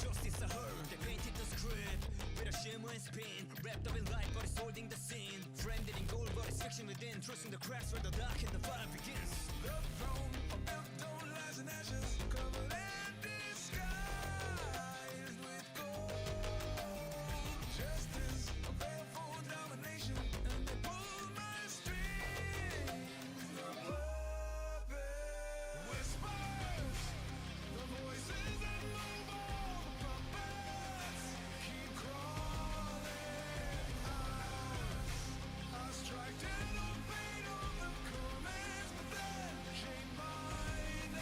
justice I heard. They painted the script with a shimmer and spin. Wrapped up in light, but it's holding the sin. Framed it in gold, but it's fiction within. Trusting the cracks where the dark and the fire begins. The throne of Elton lies in ashes, covered and disguised with gold. Justice, a veil for domination, and they pull my strings. The puppet whispers, the voices that move all the puppets keep crawling us. I strike to the fate of the commands, but then shape my name. I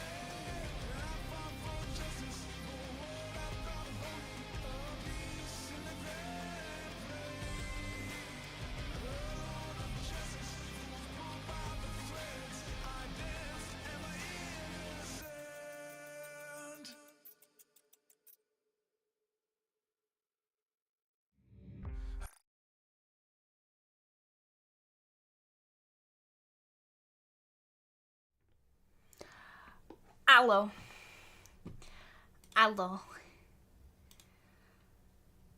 fought for justice, for what I thought holy, a peace in the grand play. The Lord of justice was pulled by the threads. I danced, am I innocent? Allo. Allo.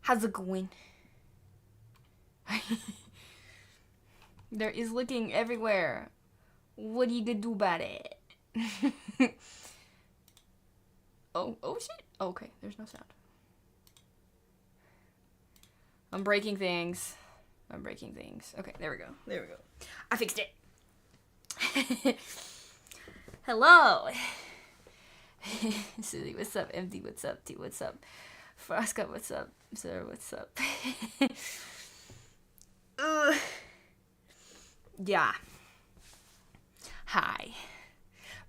How's it going? There is looking everywhere. What are you gonna do about it? Oh shit. Okay, there's no sound. I'm breaking things. Okay, there we go. I fixed it. Hello. Susie, what's up? Empty, what's up? T, what's up? Frosca, what's up? Sir, what's up? Yeah. Hi.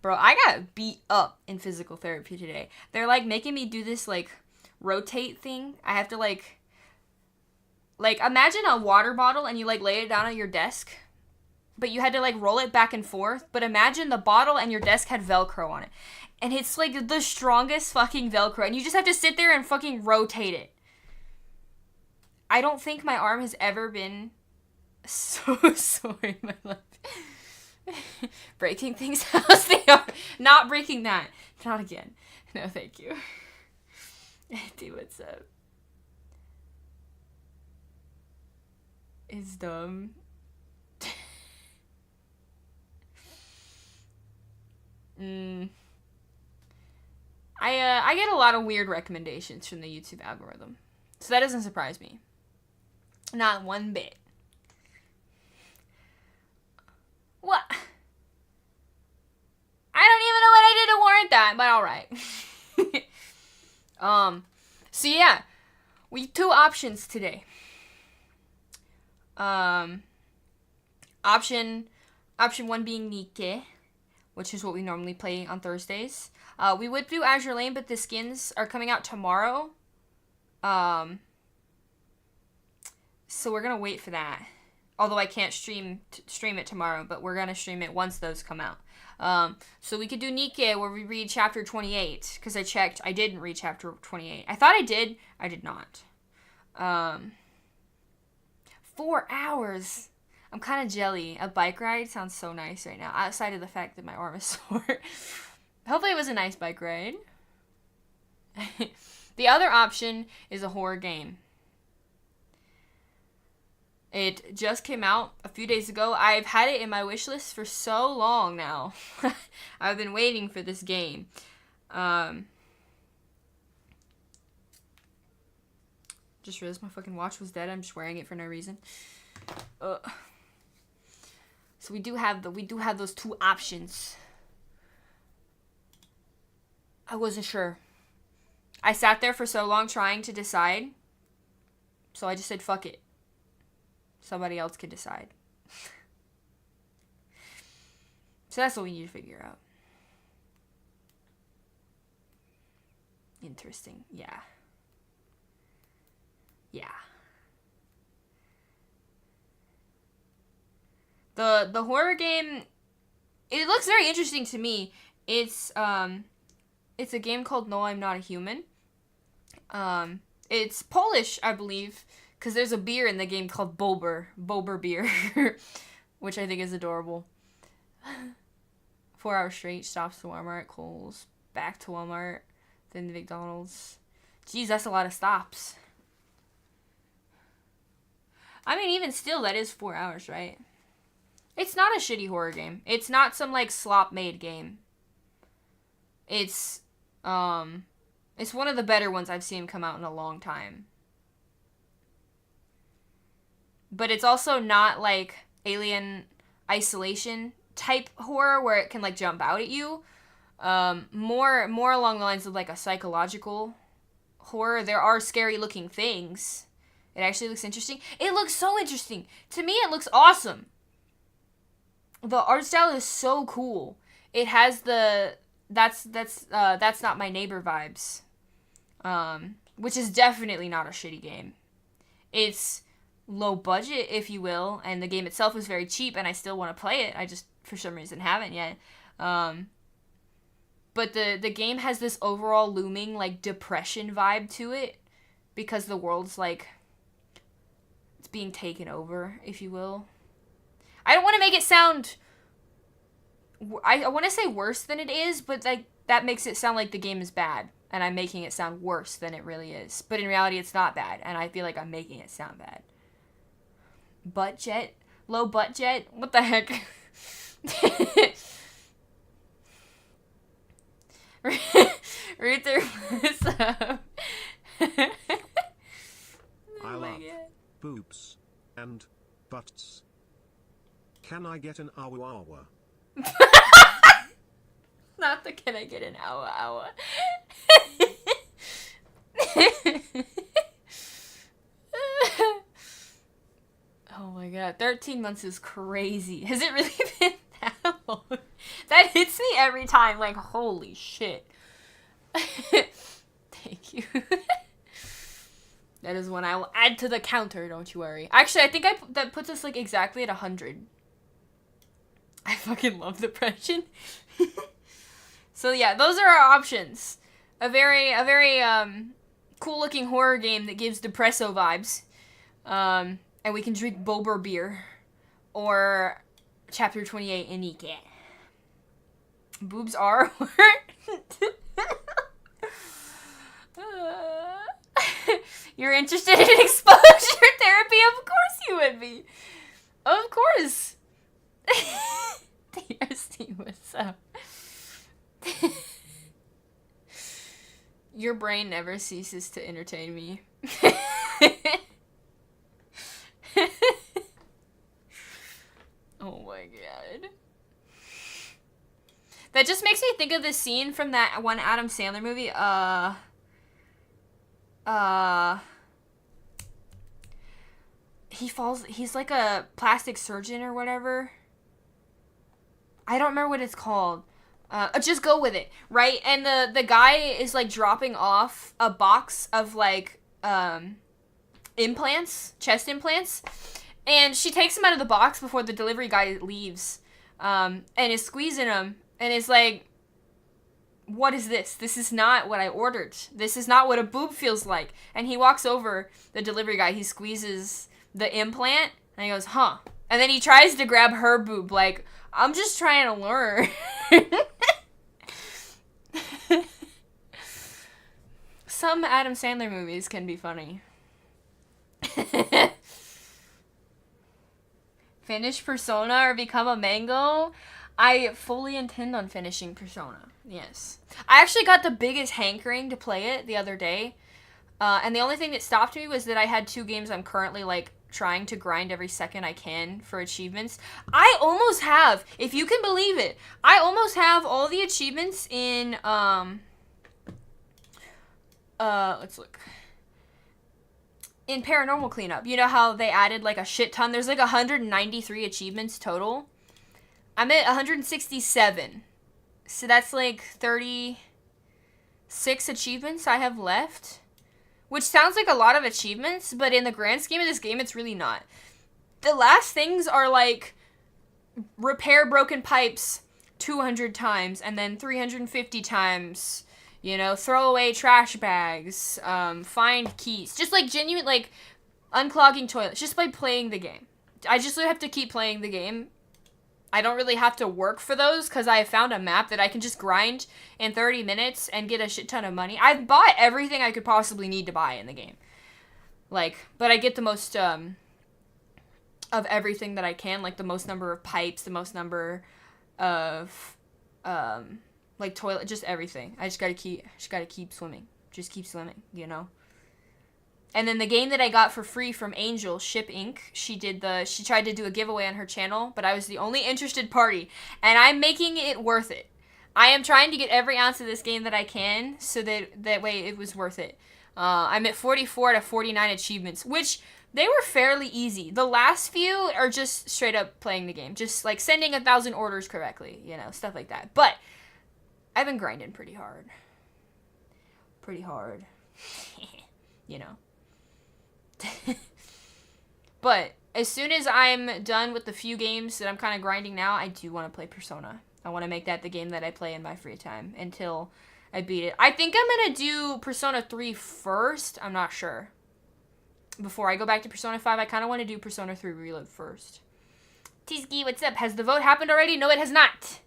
Bro, I got beat up in physical therapy today. They're like making me do this like rotate thing. I have to like imagine a water bottle and you like lay it down on your desk, but you had to like roll it back and forth. But imagine the bottle and your desk had Velcro on it. And it's like the strongest fucking Velcro. And you just have to sit there and fucking rotate it. I don't think my arm has ever been so sore in my life. Breaking things. How's the arm? Not breaking that. Not again. No, thank you. Dude, what's up? It's dumb. I get a lot of weird recommendations from the YouTube algorithm. So that doesn't surprise me. Not one bit. What? I don't even know what I did to warrant that, but alright. So yeah. We have two options today. Option one being Nikke, which is what we normally play on Thursdays. We would do Azure Lane, but the skins are coming out tomorrow. So we're gonna wait for that. Although I can't stream it tomorrow, but we're gonna stream it once those come out. So we could do Nikke, where we read chapter 28, because I checked, I didn't read chapter 28. I thought I did not. 4 hours. I'm kind of jelly. A bike ride sounds so nice right now, outside of the fact that my arm is sore. Hopefully it was a nice bike ride. The other option is a horror game. It just came out a few days ago. I've had it in my wish list for so long now. I've been waiting for this game. Just realized my fucking watch was dead. I'm just wearing it for no reason. So we do have those two options. I wasn't sure. I sat there for so long trying to decide. So I just said fuck it. Somebody else could decide. So that's what we need to figure out. Interesting. Yeah. The horror game, it looks very interesting to me. It's a game called No, I'm Not a Human. It's Polish, I believe, because there's a beer in the game called Bober beer, which I think is adorable. 4 hours straight, stops to Walmart, Kohl's, back to Walmart, then to McDonald's, Jeez, that's a lot of stops. I mean, even still, that is 4 hours, right? It's not a shitty horror game. It's not some, like, slop-made game. It's one of the better ones I've seen come out in a long time. But it's also not, like, Alien Isolation type horror where it can, like, jump out at you. More along the lines of, like, a psychological horror. There are scary-looking things. It actually looks interesting. It looks so interesting. To me, it looks awesome. The art style is so cool. It has the that's not my neighbor vibes. Which is definitely not a shitty game. It's low budget, if you will, and the game itself is very cheap, and I still want to play it. I just, for some reason, haven't yet. But the game has this overall looming, like, depression vibe to it, because the world's, like, it's being taken over, if you will. I don't want to make it sound... I want to say worse than it is, but, like, that makes it sound like the game is bad, and I'm making it sound worse than it really is. But in reality, it's not bad, and I feel like I'm making it sound bad. Butt jet? Low butt jet? What the heck? Read through this up. I love boobs and butts. Can I get an awa awa? Not the can I get an awa awa. Oh my god, 13 months is crazy. Has it really been that long? That hits me every time, like, holy shit. Thank you. That is one I will add to the counter, don't you worry. Actually, I think that puts us, like, exactly at 100. I fucking love depression. So yeah, those are our options. A very cool-looking horror game that gives depresso vibes. And we can drink Bober beer. Or Chapter 28 Inike. Boobs are You're interested in exposure therapy? Of course you would be. Of course. DRC, what's up? Your brain never ceases to entertain me. Oh my god. That just makes me think of this scene from that one Adam Sandler movie. He's like a plastic surgeon or whatever. I don't remember what it's called. Just go with it, right? And the guy is, like, dropping off a box of, like, implants, chest implants. And she takes them out of the box before the delivery guy leaves. And is squeezing them. And is like, what is this? This is not what I ordered. This is not what a boob feels like. And he walks over, the delivery guy, he squeezes the implant. And he goes, huh. And then he tries to grab her boob, like, I'm just trying to learn. Some Adam Sandler movies can be funny. Finish Persona or become a mango? I fully intend on finishing Persona. Yes. I actually got the biggest hankering to play it the other day. And the only thing that stopped me was that I had 2 games I'm currently, like, trying to grind every second I can for achievements. I almost have, if you can believe it, I almost have all the achievements in, let's look. In Paranormal Cleanup. You know how they added, like, a shit ton? There's, like, 193 achievements total. I'm at 167. So that's, like, 36 achievements I have left. Which sounds like a lot of achievements, but in the grand scheme of this game, it's really not. The last things are, like, repair broken pipes 200 times, and then 350 times, you know, throw away trash bags, find keys. Just, like, genuine, like, unclogging toilets, just by playing the game. I just have to keep playing the game I don't really have to work for those because I found a map that I can just grind in 30 minutes and get a shit ton of money. I've bought everything I could possibly need to buy in the game. Like, but I get the most, of everything that I can, like the most number of pipes, the most number of, like toilet, just everything. I just gotta keep swimming. Just keep swimming, you know? And then the game that I got for free from Angel, Ship Inc., she tried to do a giveaway on her channel, but I was the only interested party, and I'm making it worth it. I am trying to get every ounce of this game that I can, so that way it was worth it. I'm at 44 out of 49 achievements, which they were fairly easy. The last few are just straight up playing the game, just like sending 1,000 orders correctly, you know, stuff like that. But I've been grinding pretty hard. You know. But as soon as I'm done with the few games that I'm kind of grinding now, I do want to play Persona. I want to make that the game that I play in my free time until I beat it. I think I'm going to do Persona 3 first. I'm not sure. Before I go back to Persona 5, I kind of want to do Persona 3 Reload first. Tizki, what's up? Has the vote happened already? No, it has not.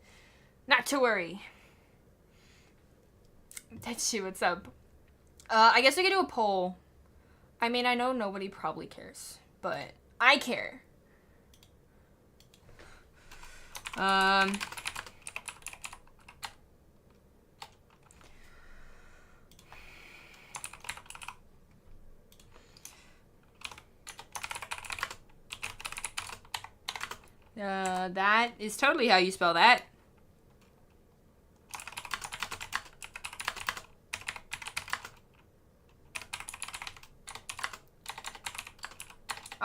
Not to worry. Tetsu, what's up? I guess we could do a poll. I mean, I know nobody probably cares, but I care. That is totally how you spell that.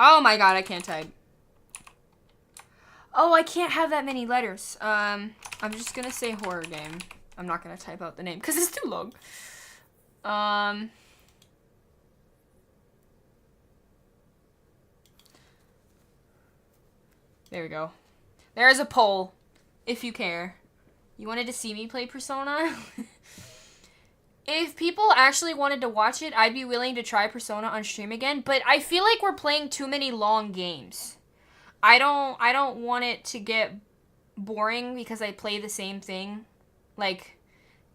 Oh my god, I can't type. Oh, I can't have that many letters. I'm just gonna say horror game. I'm not gonna type out the name because it's too long. There we go. There's a poll, if you care. You wanted to see me play Persona? If people actually wanted to watch it, I'd be willing to try Persona on stream again, but I feel like we're playing too many long games. I don't want it to get boring because I play the same thing, like,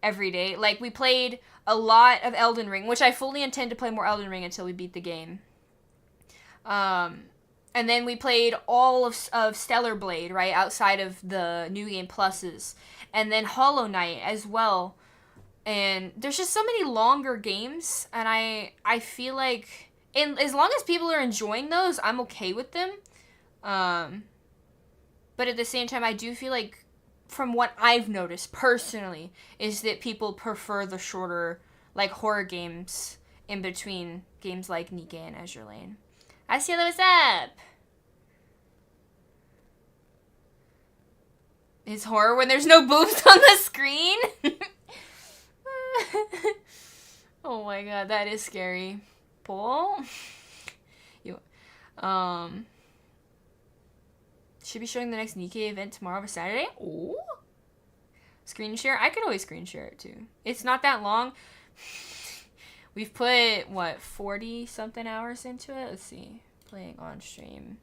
every day. Like, we played a lot of Elden Ring, which I fully intend to play more Elden Ring until we beat the game. And then we played all of Stellar Blade, right, outside of the New Game Pluses. And then Hollow Knight as well. And there's just so many longer games, and I feel like, and as long as people are enjoying those, I'm okay with them. But at the same time, I do feel like, from what I've noticed personally, is that people prefer the shorter, like, horror games in between games like Nikke and Azure Lane. I see what's up. Is horror when there's no boobs on the screen? Oh my god, that is scary. Paul? Should be showing the next Nikke event tomorrow or Saturday? Oh. Screen share? I could always screen share it too. It's not that long. We've put, what, 40 something hours into it? Let's see. Playing on stream.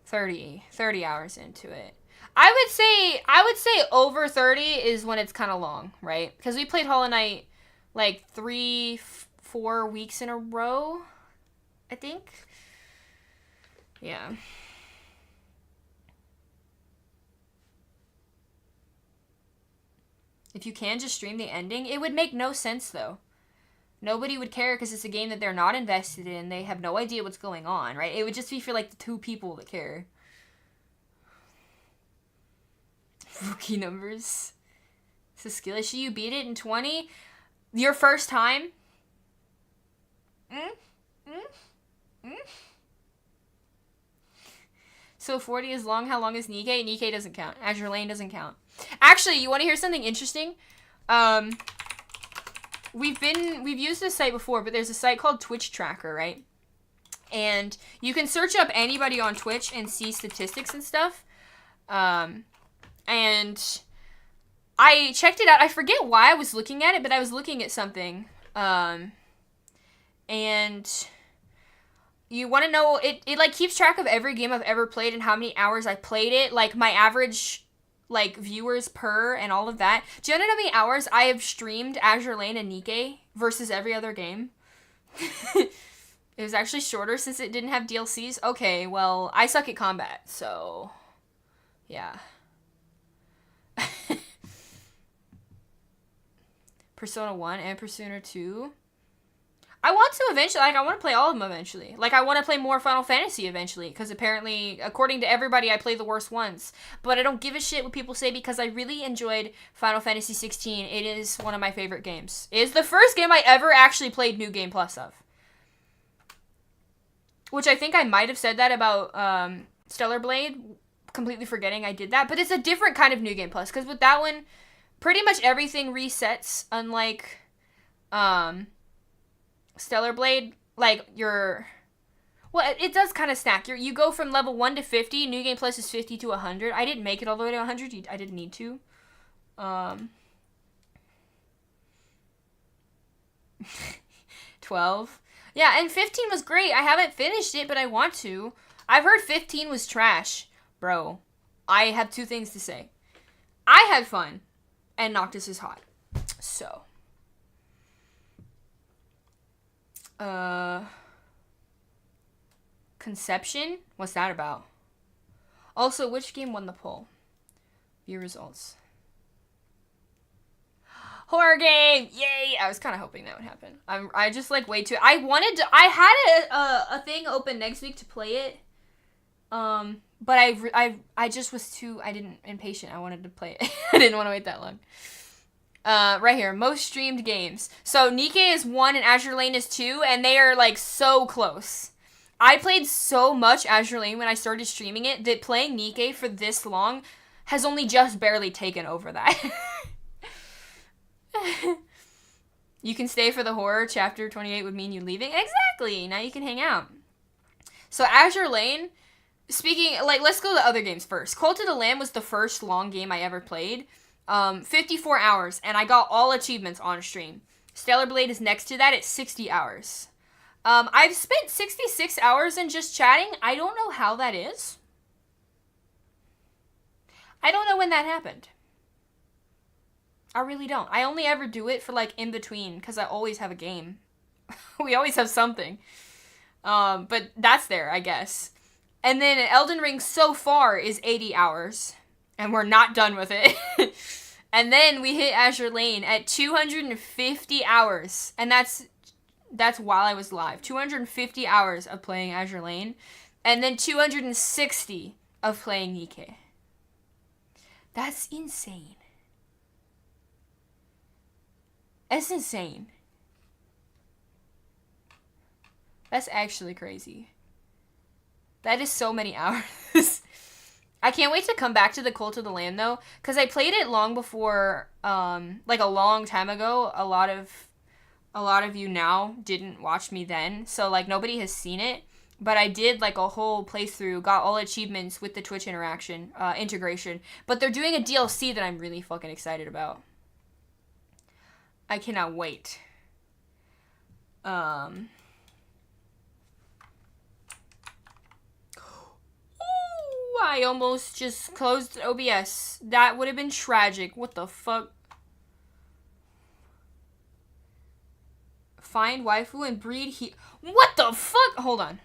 30 hours into it. I would say over 30 is when it's kind of long, right? Because we played Hollow Knight like 3-4 weeks in a row, I think. Yeah. If you can just stream the ending, it would make no sense though. Nobody would care because it's a game that they're not invested in. They have no idea what's going on, right? It would just be for like the 2 people that care. Rookie numbers. It's a skill issue. You beat it in 20? Your first time? So 40 is long. How long is Nikke? Nikke doesn't count. Azure Lane doesn't count. Actually, you want to hear something interesting? We've used this site before, but there's a site called Twitch Tracker, right? And you can search up anybody on Twitch and see statistics and stuff. And I checked it out. I forget why I was looking at it, but I was looking at something. And You want to know, it like keeps track of every game I've ever played and how many hours I played it, like my average like viewers per and all of that. Do you know how many hours I have streamed Azure Lane and Nikke versus every other game? It was actually shorter since it didn't have DLCs. Okay, well, I suck at combat, so yeah. Persona 1 and Persona 2. I want to eventually, like, I want to play all of them eventually. Like, I want to play more Final Fantasy eventually, because apparently, according to everybody, I play the worst ones. But I don't give a shit what people say, because I really enjoyed Final Fantasy 16. It is one of my favorite games. It is the first game I ever actually played New Game Plus of. Which I think I might have said that about Stellar Blade, completely forgetting I did that. But it's a different kind of New Game Plus, because with that one, pretty much everything resets, unlike Stellar Blade. Like, well, it does kind of stack. You go from level 1 to 50, New Game Plus is 50 to 100. I didn't make it all the way to 100, I didn't need to. 12. Yeah, and 15 was great. I haven't finished it, but I want to. I've heard 15 was trash. Bro, I have two things to say. I had fun, and Noctis is hot. So. Conception? What's that about? Also, which game won the poll? View results. Horror game! Yay! I was kind of hoping that would happen. I just like way too. I had a thing open next week to play it. But I just was too impatient. I wanted to play it. I didn't want to wait that long. Right here, most streamed games. So Nikke is 1 and Azure Lane is 2, and they are like so close. I played so much Azure Lane when I started streaming it that playing Nikke for this long has only just barely taken over that. You can stay for the horror. Chapter 28 would mean you leaving. Exactly. Now you can hang out. So Azure Lane, speaking, like, let's go to other games first. Cult of the Lamb was the first long game I ever played. 54 hours, and I got all achievements on stream. Stellar Blade is next to that at 60 hours. I've spent 66 hours in just chatting. I don't know how that is. I don't know when that happened. I really don't. I only ever do it for, like, in between, because I always have a game. We always have something. But that's there, I guess. And then Elden Ring so far is 80 hours. And we're not done with it. And then we hit Azure Lane at 250 hours. And that's while I was live. 250 hours of playing Azure Lane. And then 260 of playing Nikke. That's insane. That's insane. That's actually crazy. That is so many hours. I can't wait to come back to the Cult of the Lamb, though, because I played it long before, like a long time ago. A lot of you now didn't watch me then, so, like, nobody has seen it. But I did, like, a whole playthrough, got all achievements with the Twitch integration. But they're doing a DLC that I'm really fucking excited about. I cannot wait. I almost just closed OBS. That would have been tragic. What the fuck? Find waifu and breed What the fuck? Hold on.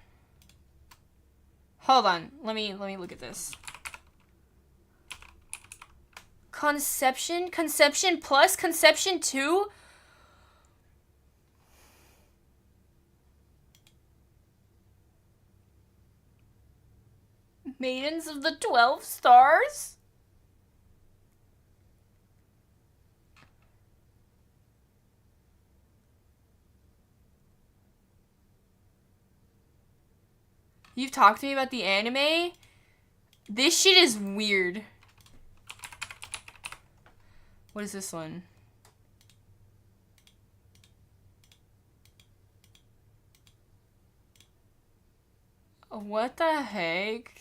Hold on. Let me look at this. Conception? Conception plus Conception 2? Maidens of the 12 Stars? You've talked to me about the anime? This shit is weird. What is this one? What the heck?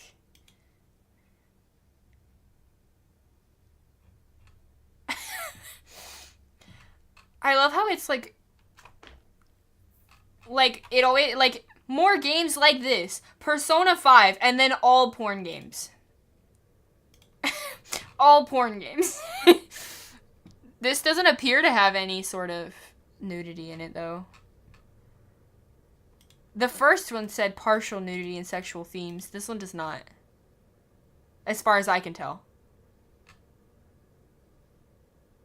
I love how it's like it always, like, More games like this. Persona 5, and then all porn games. All porn games. This doesn't appear to have any sort of nudity in it, though. The first one said partial nudity and sexual themes. This one does not. As far as I can tell.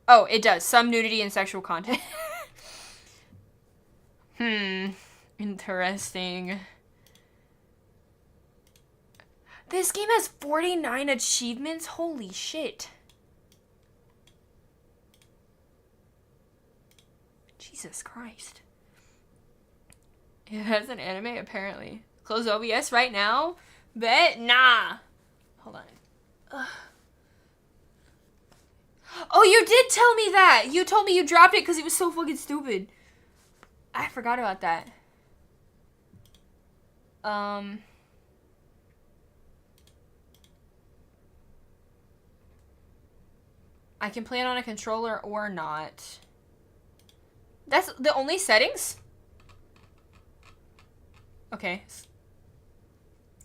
Oh, it does. Some nudity and sexual content. Interesting. This game has 49 achievements? Holy shit. Jesus Christ. It has an anime, apparently. Close OBS right now? Bet? Nah. Hold on. Ugh. Oh, you did tell me that! You told me you dropped it because it was so fucking stupid. I forgot about that. I can play it on a controller or not. That's the only settings? Okay.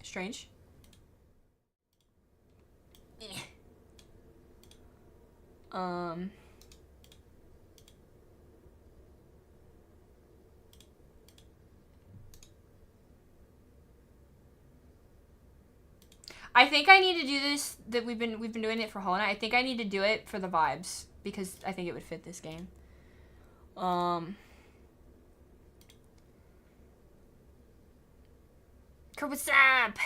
Strange. I think I need to do this, that we've been doing it for Hollow Knight. I think I need to do it for the vibes because I think it would fit this game. What's up?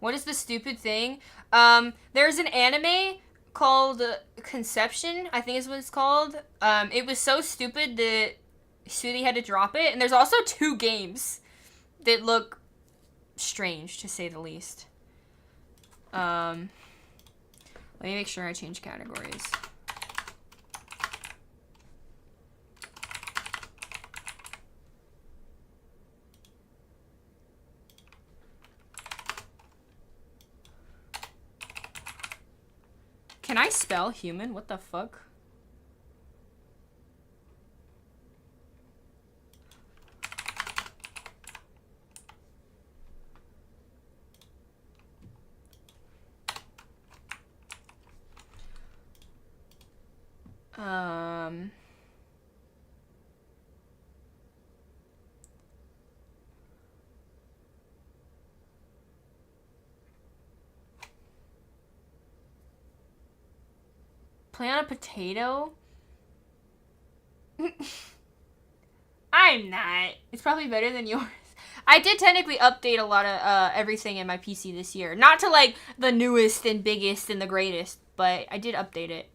What is the stupid thing? There's an anime called Conception, I think is what it's called. It was so stupid that Sudi had to drop it. And there's also 2 games that look strange, to say the least. Let me make sure I change categories. Can I spell human? What the fuck? Play on a potato? I'm not. It's probably better than yours. I did technically update a lot of everything in my PC this year. Not to like the newest and biggest and the greatest, but I did update it.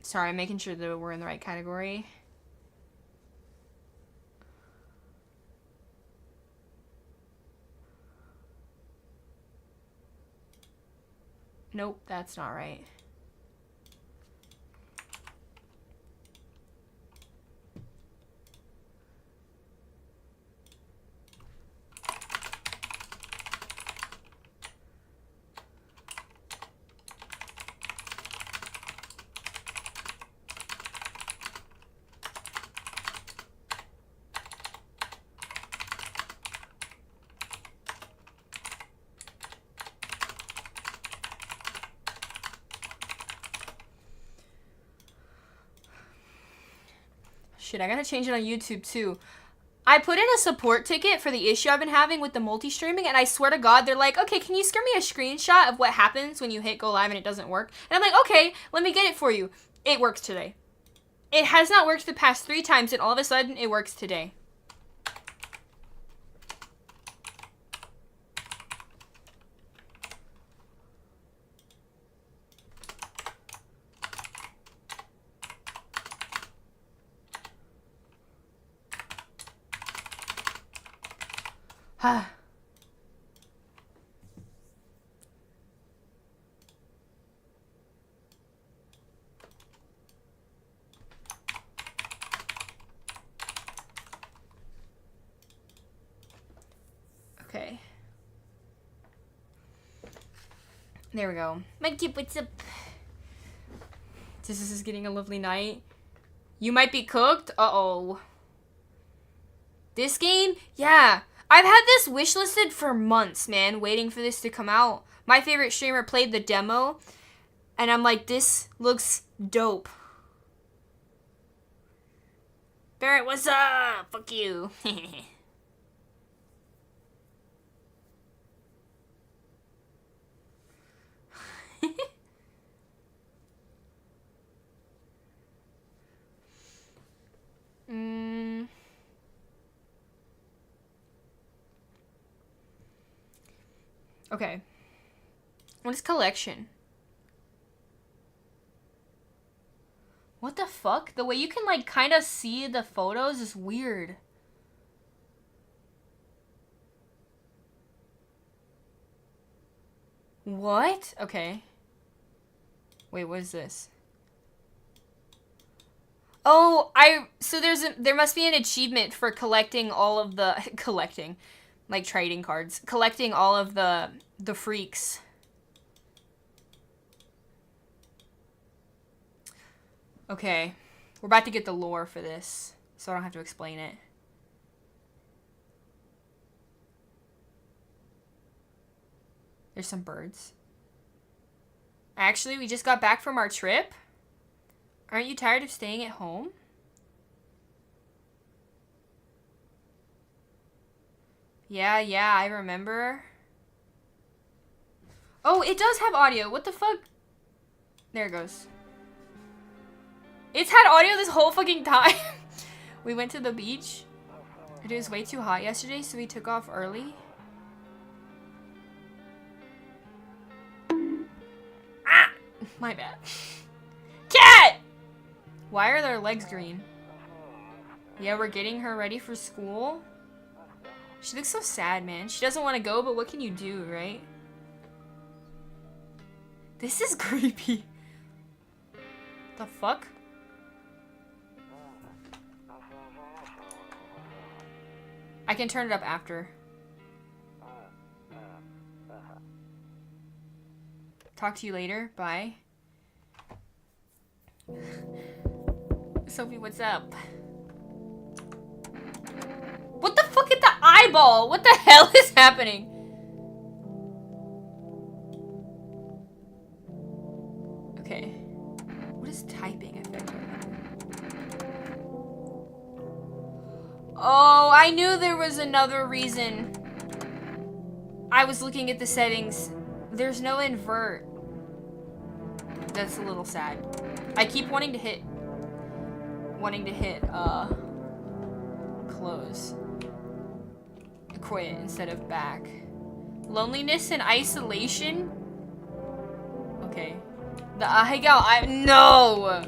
Sorry, I'm making sure that we're in the right category. Nope, that's not right. Shit, I gotta change it on YouTube too. I put in a support ticket for the issue I've been having with the multi-streaming, and I swear to God, they're like, okay, can you scare me a screenshot of what happens when you hit go live and it doesn't work? And I'm like, okay, let me get it for you. It works today. It has not worked the past 3 times, and all of a sudden, it works today. There we go. My kid, what's up? This is getting a lovely night. You might be cooked? Uh-oh. This game? Yeah. I've had this wishlisted for months, man, waiting for this to come out. My favorite streamer played the demo, and I'm like, this looks dope. Barrett, what's up? Fuck you. Okay. What is collection? What the fuck? The way you can, like, kind of see the photos is weird. What? Okay. Wait, what is this? Oh, so there must be an achievement for collecting all of the, like trading cards. Collecting all of the freaks. Okay. We're about to get the lore for this, so I don't have to explain it. There's some birds. Actually, we just got back from our trip. Aren't you tired of staying at home? Yeah, I remember. Oh, it does have audio. What the fuck? There it goes. It's had audio this whole fucking time. We went to the beach. It was way too hot yesterday, so we took off early. Ah! My bad. Cat! Why are their legs green? Yeah, we're getting her ready for school. She looks so sad, man. She doesn't want to go, but what can you do, right? This is creepy. The fuck? I can turn it up after. Talk to you later. Bye. Sophie, what's up? What the fuck is the eyeball? What the hell is happening? Okay. What is typing effect? Oh, I knew there was another reason. I was looking at the settings. There's no invert. That's a little sad. I keep wanting to hit close. Quit instead of back. Loneliness and isolation? Okay. No!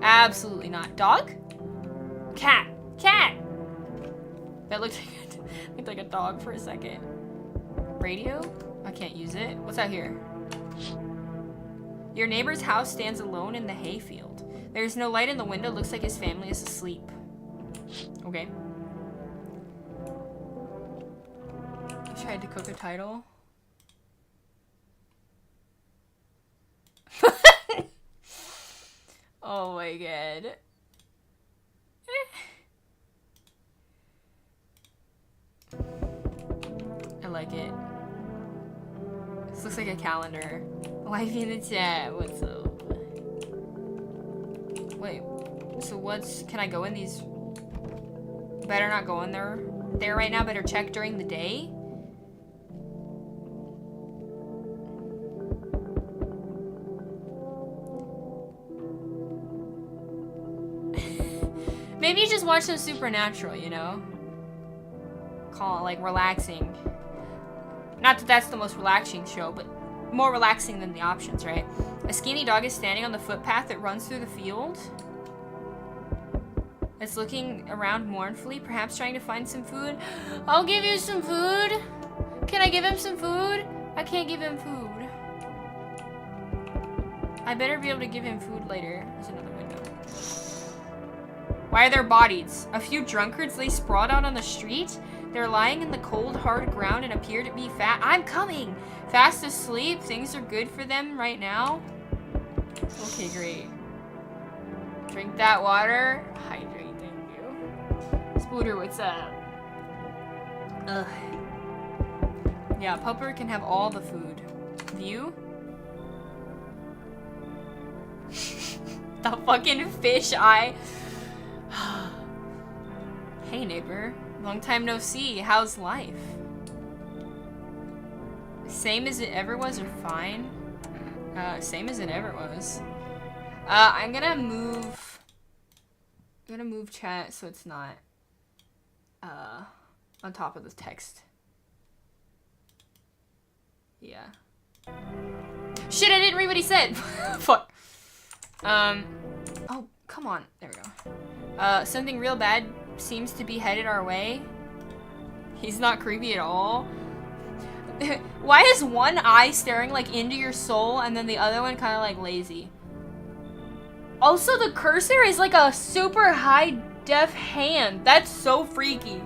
Absolutely not. Dog? Cat. That looked like a dog for a second. Radio? I can't use it. What's out here? Your neighbor's house stands alone in the hayfield. There's no light in the window. Looks like his family is asleep. Okay. I tried to cook a title. Oh my god. I like it. This looks like a calendar. Wifey in the chat, what's up? Wait, so can I go in these? Better not go in there right now, better check during the day. Maybe you just watch some Supernatural, you know? Call it, like, relaxing. Not that that's the most relaxing show, but more relaxing than the options, right? A skinny dog is standing on the footpath that runs through the field. It's looking around mournfully, perhaps trying to find some food. I'll give you some food. Can I give him some food? I can't give him food. I better be able to give him food later. There's another window. Why are there bodies? A few drunkards lay sprawled out on the street? They're lying in the cold, hard ground and appear to be fat. I'm coming! Fast asleep. Things are good for them right now. Okay, great. Drink that water. Hydrate, thank you. Spooter, what's up? Ugh. Yeah, Pupper can have all the food. View? The fucking fish eye. Hey, neighbor. Long time no see. How's life? Same as it ever was or fine? Same as it ever was. I'm gonna move chat so it's not on top of the text. Yeah. Shit, I didn't read what he said. Fuck. Oh, come on. There we go. Something real bad seems to be headed our way. He's not creepy at all. Why is one eye staring like into your soul and then the other one kind of like lazy? Also, the cursor is like a super high def hand. That's so freaky.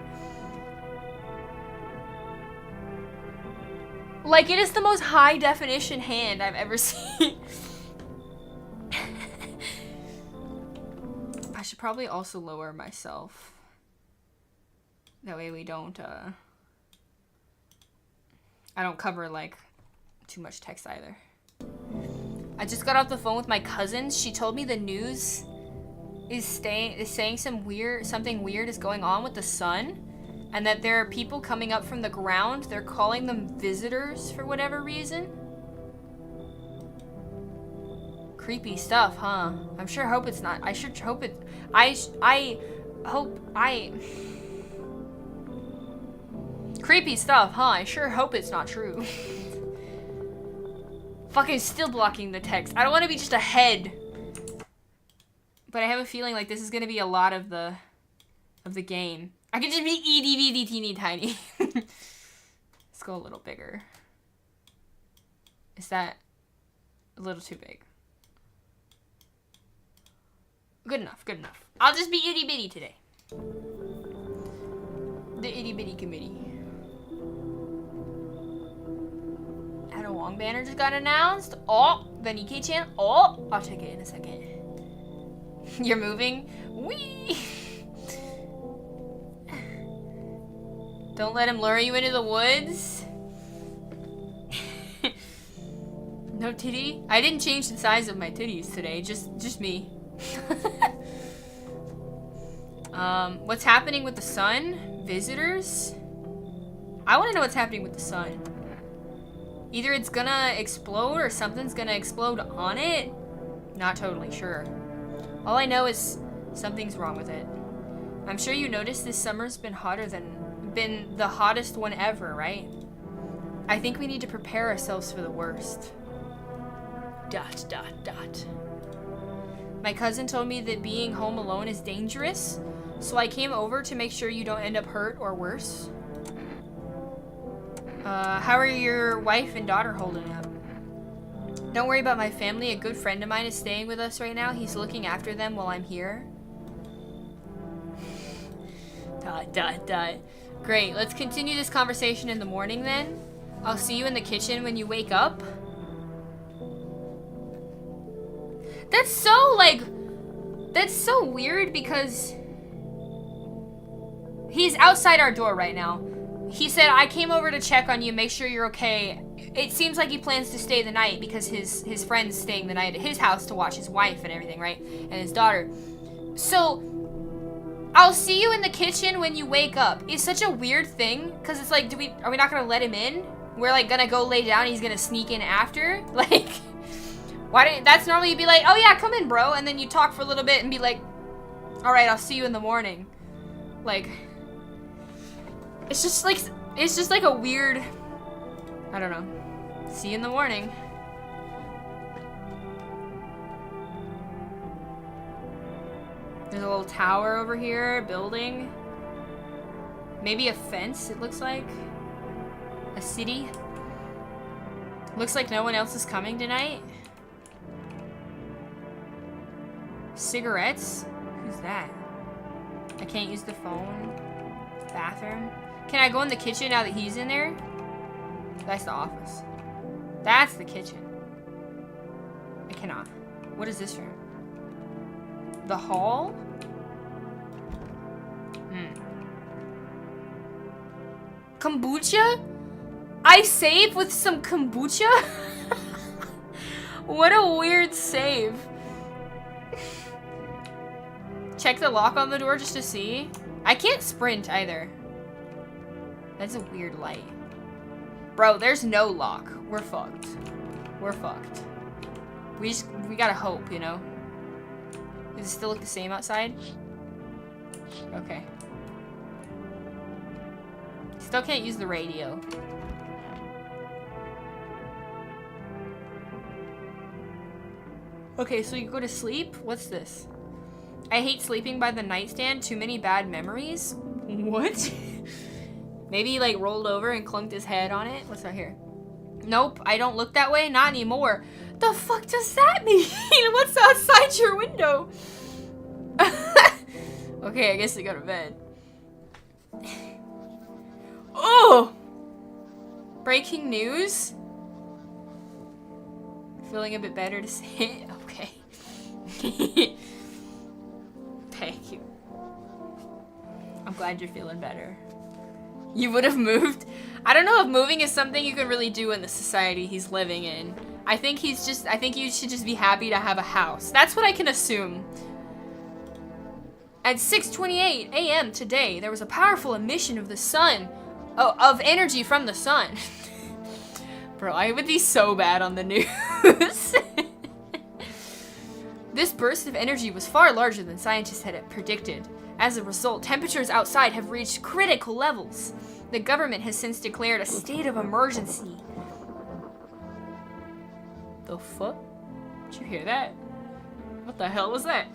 Like, it is the most high definition hand I've ever seen. I should probably also lower myself. That way we don't, I don't cover, like, too much text either. I just got off the phone with my cousin. She told me the news is saying something weird is going on with the sun. And that there are people coming up from the ground. They're calling them visitors for whatever reason. Creepy stuff, huh? I'm sure hope it's not. I should hope it. Creepy stuff, huh? I sure hope it's not true. Fucking still blocking the text. I don't want to be just a head. But I have a feeling like this is gonna be a lot of the game. I could just be EDVD teeny tiny. Let's go a little bigger. Is that a little too big? Good enough, good enough. I'll just be itty bitty today. The itty bitty committee. Ada Wong banner just got announced. Oh, the Nikkei-chan. Oh, I'll check it in a second. You're moving? Wee! Don't let him lure you into the woods. No titty? I didn't change the size of my titties today. Just me. What's happening with the sun? Visitors? I want to know what's happening with the sun. Either it's gonna explode or something's gonna explode on it. Not totally sure. All I know is something's wrong with it. I'm sure you noticed this summer's been the hottest one ever, right? I think we need to prepare ourselves for the worst. ... My cousin told me that being home alone is dangerous, so I came over to make sure you don't end up hurt or worse. How are your wife and daughter holding up? Don't worry about my family. A good friend of mine is staying with us right now. He's looking after them while I'm here. ... Great, let's continue this conversation in the morning then. I'll see you in the kitchen when you wake up. That's so weird because he's outside our door right now. He said, I came over to check on you, make sure you're okay. It seems like he plans to stay the night because his friend's staying the night at his house to watch his wife and everything, right? And his daughter. So, I'll see you in the kitchen when you wake up. It's such a weird thing, because it's like, are we not gonna let him in? We're like gonna go lay down, he's gonna sneak in after? Like, that's normally you'd be like, oh yeah, come in, bro, and then you talk for a little bit and be like, alright, I'll see you in the morning. Like, it's just like a weird, I don't know. See you in the morning. There's a little tower over here, building. Maybe a fence, it looks like. A city. Looks like no one else is coming tonight. Cigarettes? Who's that? I can't use the phone. Bathroom. Can I go in the kitchen now that he's in there? That's the office. That's the kitchen. I cannot. What is this room? The hall? Kombucha? I save with some kombucha? What a weird save. Check the lock on the door just to see. I can't sprint either. That's a weird light. Bro, there's no lock. We're fucked. We're fucked. We gotta hope, you know? Does it still look the same outside? Okay. Still can't use the radio. Okay, so you go to sleep? What's this? I hate sleeping by the nightstand. Too many bad memories? What? Maybe he like rolled over and clunked his head on it. What's that here? Nope, I don't look that way. Not anymore. The fuck does that mean? What's outside your window? Okay, I guess I go to bed. Oh! Breaking news? Feeling a bit better to say it? Okay. Thank you. I'm glad you're feeling better. You would have moved? I don't know if moving is something you can really do in the society he's living in. I think you should just be happy to have a house. That's what I can assume. At 6:28 a.m. today, there was a powerful emission of the sun. Oh, of energy from the sun. Bro, I would be so bad on the news. This burst of energy was far larger than scientists had predicted. As a result, temperatures outside have reached critical levels. The government has since declared a state of emergency. The fuck? Did you hear that? What the hell was that?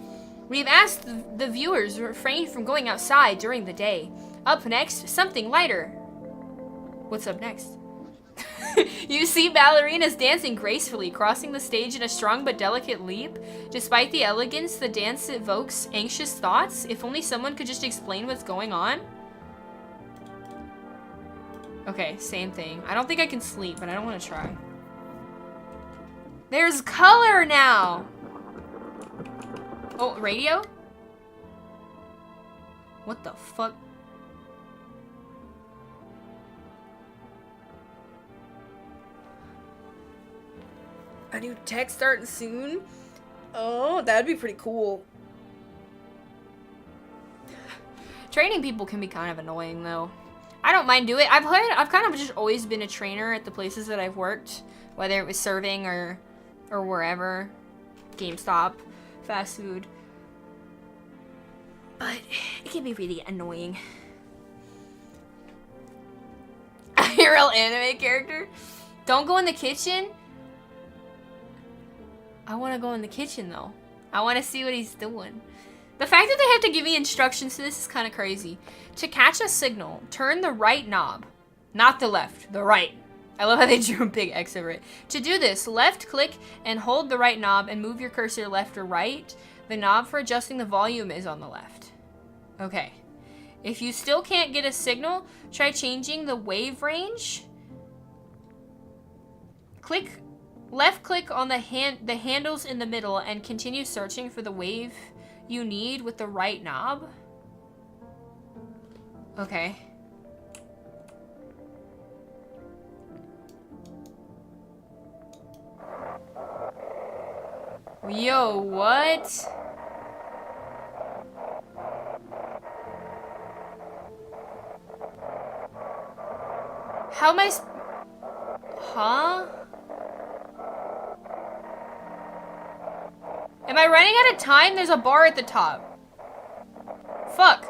We've asked the viewers to refrain from going outside during the day. Up next, something lighter. What's up next? You see ballerinas dancing gracefully, crossing the stage in a strong but delicate leap. Despite the elegance, the dance evokes anxious thoughts. If only someone could just explain what's going on. Okay, same thing. I don't think I can sleep, but I don't want to try. There's color now! Oh, radio? What the fuck? A new tech starting soon? Oh, that'd be pretty cool. Training people can be kind of annoying though. I don't mind doing it. I've kind of just always been a trainer at the places that I've worked, whether it was serving or wherever, GameStop, fast food. But it can be really annoying. You're a real anime character? Don't go in the kitchen? I want to go in the kitchen though. I want to see what he's doing. The fact that they have to give me instructions to this is kind of crazy. To catch a signal, turn the right knob. Not the left, the right. I love how they drew a big X over it. To do this, left click and hold the right knob and move your cursor left or right. The knob for adjusting the volume is on the left. Okay. If you still can't get a signal, try changing the wave range. Left click on the handles in the middle and continue searching for the wave you need with the right knob. Okay. Yo, what? How am I huh? Am I running out of time? There's a bar at the top. Fuck.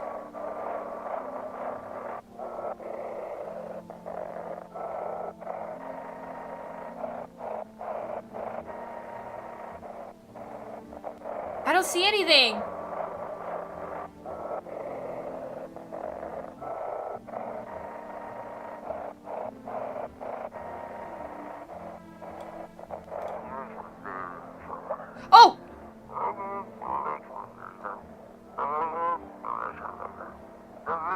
I don't see anything. Oh!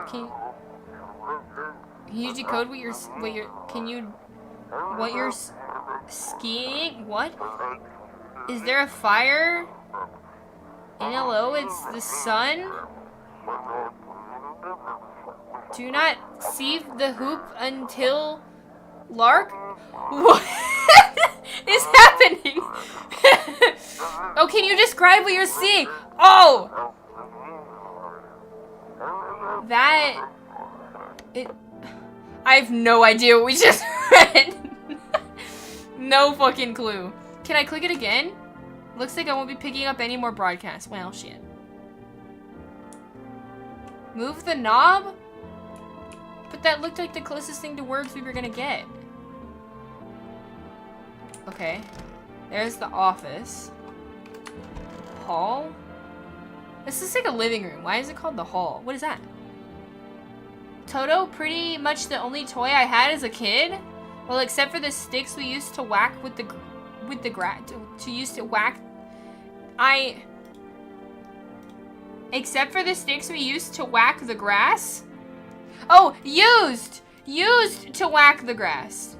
Can you... Can you decode what you're skiing? What? Is there a fire? NLO, it's the sun? Do not sieve the hoop until Lark? What is happening? Oh, can you describe what you're seeing? Oh! That... I have no idea what we just read. No fucking clue. Can I click it again? Looks like I won't be picking up any more broadcasts. Well, shit. Move the knob? But that looked like the closest thing to words we were gonna get. Okay. There's the office. Hall? This is like a living room. Why is it called the hall? What is that? Toto, pretty much the only toy I had as a kid? Well, except for the sticks we used to whack with the grass. Except for the sticks we used to whack the grass? Oh, used! Used to whack the grass.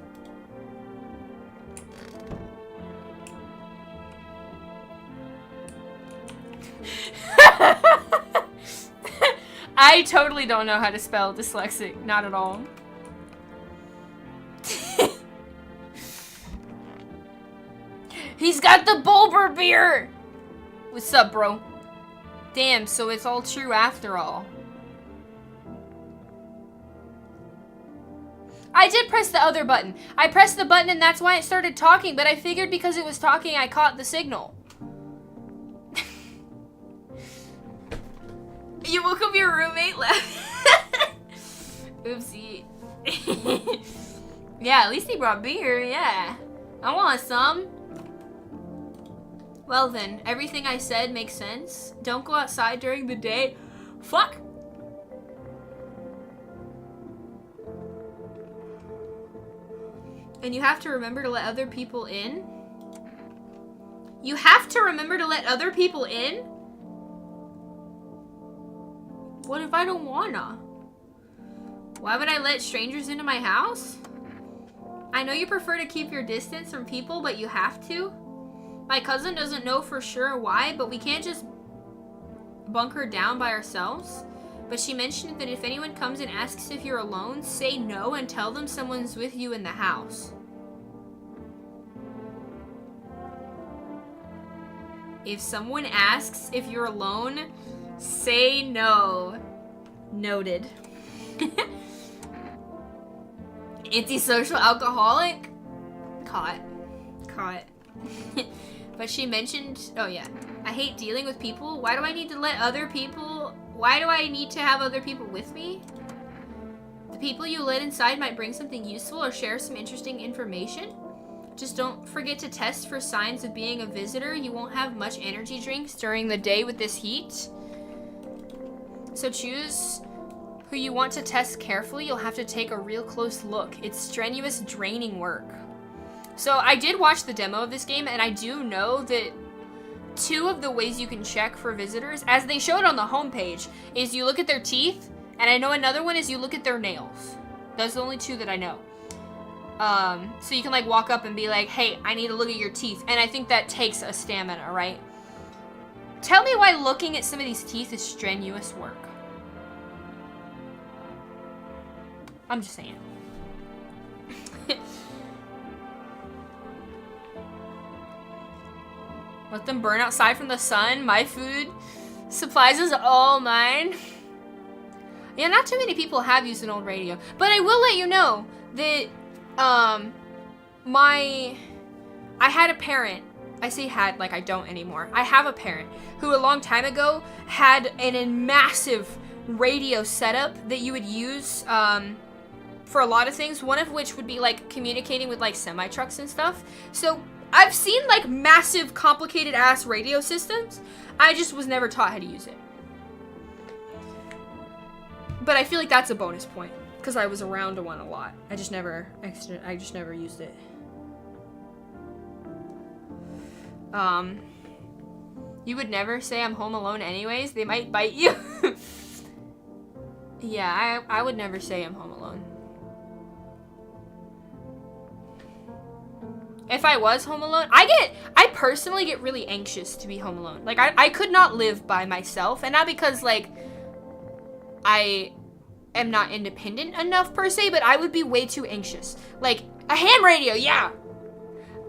I totally don't know how to spell dyslexic. Not at all. He's got the Bulber beer! What's up, bro? Damn, so it's all true after all. I did press the other button. I pressed the button and that's why it started talking, but I figured because it was talking, I caught the signal. You woke up your roommate left. Oopsie. Yeah, at least he brought beer, yeah. I want some. Well then, everything I said makes sense. Don't go outside during the day. Fuck. And you have to remember to let other people in? You have to remember to let other people in? What if I don't wanna? Why would I let strangers into my house? I know you prefer to keep your distance from people, but you have to. My cousin doesn't know for sure why, but we can't just bunker down by ourselves. But she mentioned that if anyone comes and asks if you're alone, say no and tell them someone's with you in the house. If someone asks if you're alone, say no. Noted. Antisocial alcoholic? Caught. But she mentioned, oh yeah, I hate dealing with people. Why do I need to have other people with me? The people you let inside might bring something useful or share some interesting information. Just don't forget to test for signs of being a visitor. You won't have much energy drinks during the day with this heat. So choose who you want to test carefully. You'll have to take a real close look. It's strenuous, draining work. So I did watch the demo of this game, and I do know that 2 of the ways you can check for visitors, as they showed on the homepage, is you look at their teeth, and I know another one is you look at their nails. Those are the only 2 that I know. So you can like walk up and be like, hey, I need to look at your teeth. And I think that takes a stamina, right? Tell me why looking at some of these teeth is strenuous work. I'm just saying. Let them burn outside from the sun. My food supplies is all mine. Yeah, not too many people have used an old radio. But I will let you know that I had a parent. I say had, like I don't anymore. I have a parent who a long time ago had a massive radio setup that you would use for a lot of things. One of which would be like communicating with like semi-trucks and stuff. So I've seen like massive complicated ass radio systems. I just was never taught how to use it. But I feel like that's a bonus point because I was around one a lot. I just never used it. You would never say I'm home alone anyways. They might bite you. Yeah, I would never say I'm home alone. if I was home alone, I personally get really anxious to be home alone. Like, I could not live by myself, and not because, like, I am not independent enough per se, but I would be way too anxious. Like, a ham radio, yeah.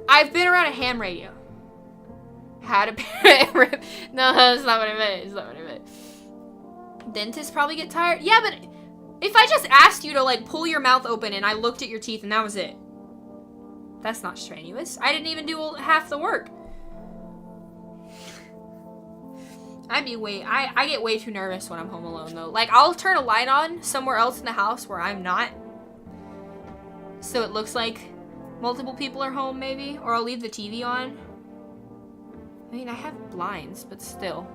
I've been around a ham radio. Had a no, that's not what I meant. It's not what I meant. Dentists probably get tired. Yeah, but if I just asked you to, like, pull your mouth open and I looked at your teeth and that was it. That's not strenuous. I didn't even do half the work. I get way too nervous when I'm home alone, though. Like, I'll turn a light on somewhere else in the house where I'm not, so it looks like multiple people are home, maybe. Or I'll leave the TV on. I mean, I have blinds, but still.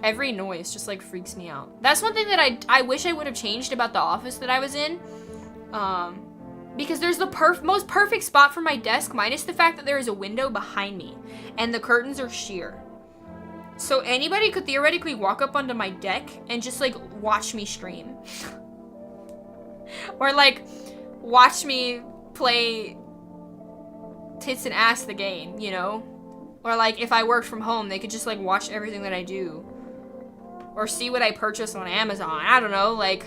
Every noise just, like, freaks me out. That's one thing that I wish I would have changed about the office that I was in. Because there's the most perfect spot for my desk, minus the fact that there is a window behind me. And the curtains are sheer. So anybody could theoretically walk up onto my deck and just, like, watch me stream. Or, like, watch me play Tits and Ass the game, you know? Or, like, if I worked from home, they could just, like, watch everything that I do. Or see what I purchase on Amazon. I don't know, like...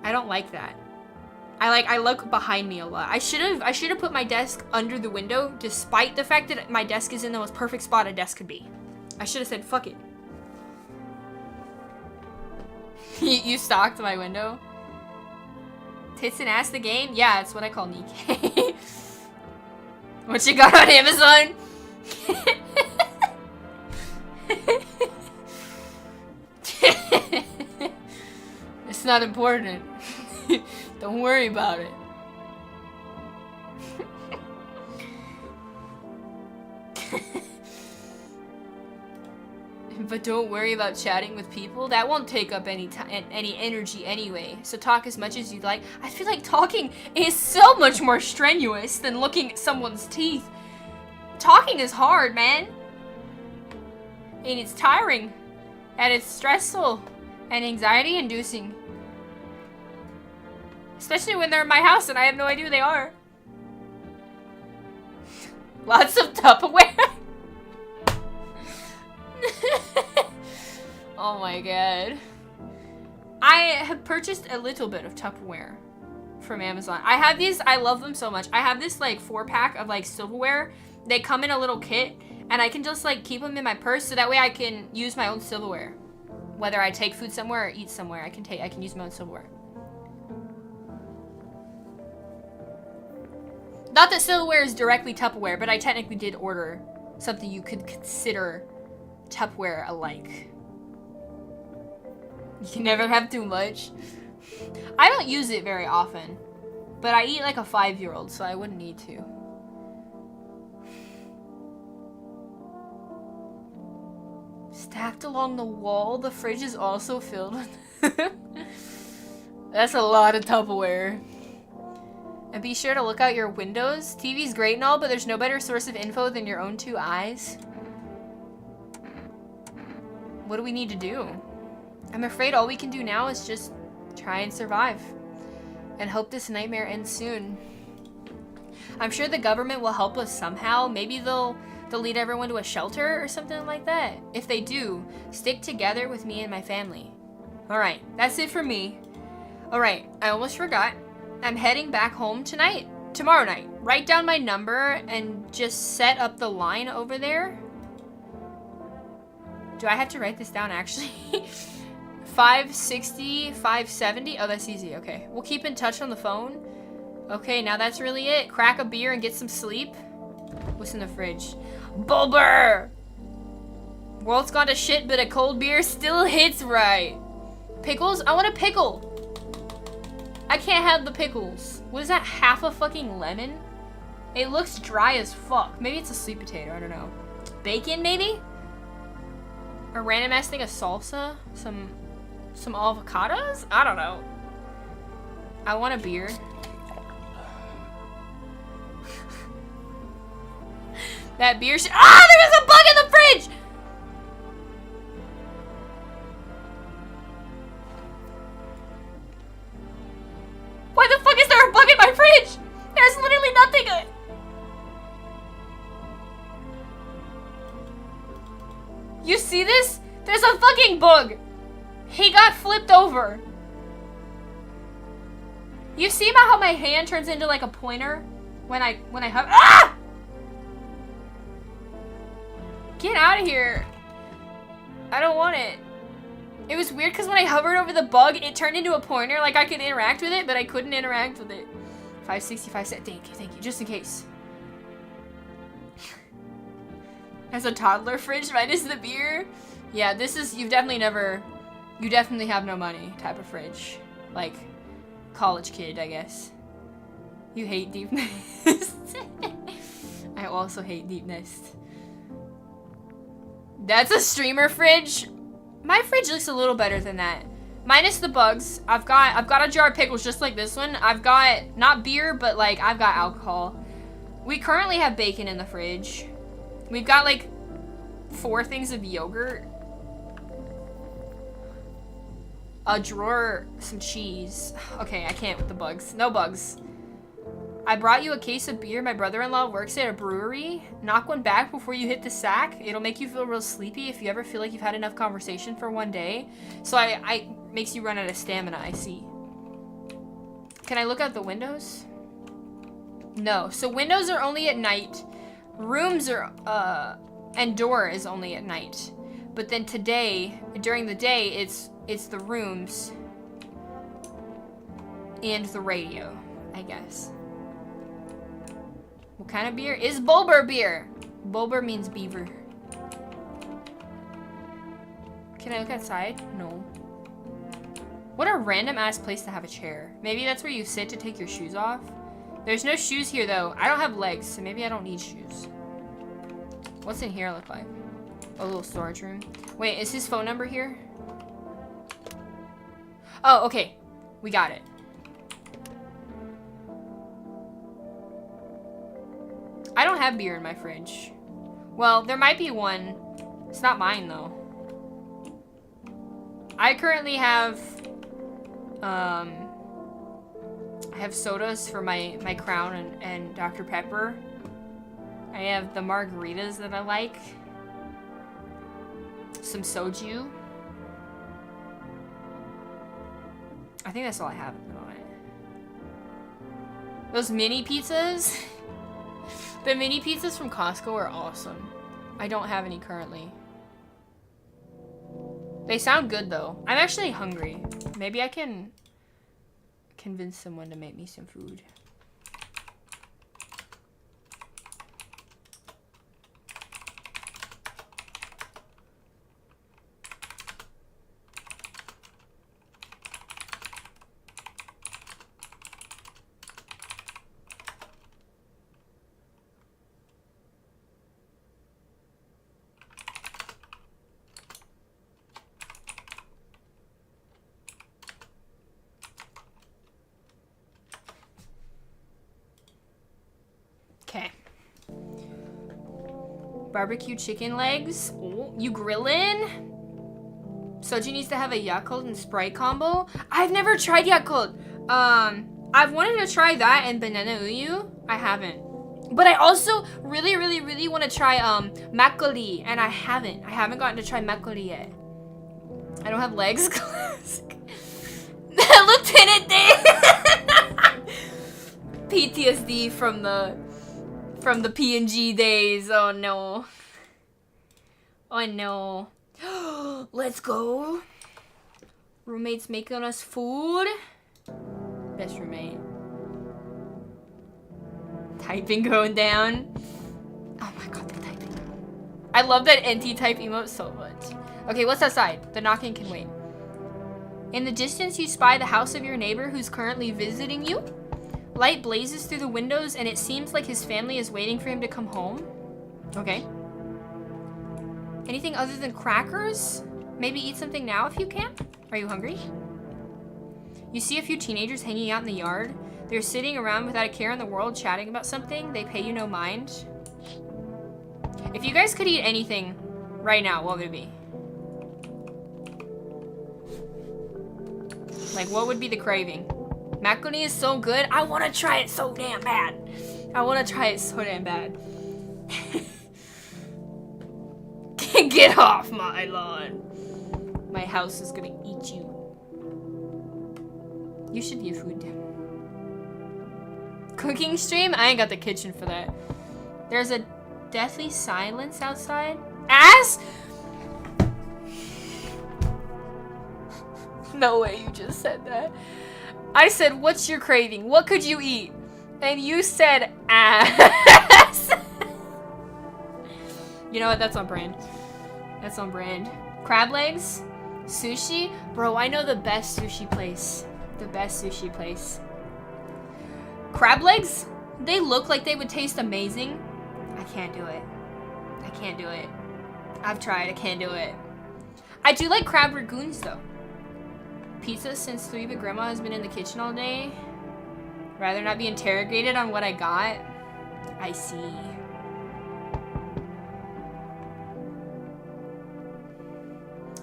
I don't like that. I look behind me a lot. I should have put my desk under the window, despite the fact that my desk is in the most perfect spot a desk could be. I should have said, fuck it. You stalked my window? Tits and Ass the game? Yeah, it's what I call Nikkei. What you got on Amazon? It's not important. Don't worry about it. But don't worry about chatting with people. That won't take up any time, any energy anyway. So talk as much as you'd like. I feel like talking is so much more strenuous than looking at someone's teeth. Talking is hard, man. And it's tiring. And it's stressful. And anxiety-inducing. Especially when they're in my house and I have no idea who they are. Lots of Tupperware. Oh my god. I have purchased a little bit of Tupperware from Amazon. I have these, I love them so much. I have this like 4-pack of like silverware. They come in a little kit and I can just like keep them in my purse so that way I can use my own silverware. Whether I take food somewhere or eat somewhere, I can use my own silverware. Not that silverware is directly Tupperware, but I technically did order something you could consider Tupperware alike. You can never have too much. I don't use it very often, but I eat like a 5-year-old, so I wouldn't need to. Stacked along the wall, the fridge is also filled with... That's a lot of Tupperware. And be sure to look out your windows. TV's great and all, but there's no better source of info than your own 2 eyes. What do we need to do? I'm afraid all we can do now is just try and survive. And hope this nightmare ends soon. I'm sure the government will help us somehow. Maybe they'll lead everyone to a shelter or something like that. If they do, stick together with me and my family. Alright, that's it for me. Alright, I almost forgot. I'm heading back home tomorrow night. Write down my number and just set up the line over there. Do I have to write this down actually? 560, 570. Oh, that's easy. Okay. We'll keep in touch on the phone. Okay, now that's really it. Crack a beer and get some sleep. What's in the fridge? Bulber! World's gone to shit, but a cold beer still hits right. Pickles? I want a pickle. I can't have the pickles. What is that, half a fucking lemon? It looks dry as fuck. Maybe it's a sweet potato, I don't know. Bacon, maybe? A random ass thing of salsa? Some avocados? I don't know. I want a beer. That beer there was a bug in the fridge! There's a fucking bug! He got flipped over. You see about how my hand turns into like a pointer when I hover? Ah! Get out of here. I don't want it. It was weird because when I hovered over the bug, it turned into a pointer. Like I could interact with it, but I couldn't interact with it. 565 cents. Thank you, just in case. As a toddler fridge minus the beer. Yeah, this is, you definitely have no money type of fridge. Like, college kid, I guess. You hate Deep Nest. I also hate Deep Nest. That's a streamer fridge. My fridge looks a little better than that. Minus the bugs. I've got a jar of pickles just like this one. I've got, not beer, but like, I've got alcohol. We currently have bacon in the fridge. We've got like 4 things of yogurt. A drawer, some cheese. Okay, I can't with the bugs. No bugs. I brought you a case of beer. My brother-in-law works at a brewery. Knock one back before you hit the sack. It'll make you feel real sleepy if you ever feel like you've had enough conversation for one day. So I makes you run out of stamina, I see. Can I look out the windows? No. So windows are only at night. Rooms are, and door is only at night. But then today, during the day, it's the rooms and the radio, I guess. What kind of beer? Is Bulber beer. Bulber means beaver. Can I look outside? No. What a random ass place to have a chair. Maybe that's where you sit to take your shoes off. There's no shoes here though. I don't have legs, so maybe I don't need shoes. What's in here look like? A little storage room. Wait, is his phone number here? Oh, okay. We got it. I don't have beer in my fridge. Well, there might be one. It's not mine, though. I currently have, I have sodas for my Crown and Dr. Pepper. I have the margaritas that I like. Some soju. I think that's all I have at the moment. Those mini pizzas. The mini pizzas from Costco are awesome. I don't have any currently. They sound good though. I'm actually hungry. Maybe I can convince someone to make me some food. Okay. Barbecue chicken legs. Oh, you grillin'? Soju needs to have a Yakult and Sprite combo. I've never tried Yakult. I've wanted to try that and banana uyu. I haven't. But I also really want to try makgeolli, and I haven't. I haven't gotten to try makgeolli yet. I don't have legs. Lieutenant Dan. PTSD from the PNG days. Oh no. Oh no. Let's go. Roommate's making us food. Best roommate. Typing going down. Oh my god, the typing. I love that NT type emote so much. Okay, what's outside? The knocking can wait. In the distance, you spy the house of your neighbor who's currently visiting you. Light blazes through the windows, and it seems like his family is waiting for him to come home. Okay. Anything other than crackers? Maybe eat something now if you can? Are you hungry? You see a few teenagers hanging out in the yard. They're sitting around without a care in the world, chatting about something. They pay you no mind. If you guys could eat anything right now, what would it be? Like, what would be the craving? Macaroni is so good. I want to try it so damn bad. I want to try it so damn bad. Give Get off my lawn. My house is gonna eat you. You should eat food. Cooking stream? I ain't got the kitchen for that. There's a deathly silence outside. Ass? No way you just said that. I said, what's your craving? What could you eat? And you said ass. You know what? That's on brand. That's on brand. Crab legs? Sushi? Bro, I know the best sushi place. The best sushi place. Crab legs? They look like they would taste amazing. I can't do it. I can't do it. I've tried. I can't do it. I do like crab ragoons, though. Pizza since 3, but grandma has been in the kitchen all day. Rather not be interrogated on what I got. I see.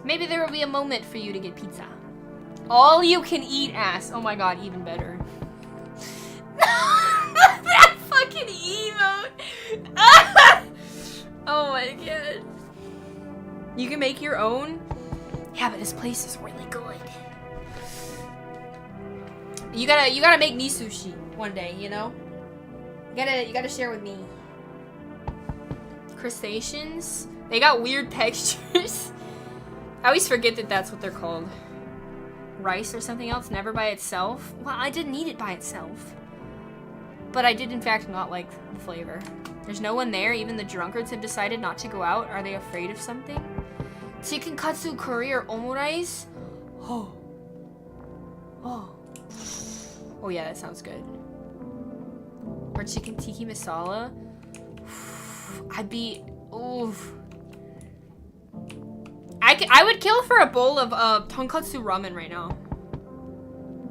Maybe there will be a moment for you to get pizza. All you can eat ass. Oh my god, even better. That fucking emote. Oh my god. You can make your own? Yeah, but this place is really good. You gotta make me sushi one day, you know? You gotta share with me. Crustaceans? They got weird textures. I always forget that that's what they're called. Rice or something else, never by itself. Well, I didn't eat it by itself. But I did in fact not like the flavor. There's no one there, even the drunkards have decided not to go out. Are they afraid of something? Chicken katsu curry or omurice? Oh. Oh. Oh yeah, that sounds good. Or chicken tiki masala. I'd be, oof. I would kill for a bowl of tonkatsu ramen right now.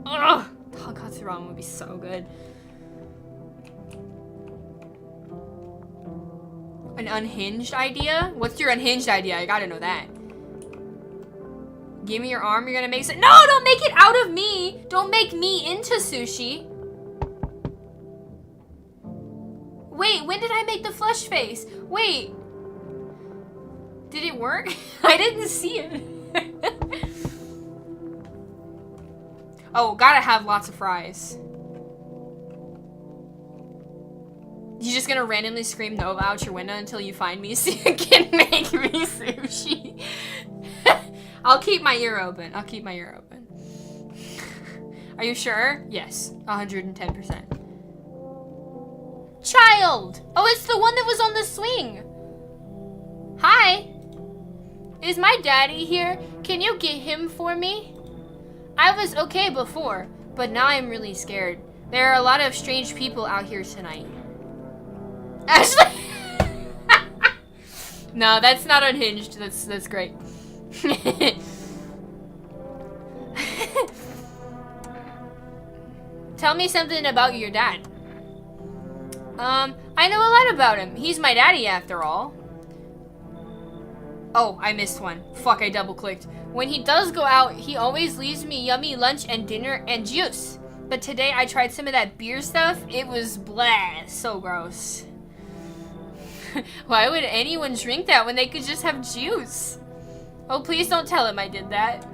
Ugh, tonkatsu ramen would be so good. An unhinged idea? What's your unhinged idea? I gotta know that. Give me your arm, you're gonna make it. No, don't make it out of me! Don't make me into sushi. Wait, when did I make the flush face? Wait. Did it work? I didn't see it. Oh, gotta have lots of fries. You just gonna randomly scream Nova out your window until you find me so you can make me sushi? I'll keep my ear open. I'll keep my ear open. Are you sure? Yes, 110%. Child! Oh, it's the one that was on the swing. Hi. Is my daddy here? Can you get him for me? I was okay before, but now I'm really scared. There are a lot of strange people out here tonight. Ashley! No, that's not unhinged. That's great. Tell me something about your dad. I know a lot about him. He's my daddy after all. Oh, I missed one. Fuck, I double clicked. When he does go out, he always leaves me yummy lunch and dinner and juice. But today I tried some of that beer stuff. It was blah, so gross. Why would anyone drink that when they could just have juice? Oh, please don't tell him I did that.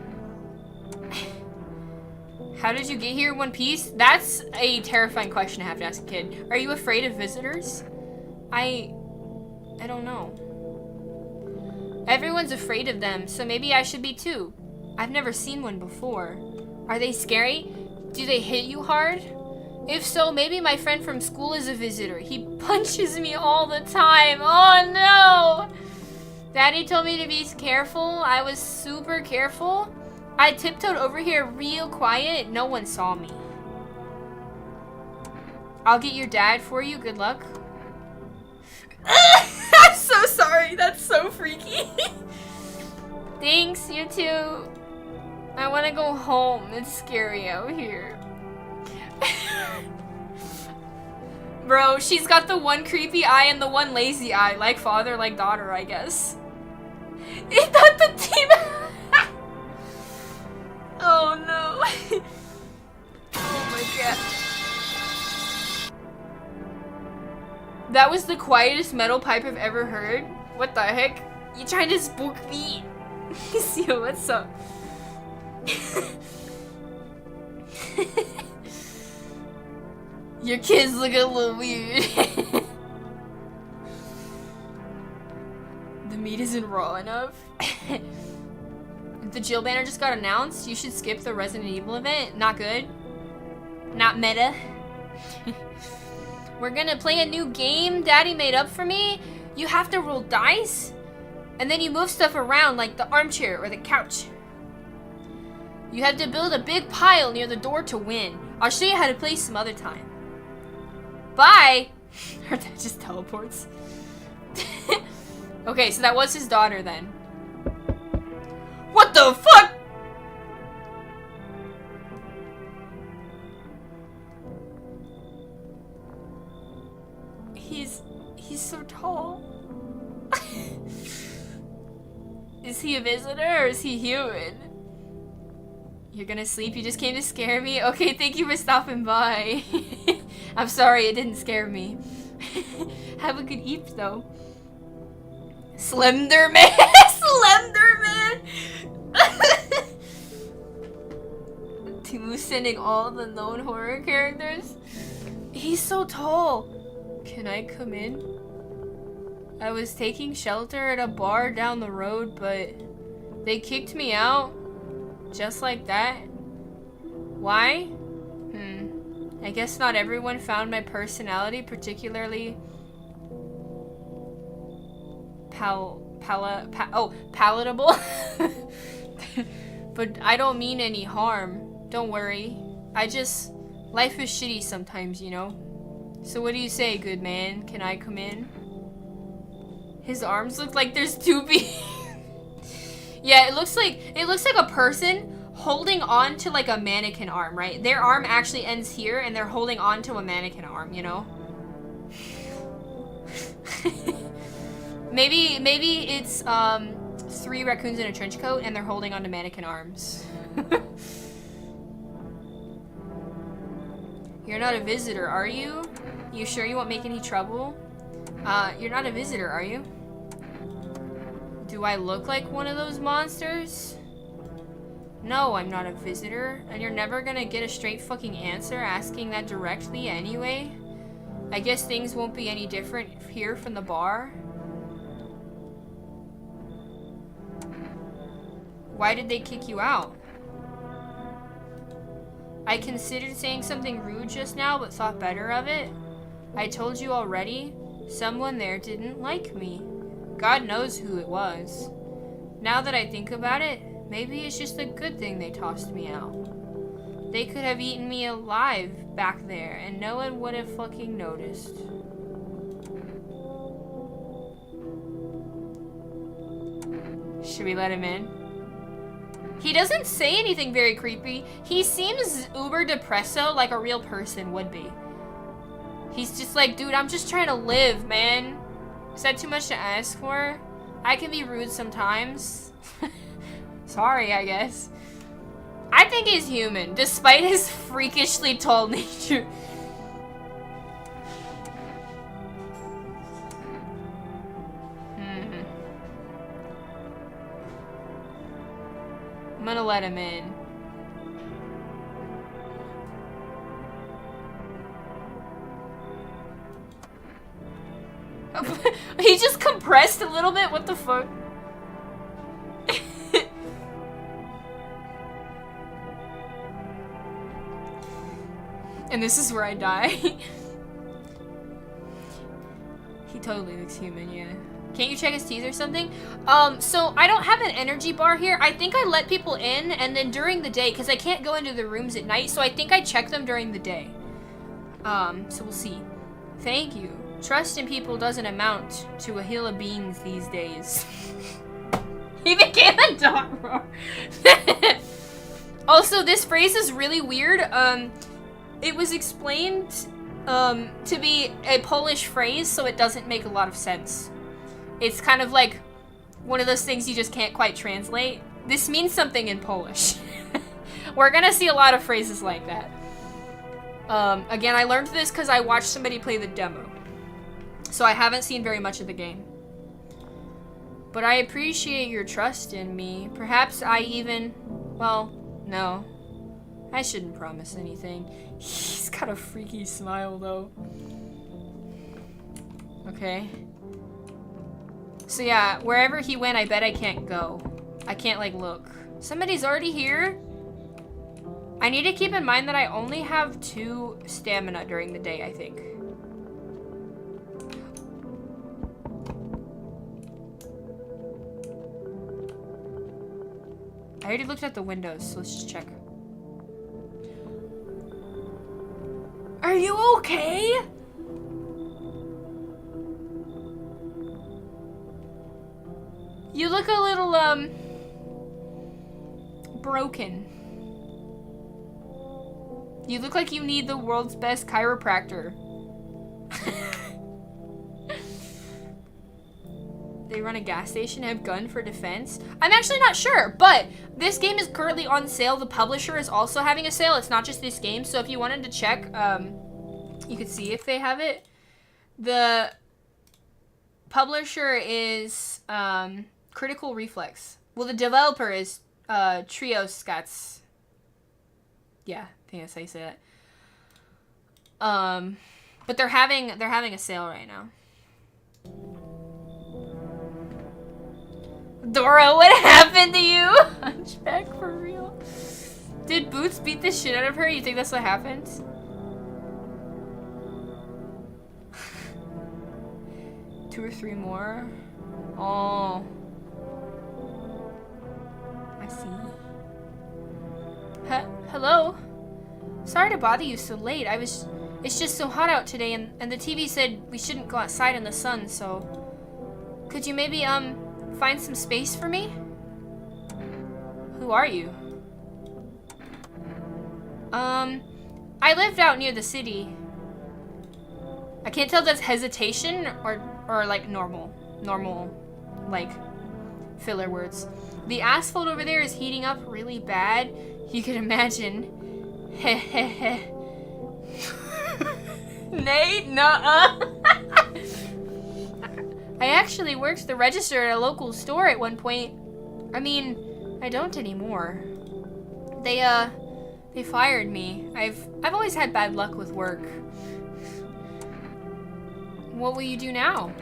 How did you get here in one piece? That's a terrifying question to have to ask a kid. Are you afraid of visitors? I don't know. Everyone's afraid of them, so maybe I should be too. I've never seen one before. Are they scary? Do they hit you hard? If so, maybe my friend from school is a visitor. He punches me all the time. Oh no! Daddy told me to be careful. I was super careful. I tiptoed over here real quiet. No one saw me. I'll get your dad for you. Good luck. I'm so sorry. That's so freaky. Thanks, you too. I want to go home. It's scary out here. Bro, she's got the one creepy eye and the one lazy eye. Like father, like daughter, I guess. Is that the team? Oh no. Oh my god. That was the quietest metal pipe I've ever heard. What the heck? You trying to spook me? See what's up? Your kids look a little weird. The meat isn't raw enough. The Jill banner just got announced. You should skip the Resident Evil event. Not good. Not meta. We're gonna play a new game Daddy made up for me. You have to roll dice, and then you move stuff around like the armchair or the couch. You have to build a big pile near the door to win. I'll show you how to play some other time. Bye! Her dad just teleports. Okay, so that was his daughter then. What the fuck?! He's so tall. Is he a visitor or is he human? You're gonna sleep? You just came to scare me? Okay, thank you for stopping by. I'm sorry, it didn't scare me. Have a good eat though. Slender Man! Slender Man! Timu sending all the known horror characters? He's so tall. Can I come in? I was taking shelter at a bar down the road, but they kicked me out. Just like that. Why? I guess not everyone found my personality particularly palatable. But I don't mean any harm. Don't worry. Life is shitty sometimes, you know? So what do you say, good man? Can I come in? His arms look like there's two Yeah, it looks like a person holding on to like a mannequin arm, right? Their arm actually ends here and they're holding on to a mannequin arm, you know? Maybe it's 3 raccoons in a trench coat and they're holding on to mannequin arms. You're not a visitor, are you? You sure you won't make any trouble? You're not a visitor, are you? Do I look like one of those monsters? No, I'm not a visitor, and you're never gonna get a straight fucking answer asking that directly anyway. I guess things won't be any different here from the bar. Why did they kick you out? I considered saying something rude just now, but thought better of it. I told you already, someone there didn't like me. God knows who it was. Now that I think about it, maybe it's just a good thing they tossed me out. They could have eaten me alive back there, and no one would have fucking noticed. Should we let him in? He doesn't say anything very creepy. He seems uber depresso like a real person would be. He's just like, dude, I'm just trying to live, man. Is that too much to ask for? I can be rude sometimes. Sorry, I guess. I think he's human, despite his freakishly tall nature. I'm gonna let him in. He just compressed a little bit? What the fuck? And this is where I die. He totally looks human, yeah. Can't you check his teeth or something? So I don't have an energy bar here. I think I let people in and then during the day, because I can't go into the rooms at night, so I think I check them during the day. So we'll see. Thank you. Trust in people doesn't amount to a hill of beans these days. He became a dog roar. Also, this phrase is really weird. It was explained to be a Polish phrase, so it doesn't make a lot of sense. It's kind of like one of those things you just can't quite translate. This means something in Polish. We're gonna see a lot of phrases like that. Again, I learned this because I watched somebody play the demo. So I haven't seen very much of the game. But I appreciate your trust in me. Perhaps I even... Well, no. I shouldn't promise anything. He's got a freaky smile, though. Okay. So yeah, wherever he went, I bet I can't go. I can't, like, look. Somebody's already here? I need to keep in mind that I only have 2 stamina during the day, I think. I already looked at the windows, so let's just check. Are you okay? You look a little, broken. You look like you need the world's best chiropractor. They run a gas station, have gun for defense. I'm actually not sure, but this game is currently on sale. The publisher is also having a sale. It's not just this game, so if you wanted to check, you could see if they have it. The publisher is Critical Reflex. Well, the developer is Trioscats. Yeah, I think that's how you say that. But they're having a sale right now. Dora, what happened to you? Hunchback, for real? Did Boots beat the shit out of her? You think that's what happened? Two or 3 more? Oh. I see. Hello? Sorry to bother you so late. It's just so hot out today, and the TV said we shouldn't go outside in the sun, so... Could you maybe, find some space for me? Who are you? I lived out near the city. I can't tell if that's hesitation or like normal, like, filler words. The asphalt over there is heating up really bad. You can imagine. Heh. Nate? Nuh-uh. I actually worked the register at a local store at one point. I mean, I don't anymore. They fired me. I've always had bad luck with work. What will you do now?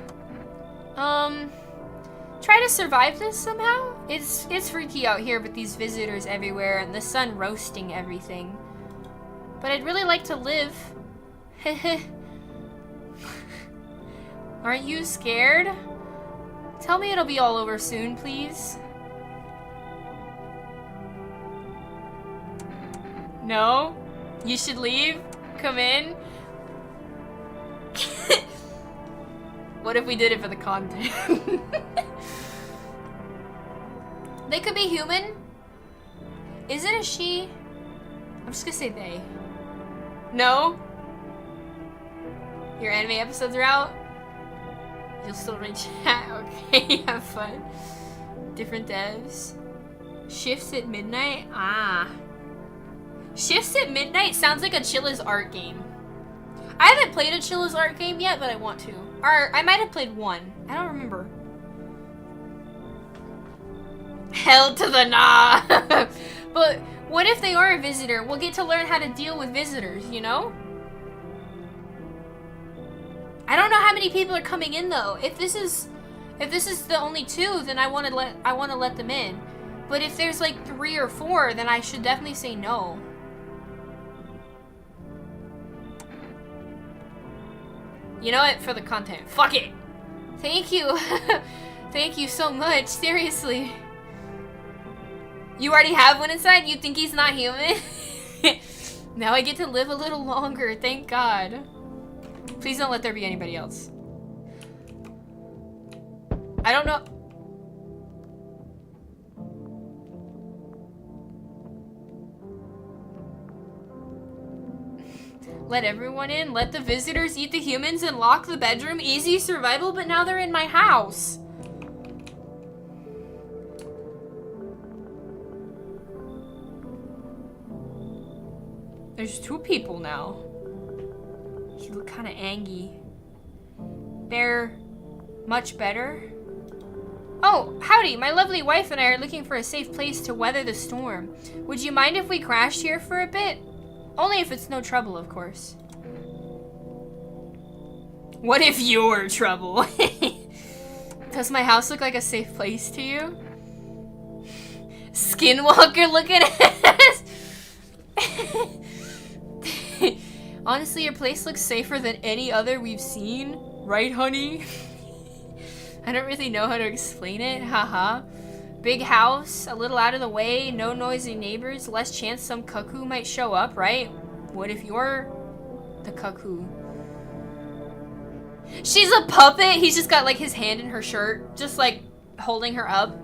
Try to survive this somehow? It's freaky out here with these visitors everywhere and the sun roasting everything. But I'd really like to live. Heh. Aren't you scared? Tell me it'll be all over soon, please. No? You should leave? Come in? What if we did it for the content? They could be human. Is it a she? I'm just gonna say they. No? Your anime episodes are out? You'll still read chat? Okay, have fun. Different devs. Shifts at midnight? Ah. Shifts at midnight sounds like a Chilla's Art game. I haven't played a Chilla's Art game yet, but I want to. Or I might have played one. I don't remember. Hell to the nah. But what if they are a visitor? We'll get to learn how to deal with visitors, you know? I don't know how many people are coming in though. If this is the only 2, then I want to let them in. But if there's like 3 or 4, then I should definitely say no. You know what? For the content. Fuck it. Thank you. Thank you so much. Seriously. You already have one inside? You think he's not human? Now I get to live a little longer. Thank God. Please don't let there be anybody else. I don't know. Let everyone in. Let the visitors eat the humans and lock the bedroom. Easy survival, but now they're in my house. There's 2 people now. You look kind of angry. They're much better. Oh, howdy. My lovely wife and I are looking for a safe place to weather the storm. Would you mind if we crashed here for a bit? Only if it's no trouble, of course. What if you're trouble? Does my house look like a safe place to you? Skinwalker looking ass. Honestly, your place looks safer than any other we've seen. Right, honey? I don't really know how to explain it. Haha. Big house, a little out of the way, no noisy neighbors, less chance some cuckoo might show up, right? What if you're the cuckoo? She's a puppet! He's just got like his hand in her shirt, just like holding her up.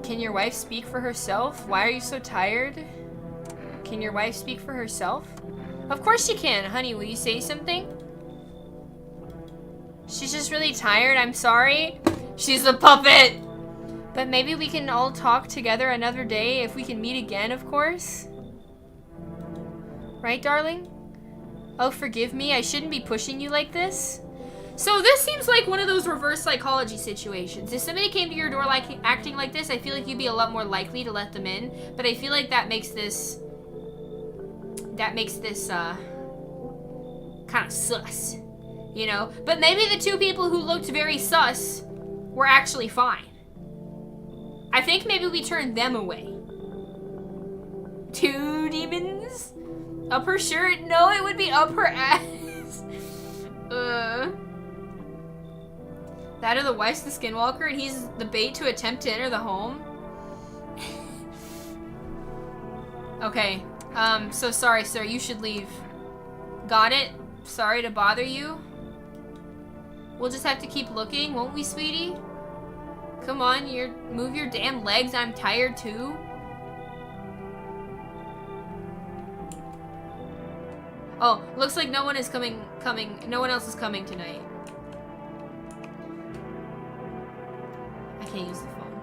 Can your wife speak for herself? Why are you so tired? Can your wife speak for herself? Of course she can. Honey, will you say something? She's just really tired. I'm sorry. She's a puppet! But maybe we can all talk together another day if we can meet again, of course. Right, darling? Oh, forgive me. I shouldn't be pushing you like this. So this seems like one of those reverse psychology situations. If somebody came to your door like acting like this, I feel like you'd be a lot more likely to let them in. But I feel like that makes this kind of sus, you know? But maybe the two people who looked very sus were actually fine. I think maybe we turned them away. Two demons? Up her shirt? No, it would be up her ass. That of the wife's the skinwalker and he's the bait to attempt to enter the home. Okay. So sorry, sir. You should leave. Got it? Sorry to bother you. We'll just have to keep looking, won't we, sweetie? Come on, move your damn legs. I'm tired too. Oh, looks like no one is coming. No one else is coming tonight. I can't use the phone.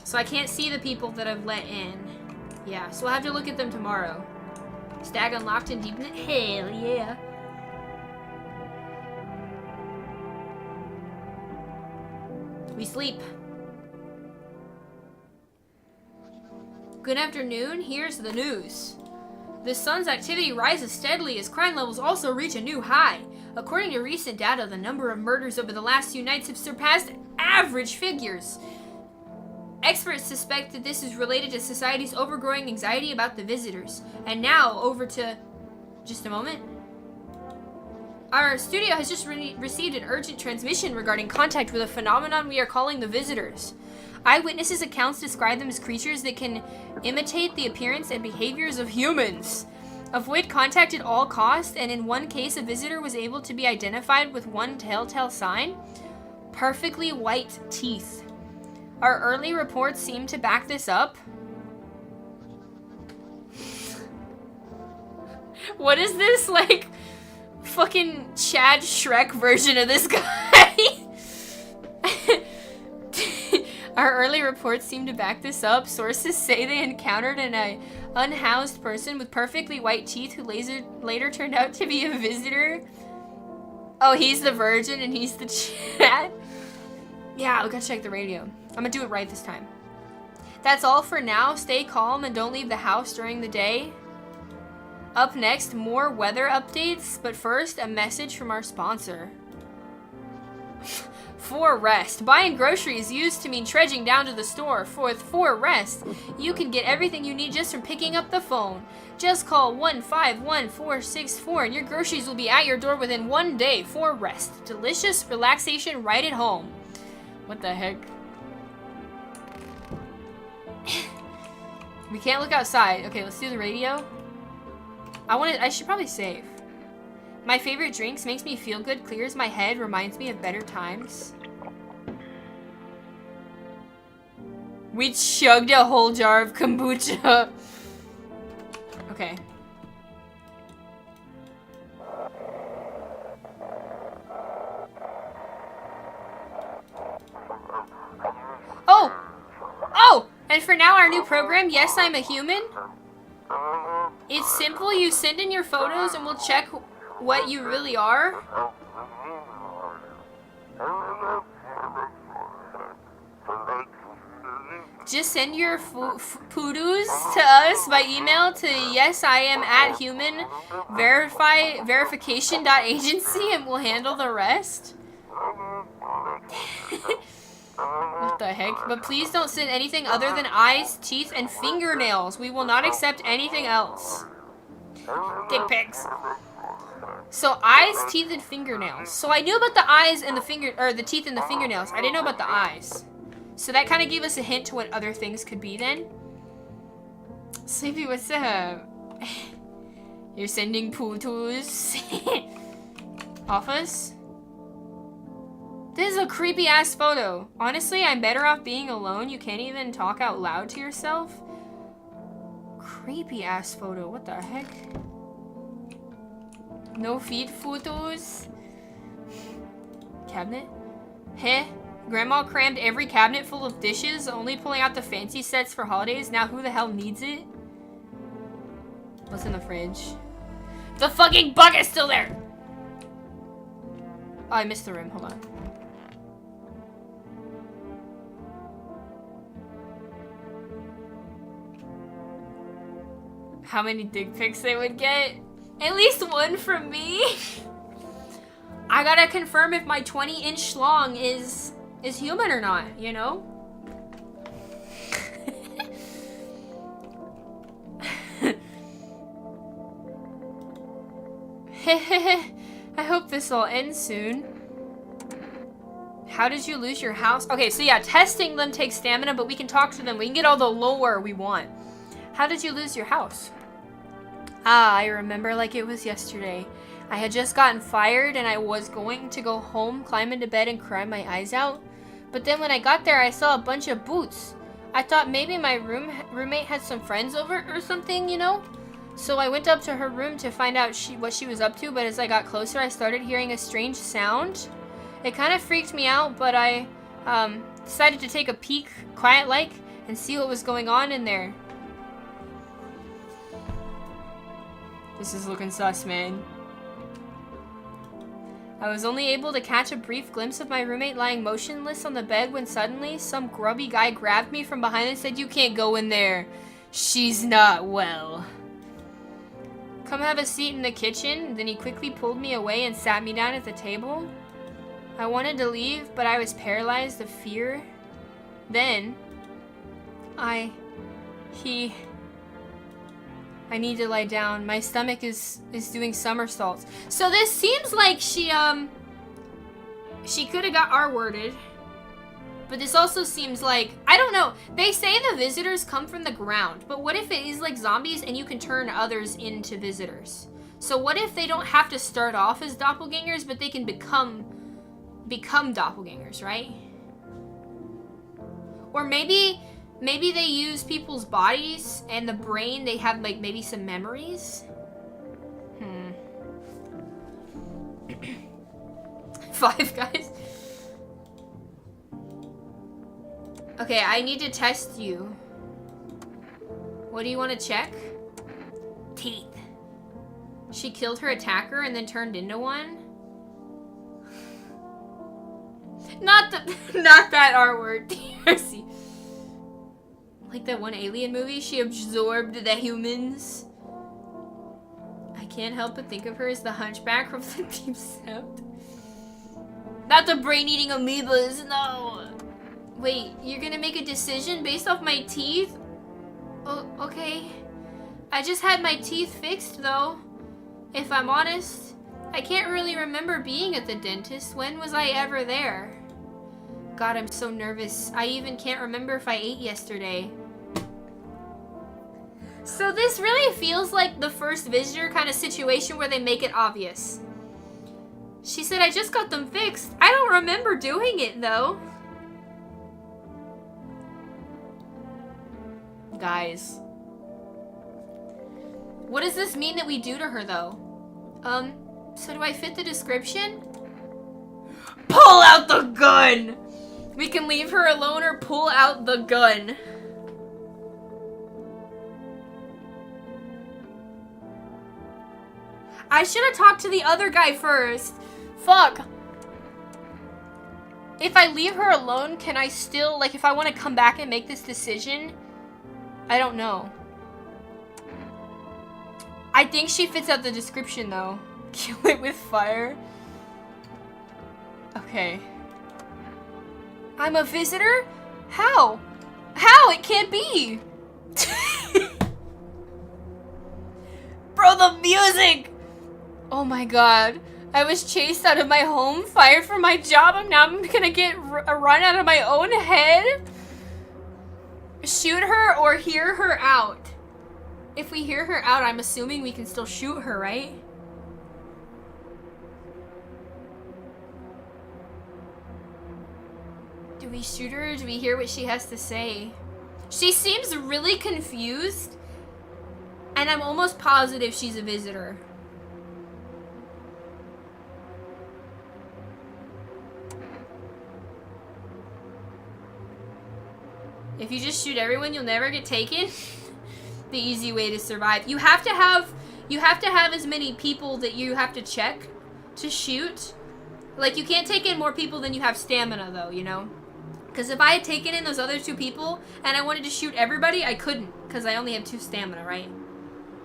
So I can't see the people that I've let in. Yeah, so we'll have to look at them tomorrow. Stag unlocked and deep. Hell yeah. We sleep. Good afternoon, here's the news. The sun's activity rises steadily as crime levels also reach a new high. According to recent data, the number of murders over the last few nights have surpassed average figures. Experts suspect that this is related to society's overgrowing anxiety about the visitors. And now, over to... just a moment. Our studio has just received an urgent transmission regarding contact with a phenomenon we are calling the visitors. Eyewitnesses' accounts describe them as creatures that can imitate the appearance and behaviors of humans. Avoid contact at all costs, and in one case, a visitor was able to be identified with one telltale sign: perfectly white teeth. Our early reports seem to back this up. What is this, like, fucking Chad Shrek version of this guy? Our early reports seem to back this up. Sources say they encountered an unhoused person with perfectly white teeth who later turned out to be a visitor. Oh, he's the virgin and he's the Chad? Yeah, I'll go check the radio. I'm gonna do it right this time. That's all for now. Stay calm and don't leave the house during the day. Up next, more weather updates, but first, a message from our sponsor. For Rest. Buying groceries used to mean trudging down to the store. For Rest, you can get everything you need just from picking up the phone. Just call 151464 and your groceries will be at your door within 1 day. For Rest. Delicious relaxation right at home. What the heck? We can't look outside. Okay, let's do the radio. I should probably save. My favorite drinks makes me feel good, clears my head, reminds me of better times. We chugged a whole jar of kombucha. Okay. Oh! Oh! And for now, our new program, Yes, I'm a Human. It's simple. You send in your photos and we'll check what you really are? Just send your poodoos to us by email to yesiam@humanverification.agency and we'll handle the rest. What the heck? But please don't send anything other than eyes, teeth, and fingernails. We will not accept anything else. Dick pics. So eyes, teeth, and fingernails. So I knew about the eyes and the teeth and the fingernails. I didn't know about the eyes. So that kind of gave us a hint to what other things could be then. Sleepy, what's up? You're sending pootoos. Office? This is a creepy ass photo. Honestly, I'm better off being alone. You can't even talk out loud to yourself. Creepy ass photo. What the heck? No feed photos. Cabinet? Heh. Grandma crammed every cabinet full of dishes, only pulling out the fancy sets for holidays. Now who the hell needs it? What's in the fridge? The fucking bucket's still there! Oh, I missed the room. Hold on. How many dick pics they would get? At least one from me? I gotta confirm if my 20-inch schlong is human or not, you know? I hope this will end soon. How did you lose your house? Okay, so yeah, testing them takes stamina, but we can talk to them. We can get all the lore we want. How did you lose your house? Ah, I remember like it was yesterday. I had just gotten fired and I was going to go home, climb into bed and cry my eyes out. But then when I got there, I saw a bunch of boots. I thought maybe my roommate had some friends over or something, you know? So I went up to her room to find out what she was up to, but as I got closer, I started hearing a strange sound. It kind of freaked me out, but I decided to take a peek, quiet-like, and see what was going on in there. This is looking sus, man. I was only able to catch a brief glimpse of my roommate lying motionless on the bed when suddenly some grubby guy grabbed me from behind and said, "You can't go in there. She's not well. Come have a seat in the kitchen." Then he quickly pulled me away and sat me down at the table. I wanted to leave, but I was paralyzed of fear. Then, I need to lie down. My stomach is doing somersaults. So this seems like she could have got R-worded. But this also seems like, I don't know. They say the visitors come from the ground. But what if it is like zombies and you can turn others into visitors? So what if they don't have to start off as doppelgangers, but they can become doppelgangers, right? Or maybe they use people's bodies and the brain, they have like maybe some memories. 5 Guys. Okay, I need to test you. What do you want to check? Teeth. She killed her attacker and then turned into one? Not that R word. Mercy. Like that one Alien movie, she absorbed the humans. I can't help but think of her as the hunchback from the Deep South. Not the brain-eating amoebas, no. Wait, you're gonna make a decision based off my teeth? Oh, okay. I just had my teeth fixed, though. If I'm honest, I can't really remember being at the dentist. When was I ever there? God, I'm so nervous. I even can't remember if I ate yesterday. So this really feels like the first visitor kind of situation where they make it obvious. She said, I just got them fixed. I don't remember doing it, though. Guys. What does this mean that we do to her, though? So do I fit the description? Pull out the gun! We can leave her alone or pull out the gun. I should have talked to the other guy first. Fuck. If I leave her alone, can I still, like, if I want to come back and make this decision? I don't know. I think she fits out the description, though. Kill it with fire. Okay. I'm a visitor? How? How? It can't be! Bro, the music! Oh my god. I was chased out of my home, fired from my job, and now I'm gonna get a run out of my own head? Shoot her or hear her out? If we hear her out, I'm assuming we can still shoot her, right? Do we shoot her or do we hear what she has to say? She seems really confused, and I'm almost positive she's a visitor. If you just shoot everyone, you'll never get taken. The easy way to survive. You have to have as many people that you have to check to shoot. Like, you can't take in more people than you have stamina, though, you know? Because if I had taken in those other 2 people and I wanted to shoot everybody, I couldn't, because I only have 2 stamina, right?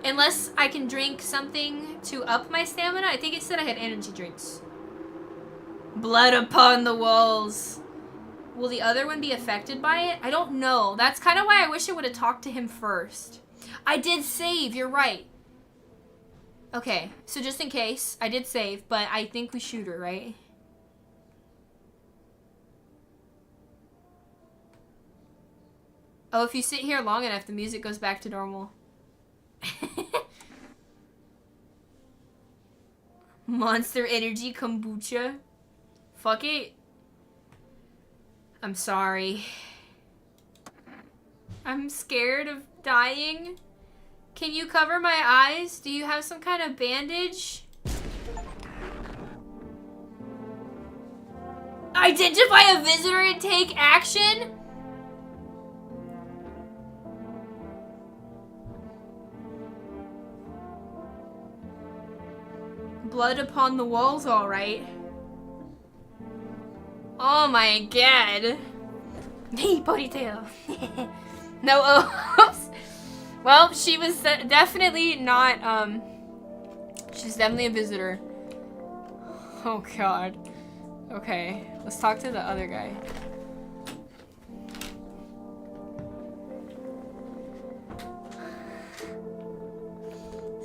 Unless I can drink something to up my stamina. I think it said I had energy drinks. Blood upon the walls. Will the other one be affected by it? I don't know. That's kind of why I wish I would have talked to him first. I did save, you're right. Okay, so just in case, I did save, but I think we shoot her, right? Oh, if you sit here long enough, the music goes back to normal. Monster Energy Kombucha. Fuck it. I'm sorry. I'm scared of dying. Can you cover my eyes? Do you have some kind of bandage? Identify a visitor and take action? Blood upon the walls, alright. Oh my god. Hey, ponytail. No oops. Well, she was definitely not, she's definitely a visitor. Oh god. Okay, let's talk to the other guy.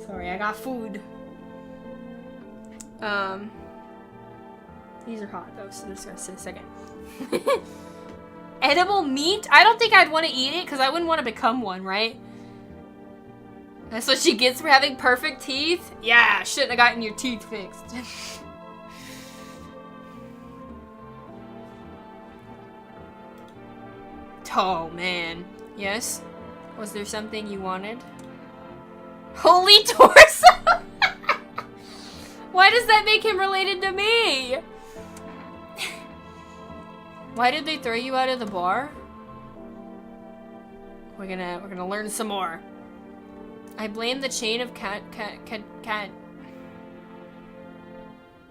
Sorry, I got food. These are hot though, so I'm just gonna sit a second. Edible meat? I don't think I'd want to eat it because I wouldn't want to become one, right? That's what she gets for having perfect teeth? Yeah, shouldn't have gotten your teeth fixed. Oh man. Yes? Was there something you wanted? Holy torso! Why does that make him related to me? Why did they throw you out of the bar? We're gonna learn some more. I blame the chain of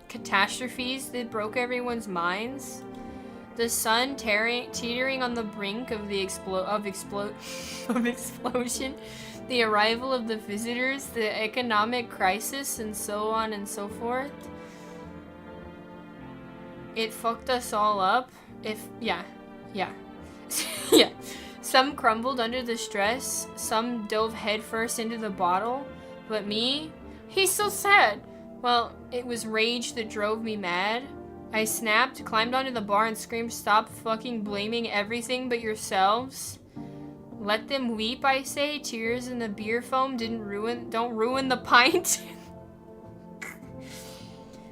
catastrophes that broke everyone's minds. The sun teetering on the brink of the explosion. The arrival of the visitors, the economic crisis, and so on and so forth. It fucked us all up. Yeah. Yeah. Some crumbled under the stress, some dove headfirst into the bottle, but me? He's so sad. Well, it was rage that drove me mad. I snapped, climbed onto the bar and screamed, "Stop fucking blaming everything but yourselves. Let them weep, I say. Tears in the beer foam don't ruin the pint."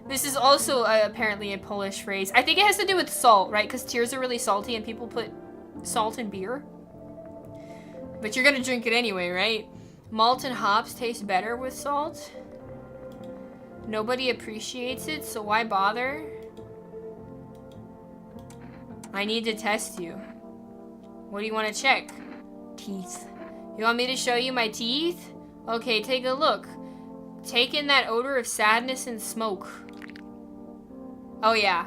This is also apparently a Polish phrase. I think it has to do with salt, right? Because tears are really salty and people put salt in beer. But you're gonna drink it anyway, right? Malt and hops taste better with salt. Nobody appreciates it, so why bother? I need to test you. What do you want to check? Teeth. You want me to show you my teeth? Okay, take a look. Take in that odor of sadness and smoke. Oh yeah.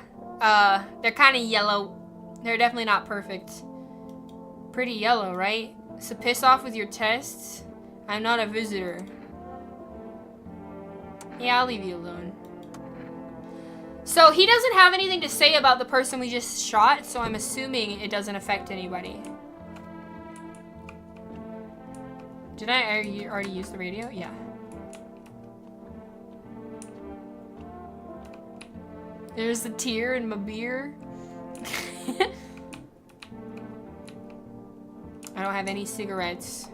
They're kind of yellow. They're definitely not perfect. Pretty yellow, right? So piss off with your tests. I'm not a visitor. Yeah, I'll leave you alone. So he doesn't have anything to say about the person we just shot, so I'm assuming it doesn't affect anybody. Did I already use the radio? Yeah. There's a tear in my beer. I don't have any cigarettes.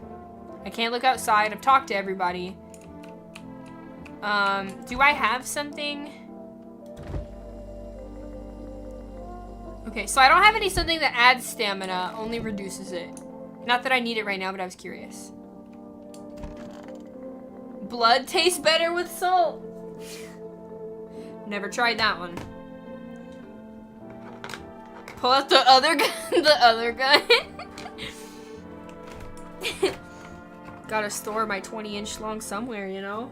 I can't look outside. I've talked to everybody. Do I have something? Okay, so I don't have something that adds stamina, only reduces it. Not that I need it right now, but I was curious. Blood tastes better with salt. Never tried that one. Pull out the other gun. The other gun. Gotta store my 20-inch long somewhere, you know?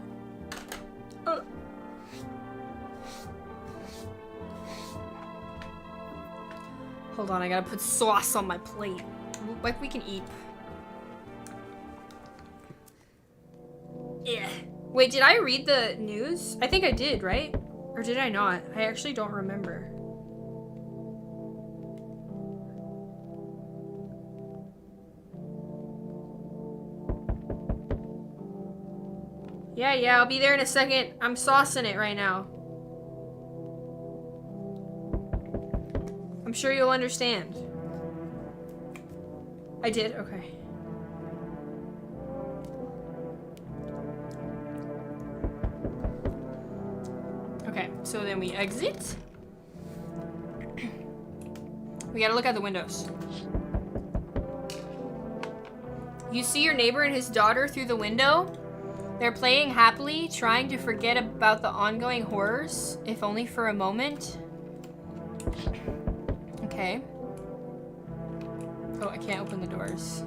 Hold on, I gotta put sauce on my plate. Like we can eat. Yeah. Wait, did I read the news? I think I did, right? Or did I not? I actually don't remember. Yeah, I'll be there in a second. I'm saucing it right now. I'm sure you'll understand. I did? Okay. Okay, so then we exit. We gotta look out the windows. You see your neighbor and his daughter through the window? They're playing happily, trying to forget about the ongoing horrors, if only for a moment. Okay. Oh, I can't open the doors.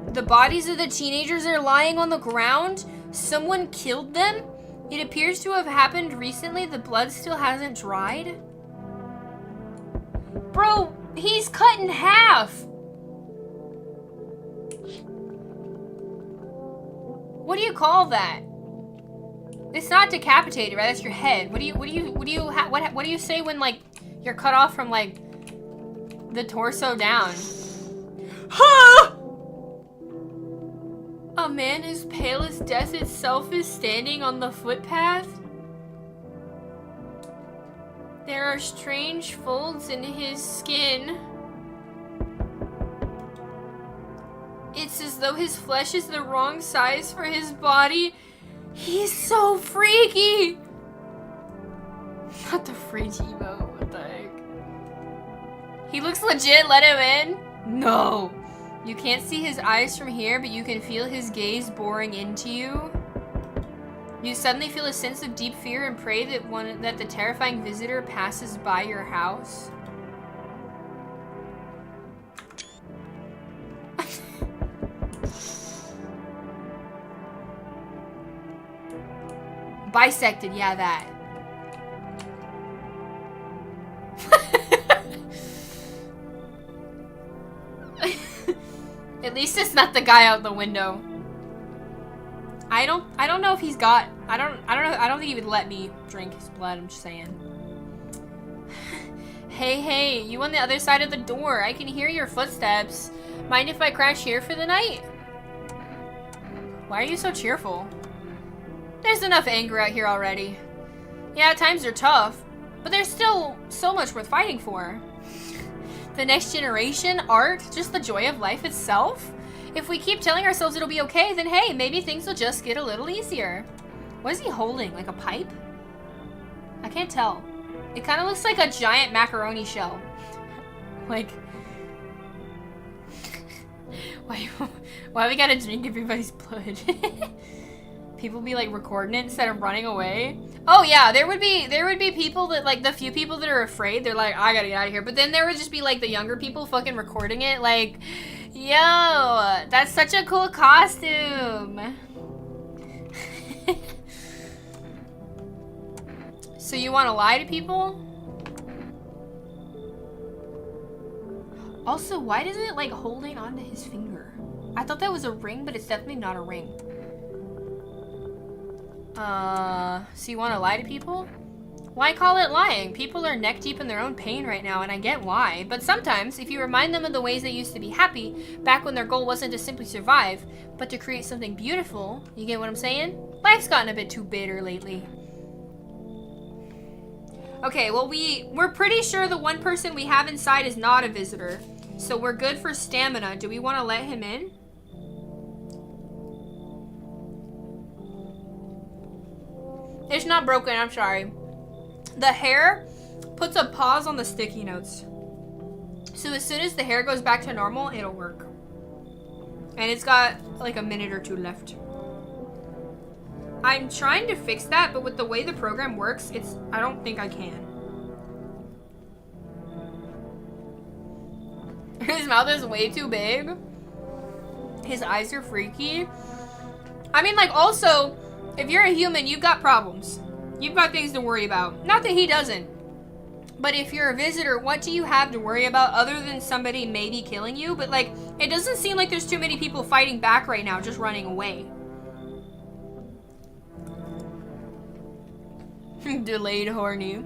The bodies of the teenagers are lying on the ground. Someone killed them? It appears to have happened recently. The blood still hasn't dried. Bro, he's cut in half. What do you call that? It's not decapitated, right? That's your head. What do you say when like you're cut off from like the torso down? Huh! A man as pale as death itself is standing on the footpath. There are strange folds in his skin. It's as though his flesh is the wrong size for his body. He's so freaky! Not the freaky emote, what the heck? He looks legit, let him in? No. You can't see his eyes from here, but you can feel his gaze boring into you. You suddenly feel a sense of deep fear and pray that the terrifying visitor passes by your house. Bisected, yeah, that. At least it's not the guy out the window. I don't know if he's got. I don't think he would let me drink his blood. I'm just saying. Hey, you on the other side of the door. I can hear your footsteps. Mind if I crash here for the night? Why are you so cheerful? There's enough anger out here already. Yeah, times are tough, but there's still so much worth fighting for. The next generation, art, just the joy of life itself. If we keep telling ourselves it'll be okay, then hey, maybe things will just get a little easier. What is he holding? Like a pipe? I can't tell. It kind of looks like a giant macaroni shell. Like, why we gotta drink everybody's blood? People be like recording it instead of running away. Oh yeah, there would be people that like the few people that are afraid, they're like, I gotta get out of here. But then there would just be like the younger people fucking recording it like, Yo, that's such a cool costume. So you want to lie to people? Also, why does it like holding onto his finger? I thought that was a ring, but it's definitely not a ring. So you want to lie to people? Why call it lying? People are neck deep in their own pain right now, and I get why. But sometimes, if you remind them of the ways they used to be happy, back when their goal wasn't to simply survive, but to create something beautiful, you get what I'm saying? Life's gotten a bit too bitter lately. Okay, well we're pretty sure the one person we have inside is not a visitor. So we're good for stamina. Do we want to let him in? It's not broken, I'm sorry. The hair puts a pause on the sticky notes. So as soon as the hair goes back to normal, it'll work. And it's got like a minute or two left. I'm trying to fix that, but with the way the program works, I don't think I can. His mouth is way too big. His eyes are freaky. I mean, like, also, if you're a human, you've got problems. You've got things to worry about. Not that he doesn't. But if you're a visitor, what do you have to worry about other than somebody maybe killing you? But, like, it doesn't seem like there's too many people fighting back right now, just running away. Delayed horny.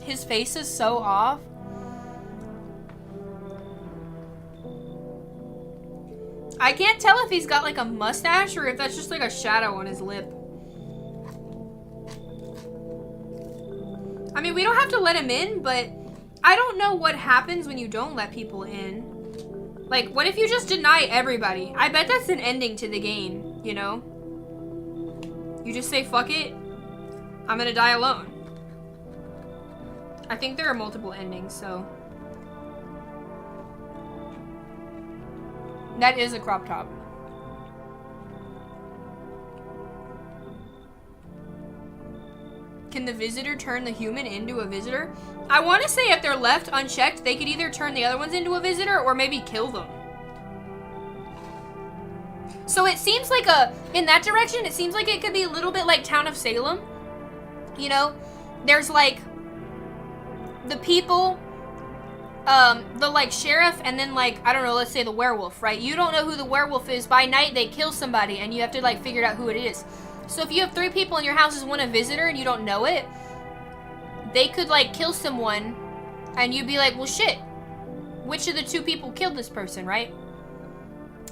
His face is so off. I can't tell if he's got like a mustache or if that's just like a shadow on his lip. I mean, we don't have to let him in, but I don't know what happens when you don't let people in. Like, what if you just deny everybody? I bet that's an ending to the game, you know? You just say, fuck it, I'm gonna die alone. I think there are multiple endings, so. That is a crop top. Can the visitor turn the human into a visitor? I want to say if they're left unchecked, they could either turn the other ones into a visitor or maybe kill them. So it seems like in that direction, it seems like it could be a little bit like Town of Salem. You know, there's like the people, the like sheriff, and then like, I don't know, let's say the werewolf, right? You don't know who the werewolf is. By night, they kill somebody and you have to like figure out who it is. So if you have 3 people in your house as one a visitor and you don't know it, they could like kill someone and you'd be like, well shit, which of the 2 people killed this person, right?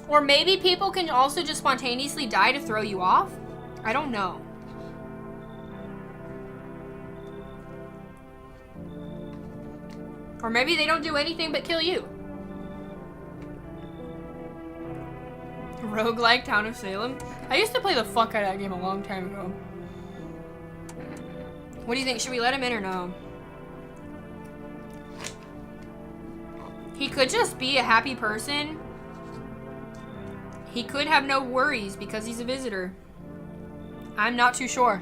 Or maybe people can also just spontaneously die to throw you off. I don't know. Or maybe they don't do anything but kill you. Roguelike Town of Salem. I used to play the fuck out of that game a long time ago. What do you think? Should we let him in or no? He could just be a happy person. He could have no worries because he's a visitor. I'm not too sure.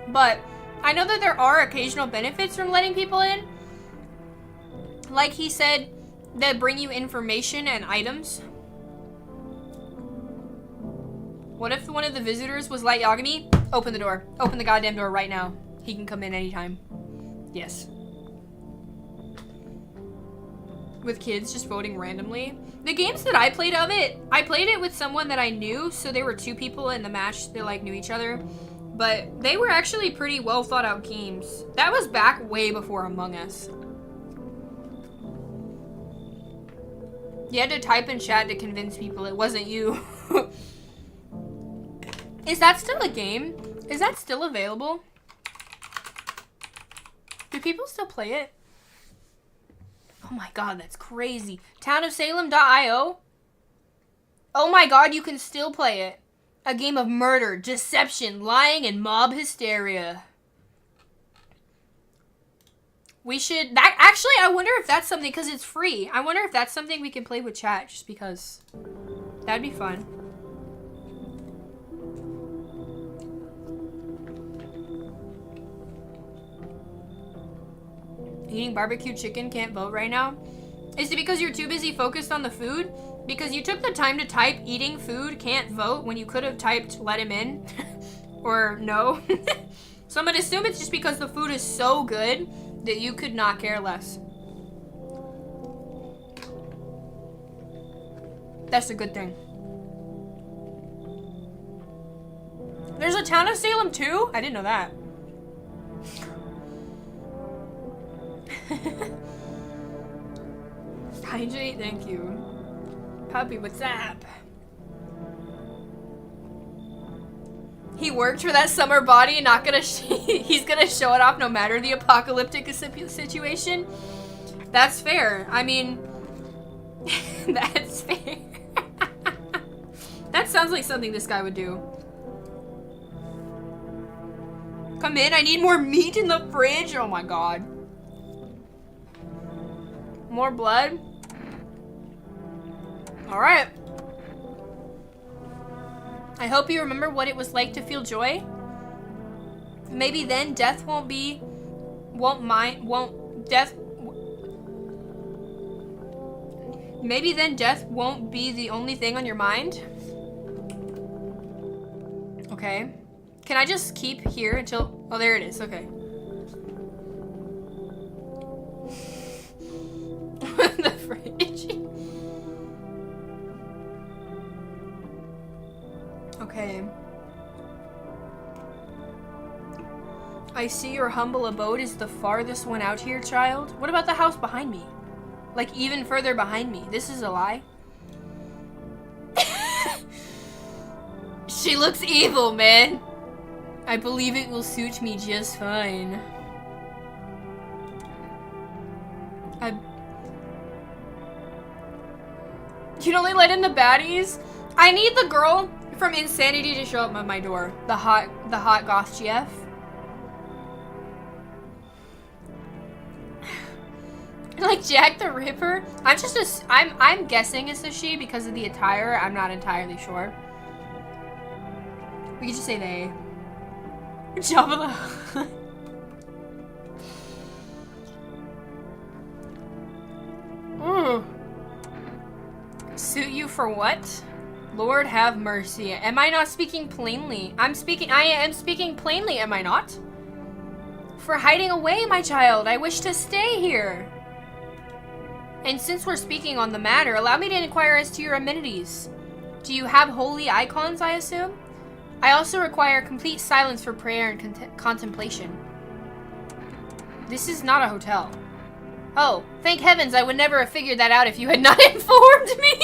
But I know that there are occasional benefits from letting people in. Like he said, that bring you information and items. What if one of the visitors was Light Yagami? Open the door. Open the goddamn door right now. He can come in anytime. Yes. With kids just voting randomly. The games that I played of it, I played it with someone that I knew, so there were 2 people in the match that like knew each other. But they were actually pretty well thought out games. That was back way before Among Us. You had to type in chat to convince people it wasn't you. Is that still a game? Is that still available? Do people still play it? Oh my god, that's crazy. Townofsalem.io? Oh my god, you can still play it. A game of murder, deception, lying, and mob hysteria. We should... That actually, I wonder if that's something, because it's free. I wonder if that's something we can play with chat, just because. That'd be fun. Eating barbecue chicken can't vote right now. Is it because you're too busy focused on the food? Because you took the time to type eating food can't vote when you could have typed let him in? Or no? So I'm gonna assume it's just because the food is so good that you could not care less. That's a good thing. There's a town of Salem too? I didn't know that. Hydrate, thank you. Puppy, what's up? He worked for that summer body and not gonna he's gonna show it off no matter the apocalyptic situation. That's fair. I mean, that's fair. That sounds like something this guy would do. Come in, I need more meat in the fridge. Oh my god. More blood? Alright. I hope you remember what it was like to feel joy. Maybe then death Maybe then death won't be the only thing on your mind. Okay. Can I just keep here until... Oh, there it is. Okay. The fridge. Okay. I see your humble abode is the farthest one out here, child. What about the house behind me? Like, even further behind me. This is a lie. She looks evil, man. I believe it will suit me just fine. You'd only let in the baddies? I need the girl from Insanity to show up at my door. The hot goth GF. Like Jack the Ripper? I'm guessing it's a she because of the attire. I'm not entirely sure. We could just say they. Jabba the Hutt. Ooh. Suit you for what? Lord have mercy. Am I not speaking plainly? I am speaking plainly, am I not? For hiding away, my child. I wish to stay here. And since we're speaking on the matter, allow me to inquire as to your amenities. Do you have holy icons, I assume? I also require complete silence for prayer and contemplation. This is not a hotel. Oh, thank heavens, I would never have figured that out if you had not informed me.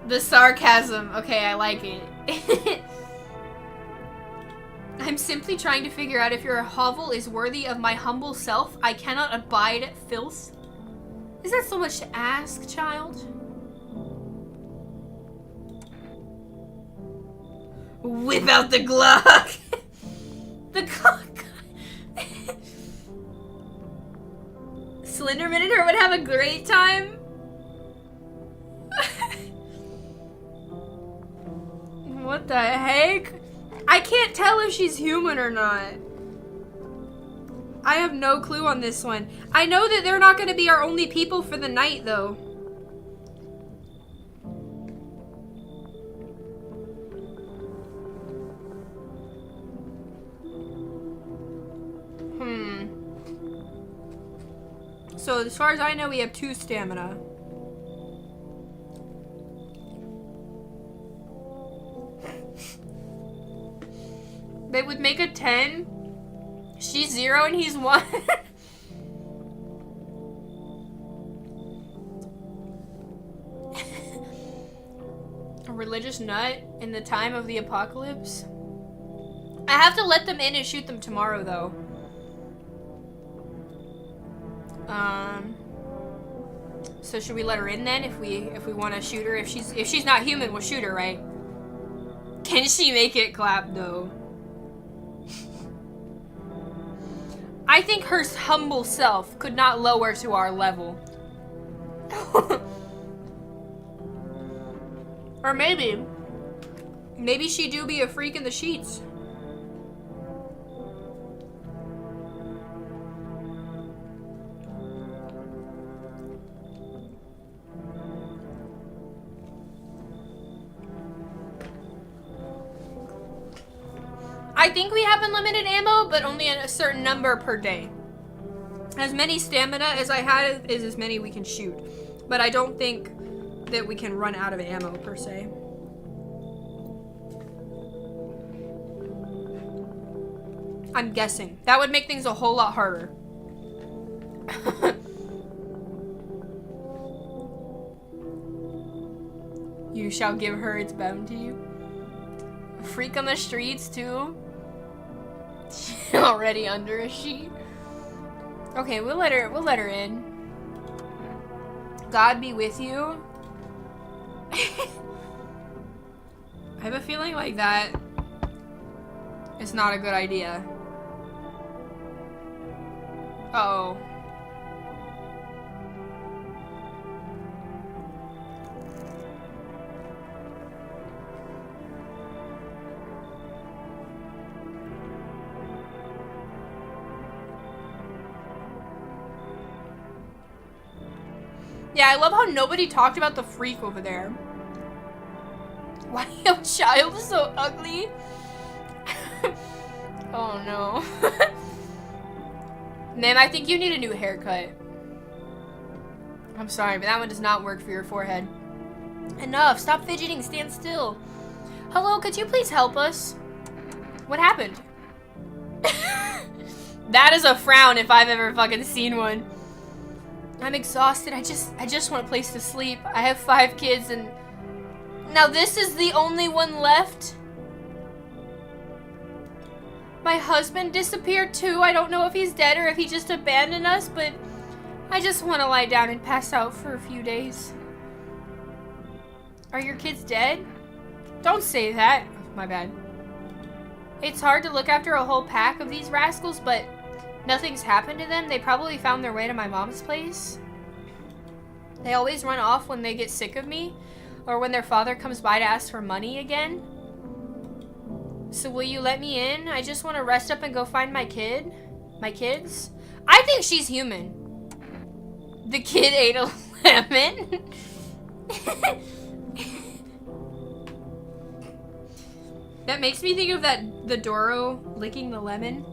The sarcasm. Okay, I like it. I'm simply trying to figure out if your hovel is worthy of my humble self. I cannot abide filth. Is that so much to ask, child? Whip out the Glock! The Glock! Slenderman and her would have a great time? What the heck? I can't tell if she's human or not. I have no clue on this one. I know that they're not going to be our only people for the night, though. So, as far as I know, we have 2 stamina. They would make a 10. She's 0 and he's 1. A religious nut in the time of the apocalypse. I have to let them in and shoot them tomorrow, though. So should we let her in then if we want to shoot her? If she's not human, we'll shoot her, right? Can she make it clap though? I think her humble self could not lower to our level. Or maybe she do be a freak in the sheets. I think we have unlimited ammo, but only a certain number per day. As many stamina as I had is as many we can shoot. But I don't think that we can run out of ammo, per se. I'm guessing. That would make things a whole lot harder. You shall give her its bounty. A freak on the streets, too. Already under a sheet. Okay, we'll let her in. God be with you. I have a feeling like that is not a good idea. Uh-oh. Yeah, I love how nobody talked about the freak over there. Why your child is so ugly? Oh no. Ma'am, I think you need a new haircut. I'm sorry, but that one does not work for your forehead. Enough, stop fidgeting, stand still. Hello, could you please help us? What happened? That is a frown if I've ever fucking seen one. I'm exhausted. I just want a place to sleep. I have 5 kids and now this is the only one left. My husband disappeared too. I don't know if he's dead or if he just abandoned us, but I just want to lie down and pass out for a few days. Are your kids dead? Don't say that. Oh, my bad. It's hard to look after a whole pack of these rascals, but nothing's happened to them. They probably found their way to my mom's place. They always run off when they get sick of me or when their father comes by to ask for money again. So will you let me in? I just want to rest up and go find my kids. I think she's human. The kid ate a lemon. That makes me think of the Doro licking the lemon.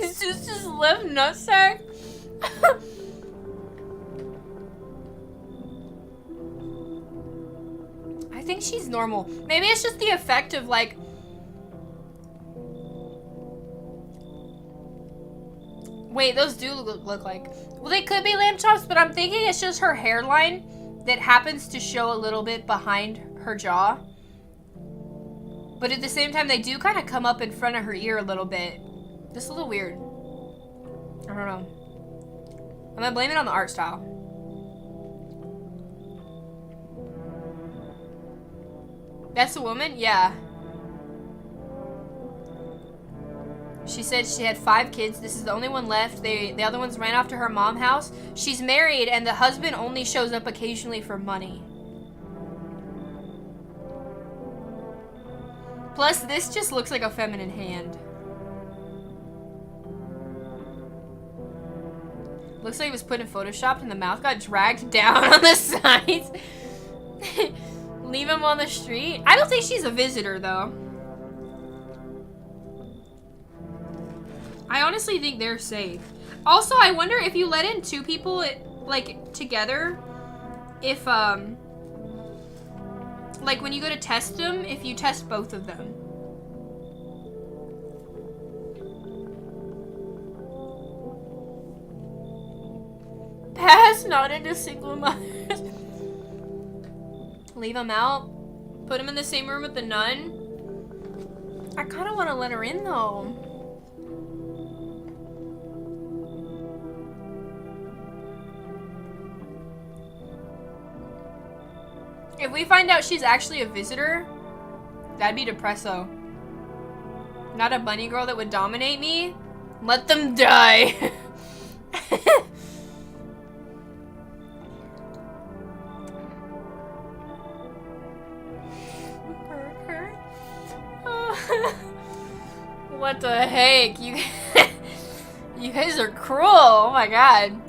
Zeus's left nutsack. I think she's normal. Maybe it's just the effect of like. Wait, those do look like. Well, they could be lamb chops, but I'm thinking it's just her hairline that happens to show a little bit behind her jaw. But at the same time, they do kind of come up in front of her ear a little bit. Just a little weird. I don't know. I'm gonna blame it on the art style. That's a woman? Yeah. She said she had 5 kids. This is the only one left. The other ones ran off to her mom's house. She's married and the husband only shows up occasionally for money. Plus, this just looks like a feminine hand. Looks like it was put in Photoshop and the mouth got dragged down on the sides. Leave him on the street. I don't think she's a visitor, though. I honestly think they're safe. Also, I wonder if you let in 2 people, like, together, if, like, when you go to test them, if you test both of them. Pass not into single mothers. Leave them out. Put them in the same room with the nun. I kind of want to let her in, though. If we find out she's actually a visitor, that'd be depresso. Not a bunny girl that would dominate me. Let them die. What the heck? You guys are cruel. Oh my god.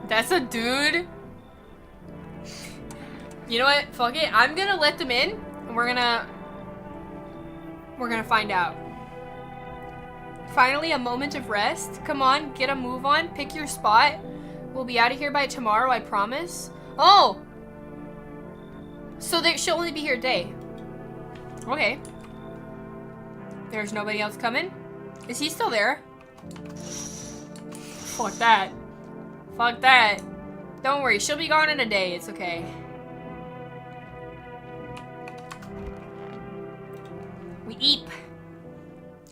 That's a dude. You know what? Fuck it. I'm gonna let them in, and we're gonna find out. Finally, a moment of rest. Come on, get a move on. Pick your spot. We'll be out of here by tomorrow, I promise. Oh! So she'll only be here a day. Okay. There's nobody else coming? Is he still there? Fuck that. Fuck that. Don't worry, she'll be gone in a day. It's okay. We eat.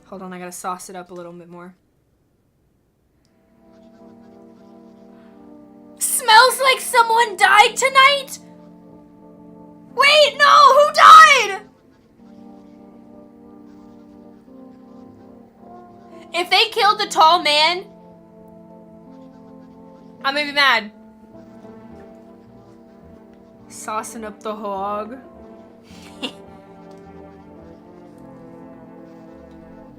Hold on, I gotta sauce it up a little bit more. Smells like someone died tonight? Wait, no! Who died? If they killed the tall man, I'm gonna be mad. Saucing up the hog.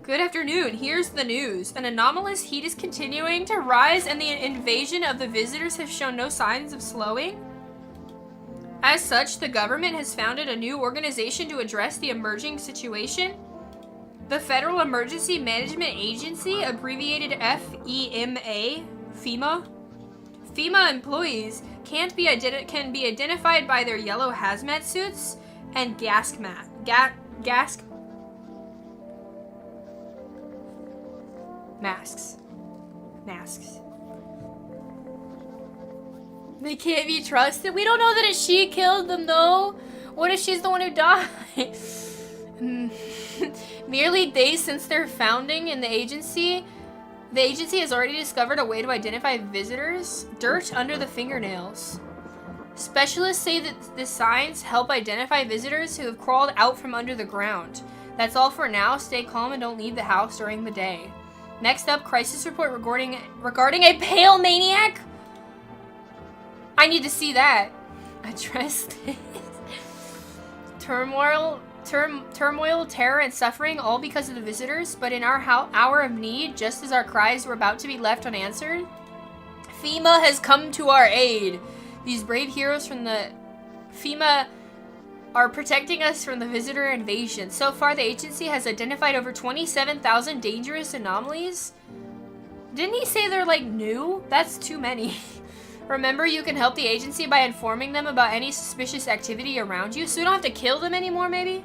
Good afternoon. Here's the news. An anomalous heat is continuing to rise and the invasion of the visitors has shown no signs of slowing. As such, the government has founded a new organization to address the emerging situation. The Federal Emergency Management Agency, abbreviated FEMA, FEMA. FEMA employees can be identified by their yellow hazmat suits and masks. They can't be trusted. We don't know that she killed them, though. What if she's the one who died? Merely days since their founding in the agency has already discovered a way to identify visitors. Dirt under the fingernails. Specialists say that the signs help identify visitors who have crawled out from under the ground. That's all for now. Stay calm and don't leave the house during the day. Next up, crisis report regarding a pale maniac. I need to see that. Address this. Turmoil, terror, and suffering, all because of the visitors. But in our hour of need, just as our cries were about to be left unanswered, FEMA has come to our aid. These brave heroes from the FEMA are protecting us from the visitor invasion. So far, the agency has identified over 27,000 dangerous anomalies. Didn't he say they're like new? That's too many. Remember, you can help the agency by informing them about any suspicious activity around you, so you don't have to kill them anymore, maybe?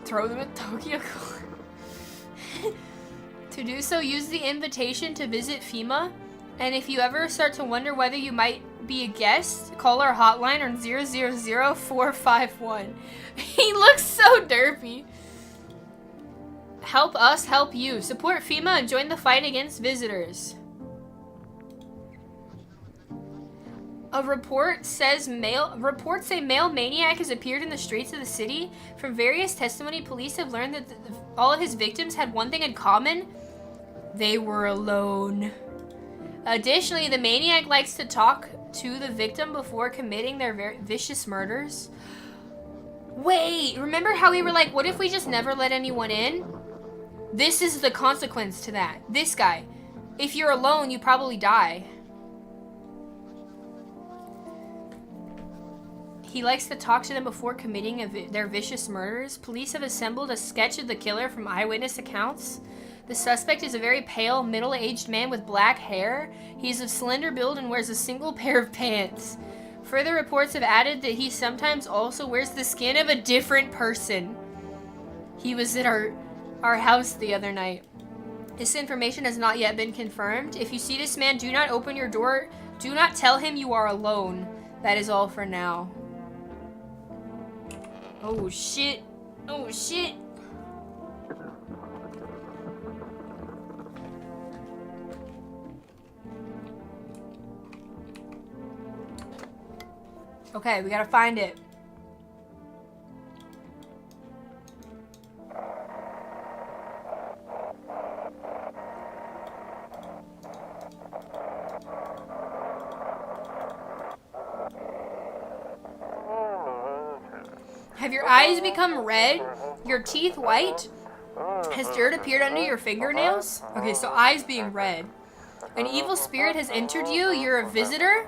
Throw them at Tokyo. To do so, use the invitation to visit FEMA. And if you ever start to wonder whether you might be a guest, call our hotline on 000-451. He looks so derpy. Help us help you. Support FEMA and join the fight against visitors. A report says reports say male maniac has appeared in the streets of the city. From various testimony, police have learned that all of his victims had one thing in common. They were alone. Additionally, the maniac likes to talk to the victim before committing their vicious murders. Wait, remember how we were like, what if we just never let anyone in? This is the consequence to that. This guy. If you're alone, you probably die. He likes to talk to them before committing their vicious murders. Police have assembled a sketch of the killer from eyewitness accounts. The suspect is a very pale, middle-aged man with black hair. He's of slender build and wears a single pair of pants. Further reports have added that he sometimes also wears the skin of a different person. He was at our house the other night. This information has not yet been confirmed. If you see this man, do not open your door. Do not tell him you are alone. That is all for now. Oh shit. Oh shit. Okay, we gotta find it. Have your eyes become red? Your teeth white? Has dirt appeared under your fingernails? Okay, so eyes being red. An evil spirit has entered you? You're a visitor?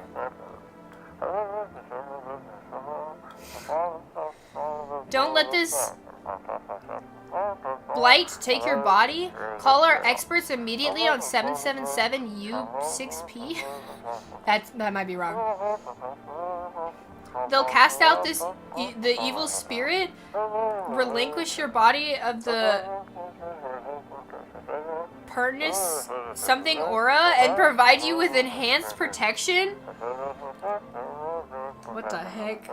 Don't let this blight take your body. Call our experts immediately on 777U6P. That might be wrong. They'll cast out the evil spirit, relinquish your body of the Pernus something aura, and provide you with enhanced protection? What the heck?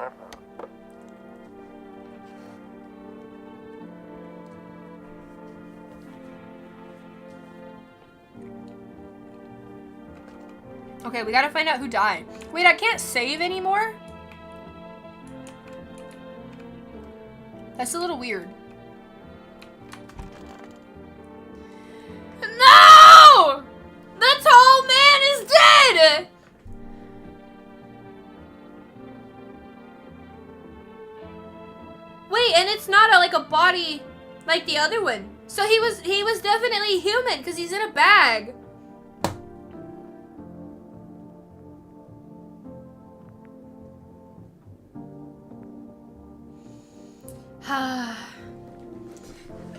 Okay, we gotta find out who died. Wait, I can't save anymore? That's a little weird. No! The tall man is dead! Wait, and it's not like a body like the other one. So he was definitely human because he's in a bag.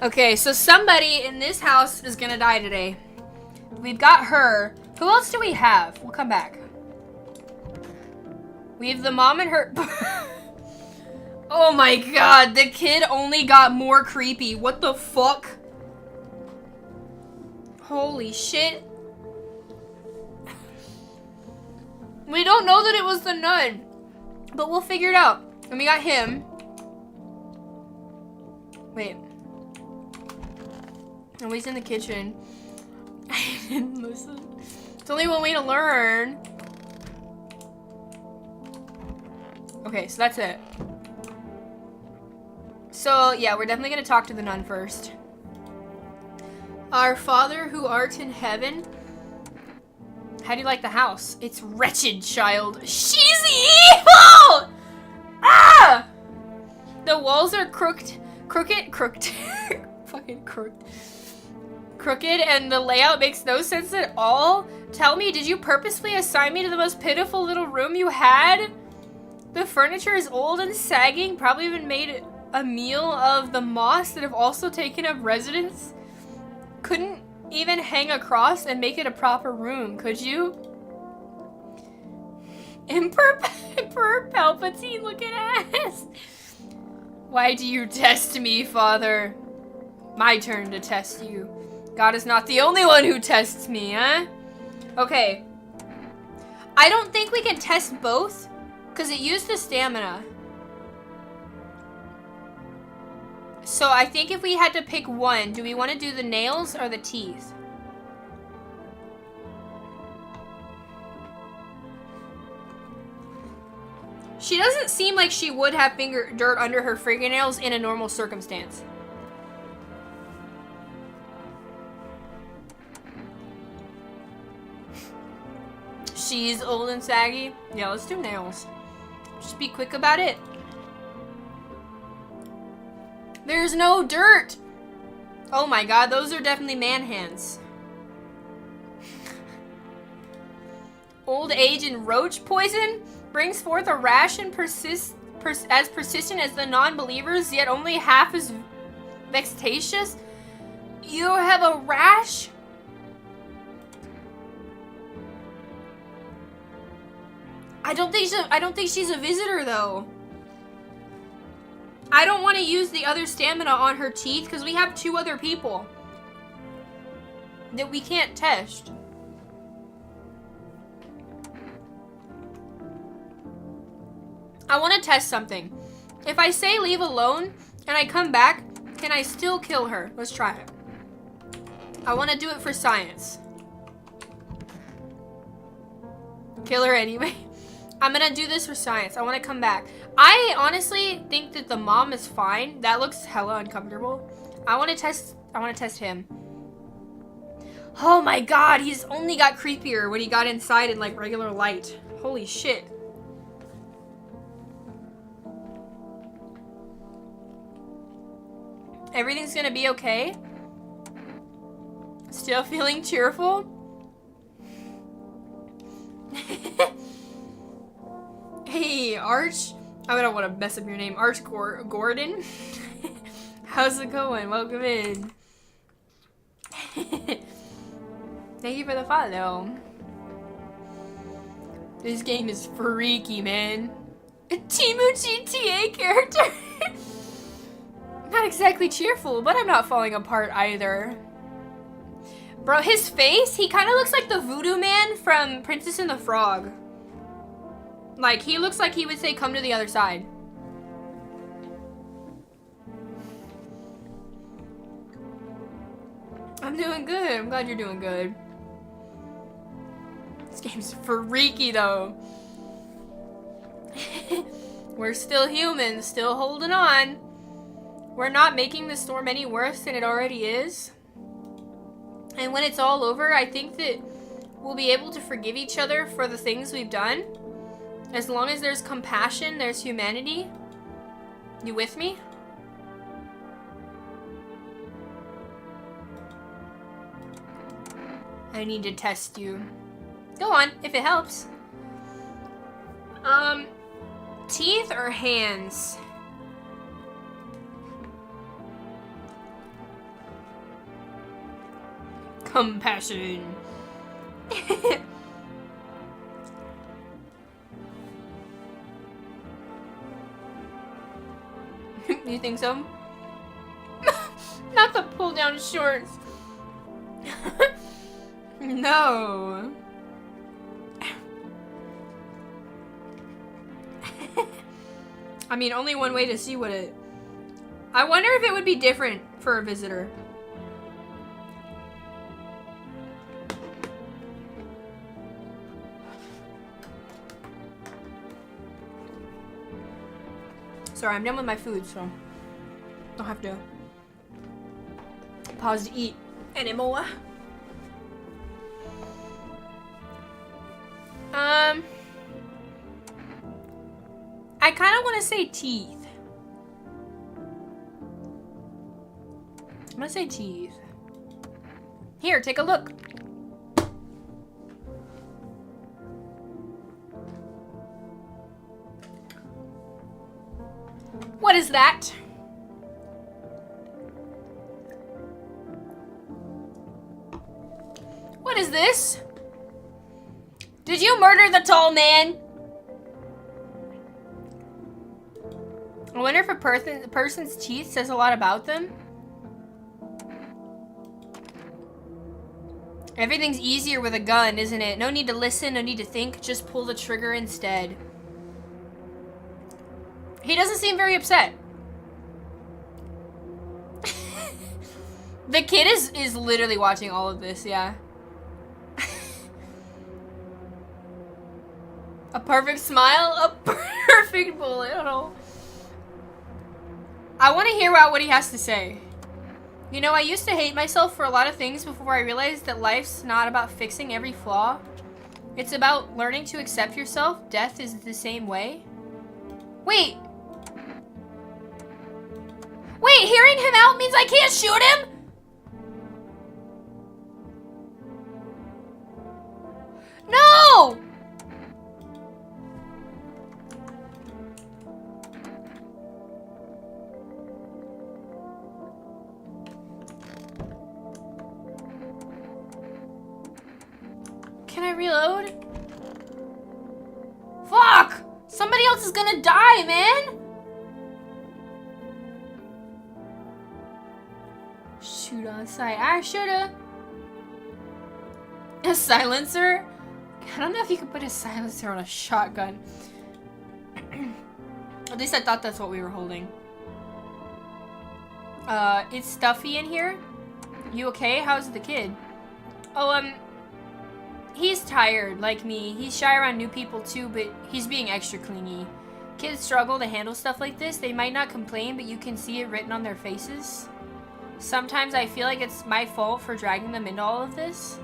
Okay, so somebody in this house is gonna die today. We've got her. Who else do we have? We'll come back. We have the mom and her. Oh my god, the kid only got more creepy. What the fuck? Holy shit. We don't know that it was the nun, but we'll figure it out. And we got him. Wait. Nobody's in the kitchen. I didn't listen. It's only one way to learn. Okay, so that's it. So, yeah, we're definitely gonna talk to the nun first. Our Father who art in heaven. How do you like the house? It's wretched, child. She's evil! Ah! The walls are crooked. Fucking crooked. Crooked, and the layout makes no sense at all. Tell me, did you purposely assign me to the most pitiful little room you had? The furniture is old and sagging, probably even made a meal of the moss that have also taken up residence. Couldn't even hang a cross and make it a proper room, could you? Emperor Palpatine looking ass. Why do you test me, Father? My turn to test you. God is not the only one who tests me, huh? Okay. I don't think we can test both, because it used the stamina. So I think if we had to pick one, do we want to do the nails or the teeth? She doesn't seem like she would have dirt under her fingernails in a normal circumstance. She's old and saggy. Yeah, let's do nails. Just be quick about it. There's no dirt. Oh my god, those are definitely man hands. Old age and roach poison brings forth a rash and as persistent as the non-believers, yet only half as vexatious. You have a rash? I don't think she's a visitor though. I don't want to use the other stamina on her teeth because we have 2 other people that we can't test. I want to test something. If I say leave alone and I come back, can I still kill her? Let's try it. I want to do it for science. Kill her anyway. I'm gonna do this for science. I want to come back. I honestly think that the mom is fine. That looks hella uncomfortable. I want to test him. Oh my god, he's only got creepier when he got inside in like regular light. Holy shit. Everything's gonna be okay? Still feeling cheerful? Hey, Arch. I don't want to mess up your name. Arch Gordon? How's it going? Welcome in. Thank you for the follow. This game is freaky, man. A Timu GTA character? Not exactly cheerful, but I'm not falling apart either. Bro, his face, he kind of looks like the voodoo man from Princess and the Frog. Like, he looks like he would say, come to the other side. I'm doing good. I'm glad you're doing good. This game's freaky, though. We're still humans, still holding on. We're not making the storm any worse than it already is. And when it's all over, I think that we'll be able to forgive each other for the things we've done. As long as there's compassion, there's humanity. You with me? I need to test you. Go on, if it helps. Teeth or hands? Compassion. You think so? Not the pull down shorts. No. I mean, only one way to see what it... I wonder if it would be different for a visitor. Sorry, I'm done with my food, so don't have to pause to eat anymore. I kind of want to say teeth. I'm gonna say teeth. Here, take a look. What is that? What is this? Did you murder the tall man? I wonder if a person's teeth says a lot about them. Everything's easier with a gun, isn't it? No need to listen, no need to think, just pull the trigger instead. He doesn't seem very upset. The kid is literally watching all of this, yeah. A perfect smile? A perfect bullet hole. I want to hear what he has to say. You know, I used to hate myself for a lot of things before I realized that life's not about fixing every flaw. It's about learning to accept yourself. Death is the same way. Wait. Wait, hearing him out means I can't shoot him? No! Can I reload? Fuck! Somebody else is gonna die, man! Shoot on sight. I shoulda. A silencer? I don't know if you could put a silencer on a shotgun. At least I thought that's what we were holding. It's stuffy in here. You okay? How's the kid? Oh, he's tired, like me. He's shy around new people too, but he's being extra clingy. Kids struggle to handle stuff like this. They might not complain, but you can see it written on their faces. Sometimes I feel like it's my fault for dragging them into all of this,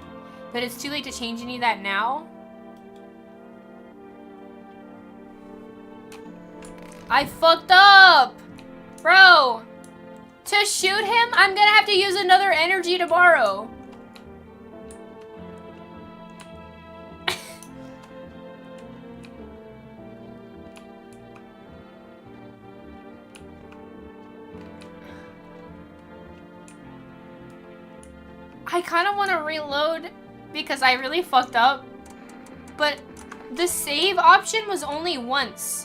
but it's too late to change any of that now. I fucked up! Bro! To shoot him, I'm gonna have to use another energy to borrow. I kind of want to reload because I really fucked up, but the save option was only once.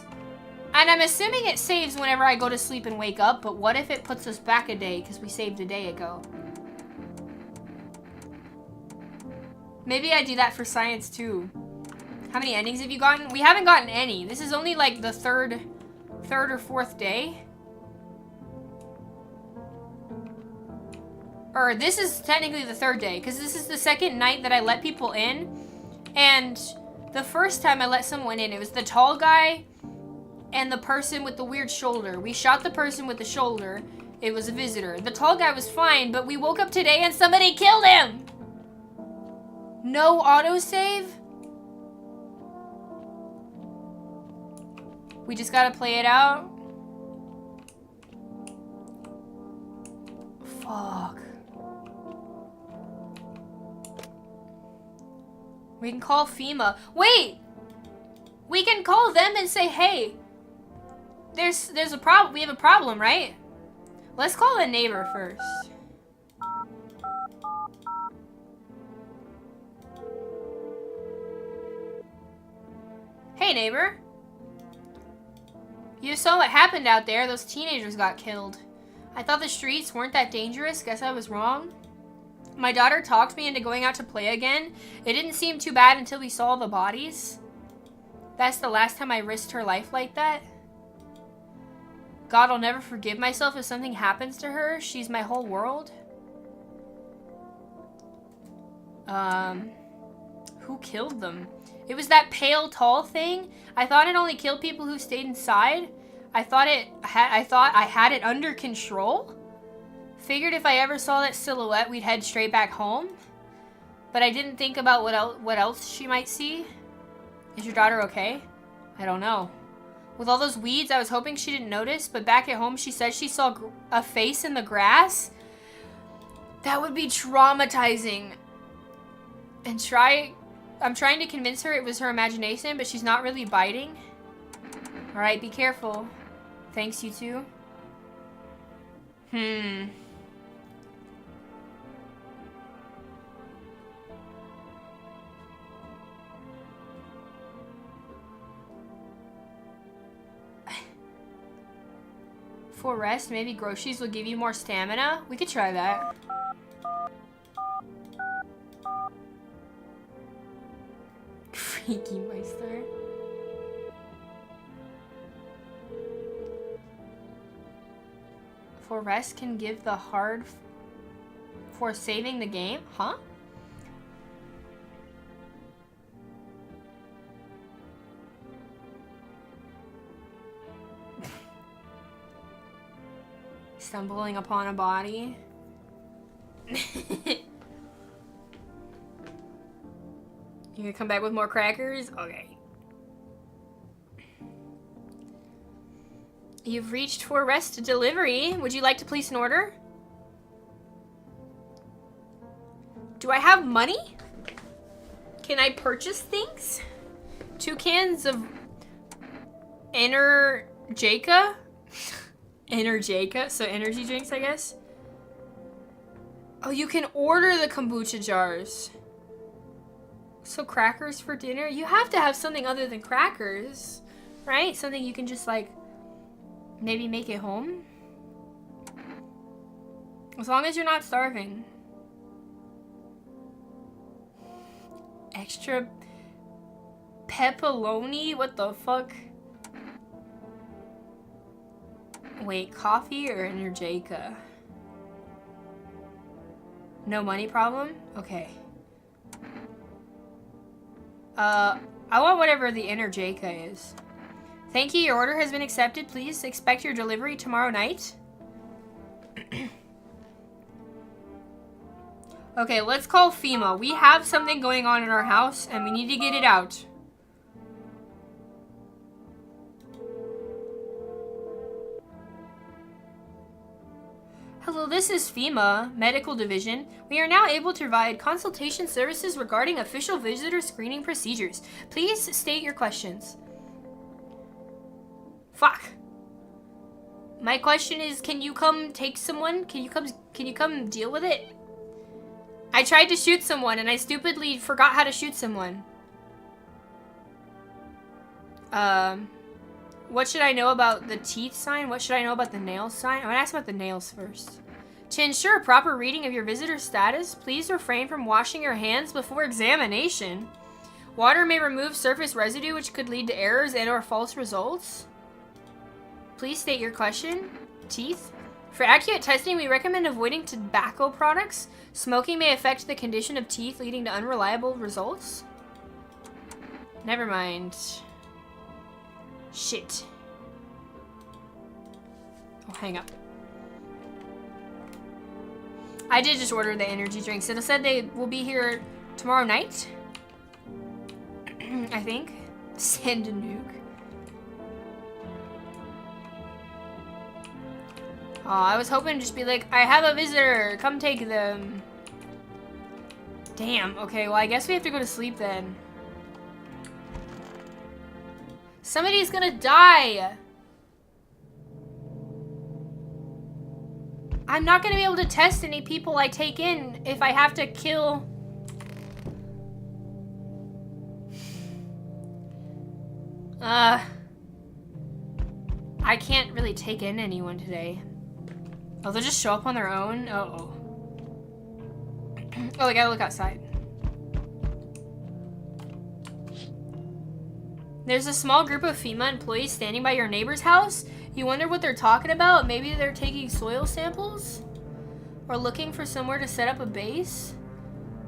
And I'm assuming it saves whenever I go to sleep and wake up, but what if it puts us back a day because we saved a day ago? Maybe I do that for science too. How many endings have you gotten? We haven't gotten any. This is only like the third or fourth day. Or this is technically the third day, because this is the second night that I let people in. And the first time I let someone in, it was the tall guy and the person with the weird shoulder. We shot the person with the shoulder. It was a visitor. The tall guy was fine, but we woke up today and somebody killed him! No autosave? We just gotta play it out? Fuck. We can call FEMA. Wait! We can call them and say, hey, there's a problem. We have a problem, right? Let's call a neighbor first. Hey, neighbor. You saw what happened out there. Those teenagers got killed. I thought the streets weren't that dangerous. Guess I was wrong. My daughter talked me into going out to play again. It didn't seem too bad until we saw the bodies. That's the last time I risked her life like that. God, I'll never forgive myself if something happens to her. She's my whole world. Who killed them? It was that pale, tall thing. I thought it only killed people who stayed inside. I thought I had it under control. Figured if I ever saw that silhouette, we'd head straight back home. But I didn't think about what else she might see. Is your daughter okay? I don't know. With all those weeds, I was hoping she didn't notice, but back at home she said she saw a face in the grass. That would be traumatizing. And I'm trying to convince her it was her imagination, but she's not really biting. Alright, be careful. Thanks, you too. For rest, maybe groceries will give you more stamina. We could try that. Freaky Meister. For rest can give the hard for saving the game? Huh? Stumbling upon a body. You gonna come back with more crackers? Okay. You've reached for rest delivery. Would you like to place an order? Do I have money? Can I purchase things? 2 cans of Energica? Energica, so energy drinks, I guess. Oh, you can order the kombucha jars. So crackers for dinner? You have to have something other than crackers, right? Something you can just like maybe make it home. As long as you're not starving. Extra pepperoni? What the fuck? Wait, coffee or Energica? No money problem? Okay. I want whatever the Energica is. Thank you, your order has been accepted. Please expect your delivery tomorrow night. Okay, let's call FEMA. We have something going on in our house and we need to get it out. Hello, this is FEMA Medical Division. We are now able to provide consultation services regarding official visitor screening procedures. Please state your questions. Fuck. My question is, can you come take someone? Can you come deal with it? I tried to shoot someone and I stupidly forgot how to shoot someone. What should I know about the teeth sign? What should I know about the nails sign? I'm gonna ask about the nails first. To ensure a proper reading of your visitor status, please refrain from washing your hands before examination. Water may remove surface residue, which could lead to errors and/or false results. Please state your question. Teeth. For accurate testing, we recommend avoiding tobacco products. Smoking may affect the condition of teeth, leading to unreliable results. Never mind. Shit. Oh, hang up. I did just order the energy drinks. It said they will be here tomorrow night. I think. Send a nuke. Oh, I was hoping to just be like, I have a visitor. Come take them. Damn. Okay, well, I guess we have to go to sleep then. Somebody's gonna die. I'm not gonna be able to test any people I take in if I have to kill. I can't really take in anyone today. Oh, they'll just show up on their own? Uh-oh. Oh, I gotta look outside. There's a small group of FEMA employees standing by your neighbor's house. You wonder what they're talking about? Maybe they're taking soil samples? Or looking for somewhere to set up a base?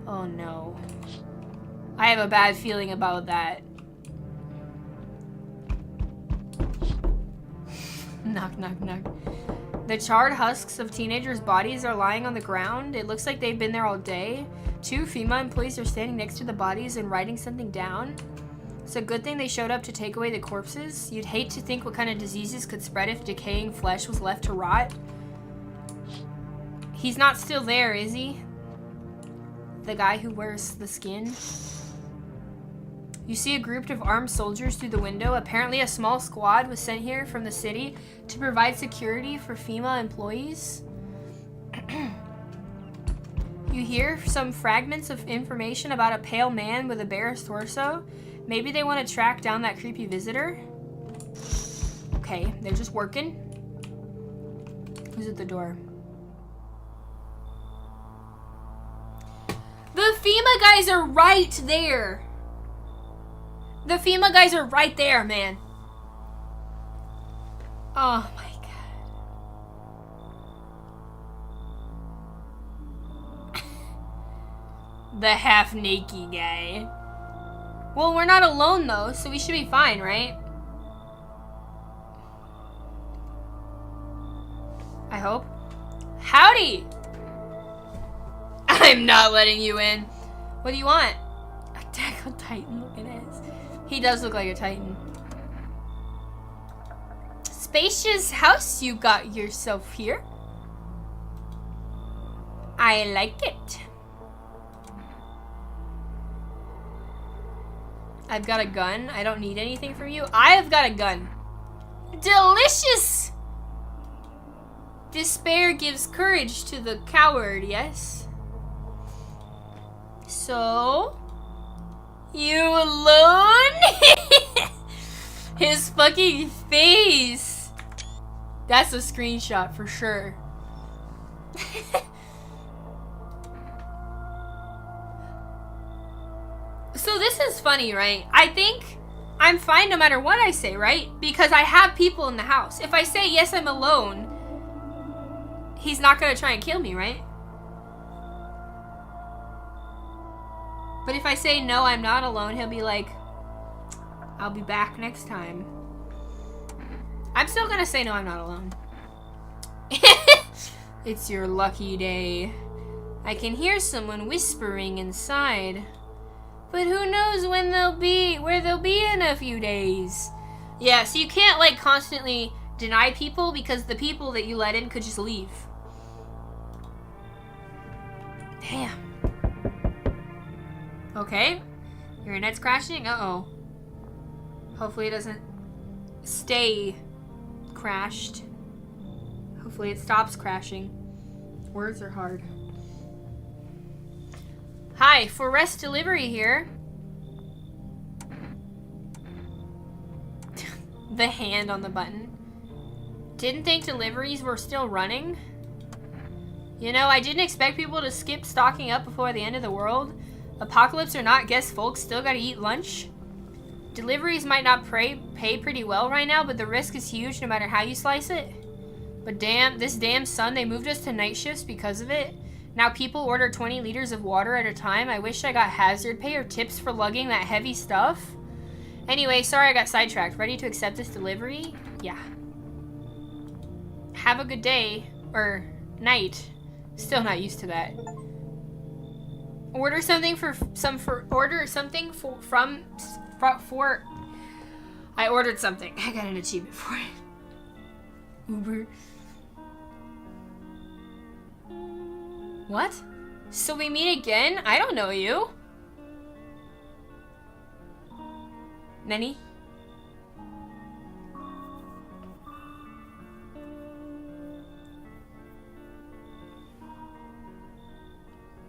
Oh no. I have a bad feeling about that. Knock, knock, knock. The charred husks of teenagers' bodies are lying on the ground. It looks like they've been there all day. 2 FEMA employees are standing next to the bodies and writing something down. It's a good thing they showed up to take away the corpses. You'd hate to think what kind of diseases could spread if decaying flesh was left to rot. He's not still there, is he? The guy who wears the skin. You see a group of armed soldiers through the window. Apparently a small squad was sent here from the city to provide security for FEMA employees. You hear some fragments of information about a pale man with a bare torso. Maybe they want to track down that creepy visitor. Okay, they're just working. Who's at the door? The FEMA guys are right there. The FEMA guys are right there, man. Oh my god. The half-naked guy. Well, we're not alone though, so we should be fine, right? I hope. Howdy! I'm not letting you in. What do you want? Attack on Titan looking ass. He does look like a Titan. Spacious house you got yourself here. I like it. I've got a gun. I don't need anything from you. I've got a gun. Delicious! Despair gives courage to the coward, yes? So... You alone? His fucking face. That's a screenshot for sure. So this is funny, right? I think I'm fine no matter what I say, right? Because I have people in the house. If I say, yes, I'm alone, he's not gonna try and kill me, right? But if I say, no, I'm not alone, he'll be like, I'll be back next time. I'm still gonna say, no, I'm not alone. It's your lucky day. I can hear someone whispering inside. But who knows when where they'll be in a few days. Yeah, so you can't like constantly deny people because the people that you let in could just leave. Damn. Okay. Your internet's crashing? Uh-oh. Hopefully it doesn't stay crashed. Hopefully it stops crashing. Words are hard. Hi, for rest delivery here. The hand on the button. Didn't think deliveries were still running. You know, I didn't expect people to skip stocking up before the end of the world. Apocalypse or not, guess folks still gotta eat lunch. Deliveries might not pay pretty well right now, but the risk is huge no matter how you slice it. But damn, this damn sun, they moved us to night shifts because of it. Now people order 20 liters of water at a time. I wish I got hazard pay or tips for lugging that heavy stuff. Anyway, sorry I got sidetracked. Ready to accept this delivery? Yeah. Have a good day. Or night. Still not used to that. Order something for I ordered something. I got an achievement for it. Uber. What? So we meet again? I don't know you. Nani?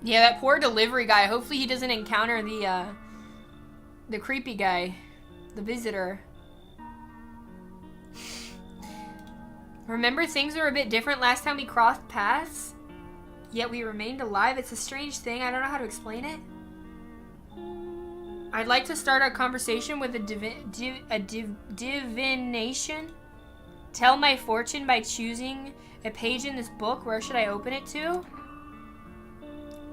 Yeah, that poor delivery guy. Hopefully he doesn't encounter the creepy guy. The visitor. Remember, things were a bit different last time we crossed paths? Yet we remained alive. It's a strange thing. I don't know how to explain it. I'd like to start a conversation with a divination. Tell my fortune by choosing a page in this book. Where should I open it to?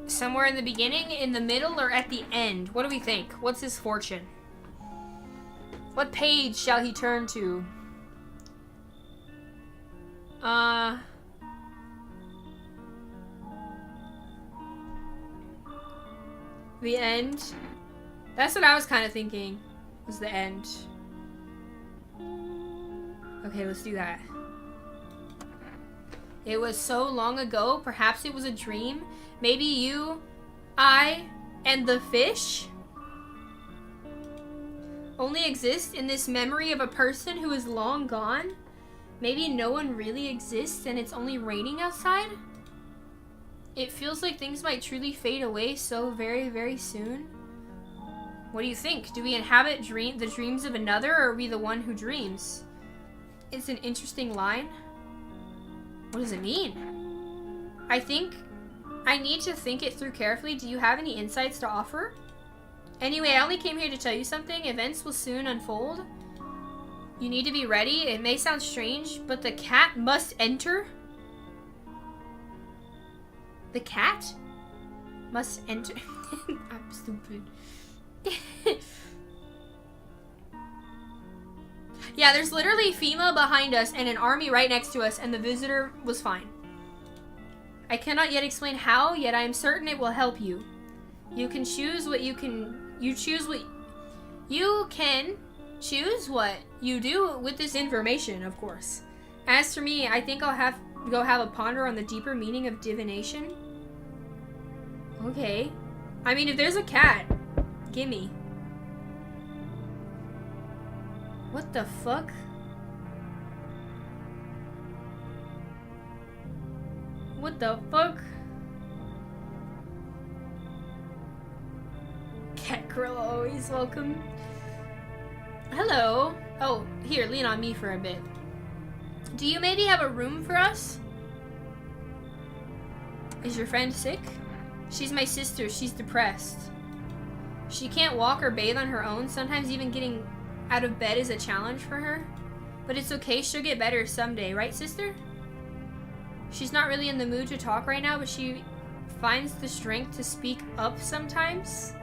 Somewhere in the beginning, in the middle, or at the end? What do we think? What's his fortune? What page shall he turn to? The end? That's what I was kind of thinking, was the end. Okay, let's do that. It was so long ago, perhaps it was a dream. Maybe you, I, and the fish only exist in this memory of a person who is long gone. Maybe no one really exists and it's only raining outside. It feels like things might truly fade away so very, very soon. What do you think? Do we inhabit the dreams of another, or are we the one who dreams? It's an interesting line. What does it mean? I think I need to think it through carefully. Do you have any insights to offer? Anyway, I only came here to tell you something. Events will soon unfold. You need to be ready. It may sound strange, but the cat must enter. The cat must enter. I'm stupid. Yeah, there's literally FEMA behind us and an army right next to us, and the visitor was fine. I cannot yet explain how, yet I am certain it will help you. You can choose what you do with this information, of course. As for me, I think I'll have to go have a ponder on the deeper meaning of divination. Okay. I mean, if there's a cat, gimme. What the fuck? What the fuck? Cat Gorilla always welcome. Hello. Oh, here, lean on me for a bit. Do you maybe have a room for us? Is your friend sick? She's my sister. She's depressed. She can't walk or bathe on her own. Sometimes even getting out of bed is a challenge for her. But it's okay. She'll get better someday. Right, sister? She's not really in the mood to talk right now, but she finds the strength to speak up sometimes.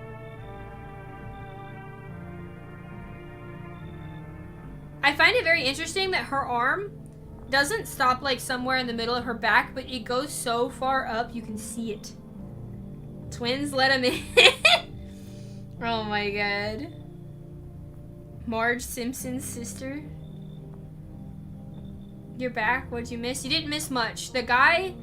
I find it very interesting that her arm doesn't stop like somewhere in the middle of her back, but it goes so far up you can see it. Twins, let him in. Oh my god. Marge Simpson's sister. You're back. What'd you miss? You didn't miss much. The guy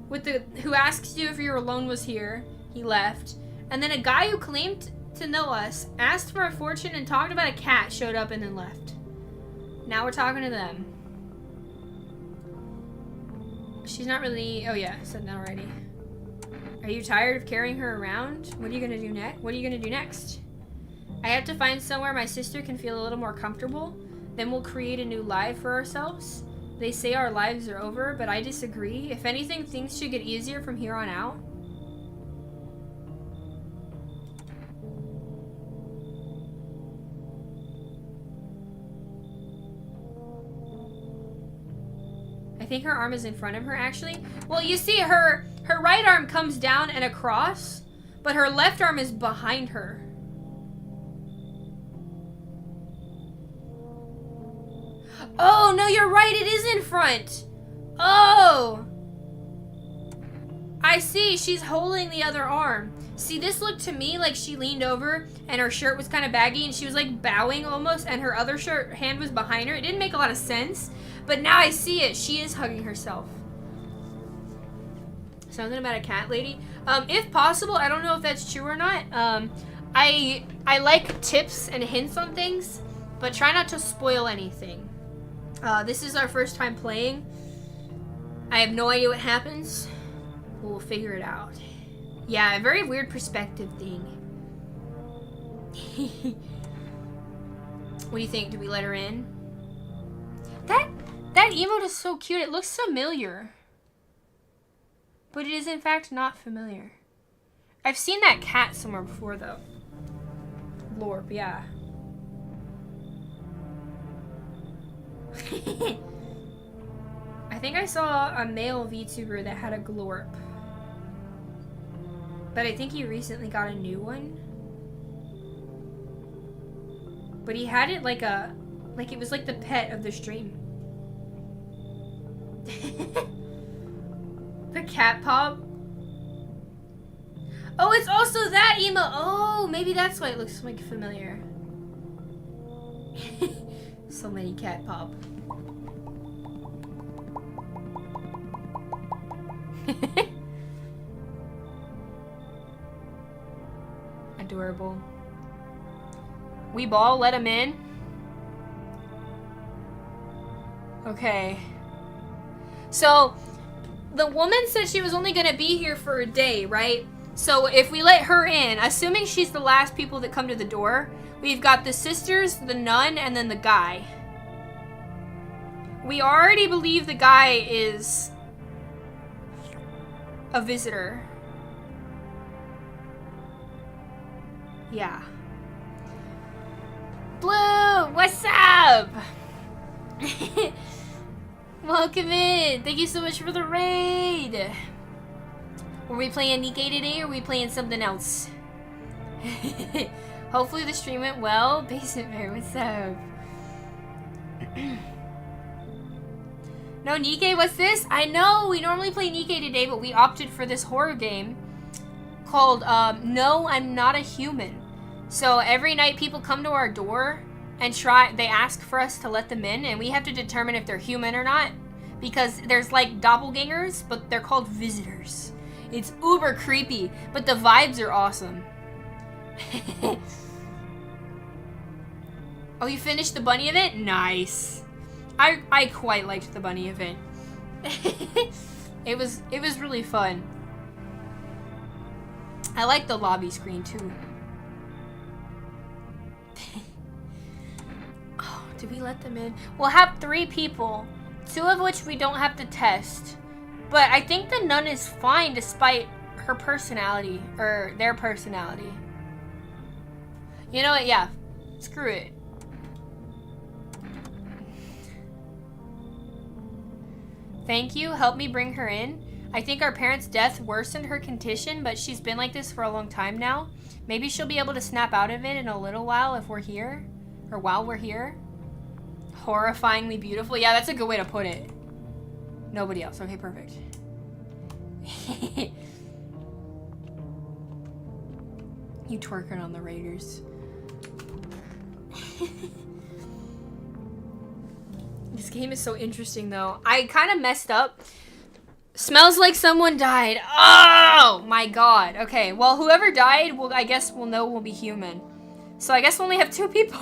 with the who asks you if your alone was here. He left. And then a guy who claimed to know us, asked for a fortune, and talked about a cat, showed up and then left. Now we're talking to them. She's not really... Oh yeah, I said that already. Are you tired of carrying her around? What are you gonna do next? What are you gonna do next? I have to find somewhere my sister can feel a little more comfortable. Then we'll create a new life for ourselves. They say our lives are over, but I disagree. If anything, things should get easier from here on out. I think her arm is in front of her, actually. Well, you see, her right arm comes down and across, but her left arm is behind her. Oh, no, you're right. It is in front. Oh. I see. She's holding the other arm. See, this looked to me like she leaned over and her shirt was kind of baggy and she was like bowing almost and her other hand was behind her. It didn't make a lot of sense, but now I see it. She is hugging herself. Something about a cat lady. If possible, I don't know if that's true or not. I like tips and hints on things, but try not to spoil anything. This is our first time playing. I have no idea what happens. We'll figure it out. Yeah, a very weird perspective thing. What do you think? Do we let her in? That emote is so cute. It looks familiar. But it is in fact not familiar. I've seen that cat somewhere before though. Lorp, yeah. I think I saw a male VTuber that had a glorp. But I think he recently got a new one. But he had it like it was like the pet of the stream. The cat pop. Oh, it's also that emo. Oh, maybe that's why it looks like familiar. So many cat pop. Adorable. We ball, let him in. Okay. So, the woman said she was only gonna be here for a day, right? So if we let her in, assuming she's the last people that come to the door, we've got the sisters, the nun, and then the guy. We already believe the guy is a visitor. Yeah. Blue, what's up? Welcome in. Thank you so much for the raid. Were we playing Nikkei today or are we playing something else? Hopefully the stream went well. Basement Bear, what's up? No, Nikkei, what's this? I know, we normally play Nikkei today, but we opted for this horror game called No, I'm Not a Human. So every night people come to our door and they ask for us to let them in, and we have to determine if they're human or not, because there's like doppelgangers, but they're called visitors. It's uber creepy, but the vibes are awesome. Oh, you finished the bunny event? Nice. I quite liked the bunny event. It was really fun. I like the lobby screen too. Oh, did we let them in? We'll have 3 people, 2 of which we don't have to test. But I think the nun is fine despite her personality, or their personality. You know what? Yeah. Screw it. Thank you. Help me bring her in. I think our parents' death worsened her condition, but she's been like this for a long time now. Maybe she'll be able to snap out of it in a little while if we're here. Or while we're here. Horrifyingly beautiful. Yeah, that's a good way to put it. Nobody else. Okay, perfect. You twerking on the Raiders. This game is so interesting though. I kind of messed up. Smells like someone died. Oh my god. Okay, well, whoever died, I guess we'll know will be human. So I guess we only have 2 people.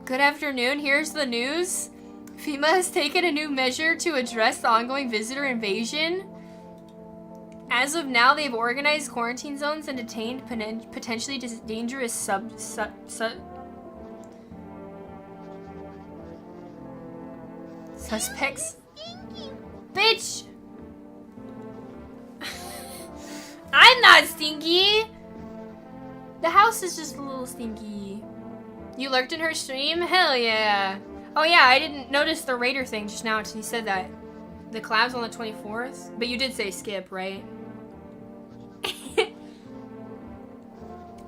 Good afternoon. Here's the news. FEMA has taken a new measure to address the ongoing visitor invasion. As of now, they've organized quarantine zones and detained potentially dangerous suspects. Bitch! I'm not stinky! The house is just a little stinky. You lurked in her stream? Hell yeah. Oh yeah, I didn't notice the Raider thing just now until you said that. The collab's on the 24th? But you did say skip, right?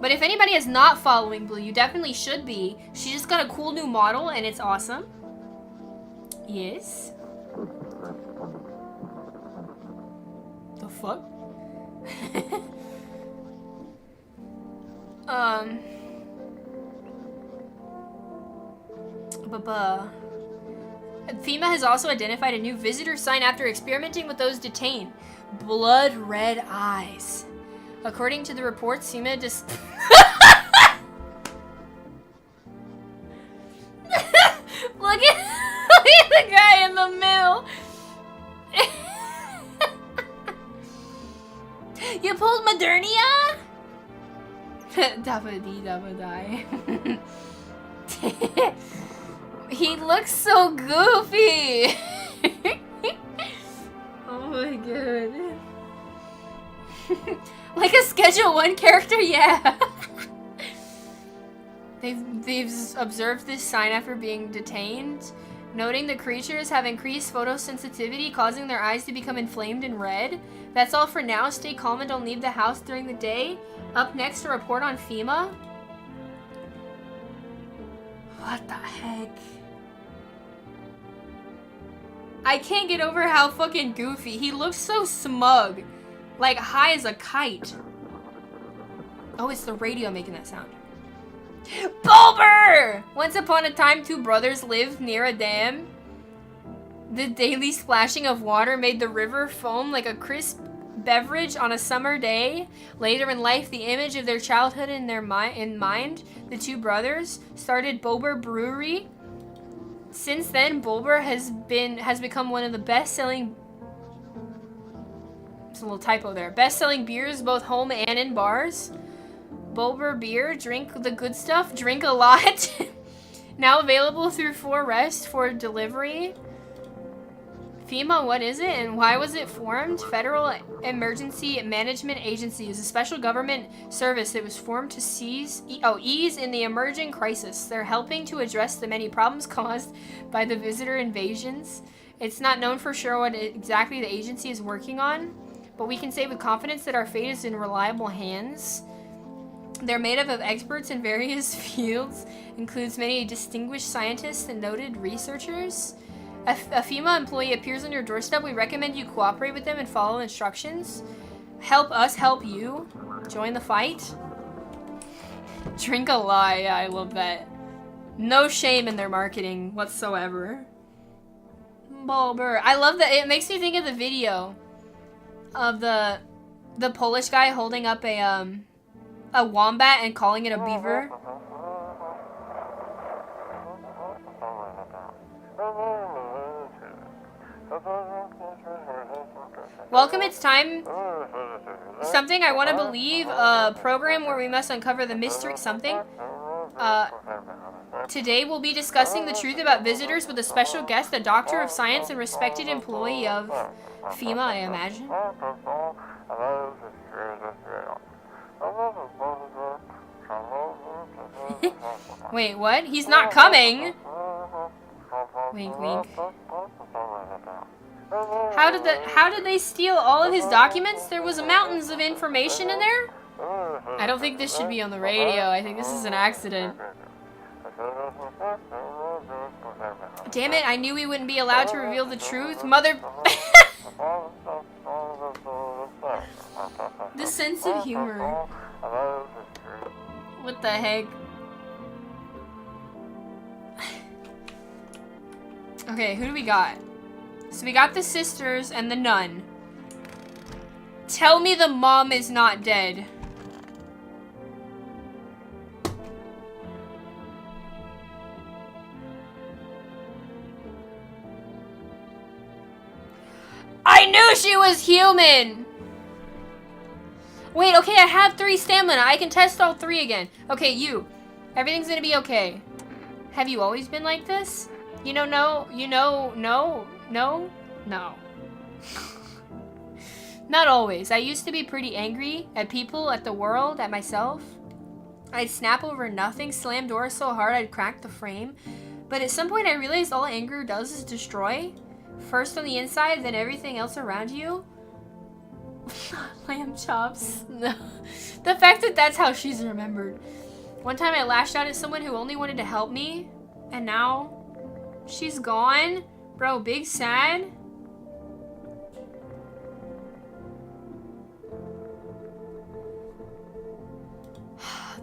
But if anybody is not following Blue, you definitely should be. She just got a cool new model and it's awesome. Yes. The fuck? FEMA has also identified a new visitor sign after experimenting with those detained. Blood red eyes. According to the reports, FEMA just look at the guy in the middle. You pulled Modernia? Dabba dee dabba die. He looks so goofy. Oh my god. Like a Schedule 1 character? Yeah. They've observed this sign after being detained, noting the creatures have increased photosensitivity, causing their eyes to become inflamed and red. That's all for now. Stay calm and don't leave the house during the day. Up next, a report on FEMA. What the heck? I can't get over how fucking goofy. He looks so smug. Like high as a kite. Oh, it's the radio making that sound. Bulber! Once upon a time, 2 brothers lived near a dam. The daily splashing of water made the river foam like a crisp beverage on a summer day. Later in life, the image of their childhood in mind, the 2 brothers started Bulber Brewery. Since then, Bulber has become one of the best-selling. It's a little typo there. Best-selling beers, both home and in bars. Bulber beer, drink the good stuff, drink a lot. Now available through 4Rest for delivery. FEMA, what is it and why was it formed? Federal Emergency Management Agency is a special government service that was formed to ease in the emerging crisis. They're helping to address the many problems caused by the visitor invasions. It's not known for sure what exactly the agency is working on, but we can say with confidence that our fate is in reliable hands. They're made up of experts in various fields, includes many distinguished scientists and noted researchers. If a FEMA employee appears on your doorstep, we recommend you cooperate with them and follow instructions. Help us help you. Join the fight. Drink a lie. Yeah, I love that. No shame in their marketing whatsoever. Bulber. I love that. It makes me think of the video of the Polish guy holding up a wombat and calling it a beaver. Welcome, it's time. Something I want to believe, a program where we must uncover the mystery something. Today we'll be discussing the truth about visitors with a special guest, a doctor of science and respected employee of FEMA, I imagine. Wait, what? He's not coming! Wink, wink. How did they steal all of his documents? There was mountains of information in there? I don't think this should be on the radio. I think this is an accident. Damn it, I knew we wouldn't be allowed to reveal the truth. Mother... The sense of humor. What the heck? Okay, who do we got? So we got the sisters and the nun. Tell me the mom is not dead. I knew she was human! Wait, okay, I have 3 stamina. I can test all 3 again. Okay, you. Everything's gonna be okay. Have you always been like this? You know, no. Not always. I used to be pretty angry at people, at the world, at myself. I'd snap over nothing, slam doors so hard I'd crack the frame. But at some point I realized all anger does is destroy. First on the inside, then everything else around you. Lamb chops. No. The fact that that's how she's remembered. One time I lashed out at someone who only wanted to help me. And now she's gone. Bro, big sad.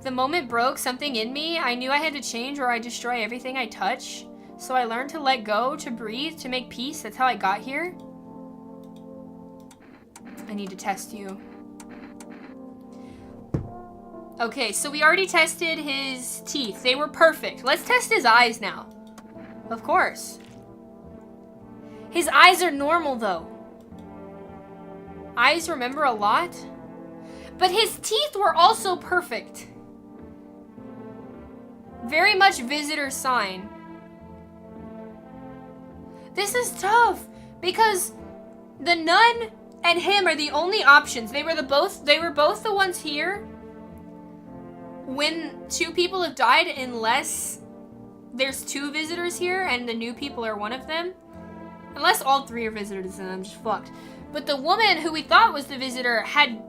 The moment broke something in me. I knew I had to change or I'd destroy everything I touch. So I learned to let go, to breathe, to make peace. That's how I got here. I need to test you. Okay, so we already tested his teeth. They were perfect. Let's test his eyes now. Of course. His eyes are normal though. Eyes remember a lot. But his teeth were also perfect. Very much visitor sign. This is tough because the nun and him are the only options. They were both the ones here when 2 people have died, unless there's 2 visitors here and the new people are one of them. Unless all 3 are visitors and I'm just fucked. But the woman who we thought was the visitor had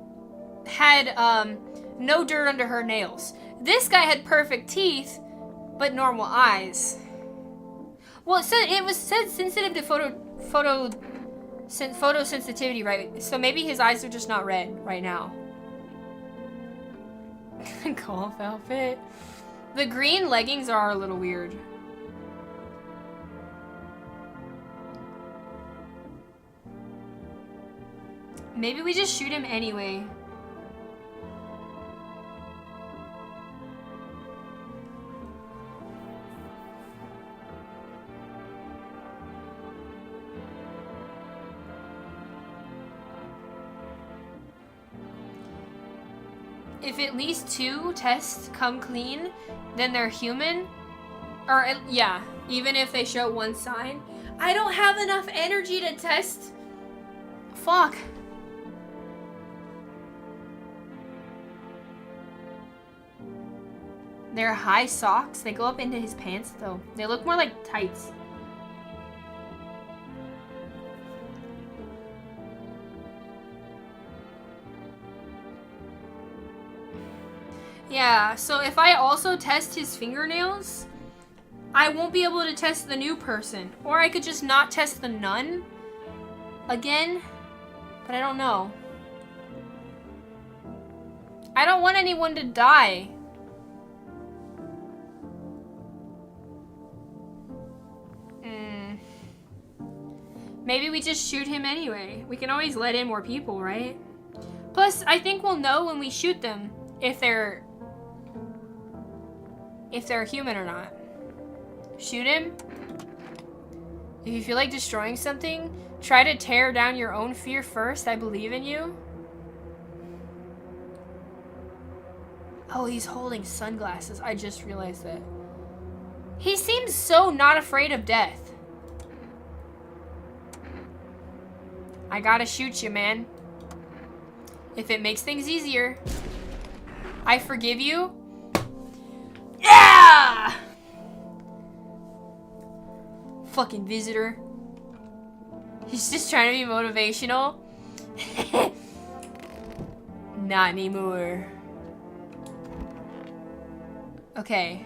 no dirt under her nails. This guy had perfect teeth, but normal eyes. Well, it was said sensitive to photosensitivity, right? So maybe his eyes are just not red right now. Golf outfit. The green leggings are a little weird. Maybe we just shoot him anyway. If at least 2 tests come clean, then they're human. Or, yeah, even if they show 1 sign. I don't have enough energy to test. Fuck. They're high socks. They go up into his pants, though. They look more like tights. Yeah, so if I also test his fingernails, I won't be able to test the new person. Or I could just not test the nun again, but I don't know. I don't want anyone to die. Maybe we just shoot him anyway. We can always let in more people, right? Plus, I think we'll know when we shoot them if they're human or not. Shoot him. If you feel like destroying something, try to tear down your own fear first. I believe in you. Oh, he's holding sunglasses. I just realized that. He seems so not afraid of death. I gotta shoot you, man. If it makes things easier. I forgive you. Yeah! Fucking visitor. He's just trying to be motivational. Not anymore. Okay.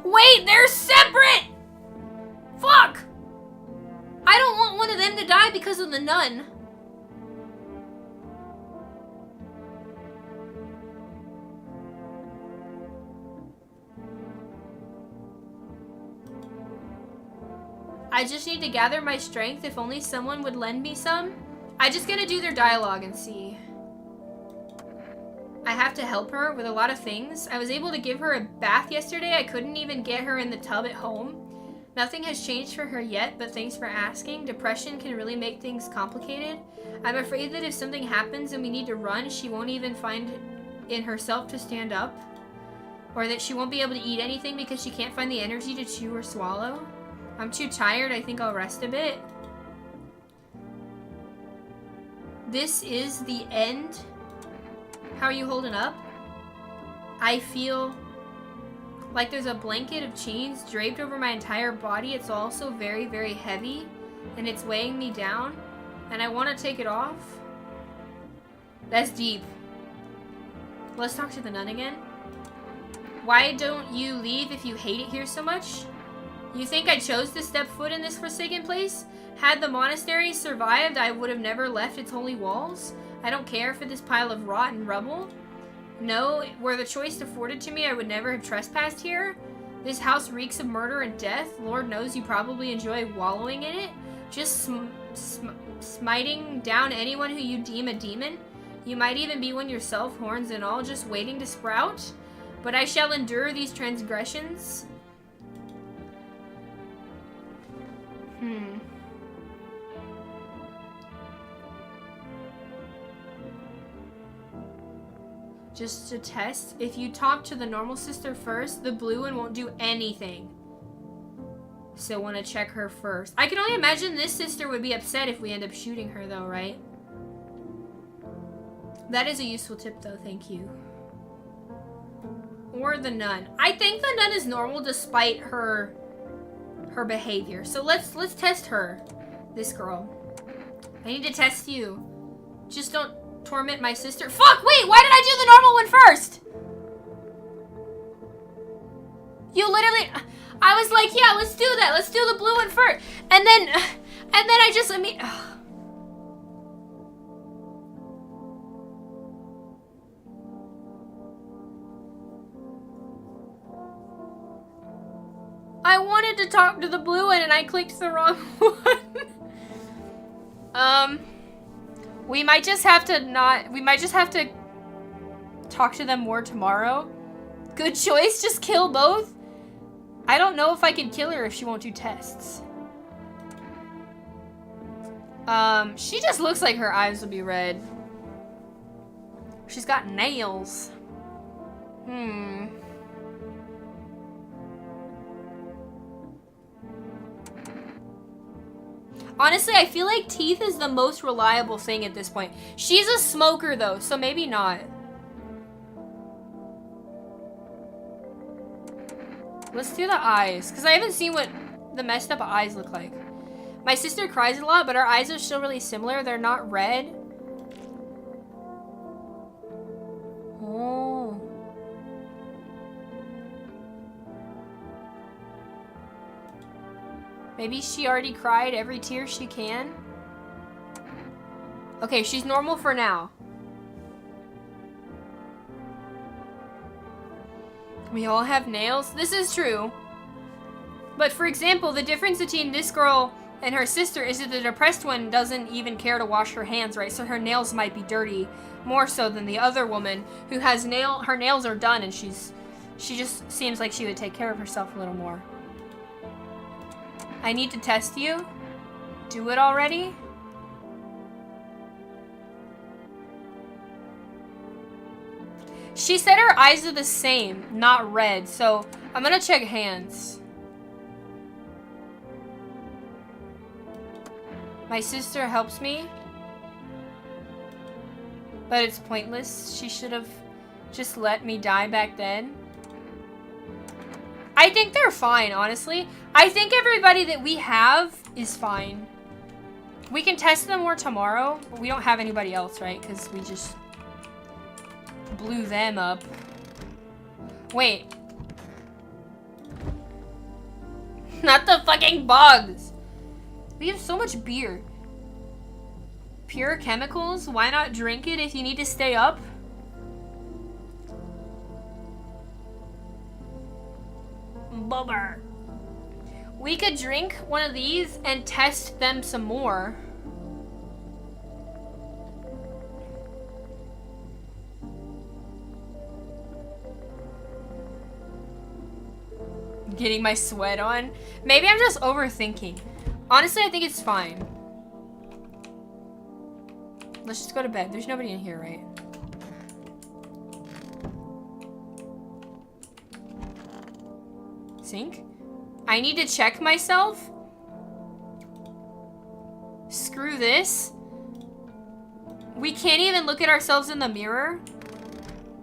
Wait, they're separate! Fuck! I don't want one of them to die because of the nun. I just need to gather my strength. If only someone would lend me some. I'm just gonna do their dialogue and see. I have to help her with a lot of things. I was able to give her a bath yesterday. I couldn't even get her in the tub at home. Nothing has changed for her yet, but thanks for asking. Depression can really make things complicated. I'm afraid that if something happens and we need to run, she won't even find in herself to stand up. Or that she won't be able to eat anything because she can't find the energy to chew or swallow. I'm too tired. I think I'll rest a bit. This is the end. How are you holding up? I feel like there's a blanket of chains draped over my entire body. It's also very, very heavy, and it's weighing me down, and I want to take it off. That's deep. Let's talk to the nun again. Why don't you leave if you hate it here so much? You think I chose to step foot in this forsaken place? Had the monastery survived, I would have never left its holy walls. I don't care for this pile of rotten rubble. No, were the choice afforded to me, I would never have trespassed here. This house reeks of murder and death. Lord knows you probably enjoy wallowing in it. Just smiting down anyone who you deem a demon. You might even be one yourself, horns and all, just waiting to sprout. But I shall endure these transgressions. Just to test, if you talk to the normal sister first, the blue one won't do anything. So want to check her first. I can only imagine this sister would be upset if we end up shooting her though, right? That is a useful tip though, thank you. Or the nun. I think the nun is normal despite her behavior. So let's test her. This girl. I need to test you. Just don't torment my sister. Fuck, wait, why did I do the normal one first? You literally, I was like, yeah, let's do that. Let's do the blue one first. And then I just, I wanted to talk to the blue one and I clicked the wrong one. We might just have to talk to them more tomorrow. Good choice, just kill both. I don't know if I can kill her if she won't do tests. She just looks like her eyes will be red. She's got nails. Honestly, I feel like teeth is the most reliable thing at this point. She's a smoker though, so maybe not. Let's do the eyes, because I haven't seen what the messed up eyes look like. My sister cries a lot, but our eyes are still really similar. They're not red. Oh. Maybe she already cried every tear she can. Okay, she's normal for now. We all have nails. This is true. But for example, the difference between this girl and her sister is that the depressed one doesn't even care to wash her hands, right? So her nails might be dirty more so than the other woman who has her nails are done and she just seems like she would take care of herself a little more. I need to test you. Do it already. She said her eyes are the same, not red, so I'm gonna check hands. My sister helps me, but it's pointless. She should have just let me die back then. I think they're fine, honestly. I think everybody that we have is fine. We can test them more tomorrow, but we don't have anybody else, right? Because we just blew them up. Wait. Not the fucking bugs. We have so much beer. Pure chemicals? Why not drink it if you need to stay up? Bummer. We could drink one of these and test them some more. Getting my sweat on. Maybe I'm just overthinking. Honestly, I think it's fine. Let's just go to bed. There's nobody in here, right? Sink? I need to check myself? Screw this. We can't even look at ourselves in the mirror.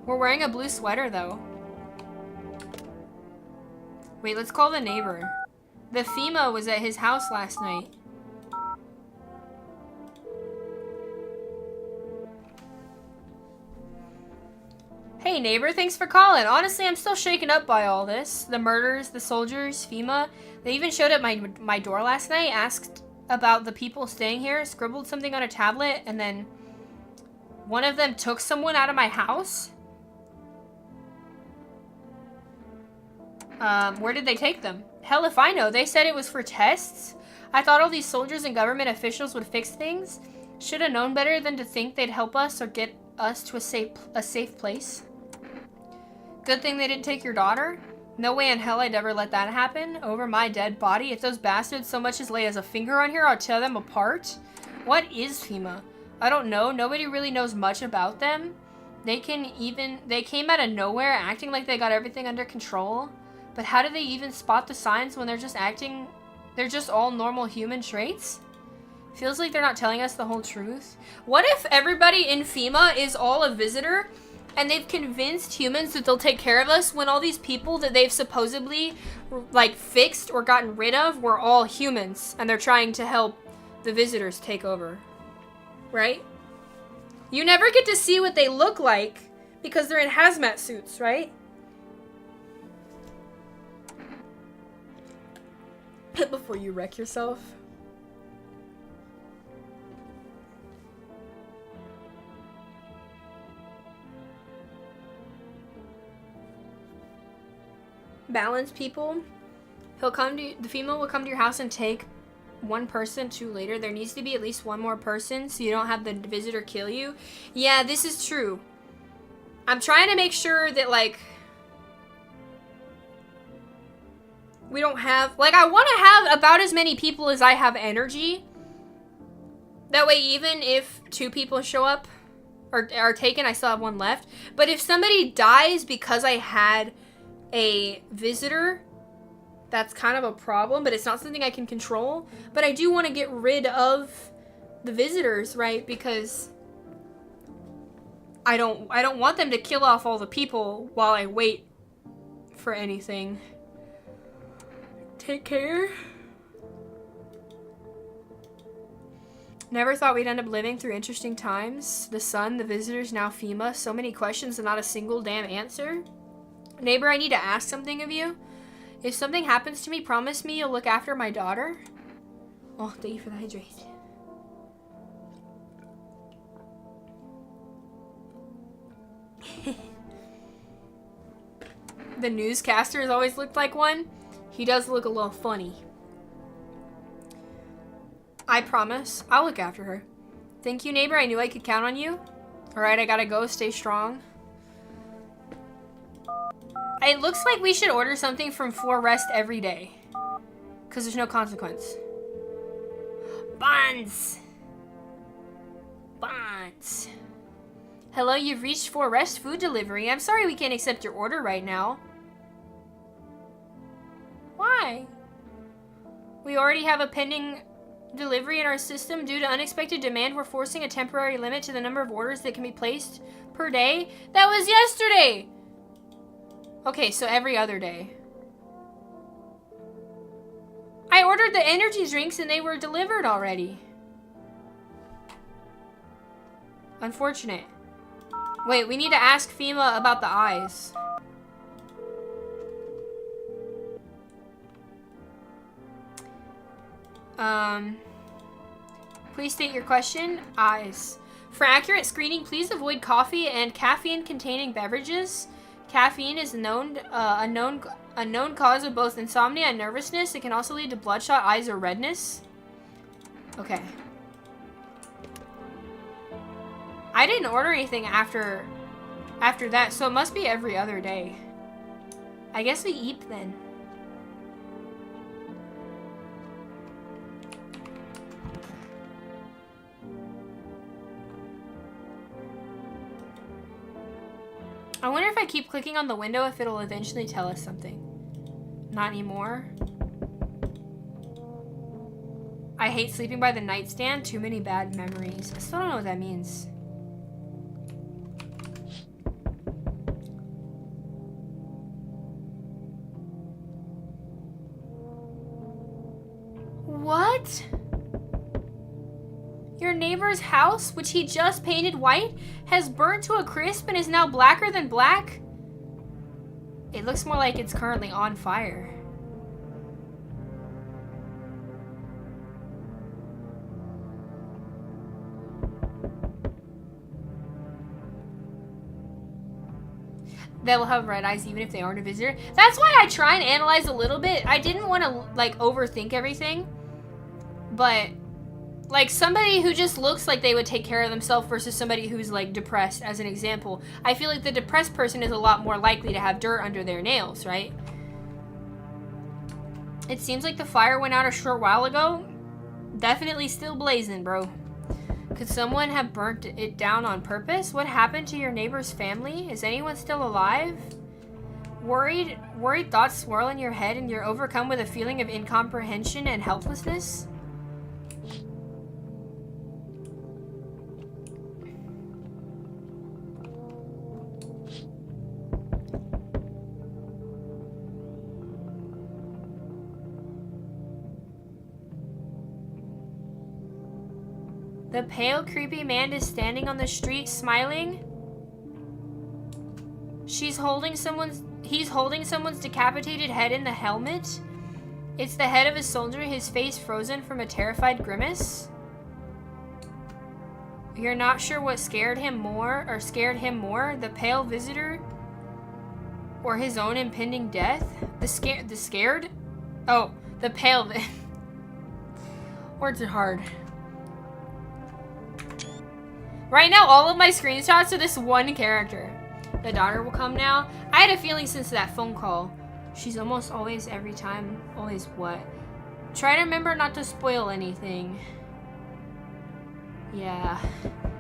We're wearing a blue sweater, though. Wait, let's call the neighbor. The FEMA was at his house last night. Hey neighbor, thanks for calling. Honestly, I'm still shaken up by all this. The murders, the soldiers, FEMA. They even showed up my door last night, asked about the people staying here, scribbled something on a tablet, and then one of them took someone out of my house. Where did they take them? Hell if I know. They said it was for tests. I thought all these soldiers and government officials would fix things. Should have known better than to think they'd help us or get us to a safe place. Good thing they didn't take your daughter. No way in hell I'd ever let that happen. Over my dead body. If those bastards so much as lay as a finger on here, I'll tear them apart. What is FEMA? I don't know. Nobody really knows much about them. They came out of nowhere acting like they got everything under control. But how do they even spot the signs when they're just all normal human traits? Feels like they're not telling us the whole truth. What if everybody in FEMA is all a visitor and they've convinced humans that they'll take care of us when all these people that they've supposedly like fixed or gotten rid of were all humans and they're trying to help the visitors take over, right? You never get to see what they look like because they're in hazmat suits, right? Before you wreck yourself. Balance people. The FEMA will come to your house and take one person to later. There needs to be at least one more person so you don't have the visitor kill you. Yeah, this is true. I'm trying to make sure that, like, we don't have, like, I want to have about as many people as I have energy. That way, even if 2 people show up or are taken, I still have 1 left. But if somebody dies because I had a visitor, that's kind of a problem, but it's not something I can control. But I do want to get rid of the visitors, right? Because I don't want them to kill off all the people while I wait for anything. Take care. Never thought we'd end up living through interesting times. The sun, the visitors, now FEMA. So many questions and not a single damn answer. Neighbor, I need to ask something of you. If something happens to me, promise me you'll look after my daughter. Oh, thank you for the hydration. The newscaster has always looked like one. He does look a little funny. I promise. I'll look after her. Thank you, neighbor. I knew I could count on you. Alright, I gotta go. Stay strong. It looks like we should order something from Floor Rest every day. Because there's no consequence. Buns! Buns. Hello, you've reached Floor Rest Food Delivery. I'm sorry we can't accept your order right now. Why? We already have a pending delivery in our system. Due to unexpected demand, we're forcing a temporary limit to the number of orders that can be placed per day. That was yesterday! Okay, so every other day. I ordered the energy drinks and they were delivered already. Unfortunate. Wait, we need to ask FEMA about the eyes. Please state your question. Eyes. For accurate screening, please avoid coffee and caffeine-containing beverages. Caffeine is a known A known cause of both insomnia and nervousness. It can also lead to bloodshot eyes or redness. Okay. I didn't order anything after that, so it must be every other day. I guess we eat then. I wonder if I keep clicking on the window if it'll eventually tell us something. Not anymore. I hate sleeping by the nightstand. Too many bad memories. I still don't know what that means. What? Your neighbor's house, which he just painted white, has burnt to a crisp and is now blacker than black? It looks more like it's currently on fire. They'll have red eyes even if they aren't a visitor. That's why I try and analyze a little bit. I didn't want to, like, overthink everything. But, like, somebody who just looks like they would take care of themselves versus somebody who's, like, depressed, as an example. I feel like the depressed person is a lot more likely to have dirt under their nails, right? It seems like the fire went out a short while ago. Definitely still blazing, bro. Could someone have burnt it down on purpose? What happened to your neighbor's family? Is anyone still alive? Worried thoughts swirl in your head and you're overcome with a feeling of incomprehension and helplessness? The pale, creepy man is standing on the street, smiling. He's holding someone's decapitated head in the helmet. It's the head of a soldier, his face frozen from a terrified grimace. You're not sure what scared him more, the pale visitor or his own impending death? The scared? Oh, the pale Words are hard. Right now, all of my screenshots are this one character. The daughter will come now. I had a feeling since that phone call. She's almost always every time. Always what? Try to remember not to spoil anything. Yeah.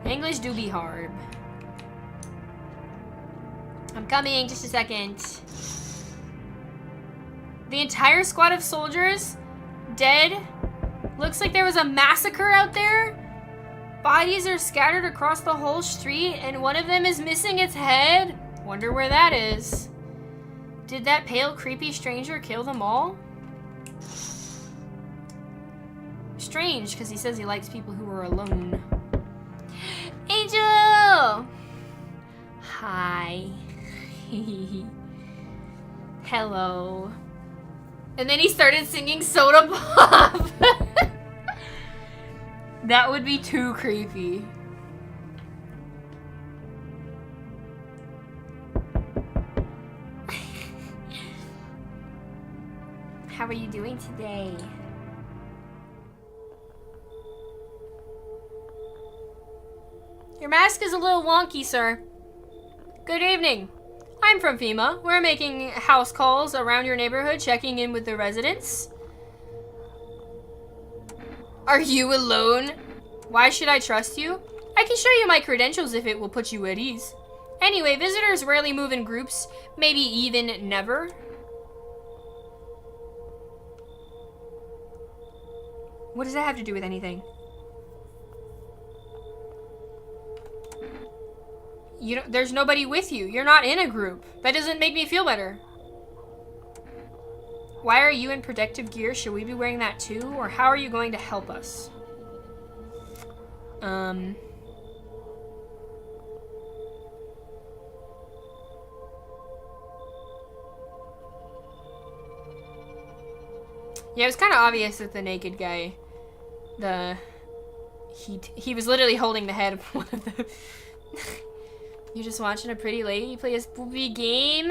English do be hard. I'm coming, just a second. The entire squad of soldiers dead. Looks like there was a massacre out there. Bodies are scattered across the whole street, and one of them is missing its head. Wonder where that is. Did that pale, creepy stranger kill them all? Strange, because he says he likes people who are alone. Angel! Hi. Hello. And then he started singing Soda Pop. That would be too creepy. How are you doing today? Your mask is a little wonky, sir. Good evening. I'm from FEMA. We're making house calls around your neighborhood, checking in with the residents. Are you alone? Why should I trust you? I can show you my credentials if it will put you at ease. Anyway, visitors rarely move in groups, maybe even never. What does that have to do with anything? There's nobody with you. You're not in a group. That doesn't make me feel better. Why are you in protective gear? Should we be wearing that too? Or how are you going to help us? Yeah, it was kind of obvious that the naked guy, he was literally holding the head of one of the... You're just watching a pretty lady play a spoopy game?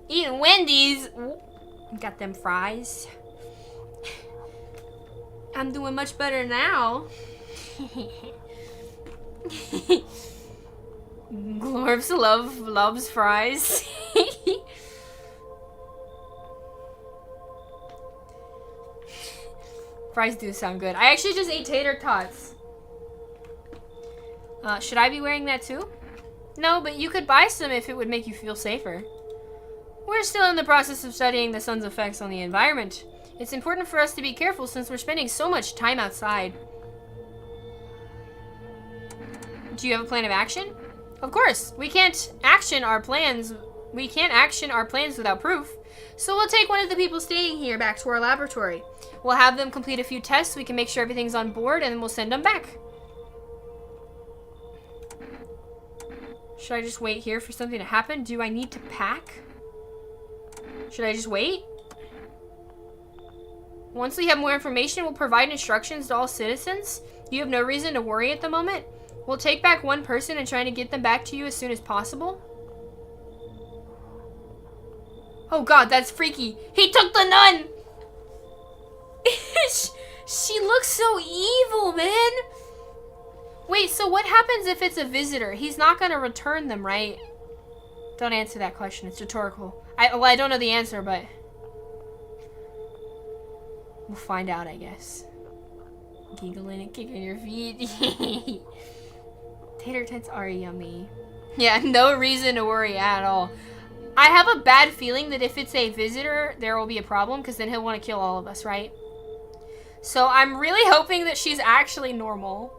Eating Wendy's. Ooh, got them fries. I'm doing much better now. Glorps loves fries. Fries do sound good. I actually just ate tater tots. Should I be wearing that too? No, but you could buy some if it would make you feel safer. We're still in the process of studying the sun's effects on the environment. It's important for us to be careful since we're spending so much time outside. Do you have a plan of action? Of course, we can't action our plans without proof. So we'll take one of the people staying here back to our laboratory. We'll have them complete a few tests so we can make sure everything's on board, and then we'll send them back. Should I just wait here for something to happen? Do I need to pack? Should I just wait? Once we have more information, we'll provide instructions to all citizens. You have no reason to worry at the moment. We'll take back one person and try to get them back to you as soon as possible. Oh god, that's freaky. He took the nun! She looks so evil, man! Wait, so what happens if it's a visitor? He's not gonna return them, right? Don't answer that question, it's rhetorical. I don't know the answer, but... we'll find out, I guess. Giggling and kicking your feet. Tater tots are yummy. Yeah, no reason to worry at all. I have a bad feeling that if it's a visitor, there will be a problem, because then he'll want to kill all of us, right? So I'm really hoping that she's actually normal.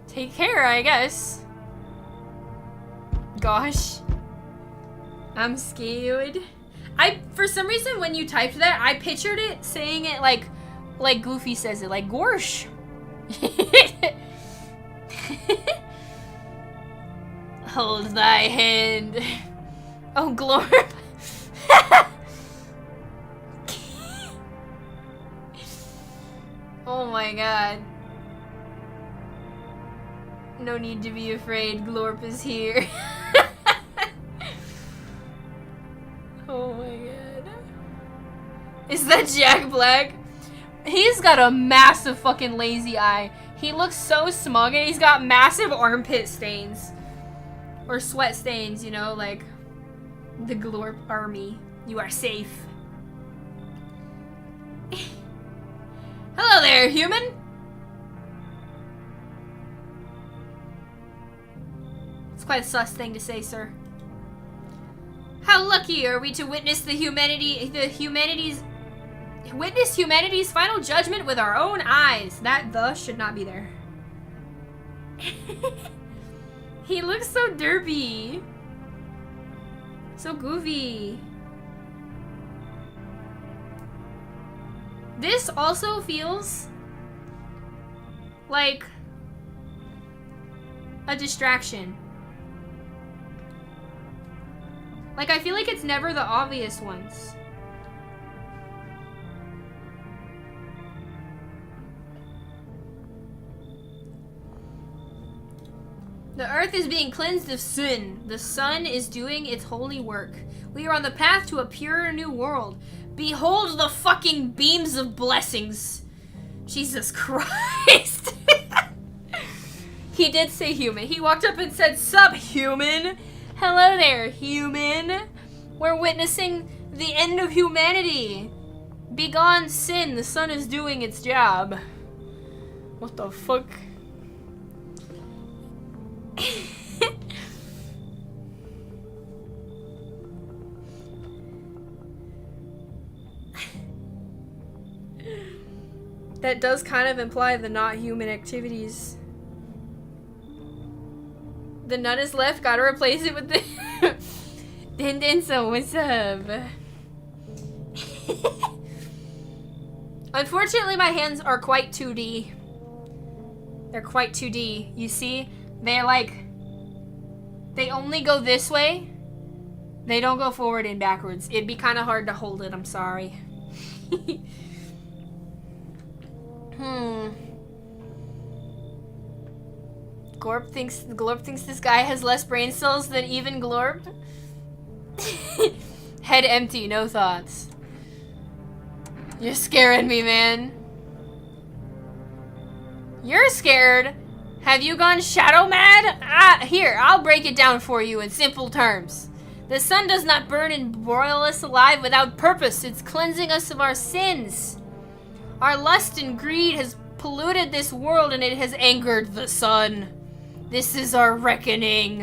Take care, I guess. Gosh. I'm scared. For some reason, when you typed that, I pictured it saying it like Goofy says it, like Gorsh. Hold thy hand. Oh, Glorp. Oh my god. No need to be afraid, Glorp is here. Oh my god. Is that Jack Black? He's got a massive fucking lazy eye. He looks so smug and he's got massive armpit stains. Or sweat stains, you know, like the Glorp army. You are safe. Hello there, human! It's quite a sus thing to say, sir. How lucky are we to witness humanity's final judgment with our own eyes. That the should not be there. He looks so derpy. So goofy. This also feels like a distraction. Like, I feel like it's never the obvious ones. The earth is being cleansed of sin. The sun is doing its holy work. We are on the path to a purer new world. Behold the fucking beams of blessings. Jesus Christ. He did say human. He walked up and said, "Sup, human?" Hello there, human. We're witnessing the end of humanity. Begone sin, the sun is doing its job. What the fuck? That does kind of imply the not human activities. The nun is left, gotta replace it with the Din so what's up? Unfortunately, my hands are quite 2D. They're quite 2D. You see? They're like, they only go this way. They don't go forward and backwards. It'd be kind of hard to hold it, I'm sorry. Glorp thinks this guy has less brain cells than even Glorp. Head empty, no thoughts. You're scaring me, man. You're scared? Have you gone shadow mad? Here, I'll break it down for you in simple terms. The sun does not burn and broil us alive without purpose. It's cleansing us of our sins. Our lust and greed has polluted this world and it has angered the sun. This is our reckoning.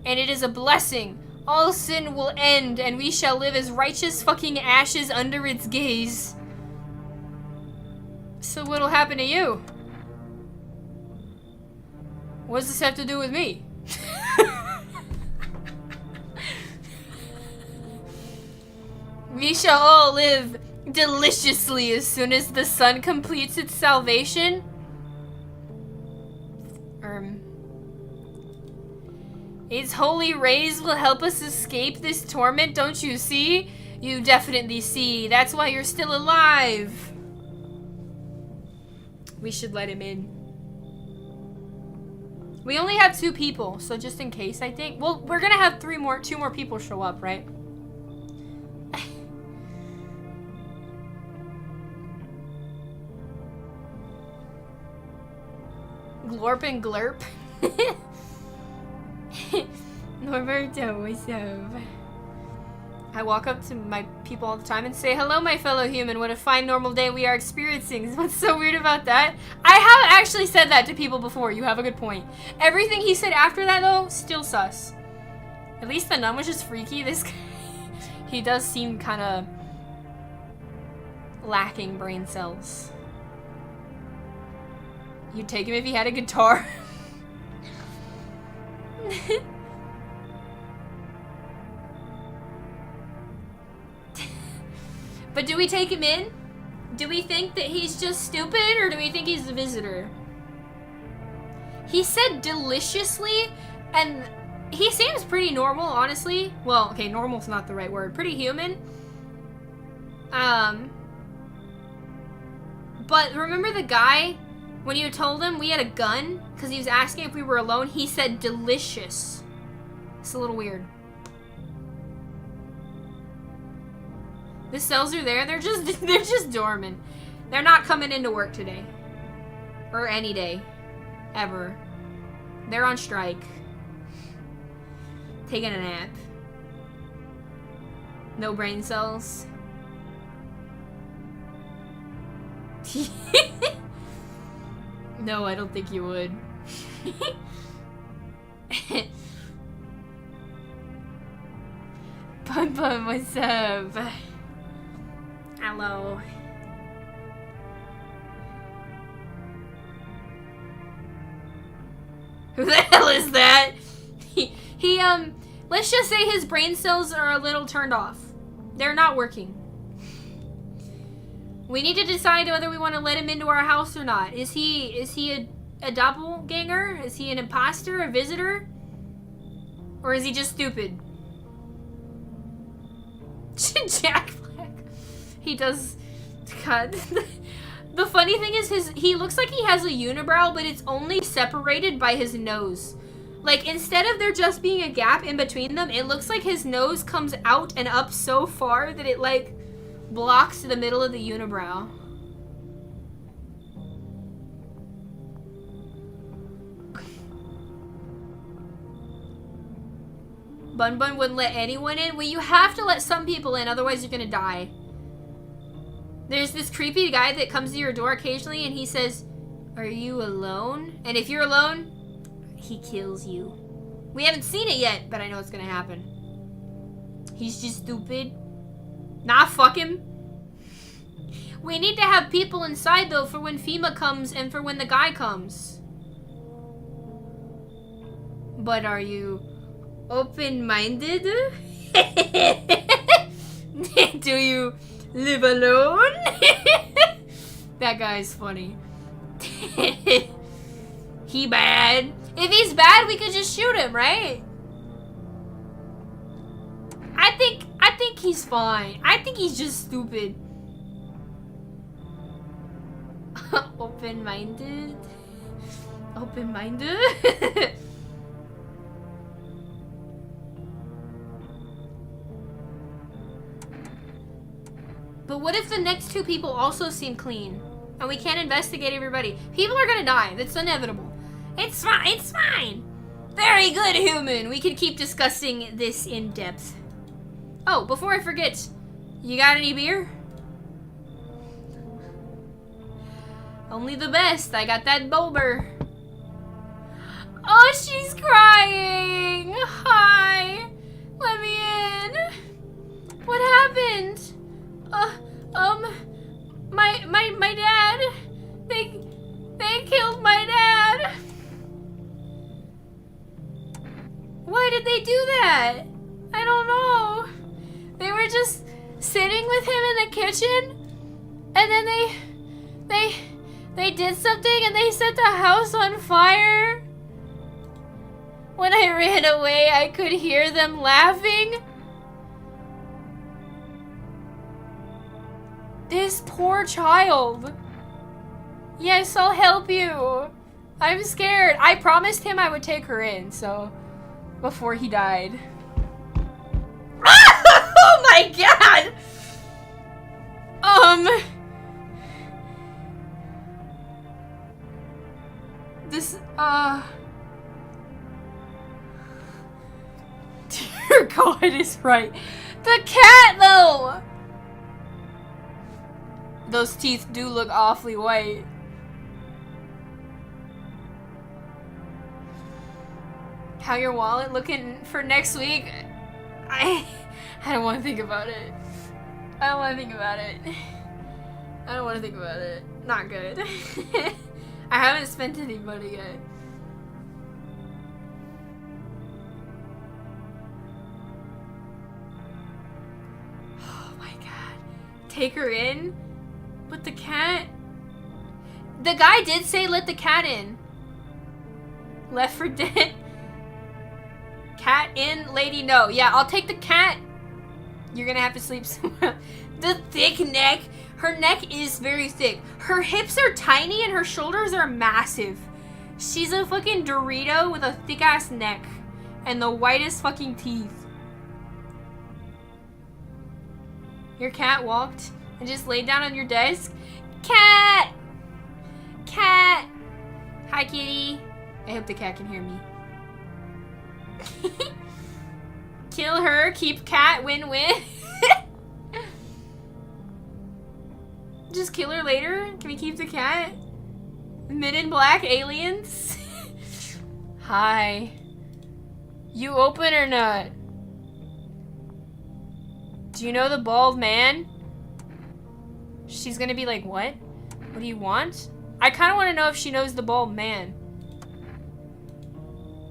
And it is a blessing. All sin will end and we shall live as righteous fucking ashes under its gaze. So what'll happen to you? What does this have to do with me? We shall all live deliciously as soon as the sun completes its salvation. Its holy rays will help us escape this torment, don't you see? You definitely see. That's why you're still alive. We should let him in. We only have 2 people, so just in case, I think. Well, we're gonna have 2 more people show up, right? Glorp and Glurp. Norberto, what's up? I walk up to my people all the time and say, hello, my fellow human. What a fine normal day we are experiencing. What's so weird about that? I have actually said that to people before. You have a good point. Everything he said after that, though, still sus. At least the nun was just freaky. This guy, he does seem kind of lacking brain cells. You'd take him if he had a guitar. But do we take him in? Do we think that he's just stupid, or do we think he's a visitor? He said deliciously, and he seems pretty normal, honestly. Well, okay, normal's not the right word. Pretty human. But remember the guy, when you told him we had a gun, because he was asking if we were alone, he said delicious. It's a little weird. The cells are there, they're just dormant. They're not coming into work today. Or any day. Ever. They're on strike. Taking a nap. No brain cells. No, I don't think you would. Bun Bun, what's up? Hello. Who the hell is that? Let's just say his brain cells are a little turned off. They're not working. We need to decide whether we want to let him into our house or not. Is he a doppelganger? Is he an imposter, a visitor? Or is he just stupid? Jack Black. He does. God. The funny thing is he looks like he has a unibrow, but it's only separated by his nose. Like, instead of there just being a gap in between them, it looks like his nose comes out and up so far that it, like, blocks the middle of the unibrow. Bun Bun wouldn't let anyone in? Well, you have to let some people in, otherwise you're gonna die. There's this creepy guy that comes to your door occasionally and he says, "Are you alone?" And if you're alone, he kills you. We haven't seen it yet, but I know it's gonna happen. He's just stupid. Nah, fuck him. We need to have people inside, though, for when FEMA comes and for when the guy comes. But are you open-minded? Do you live alone? That guy's funny. He bad. If he's bad, we could just shoot him, right? I think he's fine. I think he's just stupid. Open-minded? Open-minded? But what if the next two people also seem clean? And we can't investigate everybody? People are gonna die. That's inevitable. It's fine. It's fine. Very good, human. We can keep discussing this in depth. Oh, before I forget, you got any beer? Only the best. I got that Bober. Oh, she's crying. Hi. Let me in. What happened? My dad. They killed my dad. Why did they do that? I don't know. They were just sitting with him in the kitchen, and then they did something and they set the house on fire. When I ran away, I could hear them laughing. This poor child. Yes, I'll help you. I'm scared. I promised him I would take her in, so before he died. Oh my god! This, Dear God is right. The cat, though! Those teeth do look awfully white. How your wallet looking for next week? I don't want to think about it. I don't want to think about it. I don't want to think about it. Not good. I haven't spent any money yet. Oh my god. Take her in? But the cat? The guy did say let the cat in. Left for Dead. Cat in, lady no. Yeah, I'll take the cat. You're gonna have to sleep somewhere. The thick neck. Her neck is very thick. Her hips are tiny and her shoulders are massive. She's a fucking Dorito with a thick ass neck. And the whitest fucking teeth. Your cat walked and just laid down on your desk. Cat! Cat! Hi, kitty. I hope the cat can hear me. Kill her, keep cat, win-win. Just kill her later? Can we keep the cat? Men in Black aliens? Hi. You open or not? Do you know the bald man? She's gonna be like, what? What do you want? I kinda wanna know if she knows the bald man.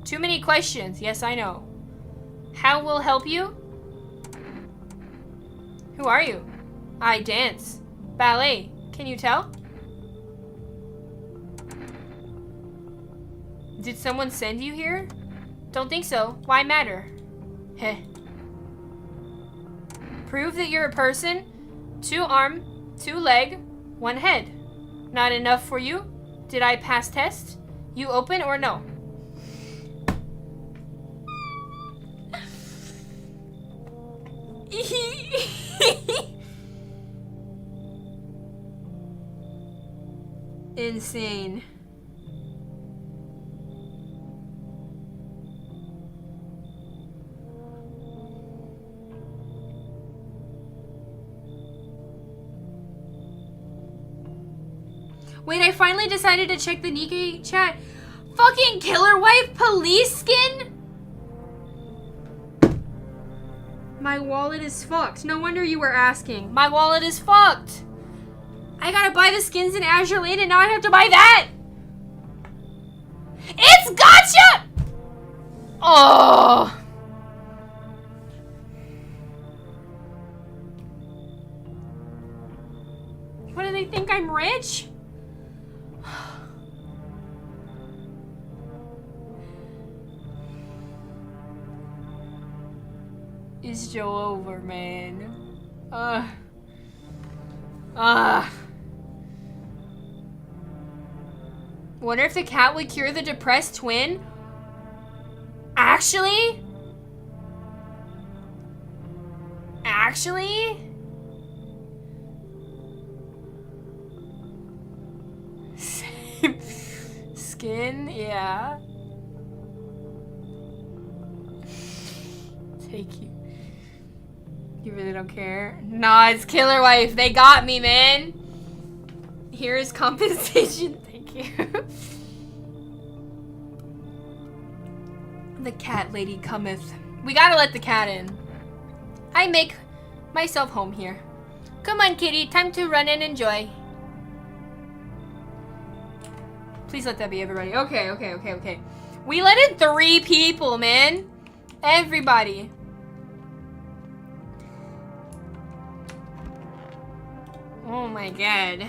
Too many questions. Yes, I know. How will help you? Who are you? I dance. Ballet. Can you tell? Did someone send you here? Don't think so. Why matter? Heh. Prove that you're a person. 2 arm, 2 leg, 1 head. Not enough for you? Did I pass test? You open or no? Insane. Wait, I finally decided to check the Nikkei chat. Fucking killer wife police skin? My wallet is fucked. No wonder you were asking. My wallet is fucked. I gotta buy the skins in Azure Lane and now I have to buy that. It's gotcha! Oh. What do they think? I'm rich? It's Joe over, man. Wonder if the cat would cure the depressed twin? Actually? Actually? Same skin? Yeah. Take you. You really don't care? Nah, it's Killer Wife. They got me, man. Here is compensation. Thank you. The cat lady cometh. We gotta let the cat in. I make myself home here. Come on, kitty. Time to run and enjoy. Please let that be everybody. Okay. We let in 3 people, man. Everybody. Oh my god.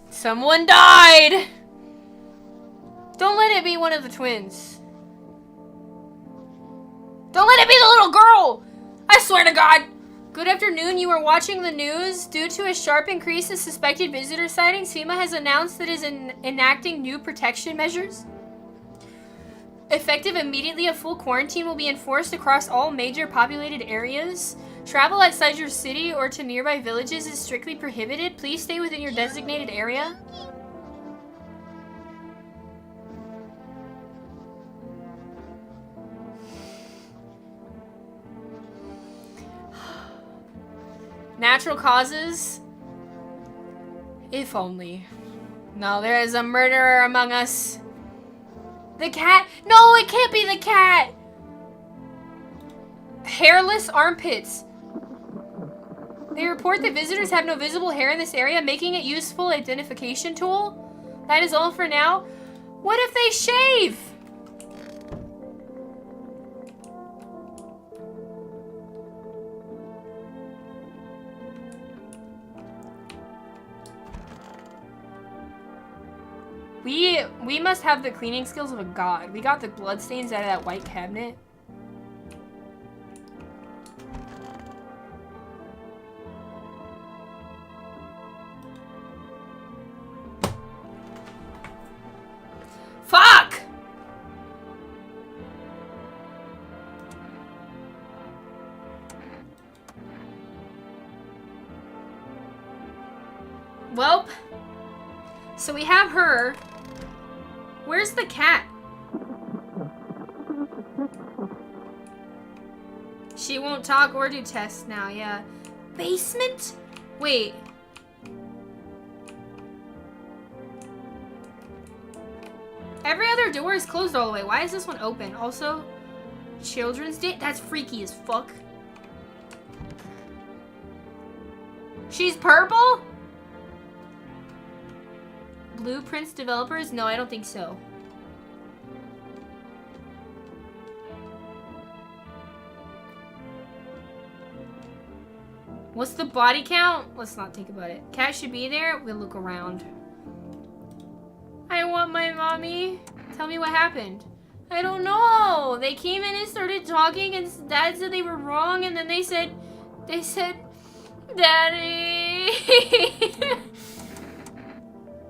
Someone died! Don't let it be one of the twins. Don't let it be the little girl! I swear to God! Good afternoon, you are watching the news. Due to a sharp increase in suspected visitor sightings, FEMA has announced that it is enacting new protection measures. Effective immediately, a full quarantine will be enforced across all major populated areas. Travel outside your city or to nearby villages is strictly prohibited. Please stay within your designated area. Natural causes? If only. No, there is a murderer among us. The cat? No, it can't be the cat! Hairless armpits. They report that visitors have no visible hair in this area, making it useful identification tool. That is all for now. What if they shave? We must have the cleaning skills of a god. We got the bloodstains out of that white cabinet. Fuck! Welp. So we have her. Where's the cat? She won't talk or do tests now, yeah. Basement? Wait. Every other door is closed all the way. Why is this one open? Also, Children's Day? That's freaky as fuck. She's purple? Blueprints developers? No, I don't think so. What's the body count? Let's not think about it. Cat should be there. We'll look around. I want my mommy. Tell me what happened. I don't know. They came in and started talking and Dad said they were wrong and then they said, Daddy.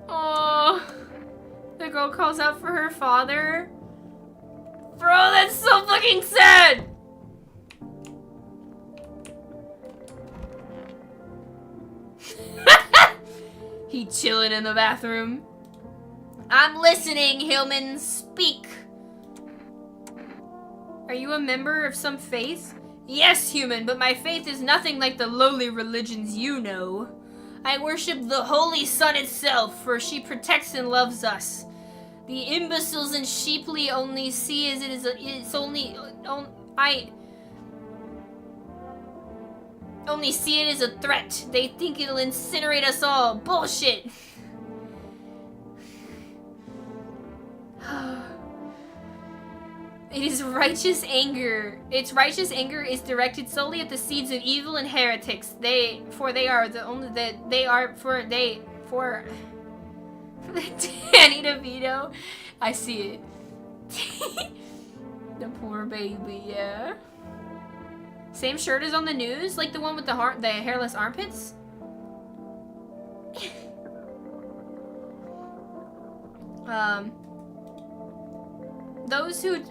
Oh, the girl calls out for her father. Bro, that's so fucking sad. He chilling in the bathroom. I'm listening, Hillman. Speak. Are you a member of some faith? Yes, human, but my faith is nothing like the lowly religions you know. I worship the Holy Sun itself, for she protects and loves us. The imbeciles and sheeply only see as I only see it as a threat. They think it'll incinerate us all. Bullshit. It is righteous anger. Its righteous anger is directed solely at the seeds of evil and heretics. Danny DeVito. I see it. The poor baby, yeah. Same shirt as on the news? Like the one with the hairless armpits? Those who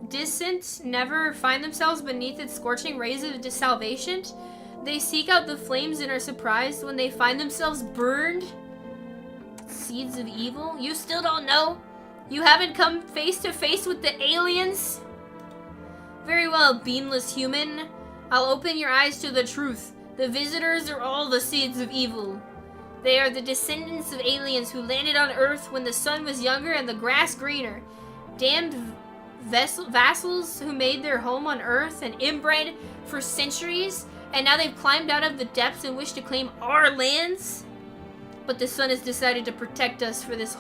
dissent never find themselves beneath its scorching rays of salvation. They seek out the flames and are surprised when they find themselves burned. Seeds of evil? You still don't know? You haven't come face to face with the aliens? Very well, beanless human. I'll open your eyes to the truth. The visitors are all the seeds of evil. They are the descendants of aliens who landed on Earth when the sun was younger and the grass greener. Damned vassals who made their home on Earth and inbred for centuries, and now they've climbed out of the depths and wish to claim our lands. But the sun has decided to protect us, for this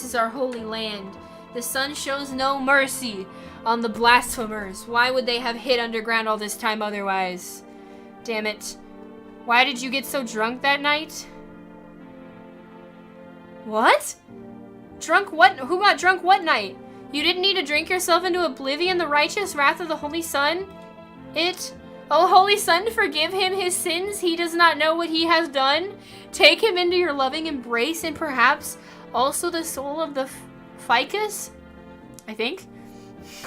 is our holy land. The sun shows no mercy on the blasphemers. Why would they have hid underground all this time otherwise? Damn it. Why did you get so drunk that night? What? Drunk what? Who got drunk what night? You didn't need to drink yourself into oblivion, the righteous wrath of the Holy Sun? O Holy Sun, forgive him his sins. He does not know what he has done. Take him into your loving embrace, and perhaps also the soul of the ficus, I think,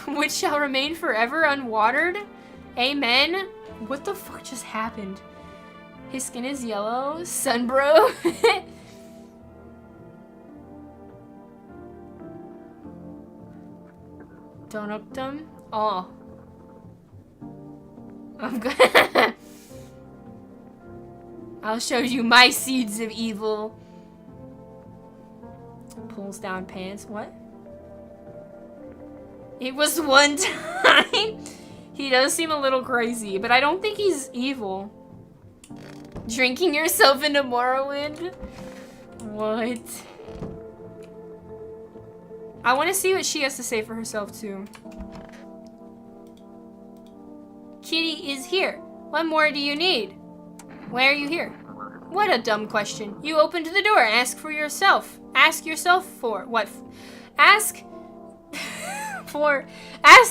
which shall remain forever unwatered. Amen. What the fuck just happened? His skin is yellow. Sunbro. Donoctum. Oh. I'm gonna I'll show you my seeds of evil. Pulls down pants. What? It was one time. He does seem a little crazy, but I don't think he's evil. Drinking yourself into Morrowind? What? I want to see what she has to say for herself, too. Kitty is here. What more do you need? Why are you here? What a dumb question. You opened the door. Ask for yourself. Ask yourself for what? Ask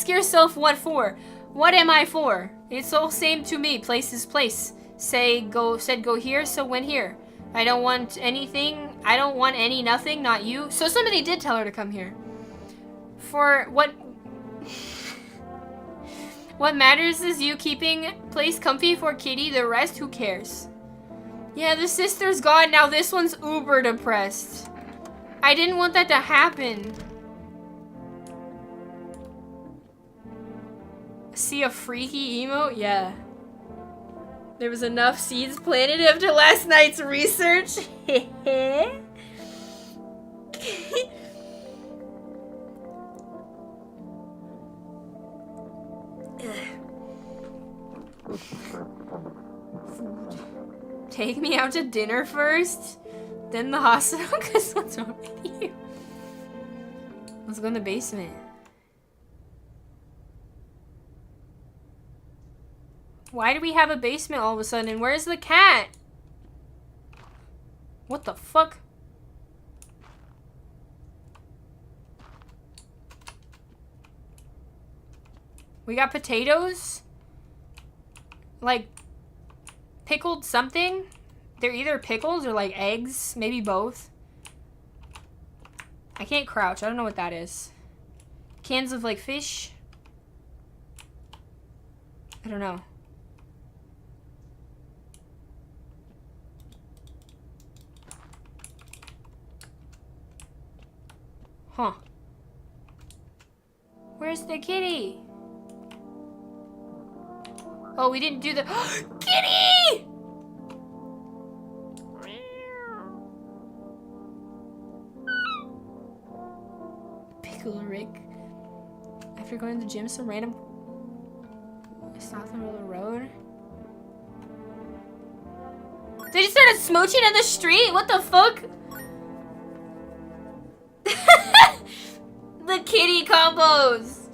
yourself what for. What am I for? It's all same to me. Place is place. Said go here, so went here. I don't want anything. I don't want any nothing, not you. So somebody did tell her to come here. For what? What matters is you keeping place comfy for Kitty. The rest, who cares? Yeah, the sister's gone. Now this one's uber depressed. I didn't want that to happen. See a freaky emote? Yeah. There was enough seeds planted after last night's research. Take me out to dinner first, then the hospital, because what's wrong with you? Let's go in the basement. Why do we have a basement all of a sudden? And where's the cat? What the fuck? We got potatoes? Like, pickled something? They're either pickles or like eggs. Maybe both. I can't crouch. I don't know what that is. Cans of like fish? I don't know. Huh. Where's the kitty? Oh, we didn't do the kitty! Pickle Rick. After going to the gym, some random south of the road. They just started smooching in the street? What the fuck? The kitty combos.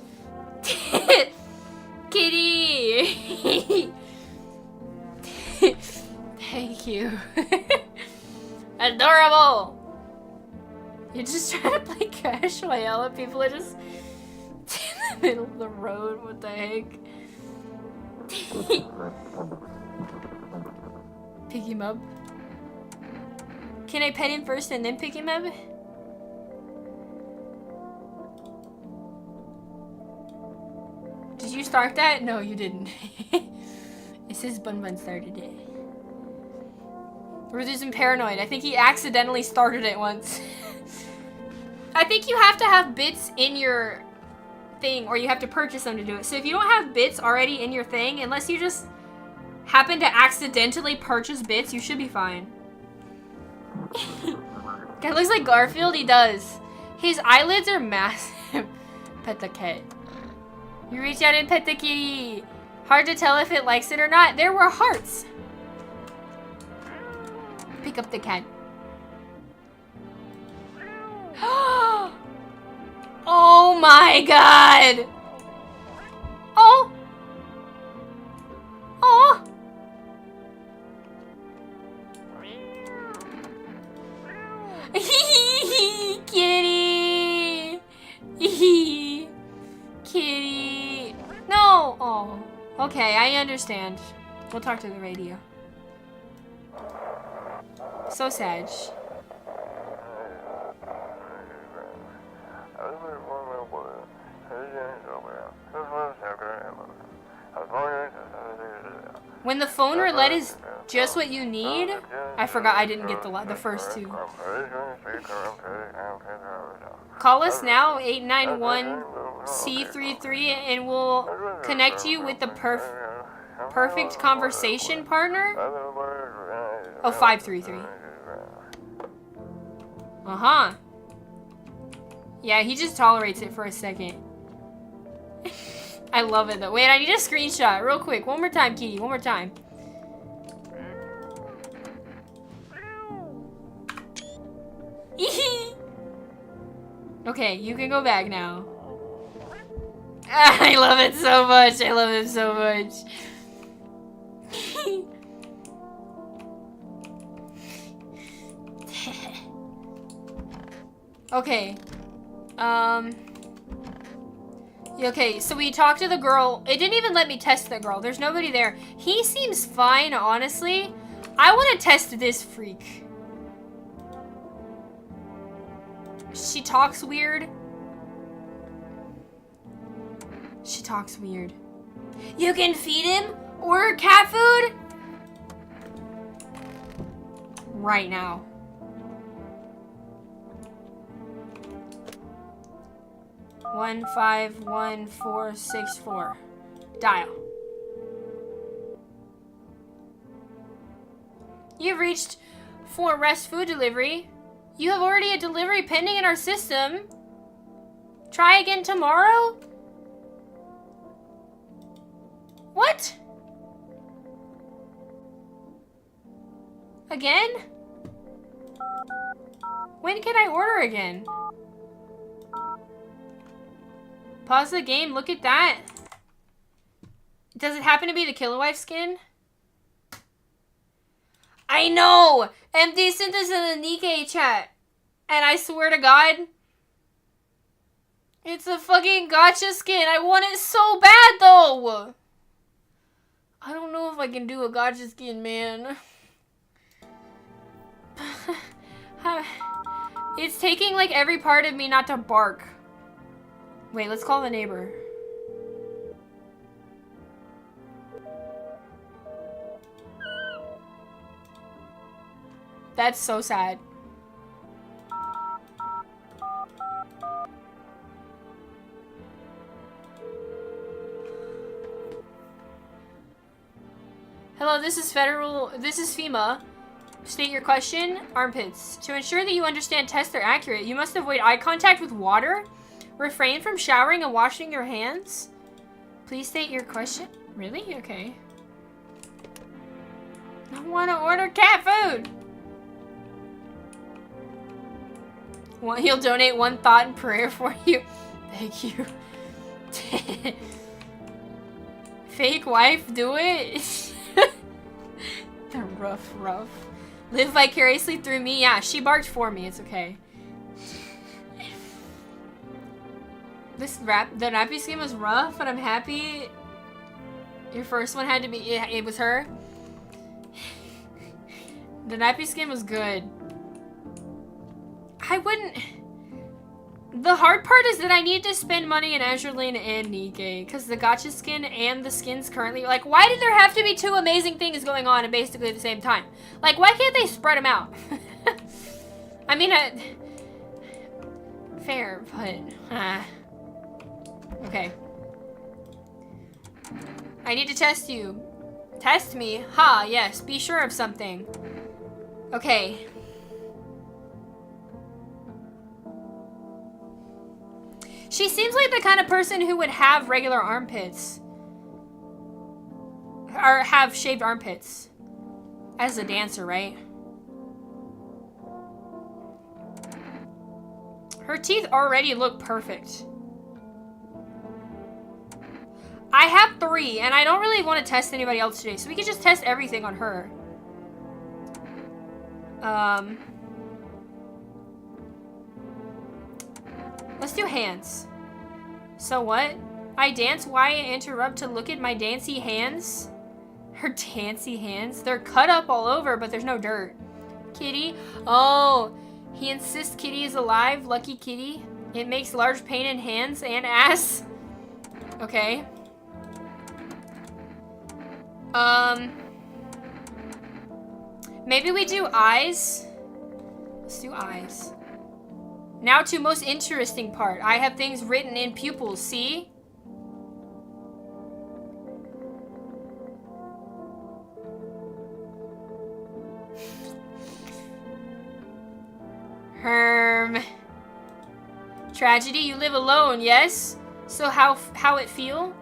Kitty. Thank you. Adorable. You're just trying to play Clash Royale and people are just in the middle of the road. What the heck? Pick him up. Can I pet him first and then pick him up? you start that? No, you didn't. It says Bun Bun started it. Ruth's paranoid. I think he accidentally started it once. I think you have to have bits in your thing, or you have to purchase them to do it. So if you don't have bits already in your thing, unless you just happen to accidentally purchase bits, you should be fine. Guy looks like Garfield. He does. His eyelids are massive. Pet the cat. You reach out and pet the kitty. Hard to tell if it likes it or not. There were hearts. Pick up the cat. Oh my god! Oh! Oh! Kitty! Kitty! No! Oh. Okay, I understand. We'll talk to the radio. So sad. When the phone roulette is just what you need, I forgot I didn't get the first two. Call us now, 891-C33, and we'll connect you with the perfect conversation partner. Oh, 533. Uh-huh. Yeah, he just tolerates it for a second. I love it though. Wait, I need a screenshot real quick. One more time, Kitty. One more time. Okay, you can go back now. I love it so much. I love him so much. Okay. Okay, so we talked to the girl. It didn't even let me test the girl. There's nobody there. He seems fine, honestly. I want to test this freak. She talks weird. She talks weird. You can feed him? Order cat food? Right now. One 51464. Dial. You've reached for Rest Food Delivery. You have already a delivery pending in our system. Try again tomorrow? What? Again? When can I order again? Pause the game, look at that. Does it happen to be the Kilowife skin? I know! MD sent this in the Nikkei chat. And I swear to God, it's a fucking gacha skin. I want it so bad though. I don't know if I can do a gacha skin, man. It's taking like every part of me not to bark. Wait, let's call the neighbor. That's so sad. Hello, this is FEMA. State your question. Armpits. To ensure that you understand tests are accurate, you must avoid eye contact with water. Refrain from showering and washing your hands. Please state your question. Really? Okay. I want to order cat food. Well, he'll donate one thought and prayer for you. Thank you. Fake wife, do it. The rough. Live vicariously through me. Yeah, she barked for me. It's okay. The nappy scheme was rough, but I'm happy. Your first one had to be. It was her. The nappy skin was good. I wouldn't. The hard part is that I need to spend money in Azurlane and Nikkei, because the gacha skin and the skins currently, like, why did there have to be two amazing things going on at basically the same time? Like, why can't they spread them out? I mean, fair, but, okay. I need to test you. Test me? Ha, yes, be sure of something. Okay. She seems like the kind of person who would have regular armpits. Or have shaved armpits. As a dancer, right? Her teeth already look perfect. I have 3, and I don't really want to test anybody else today, so we can just test everything on her. Let's do hands. So what? I dance? Why interrupt to look at my dancy hands? Her dancy hands? They're cut up all over, but there's no dirt. Kitty? Oh, he insists Kitty is alive. Lucky Kitty. It makes large pain in hands and ass. Okay. Maybe we do eyes. Let's do eyes. Now to most interesting part. I have things written in pupils, see? Tragedy, you live alone, yes? So how it feel?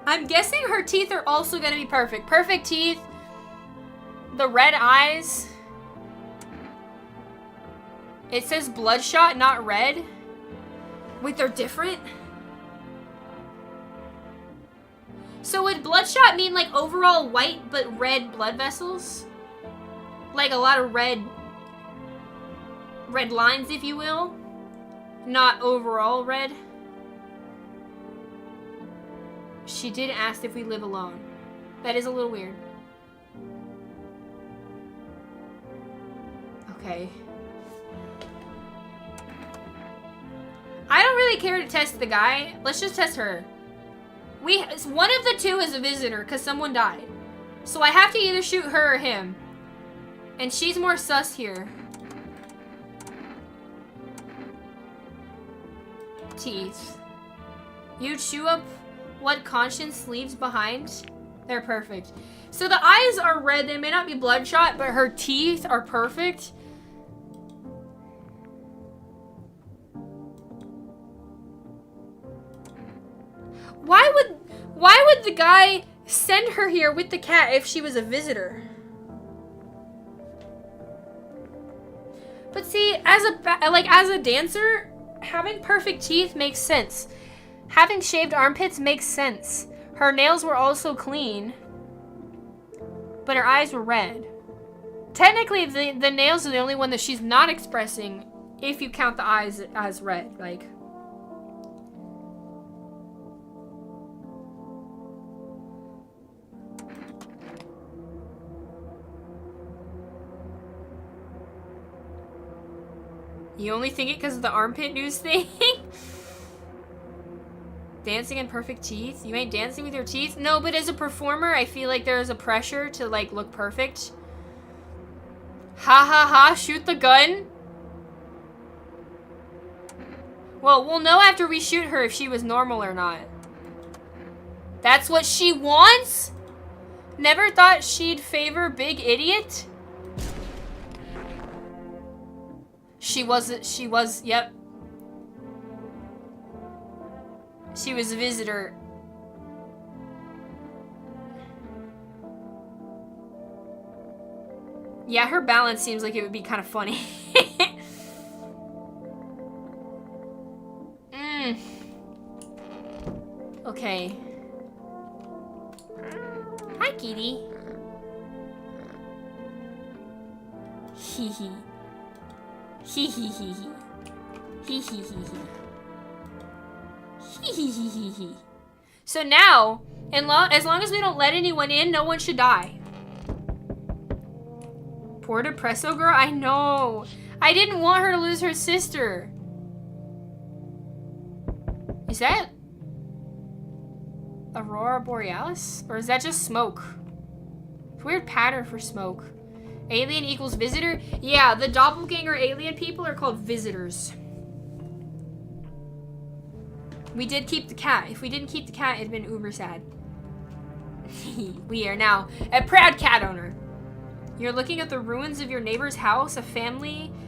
I'm guessing her teeth are also gonna be perfect. Perfect teeth. The red eyes. It says bloodshot, not red. Wait, they're different? So would bloodshot mean like overall white but red blood vessels? Like a lot of red lines, if you will? Not overall red? She did ask if we live alone. That is a little weird. Okay. I don't really care to test the guy. Let's just test her. One of the two is a visitor because someone died. So I have to either shoot her or him. And she's more sus here. Teeth. You chew up what conscience leaves behind? They're perfect. So the eyes are red. They may not be bloodshot, but her teeth are perfect. Why would the guy send her here with the cat if she was a visitor? But see, as a dancer, having perfect teeth makes sense. Having shaved armpits makes sense. Her nails were also clean, but her eyes were red. Technically, the nails are the only one that she's not expressing if you count the eyes as red, like. You only think it because of the armpit news thing? Dancing in perfect teeth? You ain't dancing with your teeth? No, but as a performer, I feel like there is a pressure to, like, look perfect. Ha ha ha, shoot the gun? Well, we'll know after we shoot her if she was normal or not. That's what she wants? Never thought she'd favor big idiot? She was, yep. She was a visitor. Yeah, her balance seems like it would be kind of funny. Okay. Hi, kitty. Hee hee. Hee hee hee hee. Hee hee hee hee. Hee hee hee hee hee. So now, as long as we don't let anyone in, no one should die. Poor Depresso girl? I know. I didn't want her to lose her sister. Is that Aurora Borealis? Or is that just smoke? Weird pattern for smoke. Alien equals visitor? Yeah, the doppelganger alien people are called visitors. We did keep the cat. If we didn't keep the cat, it'd been uber sad. We are now a proud cat owner. You're looking at the ruins of your neighbor's house. A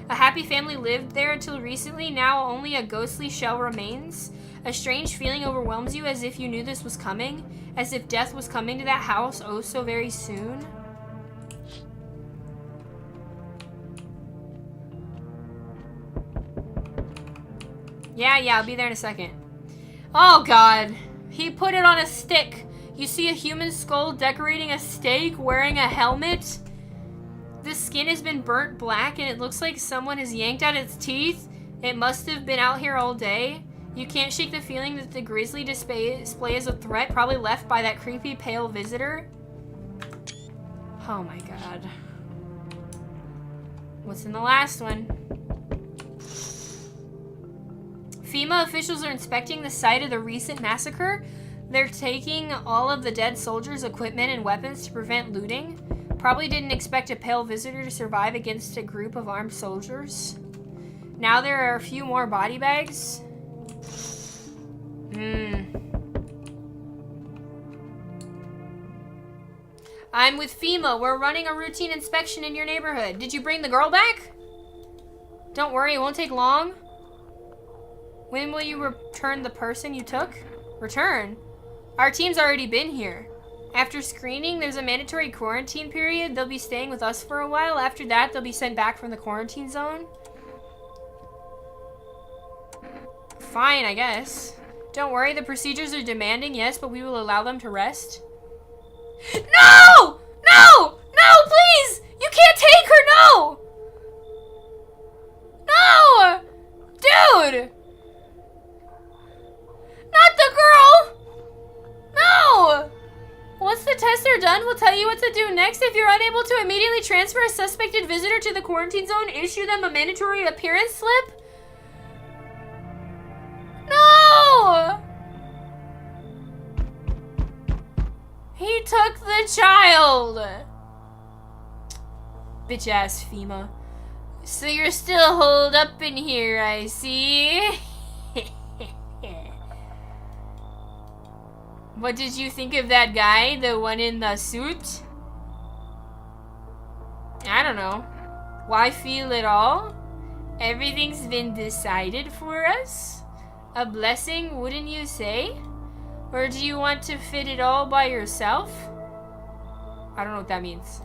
happy family lived there until recently. Now only a ghostly shell remains. A strange feeling overwhelms you, as if you knew this was coming. As if death was coming to that house oh so very soon. Yeah, I'll be there in a second. Oh god. He put it on a stick. You see a human skull decorating a steak, wearing a helmet. The skin has been burnt black and it looks like someone has yanked out its teeth. It must have been out here all day. You can't shake the feeling that the grisly display is a threat, probably left by that creepy pale visitor. Oh my god. What's in the last one? FEMA officials are inspecting the site of the recent massacre. They're taking all of the dead soldiers' equipment and weapons to prevent looting. Probably didn't expect a pale visitor to survive against a group of armed soldiers. Now there are a few more body bags. I'm with FEMA. We're running a routine inspection in your neighborhood. Did you bring the girl back? Don't worry, it won't take long. When will you return the person you took? Return? Our team's already been here. After screening, there's a mandatory quarantine period. They'll be staying with us for a while. After that, they'll be sent back from the quarantine zone. Fine, I guess. Don't worry, the procedures are demanding, yes, but we will allow them to rest. No! No! No, please! You can't take her, no! No! Dude! Not the girl! No! Once the tests are done, we'll tell you what to do next. If you're unable to immediately transfer a suspected visitor to the quarantine zone, issue them a mandatory appearance slip. No! He took the child. Bitch ass FEMA. So you're still holed up in here, I see. What did you think of that guy? The one in the suit? I don't know. Why feel it all? Everything's been decided for us? A blessing, wouldn't you say? Or do you want to fit it all by yourself? I don't know what that means.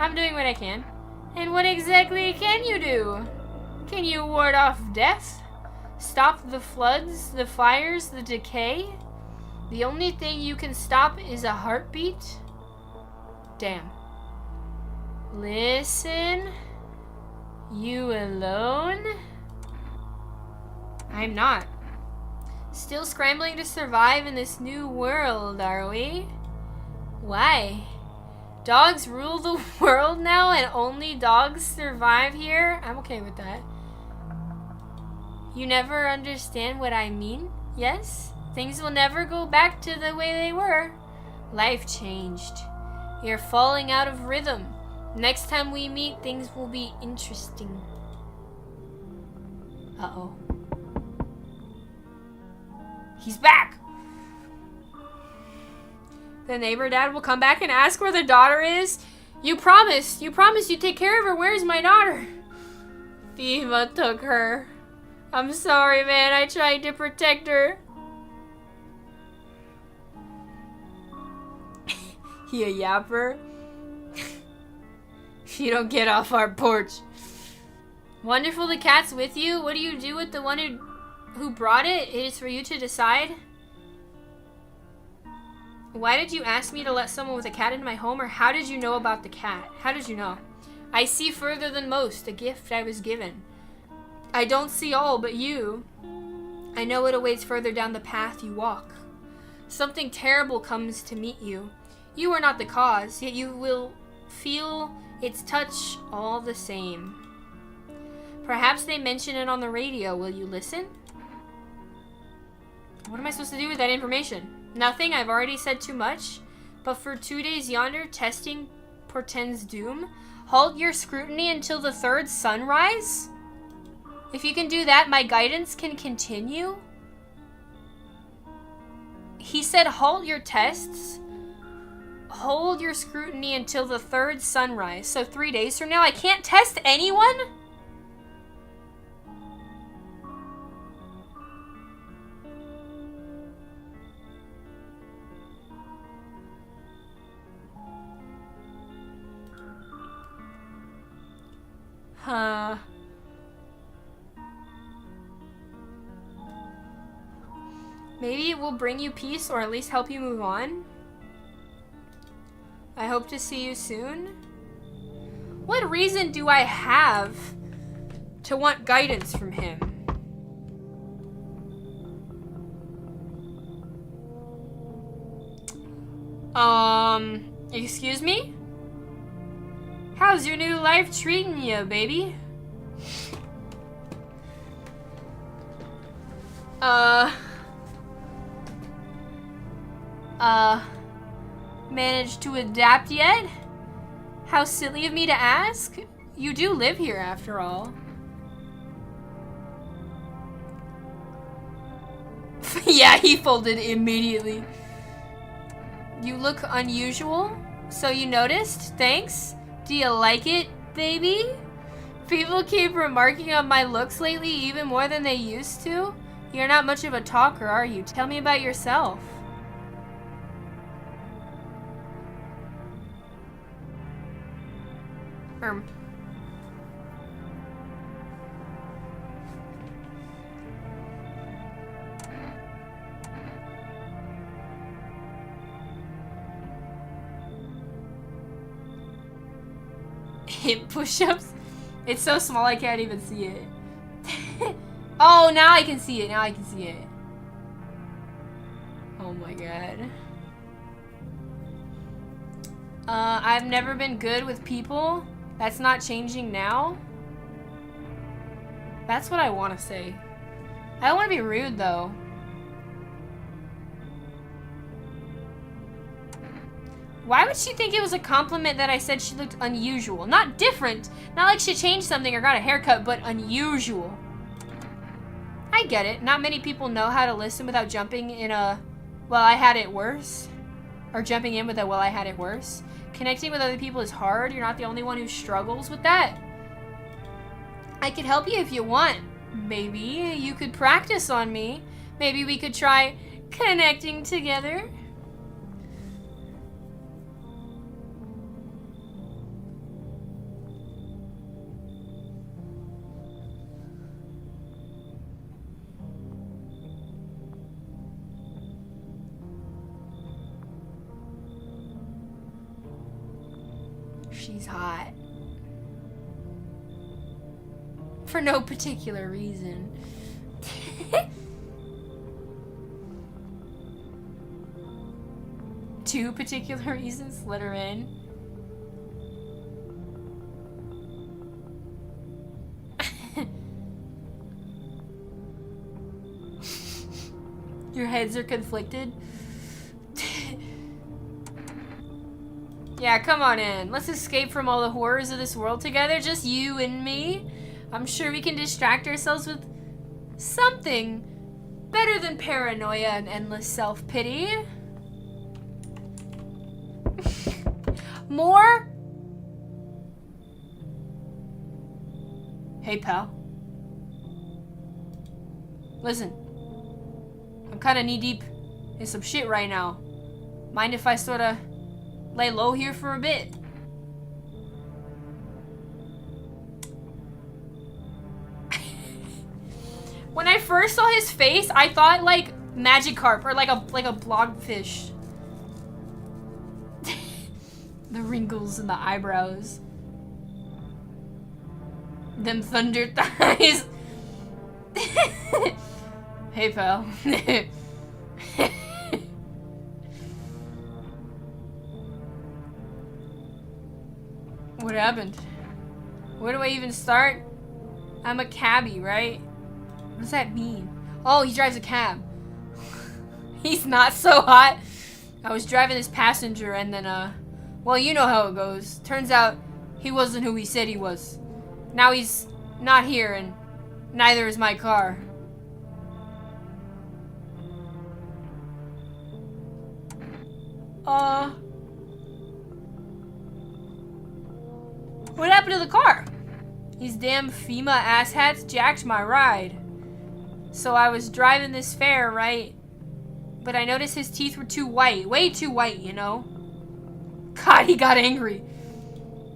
I'm doing what I can. And what exactly can you do? Can you ward off death? Stop the floods, the fires, the decay? The only thing you can stop is a heartbeat? Damn. Listen. You alone? I'm not. Still scrambling to survive in this new world, are we? Why? Dogs rule the world now and only dogs survive here? I'm okay with that. You never understand what I mean? Yes? Things will never go back to the way they were. Life changed. You're falling out of rhythm. Next time we meet, things will be interesting. Uh-oh. He's back! The neighbor dad will come back and ask where the daughter is. You promised you'd take care of her. Where's my daughter? FEMA took her. I'm sorry, man. I tried to protect her. You yapper. You don't get off our porch. Wonderful, the cat's with you. What do you do with the one who brought it? It is for you to decide. Why did you ask me to let someone with a cat into my home, or how did you know about the cat? How did you know? I see further than most, a gift I was given. I don't see all, but you. I know it awaits further down the path you walk. Something terrible comes to meet you. You are not the cause, yet you will feel It's touch all the same. Perhaps they mention it on the radio. Will you listen? What am I supposed to do with that information? Nothing. I've already said too much. But for 2 days yonder, testing portends doom. Halt your scrutiny until the third sunrise? If you can do that, my guidance can continue. He said halt your tests. Hold your scrutiny until the third sunrise. So 3 days from now, I can't test anyone? Huh. Maybe it will bring you peace or at least help you move on. I hope to see you soon. What reason do I have to want guidance from him? Excuse me? How's your new life treating you, baby? Managed to adapt yet? How silly of me to ask. You do live here after all. Yeah, he folded immediately. You look unusual. So you noticed? Thanks. Do you like it, baby? People keep remarking on my looks lately even more than they used to. You're not much of a talker, are you? Tell me about yourself. Hip push-ups? It's so small I can't even see it. Oh, now I can see it. Now I can see it. Oh my god. I've never been good with people. That's not changing now. That's what I want to say. I don't want to be rude though. Why would she think it was a compliment that I said she looked unusual? Not different. Not like she changed something or got a haircut, but unusual. I get it. Not many people know how to listen without jumping in a, well, I had it worse. Or jumping in with a, well, I had it worse. Connecting with other people is hard. You're not the only one who struggles with that. I could help you if you want. Maybe you could practice on me. Maybe we could try connecting together. She's hot. For no particular reason. Two particular reasons, let her in. Your heads are conflicted. Yeah, come on in. Let's escape from all the horrors of this world together. Just you and me. I'm sure we can distract ourselves with something better than paranoia and endless self-pity. More? Hey, pal. Listen. I'm kind of knee-deep in some shit right now. Mind if I sort of lay low here for a bit? When I first saw his face, I thought like Magikarp or like a blobfish. The wrinkles in the eyebrows. Them thunder thighs. Hey, pal. What happened? Where do I even start? I'm a cabbie, right? What does that mean? Oh, he drives a cab. He's not so hot. I was driving this passenger and then, well, you know how it goes. Turns out he wasn't who he said he was. Now he's not here and neither is my car. What happened to the car? These damn FEMA asshats jacked my ride. So I was driving this fare, right? But I noticed his teeth were too white. Way too white, you know? God, he got angry.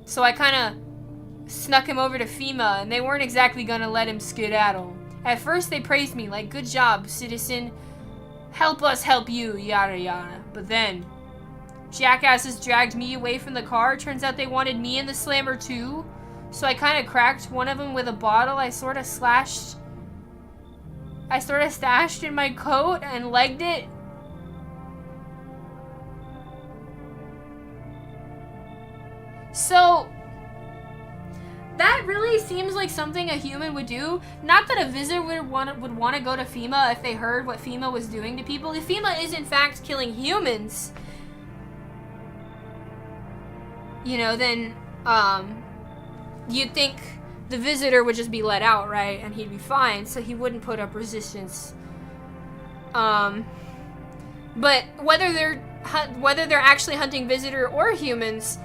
So I kind of snuck him over to FEMA, and they weren't exactly gonna let him skedaddle. At first, they praised me, like, good job, citizen. Help us help you, yada yada. But then, jackasses dragged me away from the car. Turns out they wanted me in the slammer too. So I kind of cracked one of them with a bottle. I sort of stashed in my coat and legged it. So, that really seems like something a human would do. Not that a visitor would want to go to FEMA if they heard what FEMA was doing to people. If FEMA is in fact killing humans, you know, then, you'd think the visitor would just be let out, right? And he'd be fine, so he wouldn't put up resistance. But whether they're actually hunting visitor or humans,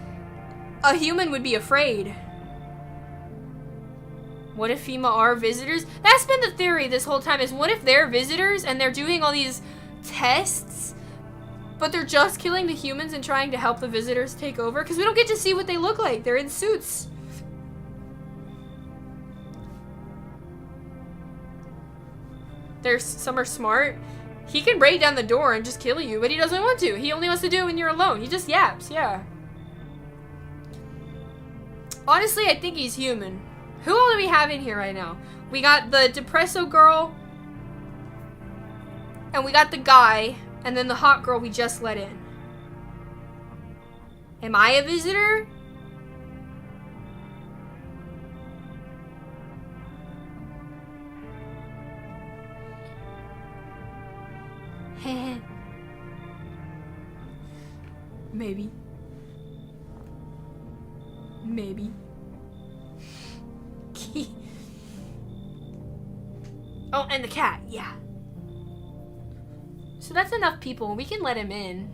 a human would be afraid. What if FEMA are visitors? That's been the theory this whole time, is what if they're visitors and they're doing all these tests, but they're just killing the humans and trying to help the visitors take over? Because we don't get to see what they look like. They're in suits. Some are smart. He can break down the door and just kill you, but he doesn't want to. He only wants to do it when you're alone. He just yaps, yeah. Honestly, I think he's human. Who all do we have in here right now? We got the Depresso girl, and we got the guy, and then the hot girl we just let in. Am I a visitor? Maybe. Maybe. Oh, and the cat, yeah. So that's enough people. We can let him in.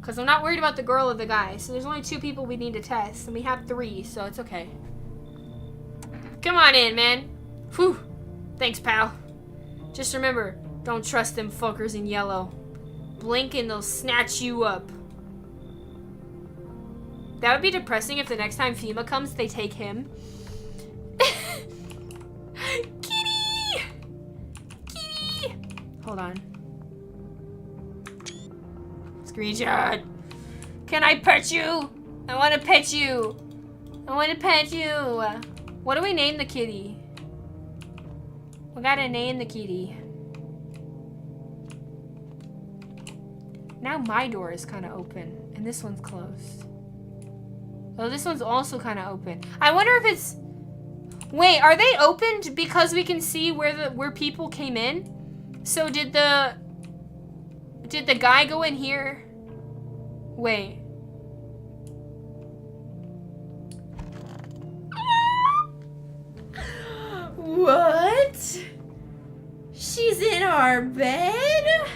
Because I'm not worried about the girl or the guy. So there's only 2 people we need to test. And we have 3, so it's okay. Come on in, man. Whew. Thanks, pal. Just remember, don't trust them fuckers in yellow. Blink and they'll snatch you up. That would be depressing if the next time FEMA comes, they take him. Kitty! Kitty! Hold on. Screenshot. Can I pet you? I want to pet you. I want to pet you. What do we name the kitty? We gotta name the kitty. Now my door is kind of open, and this one's closed. Oh, this one's also kind of open. I wonder if it's... Wait, are they opened because we can see where people came in? So did the guy go in here? Wait. What? She's in our bed?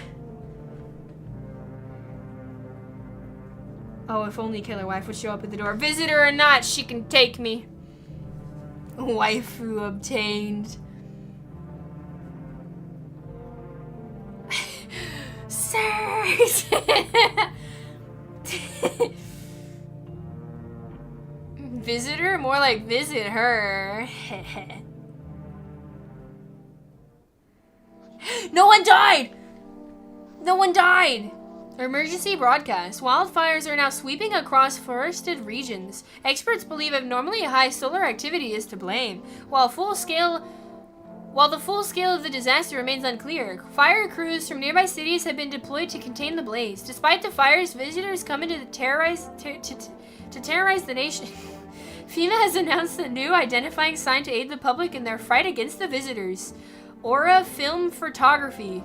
Oh, if only Killer Wife would show up at the door. Visitor or not, she can take me. Waifu obtained. Sirs! Visitor? More like visit her. No one died! No one died! Emergency broadcast. Wildfires are now sweeping across forested regions. Experts believe abnormally high solar activity is to blame, while While the full scale of the disaster remains unclear, fire crews from nearby cities have been deployed to contain the blaze. Despite the fires, visitors come in to terrorize the nation. FEMA has announced a new identifying sign to aid the public in their fight against the visitors. Aura Film Photography.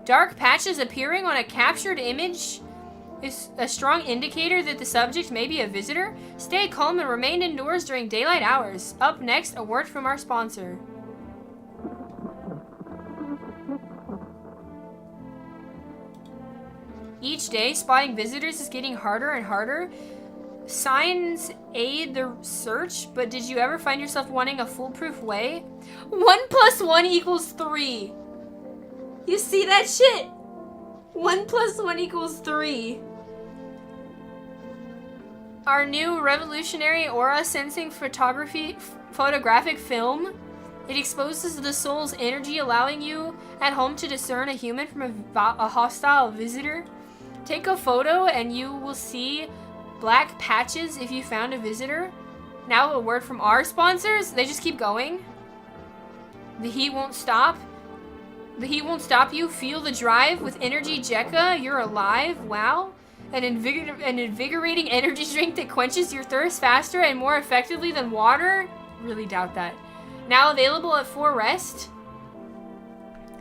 Dark patches appearing on a captured image is a strong indicator that the subject may be a visitor. Stay calm and remain indoors during daylight hours. Up next, a word from our sponsor. Each day, spotting visitors is getting harder and harder. Signs aid the search, but did you ever find yourself wanting a foolproof way? 1 + 1 = 3. You see that shit? 1 + 1 = 3. Our new revolutionary aura sensing photographic film. It exposes the soul's energy, allowing you at home to discern a human from a hostile visitor. Take a photo and you will see black patches if you found a visitor. Now a word from our sponsors. They just keep going. The heat won't stop. The heat won't stop you. Feel the drive with Energy Jekka. You're alive. Wow. An invigorating energy drink that quenches your thirst faster and more effectively than water. Really doubt that. Now available at 4 Rest.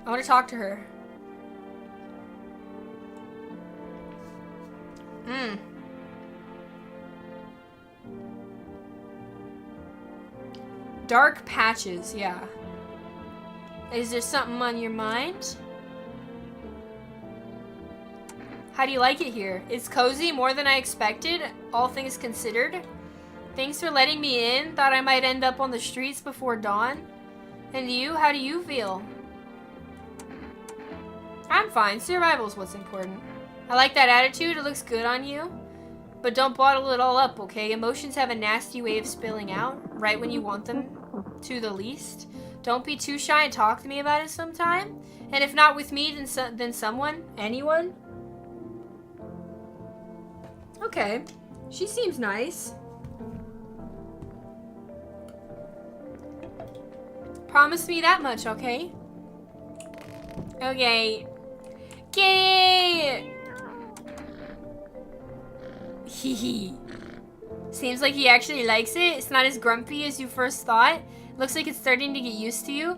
I want to talk to her. Dark patches, yeah. Is there something on your mind? How do you like it here? It's cozy, more than I expected, all things considered. Thanks for letting me in. Thought I might end up on the streets before dawn. And you, how do you feel? I'm fine. Survival's what's important. I like that attitude. It looks good on you. But don't bottle it all up, okay? Emotions have a nasty way of spilling out, right when you want them to the least. Don't be too shy and talk to me about it sometime. And if not with me, then someone, anyone. Okay. She seems nice. Promise me that much, okay? Okay. Kitty! Hehe. Seems like he actually likes it. It's not as grumpy as you first thought. Looks like it's starting to get used to you.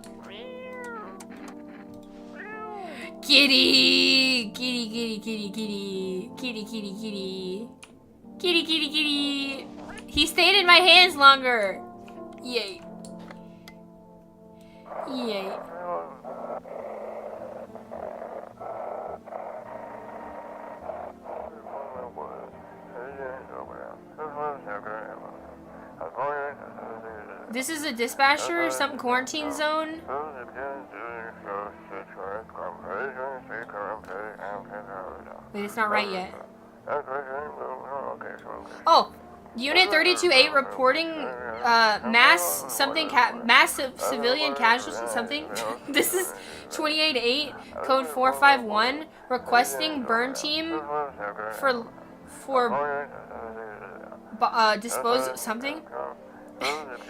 Kitty! Kitty, kitty, kitty, kitty. Kitty, kitty, kitty. Kitty, kitty, kitty. He stayed in my hands longer. Yay. Yay. This is a dispatcher, some quarantine zone. Wait, it's not right yet. Oh, Unit 32-8 reporting massive civilian casualties, something. This is 28-8, code 451, requesting burn team for dispose something.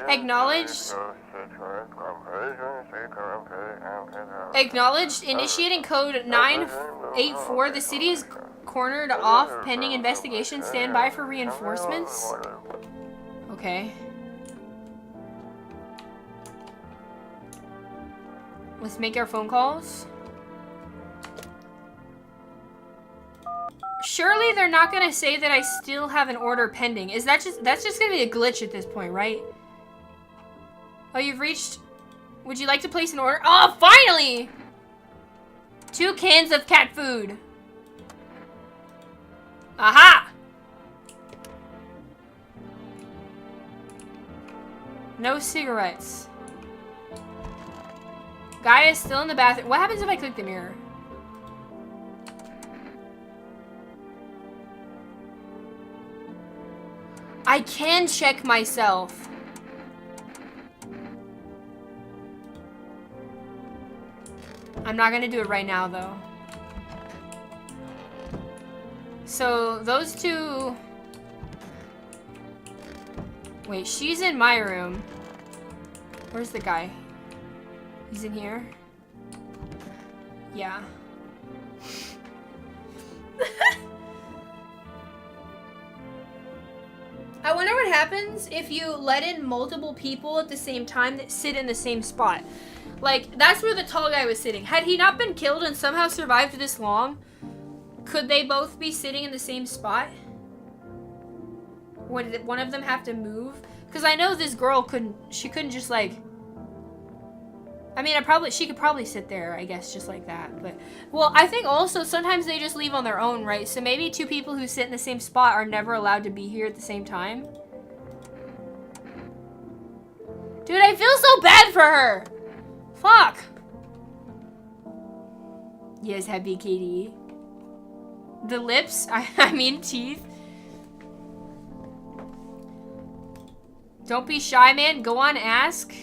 Acknowledged. Acknowledged. Initiating code 984. The city is cornered off pending investigation. Stand by for reinforcements. Okay. Let's make our phone calls. Surely they're not gonna say that I still have an order pending. Is that that's just gonna be a glitch at this point, right? Oh, you've reached. Would you like to place an order? Oh, finally! 2 cans of cat food. Aha! No cigarettes. Guy is still in the bathroom. What happens if I click the mirror? I can check myself. I'm not gonna do it right now, though. So, those two... Wait, she's in my room. Where's the guy? He's in here? Yeah. I wonder what happens if you let in multiple people at the same time that sit in the same spot. Like, that's where the tall guy was sitting. Had he not been killed and somehow survived this long, could they both be sitting in the same spot? Would one of them have to move? Because I know this girl couldn't just like... I mean, she could probably sit there, I guess, just like that. But, well, I think also sometimes they just leave on their own, right? So maybe two people who sit in the same spot are never allowed to be here at the same time. Dude, I feel so bad for her. Fuck. Yes, happy kitty. The lips, I mean teeth. Don't be shy, man. Go on, ask.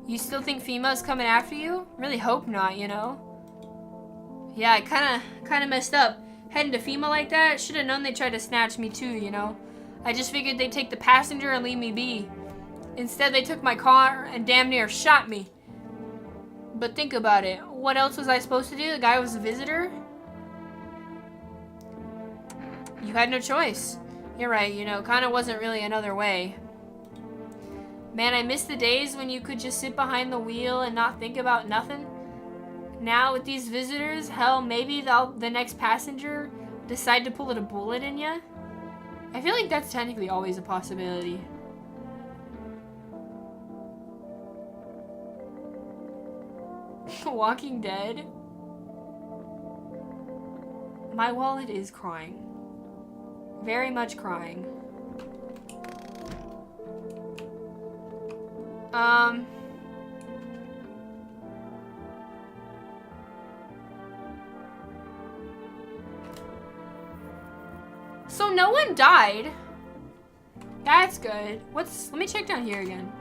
You still think FEMA's coming after you? Really hope not, you know? Yeah, I kinda messed up. Heading to FEMA like that? Should've known they tried to snatch me too, you know? I just figured they'd take the passenger and leave me be. Instead, they took my car and damn near shot me. But think about it. What else was I supposed to do? The guy was a visitor? You had no choice. You're right, you know, kinda wasn't really another way. Man, I miss the days when you could just sit behind the wheel and not think about nothing. Now with these visitors, hell, maybe the next passenger decide to pull a bullet in ya. I feel like that's technically always a possibility. Walking Dead. My wallet is crying. Very much crying. So no one died. That's good. Let me check down here again.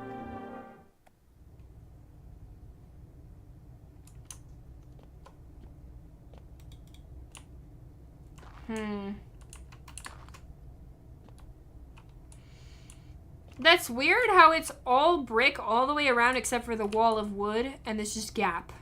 That's weird how it's all brick all the way around except for the wall of wood and there's just gap.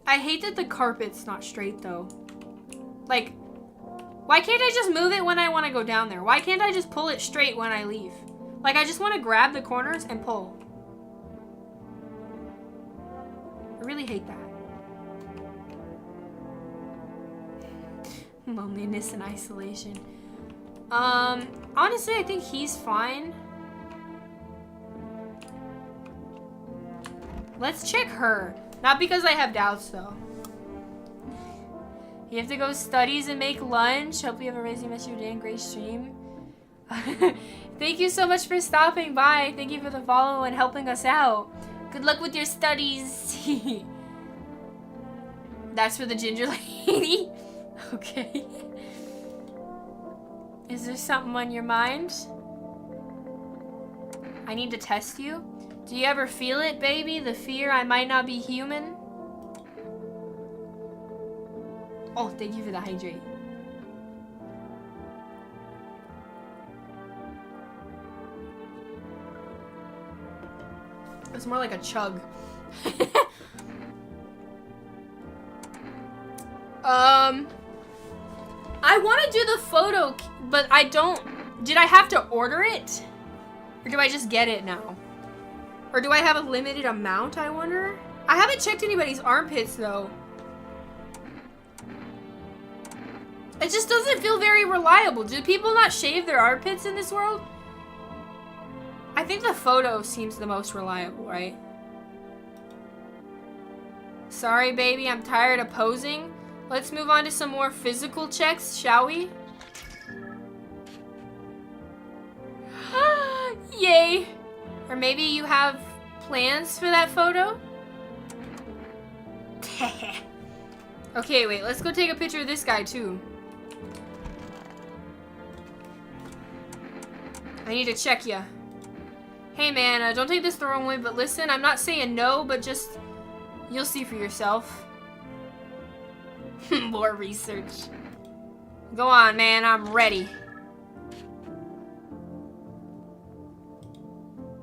I hate that the carpet's not straight though. Like, why can't I just move it when I want to go down there? Why can't I just pull it straight when I leave? Like, I just want to grab the corners and pull. I really hate that. Loneliness and isolation. Honestly, I think he's fine. Let's check her. Not because I have doubts, though. You have to go studies and make lunch. Hope you have a amazing rest of your day and great stream. Thank you so much for stopping by. Thank you for the follow and helping us out. Good luck with your studies. That's for the ginger lady. Okay. Is there something on your mind? I need to test you. Do you ever feel it, baby? The fear I might not be human? Oh, thank you for the hydrate. It's more like a chug. I want to do the photo, but I don't... Did I have to order it? Or do I just get it now? Or do I have a limited amount, I wonder? I haven't checked anybody's armpits, though. It just doesn't feel very reliable. Do people not shave their armpits in this world? I think the photo seems the most reliable, right? Sorry, baby, I'm tired of posing. Let's move on to some more physical checks, shall we? Yay! Or maybe you have plans for that photo? Okay, wait, let's go take a picture of this guy, too. I need to check ya. Hey man, don't take this the wrong way, but listen, I'm not saying no, but just, you'll see for yourself. More research. Go on, man, I'm ready.